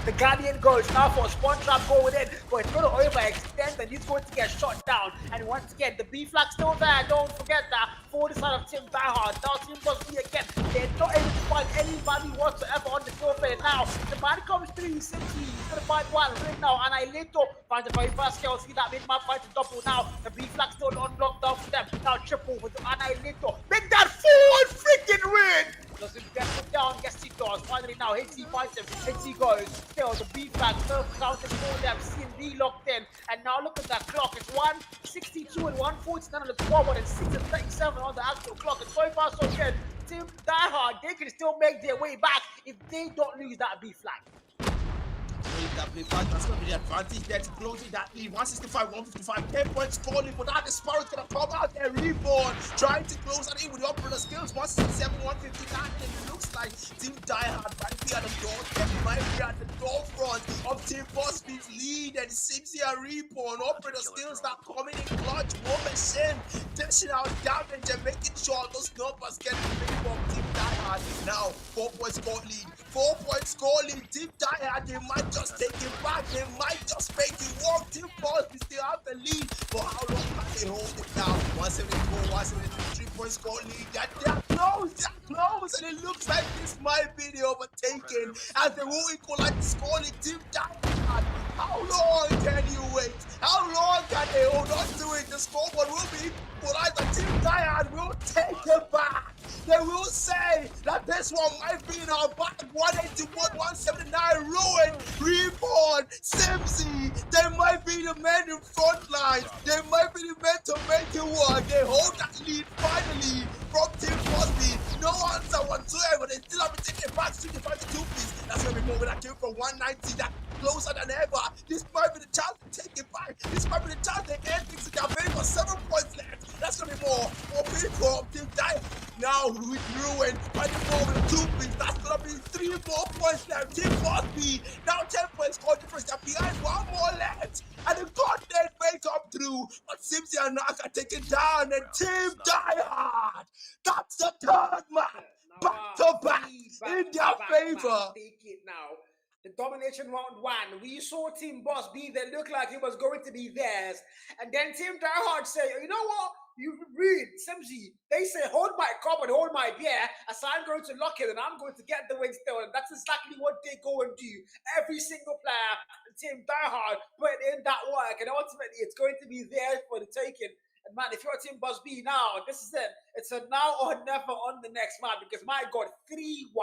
The Guardian goes now for a spawn trap going in, but it's going to overextend and he's going to get shot down. And once again, the B flag still there. Don't forget that for the side of Team Die Hard. Now Team Boss B again, they're not able to find anybody whatsoever on the field there. Now the man comes through, he's gonna find one right now, and Annihilator finds the very first kill. See that mid-map fight to double now. The B flag still unlocked down for them. Now triple with the Annihilator. Make that full freaking win! Doesn't get put down, yes he does. Finally now, HC finds him, HC goes. Still, the B flag still counted for them. C and D locked in. And now look at that clock. It's 162 and 149 on the scoreboard and 6 and 37 on the actual clock. And so far so good. Team Die Hard, they can still make their way back if they don't lose that B flag. that play back. That's going to be the advantage there to close it. That lead 165, 155, 10 points scoring. But now the Sparrow's going to come out there, rebound, trying to close that in with the operator skills. 167, 159, and it looks like Team Diehard might be at the door. They might be at the door front of Team Bosby's lead, and Simpsy a rebound. Operator skills not coming in clutch. Moment Shin dishing out damage and making sure those numbers get the favor of Team Diehard. Now 4 points score lead. 4 points score lead. Team Diehard, they might just take it back. They might just make it work. Team Bosby still have the lead. But how long can they hold it now? 174, 173, 3 points score lead. They're close, and it looks like this might be the overtaking as they will equalize the score lead. Team Diehard, how long can you wait? How long can they hold on to it? The scoreboard will be equalized, and Team Diehard will take it back. They will say that this one might be in our back. 181, 179, ruined, reborn, Simpsy. They might be the men in front line. They might be the men to make it work. They hold that lead finally from Team Bosby. No answer whatsoever. They still have to take it back. 65 to 2 piece. That's going to be more when I came from 190. That closer than ever. This might be the chance to take it back. This might be the chance they end things in their favor. 7 points left. That's going to be more people of Team Diehard. Now with ruin, by the moment 2 piece. That's going to be 3 more points left. Team Bosby. Now 10 points score difference. They're behind 1 more left. And the content may come through. But Simpsy and Naka take it down. And Team Diehard. That's the third man. Back to back in their favor. Take it now. The domination round 1. We saw Team Bosby. They looked like it was going to be theirs. And then Team Diehard say, you know what? You read, Simpsy, they say, hold my cup and hold my beer, as I'm going to lock it and I'm going to get the win still. And that's exactly what they go and do. Every single player, Team Diehard, put in that work. And ultimately, it's going to be theirs for the taking. And man, if you're Team Bosby now, this is it. It's a now or never on the next map. Because my God, 3-1.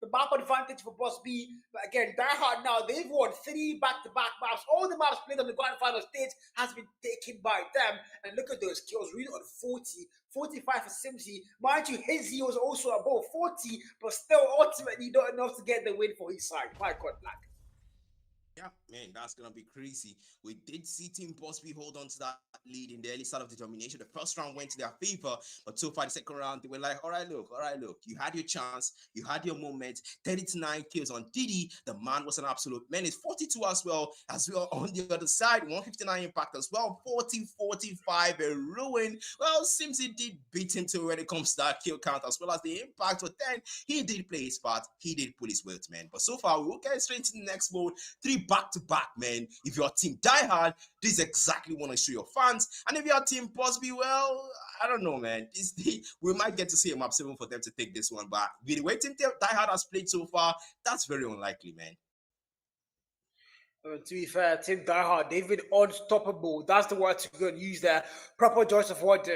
The map advantage for Bosby. But again, Diehard now, they've won 3 back-to-back maps. All the maps played on the grand final stage has been taken by them. And look at those kills, really on 40. 45 for Simpsy. Mind you, his was also above 40, but still ultimately not enough to get the win for his side. My God, Black. Yeah, man, that's gonna be crazy. We did see Team Bosby hold on to that lead in the early start of the domination. The first round went to their favor, but so far the second round, they were like, all right, look, you had your chance, you had your moment. 39 kills on Diddy. The man was an absolute menace. 42 as well on the other side. 159 impact as well. 40-45, a ruin. Well, Simpsy did beat him to when it comes to that kill count as well as the impact. But then he did play his part. He did pull his weight, man. But so far, we'll get straight into the next mode. 3 back-to-back, man. If you're Team Diehard, this is exactly what I show your fans. And if you're Team Bosby, well, I don't know, man. We might get to see a map 7 for them to take this one. But with the way Team Diehard has played so far, that's very unlikely, man. To be fair, Team Diehard, they've been unstoppable. That's the word to go and use there. Proper choice of word.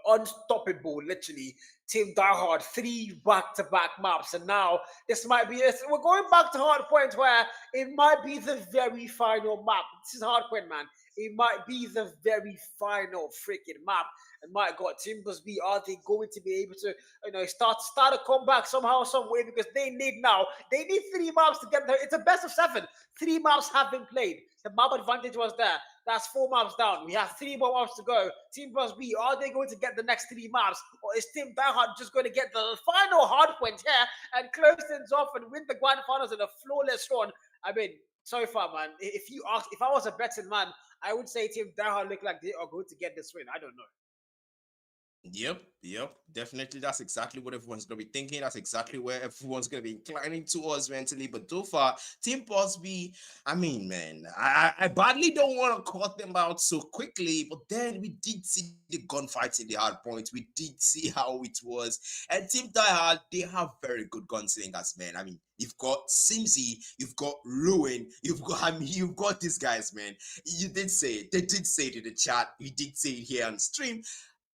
Unstoppable, literally. Team Diehard, 3 back-to-back maps. And now, this might be it. We're going back to Hardpoint, where it might be the very final map. This is Hardpoint, man. It might be the very final freaking map. And my God, Team Bosby, are they going to be able to, start a comeback somehow, some way? Because they need 3 maps to get there. It's a best of 7. 3 maps have been played. The map advantage was there. That's 4 maps down. We have 3 more maps to go. Team Bosby, are they going to get the next 3 maps? Or is Team Diehard just going to get the final Hardpoint here and close things off and win the grand finals in a flawless run? I mean, so far, man, if I was a betting man, I would say Team Diehard look like they are going to get this win. I don't know. Yep, definitely. That's exactly what everyone's gonna be thinking. That's exactly where everyone's gonna be inclining towards mentally. But so far, Team Bosby, I mean, man, I badly don't want to cut them out so quickly, but then we did see the gunfights in the hard point. We did see how it was. And Team Diehard, they have very good gunslingers, man. I mean, you've got Simpsy, you've got Ruin, you've got these guys, man. You did say it. They did say it in the chat. We did say it here on stream.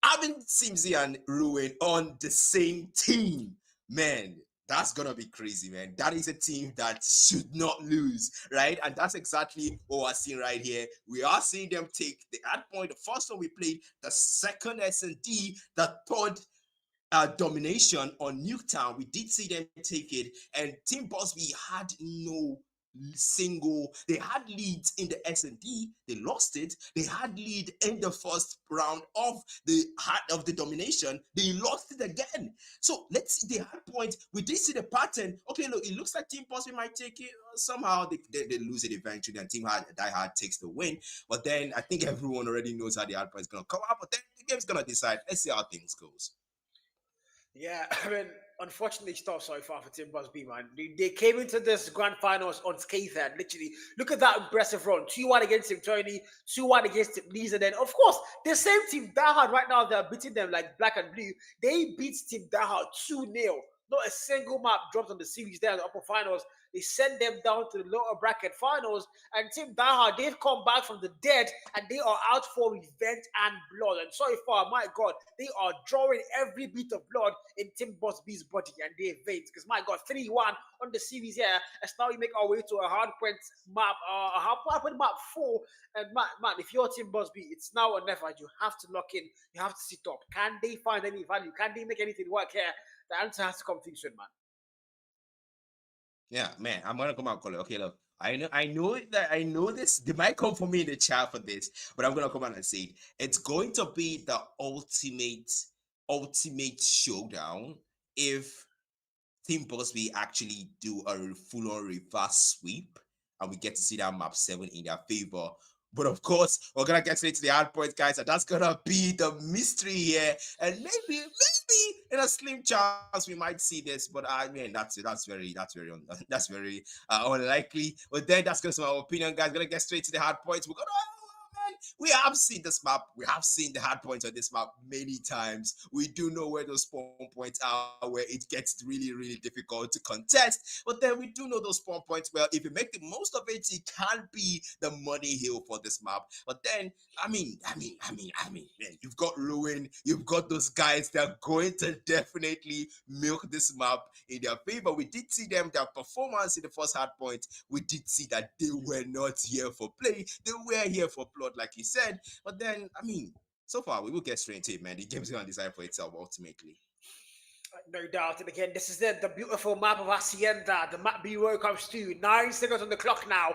Having Simpsy and Ruin on the same team, man, that's gonna be crazy, man. That is a team that should not lose, right? And that's exactly what we're seeing right here. We are seeing them take the Hardpoint, the first one we played, the second S&D, the third domination on Nuketown. We did see them take it, and Team Bosby had no single. They had leads in the S&D, they lost it. They had lead in the first round of the heart of the domination, they lost it again. So let's see the hard point. We did see the pattern. Okay, look, it looks like Team Possibly might take it. Somehow they lose it eventually, and Team Die Hard takes the win. But then I think everyone already knows how the hard point is gonna come out. But then the game's gonna decide. Let's see how things goes. Yeah, I mean, unfortunately, it's not so far for Team Busby, man. They came into this grand finals unscathed. Literally, look at that impressive run. 2-1 against Team Tony, 2-1 against Team Lisa. Then, of course, the same Team Dahard right now, they're beating them like black and blue. They beat Team Dahard 2-0. Not a single map dropped on the series there in the upper finals. They sent them down to the lower bracket finals. And Team Dahard, they've come back from the dead and they are out for revenge and blood. And so far, my God, they are drawing every bit of blood in Team Busby's body and their veins. Because, my God, 3-1 on the series here. As now we make our way to a hardpoint map, hardpoint map 4. And, man, if you're Team Busby, it's now or never. You have to lock in. You have to sit up. Can they find any value? Can they make anything work here? The answer has to come through soon, man. Yeah, man, I'm gonna come out call it. Okay, look, I know this. They might come for me in the chat for this, but I'm gonna come out and say it. It's going to be the ultimate showdown if Team Busby actually do a full-on reverse sweep and we get to see that map 7 in their favor. But of course, we're gonna get straight to the hard point, guys, and that's gonna be the mystery here. And maybe in a slim chance we might see this, but I mean that's very unlikely. But then that's gonna be my opinion, guys. Gonna get straight to the hard points. We're gonna. We have seen this map. We have seen the hard points on this map many times. We do know where those spawn points are, where it gets really, really difficult to contest. But then we do know those spawn points. Well, if you make the most of it, it can be the money hill for this map. But then, I mean, man, you've got Ruin, you've got those guys that are going to definitely milk this map in their favor. We did see them, their performance in the first hard point. We did see that they were not here for play. They were here for blood, like he said. But then, I mean, so far we will get straight into it, man. The game's gonna decide for itself ultimately. No doubt. And again, this is the beautiful map of Hacienda. The map bureau comes to 9 seconds on the clock now.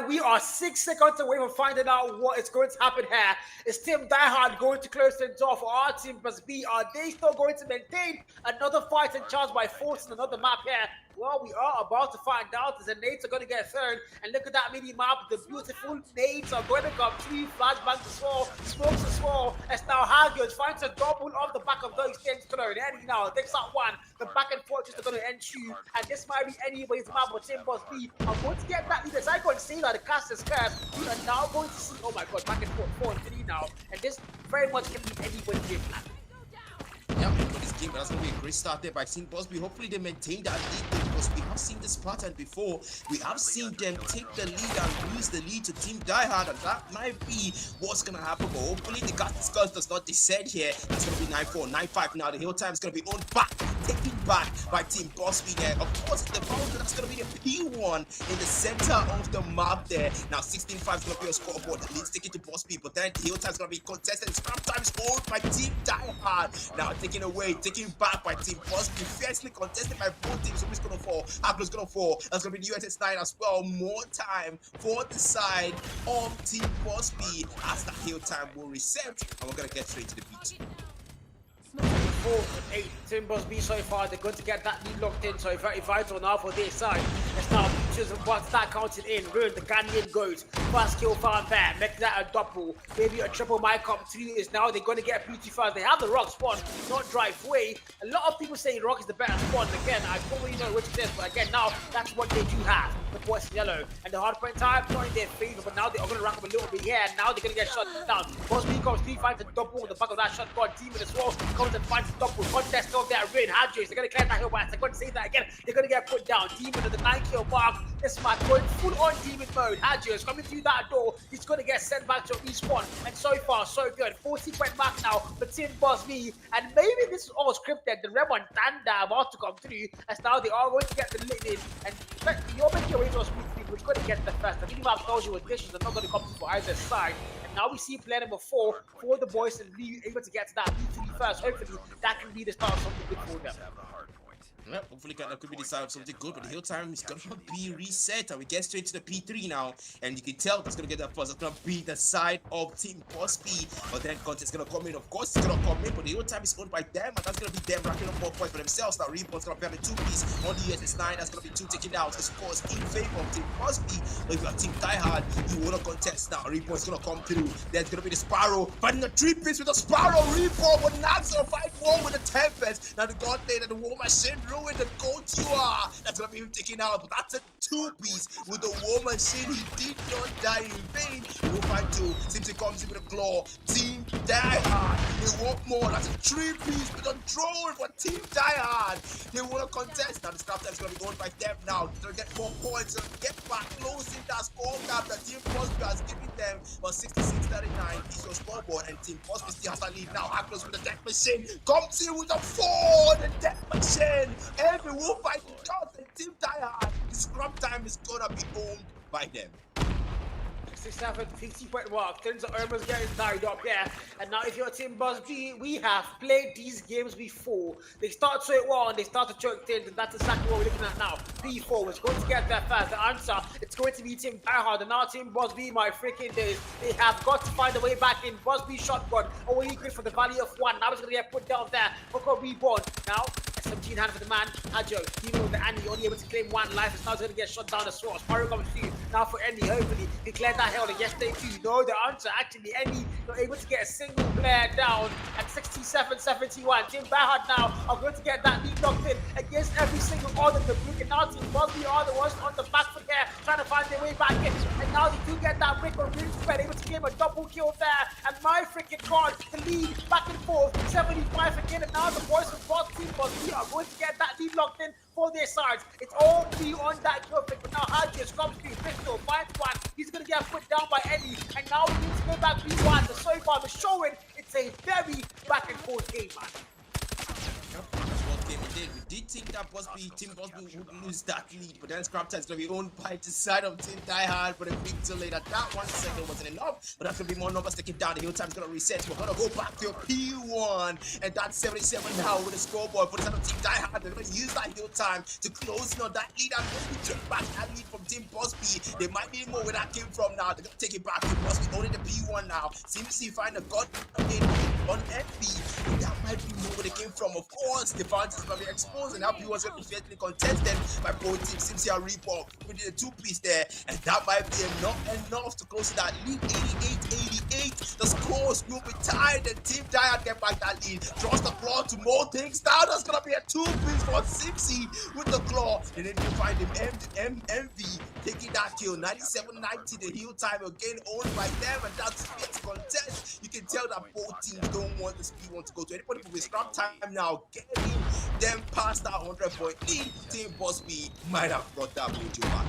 We are 6 seconds away from finding out what is going to happen here. Is Team Diehard going to close things off for our Team Busby? Are they still going to maintain another fighting chance by forcing another map here? Well, we are about to find out as the nades are going to get third. And look at that mini map. The beautiful nades are going to come through. Flashbangs as well. Smokes as well. As now Haggard finds a double off the back of those things. And now takes out one. The back and forth just going to end two. And this might be anybody's map, but Team Busby are going to get that lead. As I go and see that the cast is cursed, we are now going to see, oh my God, back and forth 4 and 3 now. And this very much can be anybody's game plan. Yeah, for this game, that's going to be a great start there by Team Busby. Hopefully they maintain that lead because we have seen this pattern before. We have seen them take the lead and lose the lead to Team Diehard, and that might be what's going to happen. But hopefully the Gas does not descend here. It's going to be 9-4, 9-5 now. The hill time is going to be owned back, taken back by Team Busby there. Of course, the boundary, that's going to be the P1 in the center of the map there. Now 16-5 is going to be a scoreboard. The lead's taken to Busby, but then the hill time is going to be contested. Scrum time is owned by Team Diehard. Now taken back by Team Busby, fiercely contested by both teams. So who's gonna fall? Aglo's gonna fall. That's gonna be the USS 9 as well. More time for the side of Team Busby as the hill time will reset, and we're gonna get straight to the beat. 4 and 8. Team Busby so far, they're going to get that lead locked in, so it's very vital now for their side. It's now just once that counted in, Ruin, the Ghanaian goes. First kill found there, make that a double, maybe a triple might come through. Is now they're going to get beauty first. They have the rock spawn, not driveway. A lot of people say rock is the better spawn. Again, I don't really know which it is, but again, now that's what they do have. But what's yellow? And the hardpoint time, not in their favor, but now they're going to rack up a little bit here, and now they're going to get shot down. Busby comes 3-5 to double on the back of that shotgun. Demon as well comes and finds the double. Contest of that Ruin. Hadris, they're going to clear that hill by a second. Say that again. They're going to get put down. Demon at the 9-kill mark. This man going full on demon mode. Hadris coming through that door. He's going to get sent back to respawn. And so far, so good. 40-point mark now for Team Busby. And maybe this is all scripted. The Rebel and Tanda about to come through. As now they are going to get the lead in. And you're making your way to a speed speed, which is going to get the first. The minimap tells you additions are not going to come for either side. And now we see player number 4 for the boys and be able to get to that B3 first. Hopefully, that can be the start of something good for them. Yeah, hopefully that could be the sign of something good, but the hill time is gonna be reset, and we get straight to the P3 now, and you can tell that's gonna get that first. It's gonna be the side of Team Posby, but then contest gonna come in. Of course, it's gonna come in, but the hill time is owned by them, and that's gonna be them racking up 4 points for themselves. Now Reborn's gonna be having 2 piece on the SS9. That's gonna be 2 taken out. The scores in favor of Team Posby. But if you're Team Diehard, you wanna contest now. Reborn's gonna come through. There's gonna be the Sparrow fighting the 3 piece with the Sparrow. Reborn, but Nags gonna fight war with the Tempest. Now the God Day and the War Machine ruined the goat you are. That's gonna be him taken out, but that's a 2-piece with the War Machine. He did not die in vain. We'll find 2. Simply comes in with a claw. Team Diehard. They want more. That's a 3-piece with a drone for Team Diehard. They wanna contest. Now the scrap time is gonna be owned by them now. They'll get 4 points. They'll get back close in that score gap that Team Posby has given them. But 66-39 is your scoreboard, and Team Posby still has a lead now. Hackers with the death machine comes in with a 4. The death machine. Every will fight just and Team Diehard. The scrap time is gonna be owned by them. 67, 50-point mark. Turns out Irma's getting tied up here. And now if you're Team Busby, we have played these games before. They start so well and they start to choke things, and that's exactly what we're looking at now. P4 is going to get there fast. The answer, it's going to be Team Diehard. And now Team Busby, my freaking days, they have got to find a way back in. Busby shotgun, only good for the value of 1. Now it's going to get put down there. Hook up Reborn. Now, 17 hand for the man, Hajo. Even with the Annie, only able to claim 1 life. It's now going to get shot down as well. Sparrow comes through. Now for Annie, hopefully, he cleared that hell. And yesterday, too. No, the answer, actually, Annie not able to get a single player down at 67-71. Team Diehard now are going to get that lead locked in against every single order of the blue. And now Team Busby are the ones on the back foot there, trying to find their way back in. And now they do get that break on Real Spread, able to claim a double kill there. And my freaking God, the lead back and forth, 75 again. And now the boys from Team Busby are going to get that lead locked in for their sides. It's all be on that kill pick, but now Hadjius comes through, pistol, finds 1. He's going to get put down by Eddie, and now we need to go back B1. The so far is showing it's a very back and forth game, man. Game indeed. We did think that Team Busby would lose that lead, but then scrap time is going to be owned by the side of Team Diehard for the big delay. That 1 second wasn't enough, but that's going to be more numbers taken down. The hill time is going to reset. We're going to go back to P1, and that's 77 now with the scoreboard for the side of Team Diehard. They're going to use that hill time to close in on that lead and maybe take back that lead from Team Busby. They might need more where that came from now. They're going to take it back to Busby, only the P1 now. Seems to find a god on FB. That might be more where they came from. Of course, the advantage is going to be exposed, and now P1's going to be fairly contested by both teams. Seems to Reborn. We did a 2-piece there, and that might be enough to close that lead. 88-88. The scores will be tied, and Team Diehard get back that lead. Draws the claw to more things. Now there's going to be a 2-piece for Simpsy with the claw. And then you find him, MV, taking that kill. 97-90, the heal time again owned by them, and that's fierce contest. You can tell that both teams don't want the speed one to go to anybody with scrap time now. Getting them past that 100-point lead. Team Busby might have brought that major back.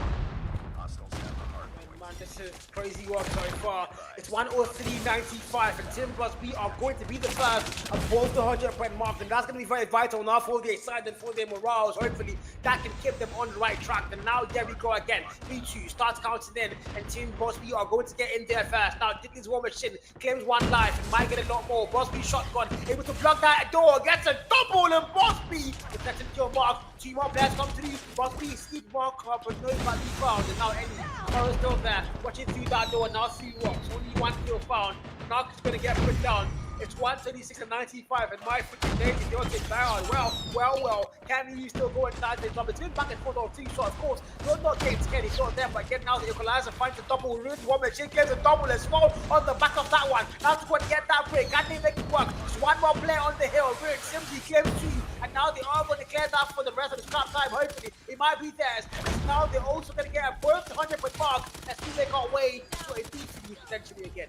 Hostiles have the hardpoint. Man, this is crazy work so far. It's 103.95, and Team Busby are going to be the first above the 100-point mark, and that's going to be very vital now for their side and for their morals. Hopefully, that can keep them on the right track. And now there we go again. B2 starts counting in, and Team Busby are going to get in there first. Now, Dickens War Machine claims 1 life and might get a lot more. Busby shotgun able to block that door, gets a double, and Busby the second kill mark. 2 more players come through. Busby sleep mark up, but no one be found. And now Eddie is still there, watching through that door. Now 3 rocks, only 1 kill found. Knock is going to get put down. It's 136-95, and my freaking days is your Team Diehard. Well, can you still go inside this number? It's been back and forth on 2 shots, of course. You're not getting scared, he's not there, but again now the equalizer finds a double. Really one machine gets a double as well on the back of that one. Now to go and get that break. Can they make it work? Just 1 more player on the hill. Really simply claims 2, and now they are going to clear that for the rest of the scrap time. Hopefully, it might be theirs. Now they're also going to get a both 100-point mark as we make our way to a B3 potentially again.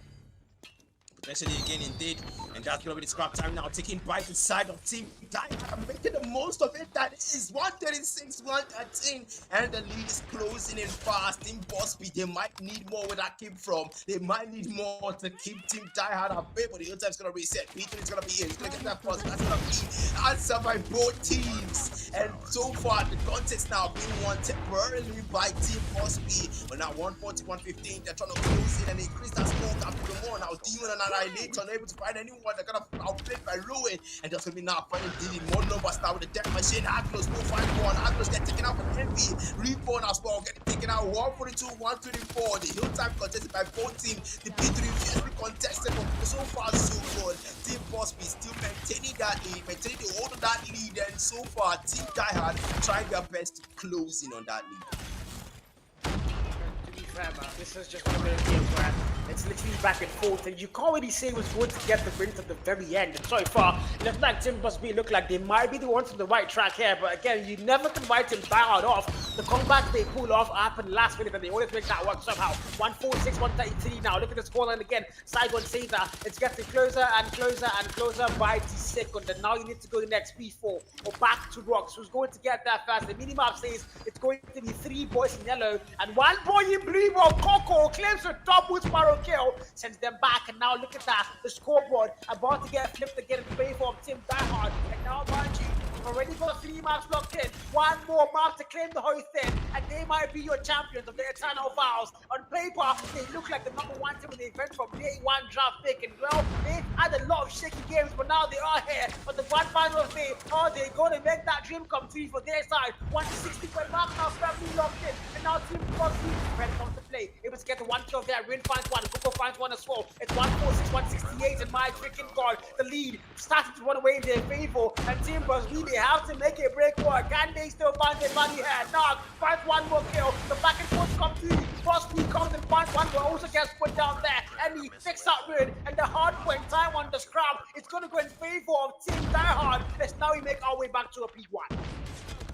Potentially again indeed, and that's gonna be the scrap time now, taken by the side of Team Diehard, making the most of it. That is 136-113, and the lead is closing in fast. Team Busby, they might need more where that came from. They might need more to keep Team Diehard at bay, but the hill time's gonna reset. P3 is gonna be here. He's gonna get that first. That's gonna be answered by both teams. And so far, the contest now being won temporarily by Team Busby, but now 140-115. They're trying to close in and increase that score after the more. Now Demon and Annihilator, unable to find anyone. They're gonna outplayed by Ruin, and just gonna be now finding Diddy. More numbers now with the Death Machine. Aglos will find one. Aglos get taken out from Envy. Reborn as well, getting taken out. 142, 124. The hill time contested by both teams. The P3 fiercely contested, but so far so good. Team Bosby still maintaining that lead, maintaining the hold of that lead, and so far Team Diehard trying their best to close in on that lead. To be fair, man, this is just one of those games where it's literally back and forth, and you can't really say who's going to get the win to the very end. And so far, it looks like Team Busby look like they might be the ones on the right track here, but again, you never can write Team Diehard off. The comeback they pull off happened last minute, and they always make that work somehow. 146, 133 now. Look at the scoreline again. Side one Caesar. It's getting closer and closer and closer by the second, and now you need to go the next P4 or back to Rocks. Who's going to get that fast? The minimap says it's going to be 3 boys in yellow and 1 boy in blue. Coco claims a double Sparrow kill, sends them back, and now look at that. The scoreboard about to get flipped again in favor of Team Diehard, and now mind you, you've already got 3 maps locked in. 1 more map to claim the whole thing, and they might be your champions of the Eternal Vows. On paper, they look like the #1 team in the event from day 1 draft pick, and well, they've had a lot of shaky games, but now they are here on the grand final day. Are they going to make that dream come true for their side? 160 point mark now firmly locked in, and now Team Crosby ready comes to play. Able to get the 1 kill there. Rin finds 1, Coco finds 1 as well. It's 146, 168, and my freaking god, the lead started to run away in their favor, and Team Crosby, they have to make a break work. Can they still find their money here? Nog finds 1 more kill. The back and forth come through. Crosby comes and finds 1, but also gets put down there. And he picks up Rin, and the Hardpoint time on the scrap. It's going to go in favor of Team Diehard. Let's now we make our way back to a P1.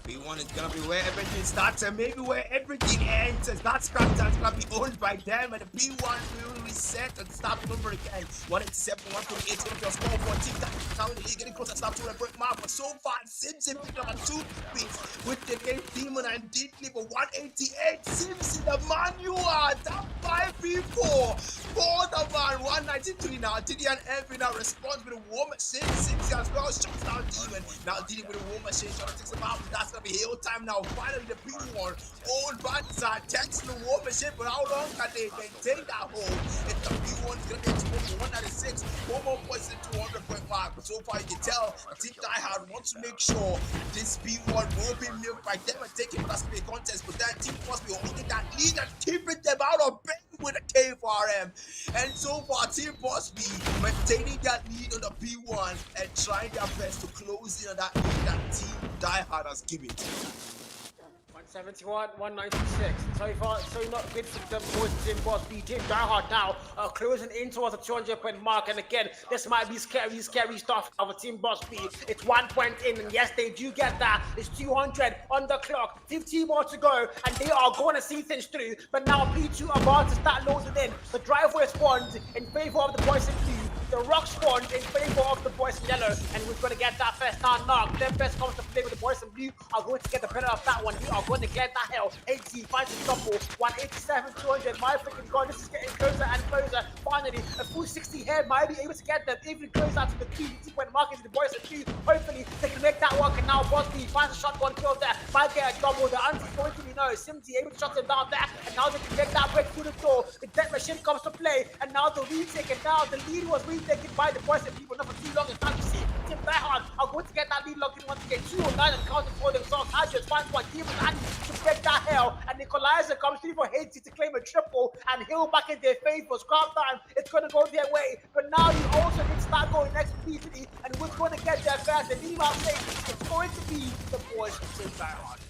P1 is gonna be where everything starts and maybe where everything ends. As that scrap time is gonna be owned by them, and the P1 will reset and start over again. 187, 148, gonna be a score for Team Diehard. The league getting closer to start to a break mark, but so far Simpson picking up a 2 beats with the game Demon and Deeply, but 188. Simpson, the man you are, that 5v4 for the man. 193 now. Diddy and Envy now responds with a war machine. Simpson as well shuts down Demon. Now Diddy with a war machine trying to take some out. That's gonna be hill time now. Finally, the P1 owned by Text the war machine, but how long can they maintain that hold? If the P1 is gonna be exposed to 196, 4 more points in 200 point mark. But so far, you can tell Team Diehard wants to make sure this P1 will be milked by them and taking past the contest, but that team must be holding that lead and keeping them out of bed with a K4M. And so far, Team Bosby maintaining that lead on the P1 and trying their best to close in on that lead that Team Diehard has given. 171, 196. So far, so not good for them boys. Team Bosby, Team Diehard now closing in towards the 200 point mark. And again, this might be scary stuff of a Team Bosby. It's 1 point in, and yes, they do get that. It's 200 on the clock. 15 more to go, and they are going to see things through. But now P2 are about to start loading in. The driveway spawns in favor of the boys in blue. The rock spawned in favor of the boys in yellow, and we're going to get that first down knock. Then best comes to play with the boys in blue. Are going to get the better of that one. We are going to get that hell. 80 finds a double. 187, 200. My freaking god, this is getting closer and closer. Finally, a full 60 here might be able to get them even closer to the 2 point mark into the boys in blue. Hopefully, they can make that work. And now Bosby finds a shotgun kill there. Might get a double. The anti's going to be no. Simsy able to shut them down there, and now they can get that break through the door. The death machine comes to play, and now the retake, and now the lead was retaken by the boys and people. Not for too long as time to see. Team Diehard are going to get that lead locked in once again. 209 and counting for themselves. Adrian finds 1 Demon and to break that hell, and Nicolizer comes through for Haiti to claim a triple and heal back in their favor. Scrap time, it's going to go their way, but now you also need to start going next to P3, and who's going to get there fast? And meanwhile, it's going to be the boys of Team Diehard.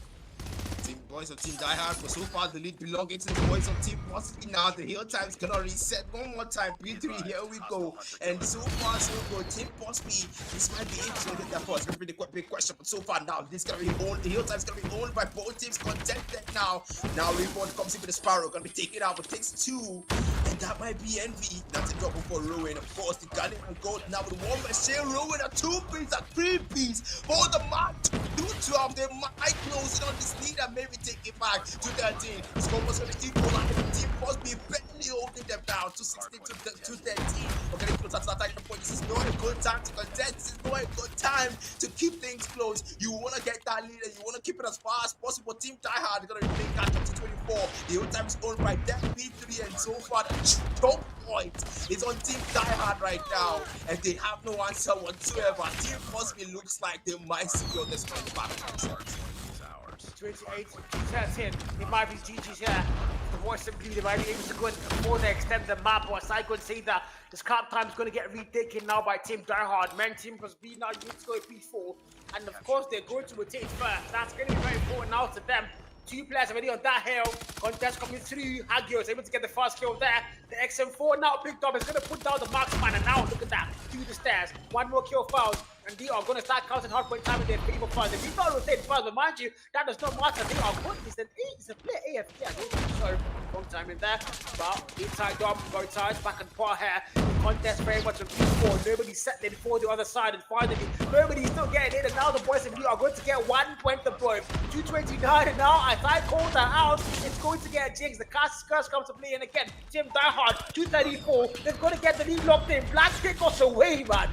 Boys of Team Diehard, but so far the lead belonging to the boys of Team Bosby. Now the hill time's gonna reset one more time. P3, here we go. And so far so good. Team Bosby, this might be it. So get that first. It's really quite big question, but so far now this gonna be owned. The hill time's gonna be owned by both teams. Contented now. Now Reborn comes in with the Sparrow, gonna be taken out, but takes 2. And that might be Envy. That's a double for Ruin. Of course, the Gunning and Gold now with 1 machine. Ruin a 2-piece, a 3-piece for the Mark 212. They might close it on this lead and maybe take it back to 13. The score was going to equal, and the Team Bosby barely holding them down to 16 to 13. We're getting closer to that point. This is not a good time to contest. This is not a good time to keep things close. You want to get that lead and you want to keep it as far as possible. Team Diehard is going to be playing catch up to 24. The whole time is owned by Death P3, and so far the top Hardpoint is on Team Diehard right now, and they have no answer whatsoever. Team Mosby looks like they might secure this one back. Hardpoint is ours. 28, 13. It might be GG's here. The voice and blue, they might be able to go and further extend the map. Or I could say that this cap time is going to get retaken now by Team Diehard. Men, Team plus B now, you need to go P4. And of course, they're going to rotate first. That's going to be very important now to them. Two players already on that hill. Contest coming through. Hagio is able to get the first kill there. The XM4 now picked up. Is going to put down the marksman. And now look at that. Through the stairs. One more kill found. And they are going to start counting hardpoint time in their favor first. If you thought rotate first, but mind you, that does not matter. They are good. It's a player AFK. I don't think so. Long time in there. But inside dom, both sides, back and par here. The contest very much on P4. Nobody settling for the other side. And finally, nobody's still getting in. And now the boys in blue are going to get 1 point of both. 229. And now, as I call that out, it's going to get jinxed. The cast curse comes to play. And again, Team Diehard, 234. They're going to get the lead locked in. Black kick us away, man.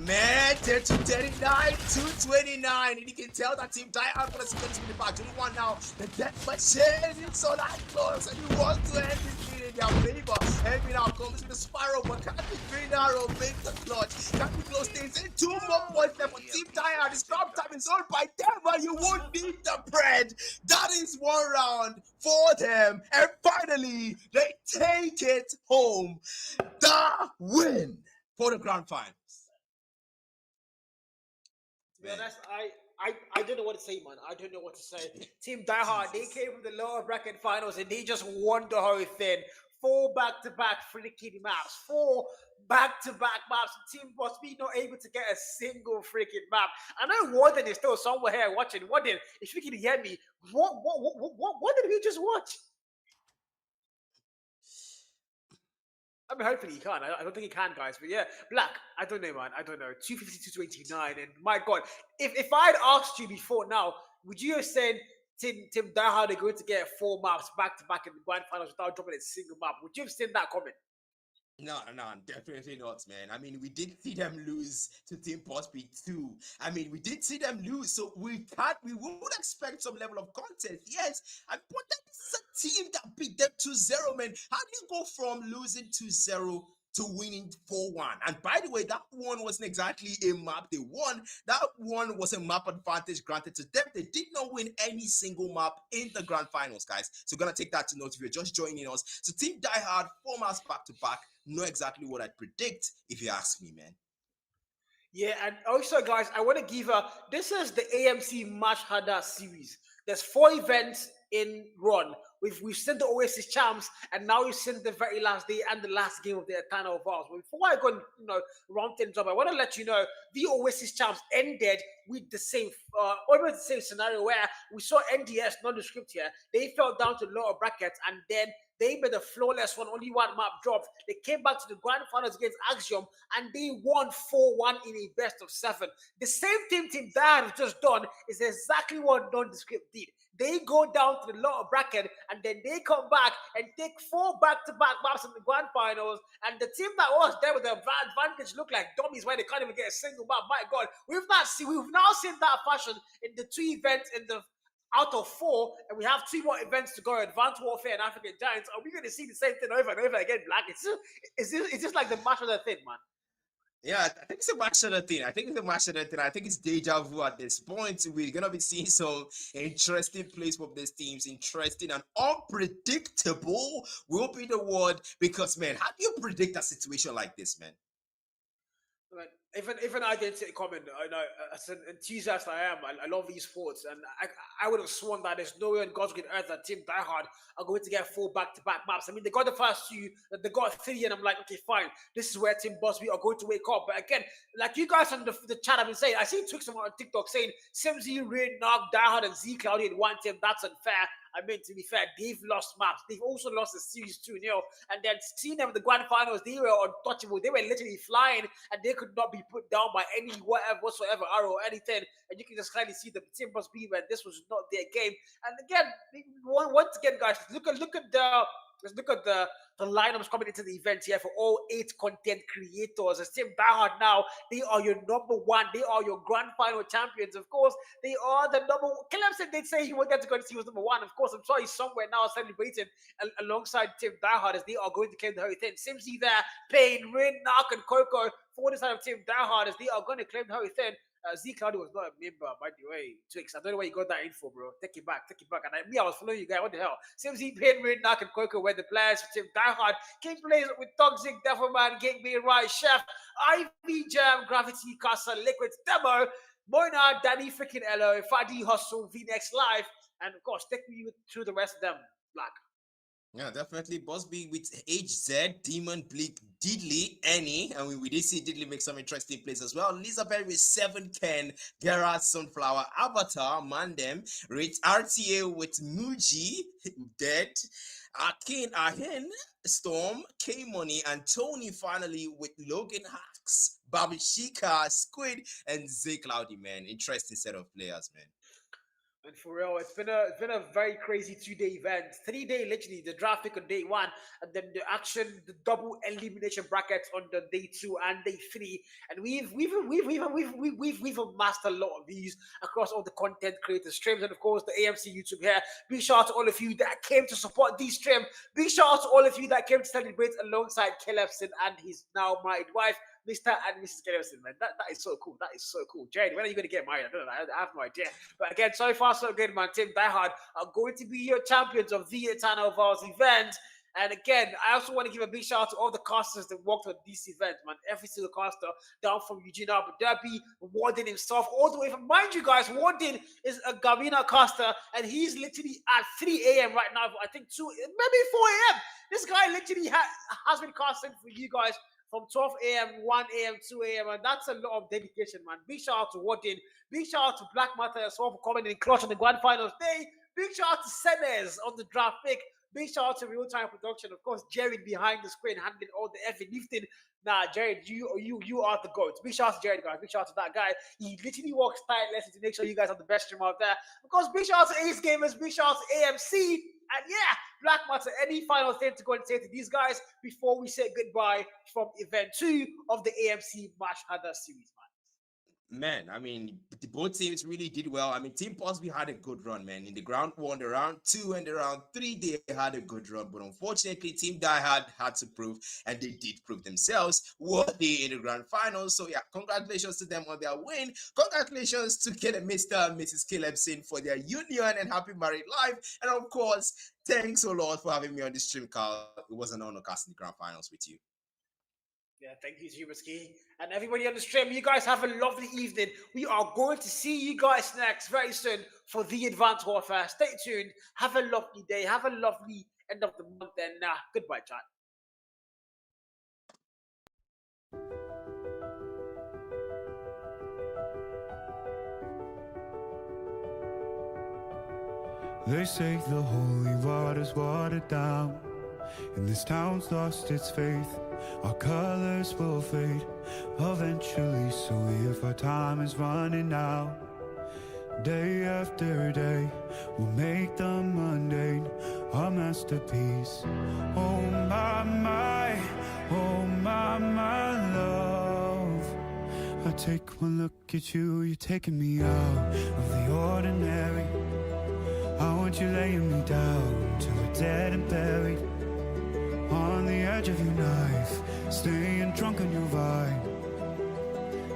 Man, 239, 229, and you can tell that Team Diehard for the seconds in the back. 21 now, the death machine is so that close, and you want to end this lead in their favor. Heavy now comes with the spiral, but can't be Green Arrow make the clutch. Can't be close things in. 2 more points left for Team Diehard. The scrum time is all by them, but you won't need the bread. That is 1 round for them, and finally, they take it home. The win for the grand finals. To be honest, I don't know what to say, man. I don't know what to say. Team Diehard, they came from the lower bracket finals and they just won the whole thing. 4 back-to-back freaking maps. 4 back-to-back maps. Team Boss be not able to get a single freaking map. I know Warden is still somewhere here watching. Warden, if you can hear me, what did we just watch? I mean, hopefully he can. I don't think he can, guys. But yeah, Black, I don't know, man. I don't know. 250 to 229. And my God, if I'd asked you before now, would you have said Team Diehard are going to get 4 maps back-to-back in the grand finals without dropping a single map? Would you have seen that comment? No, definitely not, man. I mean, we did see them lose to Team Postbeat too. I mean, we did see them lose, so we would expect some level of content, yes. But that is a team that beat them 2-0, man. How do you go from losing 2-0 to winning 4-1? And by the way, that one wasn't exactly a map they won. That one was a map advantage granted to them. They did not win any single map in the grand finals, guys. So gonna take that to note if you're just joining us. So Team Diehard, 4 maps back-to-back. Know exactly what I'd predict if you ask me, man. Yeah, and also, guys, I want to give this is the AMC Match Harder series. There's 4 events in run. We've seen the Oasis champs, and now we've seen the very last day and the last game of the Eternal Vows. But before I go and round things up, I want to let you know the Oasis champs ended with the same, almost the same scenario where we saw NDS nondescript here. They fell down to lower brackets, and then they made a flawless one. Only 1 map dropped. They came back to the grand finals against Axiom, and they won 4-1 in a best of 7. The same thing Team Diehard has just done is exactly what nondescript did. They go down to the lower bracket, and then they come back and take 4 back-to-back maps in the grand finals. And the team that was there with the advantage look like dummies where they can't even get a single map. My God, we've now seen that fashion in the 2 events in the out of 4, and we have 2 more events to go: Advanced Warfare and African Giants. Are we going to see the same thing over and over again, Black? It's just like the match of the thing, man. Yeah, I think it's a match of the thing. I think it's deja vu at this point. We're gonna be seeing some interesting plays from these teams. Interesting and unpredictable will be the word. Because, man, how do you predict a situation like this, man? Even I didn't see a comment. I know, as an enthusiast I am, I love esports, and I would have sworn that there's no way on God's green earth that Team Diehard are going to get 4 back-to-back maps. I mean, they got the first 2, they got 3, and I'm like, okay, fine. This is where Team Busby are going to wake up. But again, like you guys on the chat have been saying, I seen Twix on TikTok saying, Simzy, Rain, Nog, Diehard, and Z Cloudy in one team. That's unfair. I mean, to be fair, they've lost maps. They've also lost the series 2-0. And then seeing them in the grand finals, they were untouchable. They were literally flying, and they could not be put down by any whatsoever arrow or anything. And you can just clearly see the team must be when this was not their game. And again, once again, guys, look at the let's look at the lineups coming into the event here for all 8 content creators. As Team Diehard now, they are your number 1. They are your grand final champions. Of course, they are the number 1. Clemson did say he wanted to go and see who was number 1. Of course, I'm sure he's somewhere now celebrating alongside Team Diehard as they are going to claim the Holy 10. Simsy there, Payne, Rin, Nark, and Coco for the side of Team Diehard as they are going to claim the Holy 10. Z Cloudy was not a member, by the way. Twix, I don't know where you got that info, bro. Take it back. And I was following you guys. What the hell? Simsy, Payne, Rin, Nark, and Coco were the players for Team Diehard. King plays with Toxic, Devilman, King being right, Chef, Ivy Jam, Gravity, Casa, Liquid, Demo, Moina, Danny, freaking Elo, Fadi, Hustle, VNX Live, and of course, take me through the rest of them. Black. Yeah, definitely. Bosby with HZ, Demon, Bleak, Diddley, Annie. And we did see Diddley make some interesting plays as well. Elizabeth with 7 Ken, Gerard, Sunflower, Avatar, Mandem, Rich RTA with Muji, Dead, Ahin, Storm, K Money, and Tony finally with Logan Hacks, Babishika, Squid, and Z Cloudy, man. Interesting set of players, man. And for real, it's been a very crazy 2-day event. 3-day, literally, the draft pick on day 1, and then the double elimination brackets on the day 2 and day 3. And we've amassed a lot of views across all the content creators streams, and of course the AMC YouTube here. Big shout out to all of you that came to support these stream. Big shout out to all of you that came to celebrate alongside Kelebson and his now married wife, Mr. and Mrs. Kelebson, man. That is so cool. That is so cool. Jared, when are you going to get married? I don't know. I have no idea. But again, so far so good, man. Team Diehard are going to be your champions of the Eternal Vows event. And again, I also want to give a big shout out to all the casters that worked on this event, man. Every single caster, down from Eugene Abu Dhabi, Warden himself, all the way from, mind you guys, Warden is a Gavina caster, and he's literally at 3 a.m. right now, I think 2, maybe 4 a.m. This guy literally has been casting for you guys from 12 a.m., 1 a.m., 2 a.m., and that's a lot of dedication, man. Big shout out to Warden. Big shout out to Black Matter as well for coming in clutch on the grand finals day. Big shout out to Senes on the draft pick. Big shout out to Real Time Production. Of course, Jared behind the screen handling all the heavy lifting. Nah, Jared, you are the GOAT. Big shout out to Jared, guys. Big shout out to that guy. He literally works tirelessly to make sure you guys have the best stream out there. Of course, big shout out to Ace Gamers. Big shout out to AMC. And yeah, Black Matter, any final thing to go and say to these guys before we say goodbye from event 2 of the AMC Match Hunter series, man? Man, I mean, both teams really did well. I mean, Team Bosby had a good run, man. In the round 1, the round 2, and the round 3, they had a good run. But unfortunately, Team Diehard had to prove, and they did prove themselves worthy in the grand finals. So yeah, congratulations to them on their win. Congratulations to Mr. and Mrs. Kelebson for their union and happy married life. And of course, thanks a lot for having me on the stream, Carl. It was an honor casting the grand finals with you. Yeah, thank you, Zubaski. And everybody on the stream, you guys have a lovely evening. We are going to see you guys next very soon for the Advanced Warfare. Stay tuned. Have a lovely day. Have a lovely end of the month. And goodbye, chat. They say the holy water's watered down, and this town's lost its faith. Our colors will fade eventually, so if our time is running out, day after day, we'll make the mundane our masterpiece. Oh my, oh my love. I take one look at you, you're taking me out of the ordinary. I want you laying me down till we're dead and buried, on the edge of your knife, staying drunk on your vine.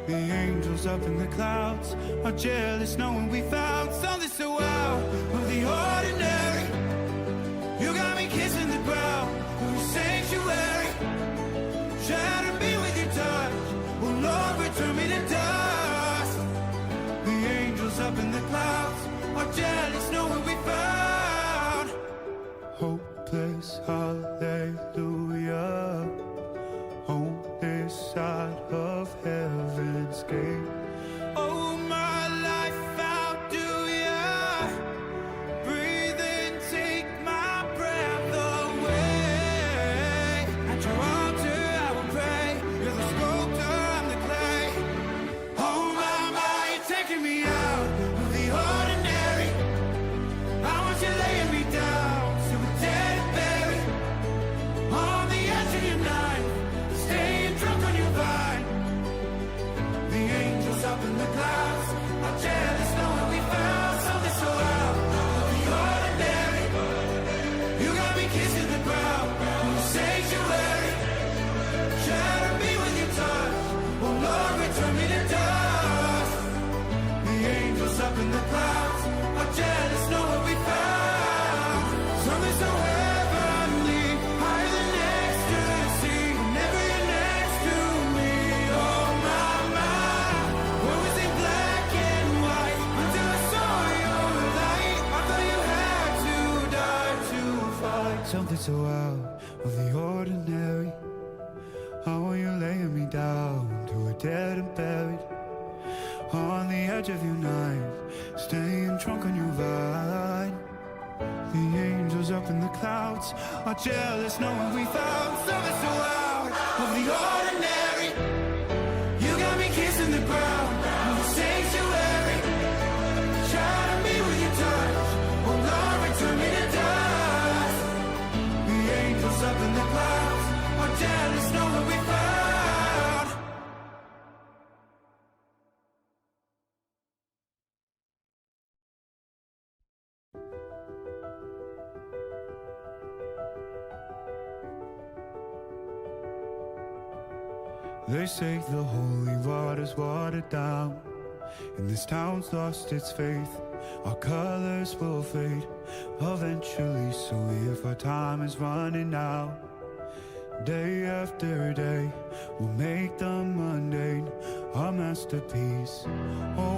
The angels up in the clouds are jealous knowing we found something so out of the ordinary. You got me kissing the ground of your sanctuary. Shatter me with your touch, oh Lord, return me to dust. The angels up in the clouds are jealous knowing we found hopeless, hallelujah, on this side of heaven's gate. Oh, my life, how do ya breathe and take my breath away? At your altar I will pray. so out of the ordinary. How are you laying me down to a dead and buried? On the edge of your knife, staying drunk on your vine. The angels up in the clouds are jealous knowing we found something so out of the ordinary. You got me kissing the ground of the sanctuary. Try to be with your touch, oh Lord, return me to dust. The angels up in the clouds are jealous knowing we found. They say the holy water's watered down, and this town's lost its faith. Our colors will fade eventually, so if our time is running out, day after day we'll make the mundane our masterpiece. Oh,